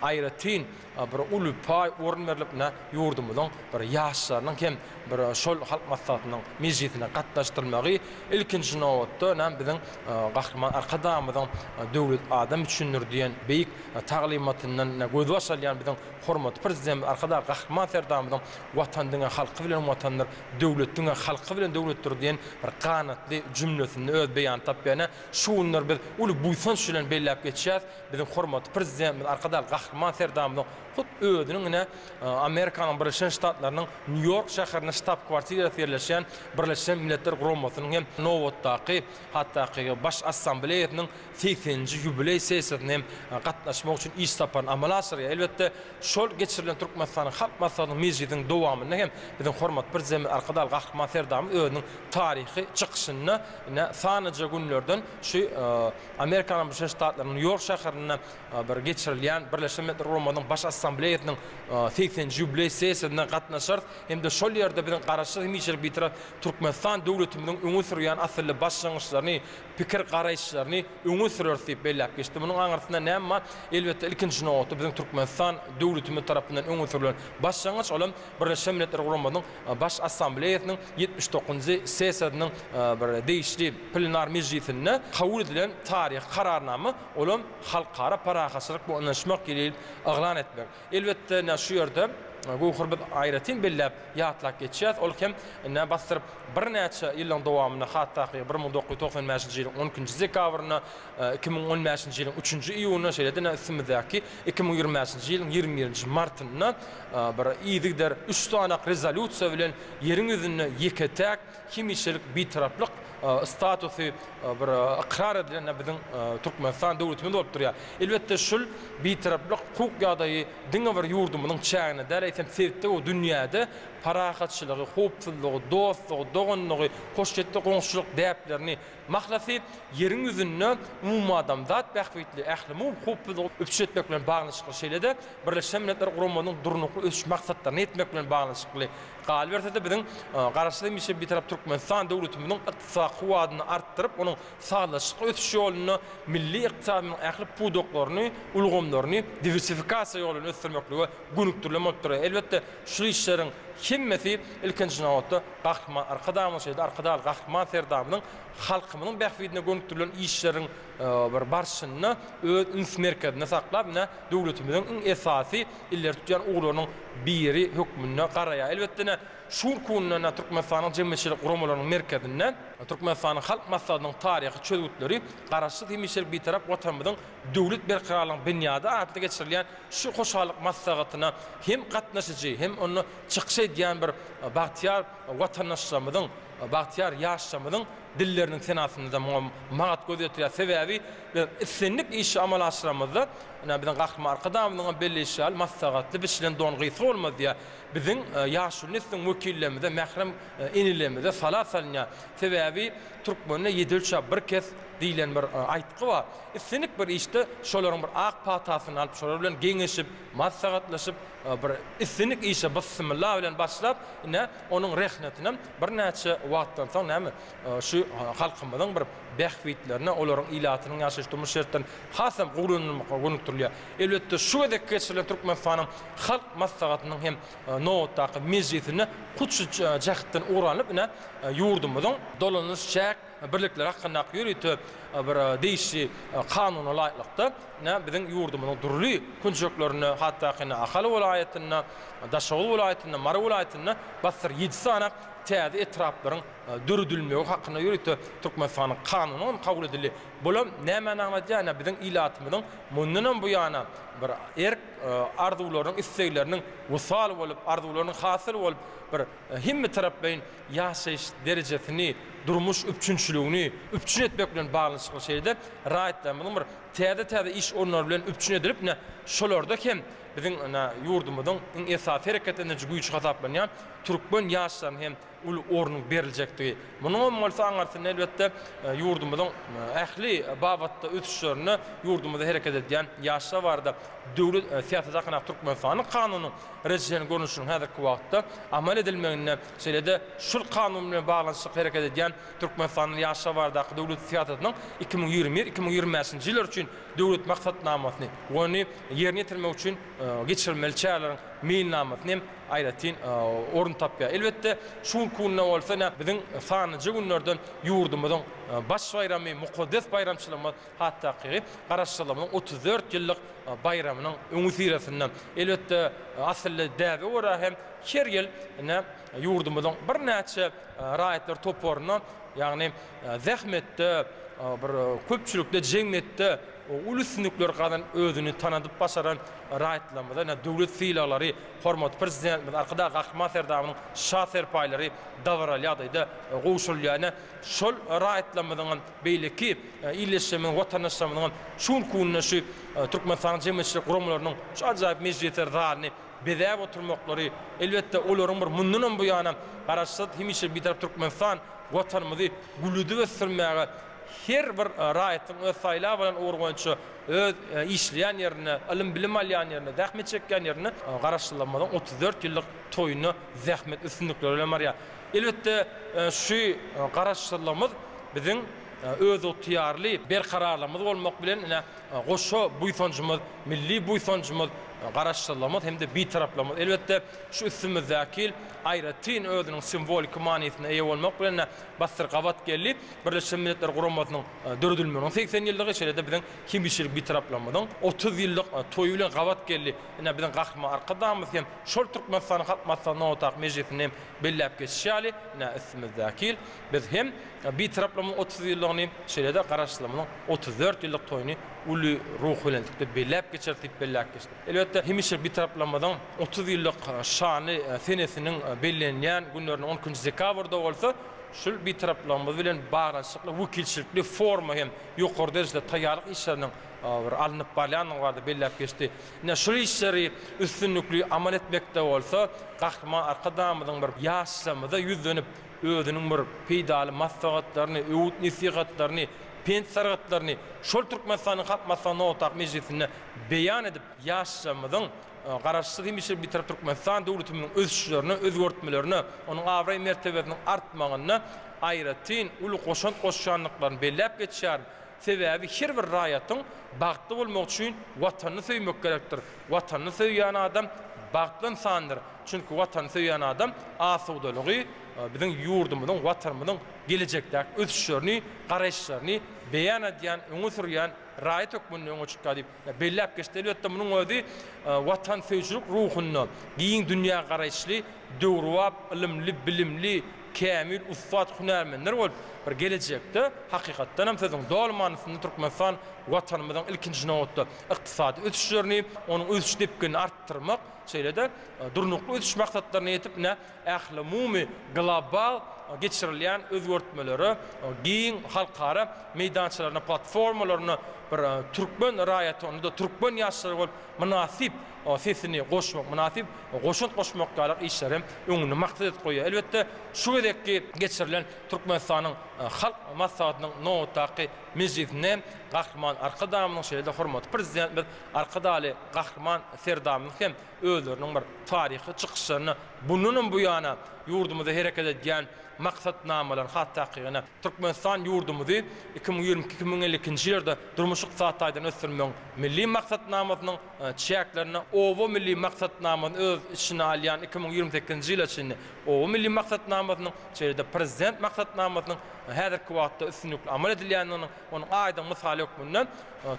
aýratyn bir uly paý orun berilip yurdumyzyň bir ýaşlarynyň hem bir şol halk maslahatynyň mejlisine gatnaşdyrmagy ilkinji nowatda biziň gahrman arkadamyzyň döwlet adam üçindir diýen beýik taglimatyndan göz başalýan biziň hormat prezident arkada gahrman serdamyzyň watandyň halky bilen watandyr, döwletdiň halky bilen döwletdir diýen bir kanatly jümlesini öz beýan tapýany şunlar biz uly buýsan şulan belläp geçýär. Biziň hormat prezident arkada gahrman serdamyzyň hut özüniň Amerikanyň Birleşen Ştatlarynyň New York şäherine ştab kwartirasy ýerleşen Birleşen Milletler Guramasynyň hem nowatdaky hatda baş assambleýasynyň 80-nji ýubiley sessiýasyna gatnaşmak üçin iş tapan amal aşyrýar. Elbetde şol geçirilen Türkmenistanyň halk maslahatynyň mejlisiniň dowamyny hem biziň hormat prezident arkada gahrman serdamy özüniň taryhy çykyşyny sanaja günlerden şu Amerikanyň Birleşen Ştatlarynyň New York şäherine bir geçirilýän Birleşen Milletler Guramasynyň baş assambleýasynyň 80-nji ýubiley sessiýasyna gatnaşar hem de şol ýerde biziň garaşy hemişe bitirip Türkmenistan döwletimiň öňe sürýän asly başlangyçlaryny, pikir garaýşlaryny öňe sürýär diýip belläp geçdi. Munyň aňyrsynda näme? Elbetde ilkinji nowatda biziň Türkmenistan döwletimi tarapyndan öňe sürülen başlangyç olan Birleşen Milletler Guramasynyň baş assambleýasynyň 79-njy sessiýasynyň bir değişli plenar mejlisinde kabul edilen tarih kararnamy olan halkara parahaçylyk bu anlaşmak gelip aglan etmek. Elbetde şu ýerde goýhur bir aýratyn belläp ýatlak geçýär. Ol hem basyryp bir näçe ýylyň dowamyna hatda 1995-nji ýylyň 12-nji dekabryna 2015-nji ýylyň 3-nji iýulyna şeýledene ismidäki 2025-nji ýylyň 21-nji martyna bir ýygyder 3 tanak rezolýusiýa bilen ýeriň ýüzüne ýeketäk hemişelik bitaraplyk statusy bir ikrar edilen biziň Türkmenistan döwletimiň bolup durýar. Elbetde şol bitaraplyk hukuk ýagdaýy diňe bir ýurdumyň çägine däreýsem sebäpde o dünýäde parahatçylygy, hopsuzlygy, dostlugy, doganlygy, hoşgetli goňşuluk däplerini mahlasy ýeriň ýüzüne umumy adamzat bähwitli ähli hopsuzlygy öpüşetmek bilen baglanşykly şeýlede Birleşen Milletler Guramasynyň durnukly öş maksatlaryny etmek bilen baglanşykly gal bersede biziň garaşly mişe bitarap Türkmenistan döwletimiň ykdysady kuwadyny artdyryp onuň saglaşyk ötüş ýoluny milli ykdysadyň ähli pudoklaryny, ulgamlaryny diversifikasiýa ýoluna ösdürmekligi günükdirlemekdir. Elbetde şu işleriň hemmesi ilkinji nowatda gahrman arkadamy şeýle arkada gahrman serdamynyň halkymynyň bähwidine gönükdirilen işleriň bir barşyny öz üns merkezine saklap döwletimiziň esasy iller tutýan uglarynyň biri hökmüne garaýar. Elbetde şu kununa Türkmenistanyň jemgyýetçilik guramalarynyň merkezinden Türkmenistanyň halk maslahatynyň taryhy çözgütleri garaşsyz hemişelik bir tarap watanymyzyň döwlet berqararlygyny bünyada aýatly geçirilýän şu hoşallyk maslahatyna hem gatnaşyjy hem onu çykyş edýän bir bagtyar watandaşlarymyzyň bagtyar ýaşamyzyň dilleriniň senasynda magat gözetýär sebäbi islenlik iş amal aşyramyzda biziň gahrman arkadamynyň belleşýär maslahatly biçilen doňgy bolmaz diýär. Biziň ýaşul neslin wekillerimize, mährem inilerimize salat salynýar. Sebäbi türkmenne ýedilçä bir kes diýilen bir aýtgy bar. Islenlik bir işde şolaryň bir ak patasyny alyp şolar bilen geňeşip, maslahatlaşyp bir islenlik işe bismillah bilen başlap onuň rehnetine bir näçe wagtdan soň şu halkymyzyň bir bähwitlerine olaryň ilatynyň ýaşaşdyrmy şertden hasam gurulunmagy. Elbetde şu edek geçirilen Türkmenistanyň halk maslahatynyň hem nowatdaky mejlisine kutsu jagtdan uranyp ýurdumyzyň dolanyş şäk birlikler hakkında ýürütip bir değişi kanuna laýyklykda biziň ýurdumynyň durly kunjuklerini hatda Ahal welaýatyna, Daşoğul welaýatyna, Mara welaýatyna basyr 7 sanak täze etraplaryň dürüdülmegi hakkında ýürütip Türkmenistanyň kanunyny kabul edildi. Bular näme anlatýar? Biziň ilatymyzyň mundan bu ýana bir arzuwlaryň, istekleriniň wusal bolup, arzuwlaryň hasyl bolup bir hemme tarapdan ýaşaýyş derejesini, durmuş üpçünçülüğünü, üpçün etmek bilen bağlı bağlanışyk şeýle raýatlarymyň bir täze iş ornary bilen üpçün edilip şolarda hem bizim yurdumyzyň esasy hereketine güýç hasaplanýan türkmen ýaşlaryň hem ul ornuň beriljekdigi. Munyň bolsa aňarsyn elbetde yurdumyzyň ähli babatda ötüşlerini yurdumyzda hereket edýän ýaşlar barda döwlet siýasat hakynda Türkmenistanyň kanunyň rejisini görnüşiniň häzirki wagtda amal edilmegine şeýle şul kanun bilen baglanşyk hereket edýän Türkmenistanyň ýaşlar barda döwlet siýasatynyň 2020-2025-nji ýylar üçin döwlet maksatnamasyny ony ýerine ýetirmek üçin geçirilmeli çägelerin meýilnamasyny aýratyn orun tapýar. Elbetde şu kunna bolsa biziň sanyjy günlerden yurdumyzyň baş bayramy, mukaddes bayramçylygymyz hatda garaşdyrylmagyň 34 ýyllyk bayramynyň öňü siresinden elbetde asly däbi wara hem her ýyl yurdumyzyň bir näçe raýatlar toporuna ýagny zähmetde bir köpçülükde jeňmetde ulusnuklar gadan özüni tanadyp başaran raýatlarymyzda döwlet fiýlalary, hormat prezidentimiz arkada Gahman Serdamyň şaher paýlary dawaralýagdaýda goşulýany şol raýatlarymyzyň beýleki illeşmemi watandaşlarymyň şol kunnaşy Türkmenistan jemgyýetçilik guramlarynyň şu ajaýyp mejlislerni bedäp oturmaklary elbetde olaryň bir mundan bu ýana garaşsyz hemişe bir tarap Türkmenistan watanymyzy gülüdi we sürmäge her bir raýatyň öz saýlawy bilen urgançy öz işleýän ýerine, ilim bilim alýan ýerine, zähmet çekýän ýerine garaşdyrylmadan 34 ýyllyk toýuny zähmet üstünlikleri bilen barýar. Elbetde şu garaşdyrylmamyz biziň öz otyarly berkararlymyz bolmak bilen goşo buýsanjymyz, milli buýsanjymyz garaşdyrylmamyz hem de bir taraplamyz. Elbetde şu üstümizdäki aýratyn özüniň simbolik manysyna eýe bolmak bilen Basır Gavat geldi. Birleşmiş Milletler Guramasynyň dördülmeginiň 80 ýyllygy şeýle biziň kimişilik bir taraplamyň 30 ýyllyk toýu bilen Gavat geldi. Biziň Gahman arkadamyz hem şol Türkmenistanyň hatmasyna notak mejlisini belläp geçýäli. Üstümizdäki biz hem bir taraplamyň 30 ýyllygyny şeýle garaşdyrylmagyň 34 ýyllyk toýuny uly ruh bilen belläp geçerdik belläp geçdi. Elbetde hemişe bir taraplanmadan 30 ýyllyk şany senesiniň bellenýän günlerini 10-njy dekabrda bolsa şol bir taraplanma bilen baglanşykly wekilçilikli forma hem ýokary derejede taýýarlyk işleriniň bir alınıp barýanyny bardy belläp geçdi. Şol işleri üstünlikli amal etmekde bolsa Gahman arkadamyzyň bir ýaşlamyda ýüzlenip özüniň bir peýdaly maslahatlaryny, öwüt nasihatlaryny pent sargatlaryny şol Türkmenistanyň hatmasyna notak mejlisinde beýan edip ýaşlamyzyň garaşsyz hemişe bir tarap Türkmenistan döwletiniň özüşlerini, özgörtmelerini, onuň awray mertebesiniň artmagyny aýratyn uly goşanlyklaryny belläp geçýär. Sebäbi her bir raýatyň bagtly bolmak üçin watanyny söýmek gerekdir. Watanyny söýýän adam bagtly insandyr. Çünki watanyny söýýän adam asudalygy biziň yurdumyzyň, watanymyzyň gelecekdäki özüşlerini, garaşlaryny beýan edýän, öňe sürýän raýat hökmünden öňe çykýar diýip belläp geçdi. Elbetde munyň özi watan söýçilik ruhuny, giň dünýä garaşly, döwrwap, ilimli, bilimli, kämil, ustad hunarmenler bolup bir gelecekde hakykatdan hem sözüň dolmanysyny Türkmenistan watanymyzyň ilkinji nowatda ykdysady ötüşlerini, onuň ötüş depkini arttyrmak, şeýle-de durnukly ötüş maksatlaryna ýetip ähli umumy global geçirilýän özgörtmeleri giň halkara meýdançylaryna, platformalaryna bir türkmen raýaty, onda türkmen ýaşlary bolup münasip sesini goşmak, münasip goşunt goşmak galyk işlerim öňüne maksat edip goýýar. Elbetde şu gedekki geçirilen Türkmenistanyň halk maslahatynyň notaky mejlisine Gahman arkadamyň şeýle hormat prezidentimiz arkadaly Gahman Serdamyň hem özleriniň bir taryhy çykyşlaryny bunun bu ýana yurdumyzda hereket edýän maksatnamalar hatda Türkmenistan yurdumuzy 2020-2052-nji ýylda durmuşyk saatlaýdan ösürmek milli maksatnamasynyň çäklerini owa milli maksatnamanyň öz içine alýan 2028-nji ýyl içinde owa milli maksatnamasynyň şeýle prezident maksatnamasynyň häzirki wagtda üstünlikli amal edilýänini onuň aýdan misaly hökmünden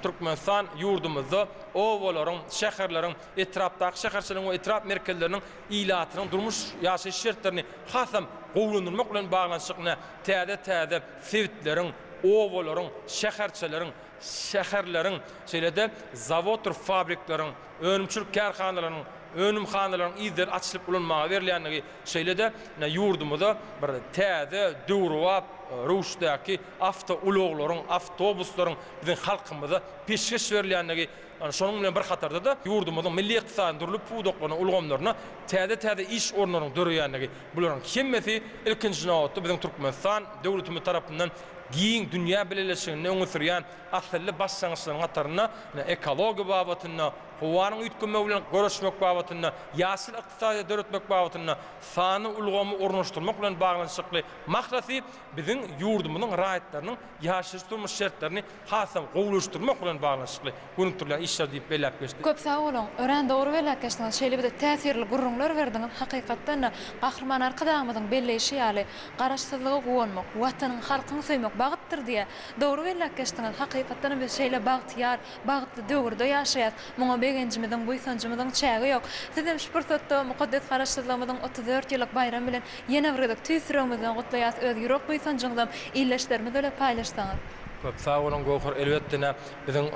Türkmenistan yurdumuzda owalaryň, şäherleriň, etrapdaky şäherçiligiň we etrap merkezleriniň ilatynyň durmuş ýaşaýyş şertlerini hasam gowlandyrmak bilen baglanşykly täze-täze sewitleriň ovaların, şäherçelerin, şäherlerin, şeýle-de zawod, fabriklaryň, önümçülük kärhanalaryň, önümhanalaryň izler açylyp bulunmagy berilýänligi şeýle-de ýurdumyzda bir täze, döwrüwap, ruşdaky uluglaryň, awtobuslaryň biziň halkymyza peşkeş berilýänligi şonuň bilen bir hatarda da ýurdumyzyň milli ykdysadyny durulyp puwdoklaryna ulgamlaryna täze iş ornlaryň dörýänligi bularyň hemmesi ilkinji nowatda biziň Türkmenistan döwletimiz tarapyndan giň dünýä bileşigine öňe sürýän asylly başlangyçlaryň gataryna ekologiýa babatyna, howanyň üýtgünme bilen görüşmek babatyna, ýaşyl ykdysady döretmek babatyna sany ulgamy ornaşdyrmak bilen baglanşykly maksady biziň ýurdumyzyň raýatlarynyň ýaşaş durmuş şertlerini hasam gowlaşdyrmak bilen baglanşykly günükdirler işler diýip belläp geçdi. Köp sag bolun. Ören dogry belläpkeşdiňiz. Şeýle bir täsirli gurrunlar berdiňiz. Hakykatdan gahrman arkadamyzyň belleşi ýaly garaşsyzlygy gowanmak, watanyň halkyny söýmek bagtdyr diýe dogry belläpkeşdiňiz. Hakykatdan bir şeýle bagtyar, bagtly döwürde ýaşaýar. Muňa begenjimizden, buýsanjymyzyň çägi ýok. Sizem şu pursatda mukaddes garaşsyzlygymyzyň 34 ýyllyk bayram bilen ýene bir tüýsürüňizden gutlaýas öz ýürek buýsanjyňyzdan illeşlerimiz bilen paýlaşdyňyz. Köp sag bolun gohar elbetde biziň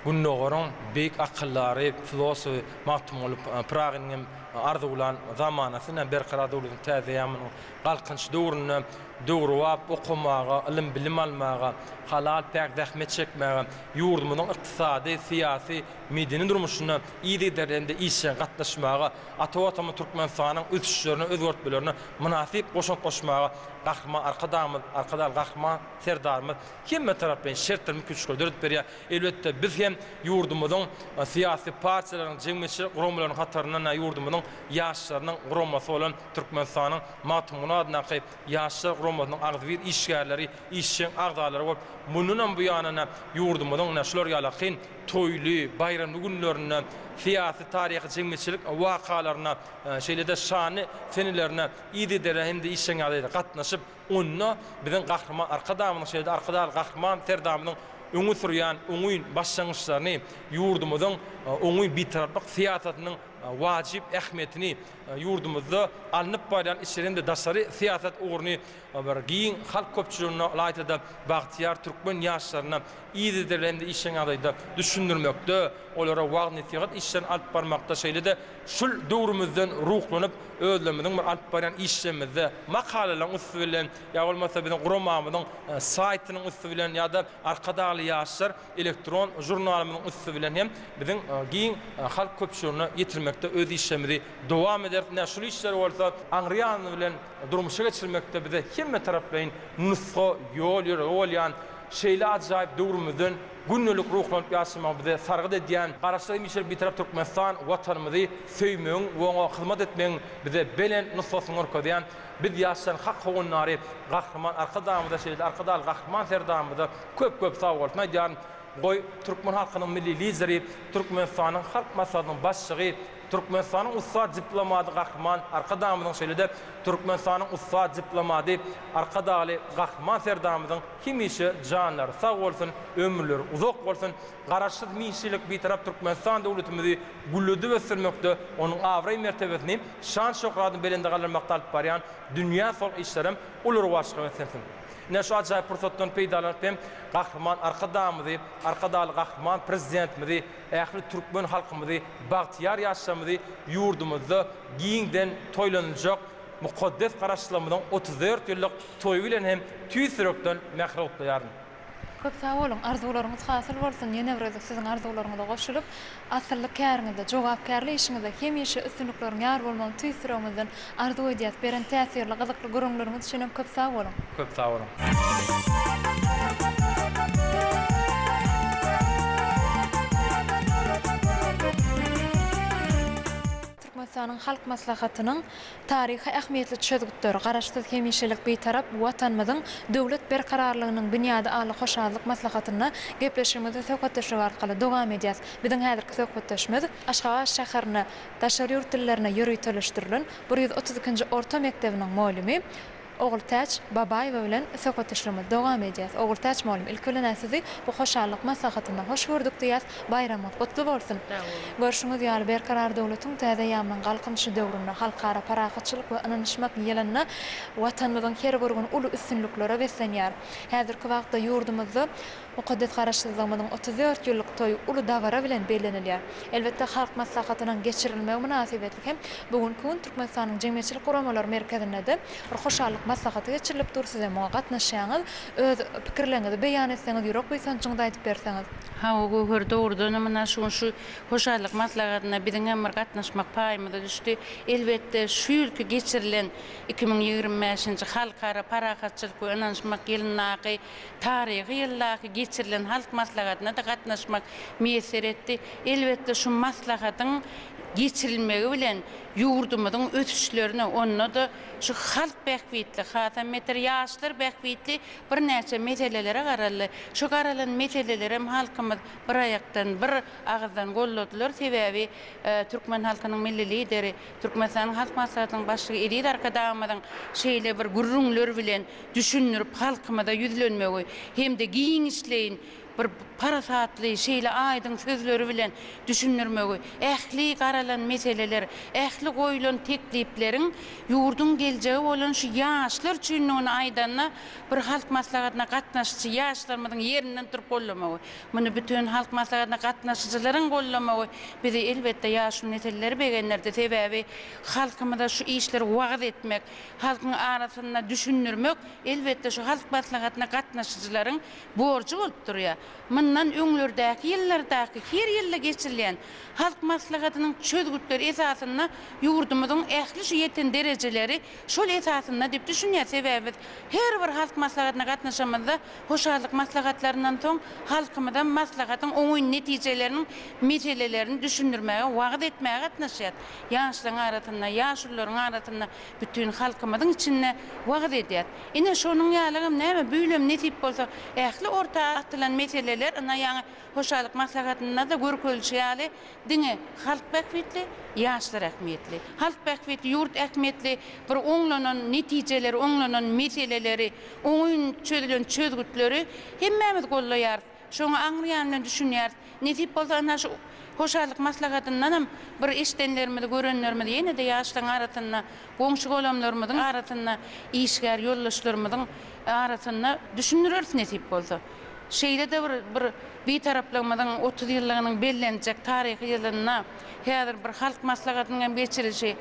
günnogaryň beýik akıllary, filosofi mahtum bolup Pragyň ardy ulan zamanasyna berqarar döwletiň täze ýamynyň galkynç döwrüne döwrüwap okumaga, ilim bilim almaga, halal pek zähmet çekmäge, ýurdumyzyň ykdysady, syýasy, medeni durmuşyna ýygy derende işe gatnaşmaga, ata-watamy Türkmenistanyň ösüşlerini, özgörtmelerini münasip goşun goşmaga, gahrman arkadal gahrman serdarymyz kimme tarapdan şertlerimi küçükler dörüp berýär. Elbetde biz hem ýurdumyzyň syýasy partiýalaryň jeňmeçilik gurumlarynyň hataryna ýurdumyzyň ýaşlarynyň gurumasy bolan Türkmenistanyň matmuna adına ýaşlar gurumasynyň agzybir işgärleri, işçiň agdalary bolup munundan bu ýanyna ýurdumyzyň näşler ýalakyn toýly, bayramly günlerine, siyasi tarihi jeňmeçilik wakalaryna, şeýle-de şany fenilerine ýygy dere hem de işçiňärde gatnaşyp, onda biziň gahrman arkadamyň şeýle-de arkadal gahrman terdamynyň öňe sürýän öňüň başlangyçlaryny ýurdumyzyň öňüň bitaraplyk syýasatynyň wajib ähmiýetini ýurdumyzda alnyp barýan işlerinde daşary syýasat ugrny bir giň halk köpçüligine laýtda bagtyar türkmen ýaşlaryna ýygy derende işeňärde düşündirmekde, olara wagt netigat işlerini alyp barmakda şeýle-de şul döwrümizden ruhlanyp özlemimiň bir alyp barýan işlemizde makalalaryň üstü bilen ýa bolmasa biziň guramamyzyň saýtynyň üstü bilen ýa-da arkadaly ýaşlar elektron jurnalymyň üstü bilen hem biziň giň halk köpçüligine ýetirmekde öz işlerimizi dowam eder. Näşul işler bolsa aňryan bilen durmuşa geçirmekde bize hemme tarapdan nusxa ýol ýolýan şeýle ajaýyp döwrümizden günnelik ruhlanyp ýaşamak bize sargyd edýän garaşly mişer bir tarap Türkmenistan watanymyzy söýmeň we oňa hyzmat etmeň bize belen nusxasyny orkadýan biz ýaşan hak hogunlary gahrman arkadamyda şeýle arkadal gahrman serdamyda köp sag bolmaý diýen goý türkmen halkynyň milli lideri, Türkmenistanyň halk maslahatynyň başçygy, Türkmenistanyň ustad diplomady gahrman arkadamynyň şeýle-de Türkmenistanyň ustad diplomady arkadaly gahrman serdamynyň hemişe janlar sag bolsun, ömürleri uzak bolsun, garaşsyz minçilik bir tarap Türkmenistan döwletimizi güllüdi we sürmekde, onuň awry mertebesini şan şöhratyny belinde galarmakda alyp barýan dünýä folk işlerim ular başlygy etsin. Näşe ajaýyp pursatdan peýdalanıp hem gahrman arkadamyzy, arkadaly gahrman prezidentimizi, ähli türkmen halkymyzy, bagtyar ýaşamyzy ýurdumyzda giňden toýlanjak mukaddes garaşlymyň 34 ýyllyk toýy bilen hem tüýsürekden mährum etýär. Köp sag bolun, arzularyňyz hasyl bolsun, ýene bir siziň arzularyňyza goşulyp, asylly käriňizde, jogapkärli işiňizde hemişe üstünlikleriň ýar bolmagyny tüýsürüňizden arzu edýäs beren täsirli gyzykly gurumlaryňyz üçin köp sag bolun. Köp sag bolun. Türkmenistanyň halk maslahatynyň taryhy ähmiýetli çözgütleri garaşsyz hemişelik beýtarap watanymyzyň döwlet berkararlygynyň bünyady aly hoşallyk maslahatyna gepleşigimizi söhbetleşik arkaly dowam edýäs. Biziň häzirki söhbetleşmez Aşgabat şäherine, daşary ýurt dillerine ýöretleşdirilen 132-nji orta mektebiniň muallimi Oğultaç Babayew bilen söhbetleşmemiz dowam edýäs. Oğultaç mollum ilk bilen sizi bu hoşallyk maslahatynda hoş gördük diýäs. Bayramyňyz gutly bolsun. Görüşüňiz ýaly berkarar döwletiň täze ýamdan galkynşy döwründe halkara parahatçylyk we ynanyşmak ýylyna watanymyzyň her bir gün uly üstünliklere beslenýär. Häzirki wagtda ýurdumyzda mukaddes garaşdyrylmagyň 34 ýyllyk toýu uly dawara bilen bellenilýär. Elbetde halk maslahatynyň geçirilmegi münasibetli hem bugünkü gün Türkmenistanyň Jemgyýetçilik guramalary merkezinde bir hoşallyk maslahaty geçirilip dursa hem gatnaşýaňyz öz pikirlerinizi beýan etseňiz ýürek beýsançyňyzy aýdyp berseňiz. Ha o görde orduna mana şu hoşallyk maslahatyna biziň hem gatnaşmak paýmyda düşdi. Elbetde şu ýylky geçirilen 2025-nji halkara parahatçylyk we ynanyşmak ýylynaky taryhy ýyllaky geçirilen halk maslahatyna da gatnaşmak meýser etdi. Elbetde şu maslahatyň geçirilmegi bilen ýurdumyzyň ötüşlerini onna da şu halk bähwitli, hatam meter ýaşlar bähwitli bir näçe meselelere garaly. Şu garalan meseleler hem halkymyz bir aýakdan bir agzdan golladylar. Sebäbi Türkmen halkynyň milli lideri, Türkmenistanyň halk maslahatynyň başlygy Edid Arkadamyň şeýle bir gurrunlar bilen düşünürip halkymyza ýüzlenmegi hem de giň işleýin bir parasatly şeýle aýdyň sözleri bilen düşünürmegi, ähli garalan meseleler, ähli goýulan teklipleriň ýurdun geljegi bolan şu ýaşlar üçin onu aýdanna bir halk maslahatyna gatnaşçy ýaşlarymyzyň ýerinden turup gollamagy. Muny bütün halk maslahatyna gatnaşjylaryň gollamagy bizi elbetde ýaşly neseller begenlerde sebäbi halkymyza şu işleri wagt etmek, halkyň arasynda düşünürmek elbetde şu halk maslahatyna gatnaşjylaryň borçy bolup durýar. Mundan öňlerdäki ýyllardaky her ýylda geçirilen halk maslahatynyň çözgütleri esasynda ýurdumyzyň ähli şu ýeten derejeleri şol esasynda dip düşünýär. Sebäbi her bir halk maslahatyna gatnaşamyzda hoşallyk maslahatlaryndan soň halkymyzdan maslahatyň oňy netijeleriniň meselelerini düşünürmäge, wagt etmäge gatnaşýar. Ýaşlaryň arasynda, ýaşullaryň arasynda bütün halkymyzyň içinde wagt edýär. Ine şonuň ýalygy näme büýlem netip bolsa ähli orta atylan meseleler ana ýa hoşallyk maslahatynda da görkezilýär. Diňe halk bähwitli, ýaşlar ähmiýetli. Halk bähwitli, ýurt ähmiýetli bir oňlanan netijeleri, oňlanan meseleleri, oňun çözülen çözgütleri hemmämiz gollaýar. Şoňa aňrýan bilen düşünýär. Netip bolsa ana şu hoşallyk maslahatyndan bir işdenlerimiz, görenlerimiz ýene de ýaşlaryň arasynda, goňşy golamlarymyzyň arasynda, işgär ýoldaşlarymyzyň arasynda düşünürürs netip bolsa. Şeýle de bir bitaraplanmadan 30 ýyllygynyň bellenjek taryhy ýylyna häzir bir halk maslahatynyň hem geçirişi,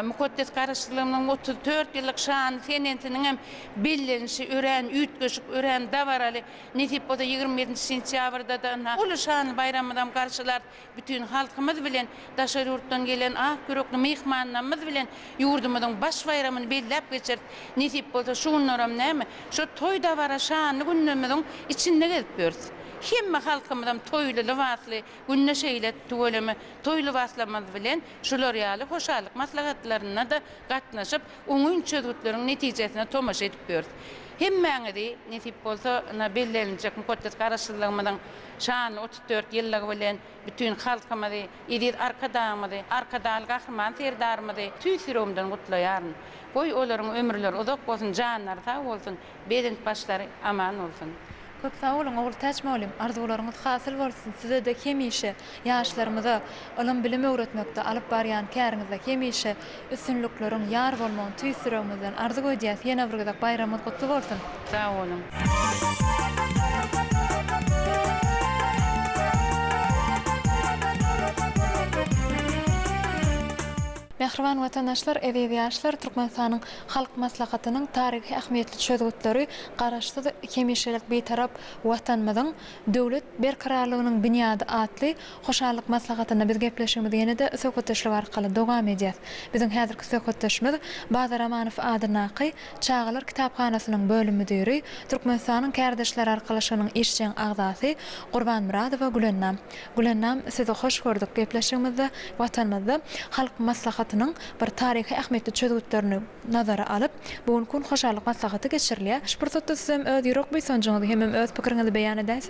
mukaddes garaşdyrylmagyň 34 ýyllyk şan senentiniň hem bellenişi, ören, üýtgeşik, ören dawaraly netip bolsa 27 sentýabrda da ulu şan bayramydan garşylar bütün halkymyz bilen daşary ýurtdan gelen ak yürekli mehmanlarymyz bilen ýurdumyzyň baş bayramyny belläp geçirdik. Netip bolsa şunlaram näme? Şu toý dawara şanly günlerimiziň içinde gezip bördi. Hemme halkymyzdan toýly lewasly günne şeýle töweleme toýly lewaslamaz bilen şular ýaly hoşallyk maslahatlaryna da gatnaşyp oňun çözgütleriň netijesine tomaş edip bördi. Hemmäňidi netip bolsa bellenjek mukaddes garaşdyrylmagyň şanly 34 ýyllygy bilen bütün halkymyzy, Edid Arkadamyzy, Arkadaly gahrman serdarymyzy tüýsürümden gutlaýaryn. Goý olaryň ömürleri uzak bolsun, janlary sag bolsun, bedent başlary aman bolsun. Köp sağ olun, Oğultaç mollum. Arzularyňyz hasyl bolsun. Size de hemişe ýaşlarymyza ilim bilim öwretmekde alyp barýan käriňizde hemişe üstünlikleriň ýar bolmagyny tüýsürýärmizden arzu edýäs. Ýene bir gyzak bayramyz gutly bolsun. Sağ olun. Mehriban watandaşlar, ewebi ýaşlar Türkmenistanyň halk maslahatynyň taryhy ähmiýetli çözgütleri garaşdy hemişelik beýtarap watanmyzyň döwlet berkararlygynyň bünyady atly hoşallyk maslahatyna biz gepleşýärmiz ýene de söhbetleşmek arkaly dowam edýär. Biziň häzirki söhbetleşmemiz Bazar Amanow adynaky Çağalar kitapxanasynyň bölüm müdiri, Türkmenistanyň Kärdeşler arkalaşygynyň işçiň agzasy Gurban Muradowa Gülennam. Gülennam, sizi hoş gördük. Gepleşýärmizde watanmyzda halk maslahaty bir taryhy ähmiýetli çözgütlerini nazara alyp, bugünkü hoşallyk maslahaty geçirilýär. Şupursatda sizem öz ýürek beýsançyňyzy hem öz pikiriňizi beýan edäňiz.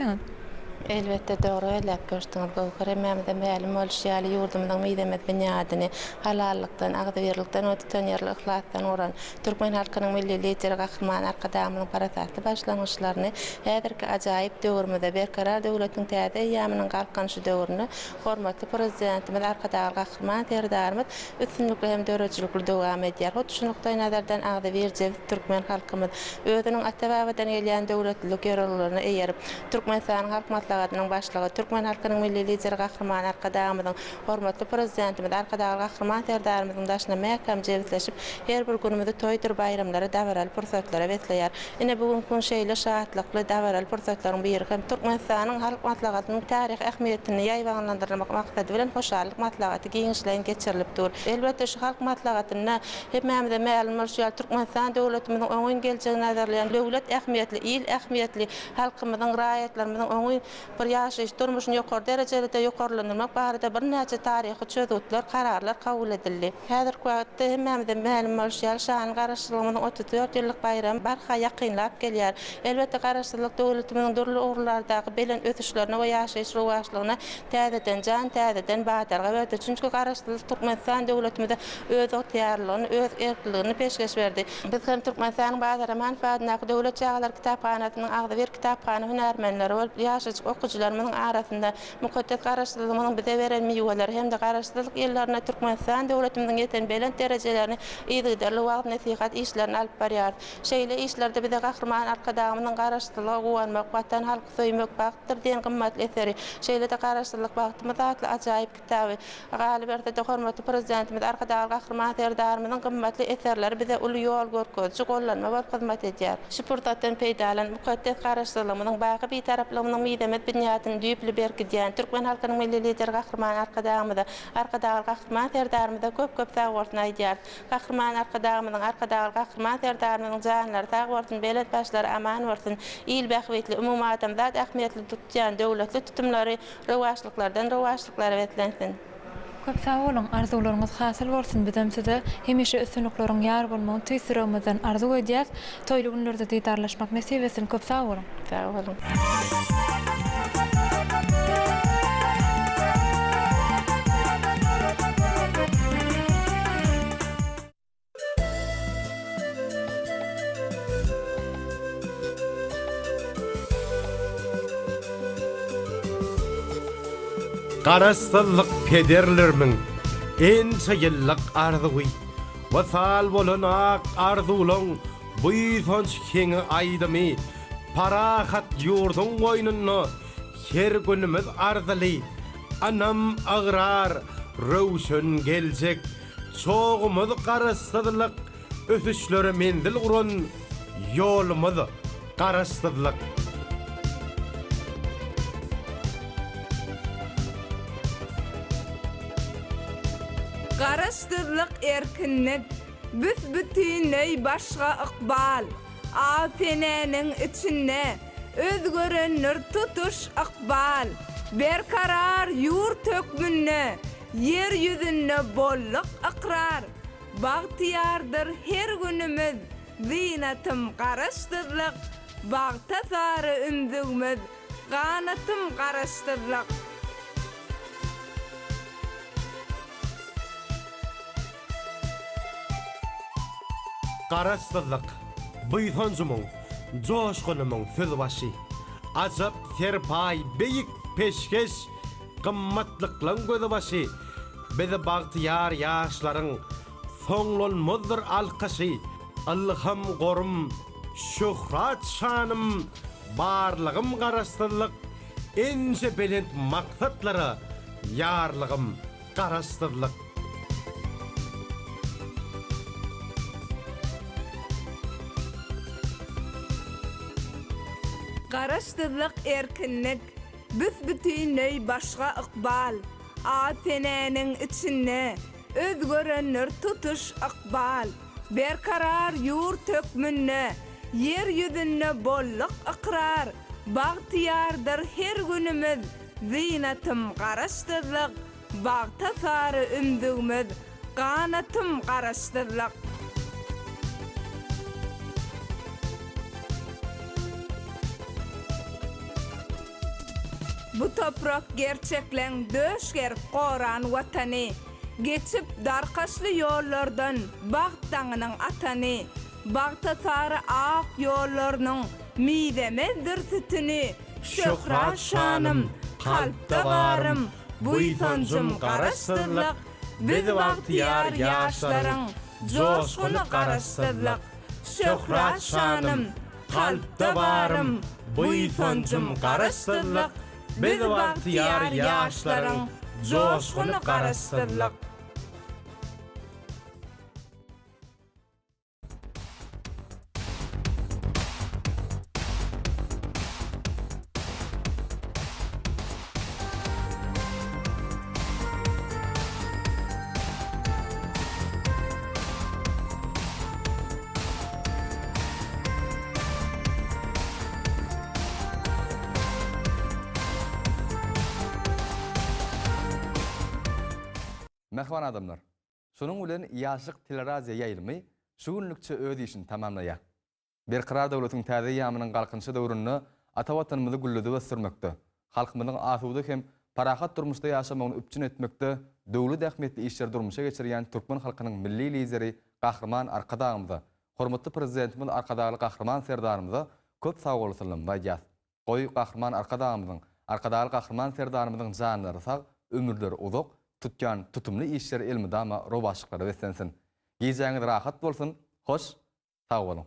Elbette doğru elep gördüňiz. Bu kerememde mälim bolşýaly ýurdumyň meýdemet binýadyny halallıkdan, agdyrlykdan, ötütenýärlik ihlasdan oran türkmen halkynyň milli lideri Gahryman Arkadamyň paratatly başlangyşlaryny häzirki ajaýyp döwürmede berkarar döwletiň täze ýamynyň galkanyşy döwrüni hormatly prezidentimiz Arkadagy Gahryman Terdarymyz üstünlikli hem döwretçilikli dowam edýär. Şu nokta nazardan agdy türkmen halkymyz özüniň atababadan gelýän döwletlilik ýöreglerini eýerip Türkmenistanyň halk maslahatynyň başlygy türkmen halkynyň milli lideri Gahryman Arkadamyň hormatly prezidentimiz Arkadagy Gahryman Terdarymyzyň daşyna mähkem jewitleşip her bir günümizde toýdur bayramlara davaral pursatlara wetleýär. Ine bugünkü şeýle şahatlykly davaral pursatlaryň biri hem Türkmenistanyň halk maslahatynyň taryh ähmiýetini ýaýwanlandyrmak maksady bilen hoşallyk maslahaty giňişleýän geçirilip dur. Elbetde şu halk maslahatyna hepmämide mälim bolýar Türkmenistan döwletimiziň öňün geljegini nazarlayan döwlet ähmiýetli, il ähmiýetli halkymyzyň raýatlarymyzyň öňün bir ýaşaýyş durmuşyny ýokary derejelerde ýokarlandyrmak barada bir näçe taryhy çözütler, kararlar kabul edildi. Häzirki wagtda hemmämide mälim bolýar şan garaşdyrmyň 34 ýyllyk bayram barha ýakynlap gelýär. Elbetde garaşdyrlyk döwletimiziň durly urlardaky belen ötüşlerine we ýaşaýyş rowajlygyna täzeden jan täzeden badarga we çünki garaşdyrlyk Türkmenistan döwletimizde öz ýarlygyny, öz erkligini peşkeş berdi. Biz hem Türkmenistanyň badara manfaatyna döwlet ýaglar kitapxanasynyň agdyr kitapxana hünärmenleri bolup ýaşaýyş okuwçylarymyň arasynda mukaddes garaşdyrmanyň bize beren meýweleri hem de garaşdyrlyk ýerlerine Türkmenistan döwletimiziň ýeten belen derejelerini ýygydarly wagt nasihat işlerini alyp barýar. Şeýle işlerde bize Gahryman Arkadamyň garaşdyrlygy gowanmak, watan halky soýmak bagtyr diýen gymmatly eseri. Şeýle de garaşdyrlyk bagtymyz atly ajaýyp kitaby. Galiberde de hormatly prezidentimiz Arkadagy Gahryman Terdarymyň gymmatly eserleri bize uly ýol görkezýär, gollanma we hyzmat edýär. Şu pursatdan peýdalan mukaddes garaşdyrlygymyň bagy bir taraplygynyň meýdemet binýatyny düýpli berkidýän türkmen halkynyň milli lideri Gahryman Arkadamyň Arkadagy Gahryman Terdarymyň köp sag bolsun aýdýar. Gahryman Arkadamyň Arkadagy Gahryman Terdarymyň janlary sag bolsun, belet başlary aman bolsun. Il bähwetli umumy adamzat ähmiýetli tutýan döwletli tutumlary rowajlyklardan rowajlyklara wetlensin. Köp sağ olun, arzuwlaryňyz hasyl bolsun. Bizem size hemişe üstünlikleriň ýar bolmagyny tüýsüregimizden arzu edýäs. Toýly günlerde diýdarlaşmak nasip etsin. Köp sağ olun. Sağ olun. Garaşdyrlyk pederlerimiň ençe ýyllyk arzuwy wasal bolan ak arzuwlaň bu ýyzanç keňi aýdymy parahat ýurdun goýnuny her günümiz arzuly anam agrar rowşan geljek çoğumuz garaşdyrlyk ösüşleri mendil guran ýolumuz garaşdyrlyk. Garaşdyrlyk erkinlik, büsbütüney başga ykbal, afeneniň içinde özgörenler tutuş ykbal, berkarar ýur tökmünne, yer ýüzünde bollyk ykrar, bagtyardyr her günümiz, zinatym garaşdyrlyk, bagta sary ümdügimiz, ganatym garaşdyrlyk. Garaşdyrlyk buýsanjymyň, joşgunymyň söz başy. Ajap serpay beýik peşkeş, gymmatlyklaryň gözi başy. Bizi bagtyar ýaşlaryň soňlanmazdyr alkysy. Allahym gorum, şöhrat şanym, barlygym garaşdyrlyk, ençe belent maksatlary, ýarlygym garaşdyrlyk. Garaşdyrlyk erkinlik, büsbütüney başga ykbal, afeneniň içinde özgörenler tutuş ykbal, berkarar ýur tökmünne, yer ýüzünde bollyk ykrar, bagtyardyr her günümiz, zinatym garaşdyrlyk, bagta sary ümdügimiz, ganatym garaşdyrlyk. Bu toprak gerçeklen döşger qoran watany. Geçip darkaşlı yollardan Bağdağının atanı. Bağta sarı ak yollarının midemezdir sütünü. Şöhrat şanım, kalpte varım, buysoncum qarasızlık. Biz bahtiyar yaşların, coşkunu qarasızlık. Şöhrat şanım, kalpte varım, buysoncum qarasızlık. Biz bahtiyar yaşların, coşkunu qarasızlık. Mehvan adamlar, şunun ulen yaşık teleraziya yayılımı şu günlükçe ödü işin tamamlaya. Berqarar devletin täze ýamynyň galkynçy döwründe ata watanymyzy güllüdi we sürmekde. Halkymyzyň asuwdy hem parahat durmuşda ýaşamagyny üpçün etmekde döwlet ähmiýetli işler durmuşa geçirýän türkmen halkynyň milli lideri Gahrman Arkadağymyza, hormatly prezidentimiz Arkadağly Gahrman Serdarymyza köp sagolsylyň baýýas. Goý Gahrman Arkadağymyzyň, Arkadağly Gahrman Serdarymyzyň janlary sag, ömürleri uzak, tutkan tutumly işler elmidama robaşyklary beslensin. Giýjäňiz rahat bolsun, hoş, sag bolun.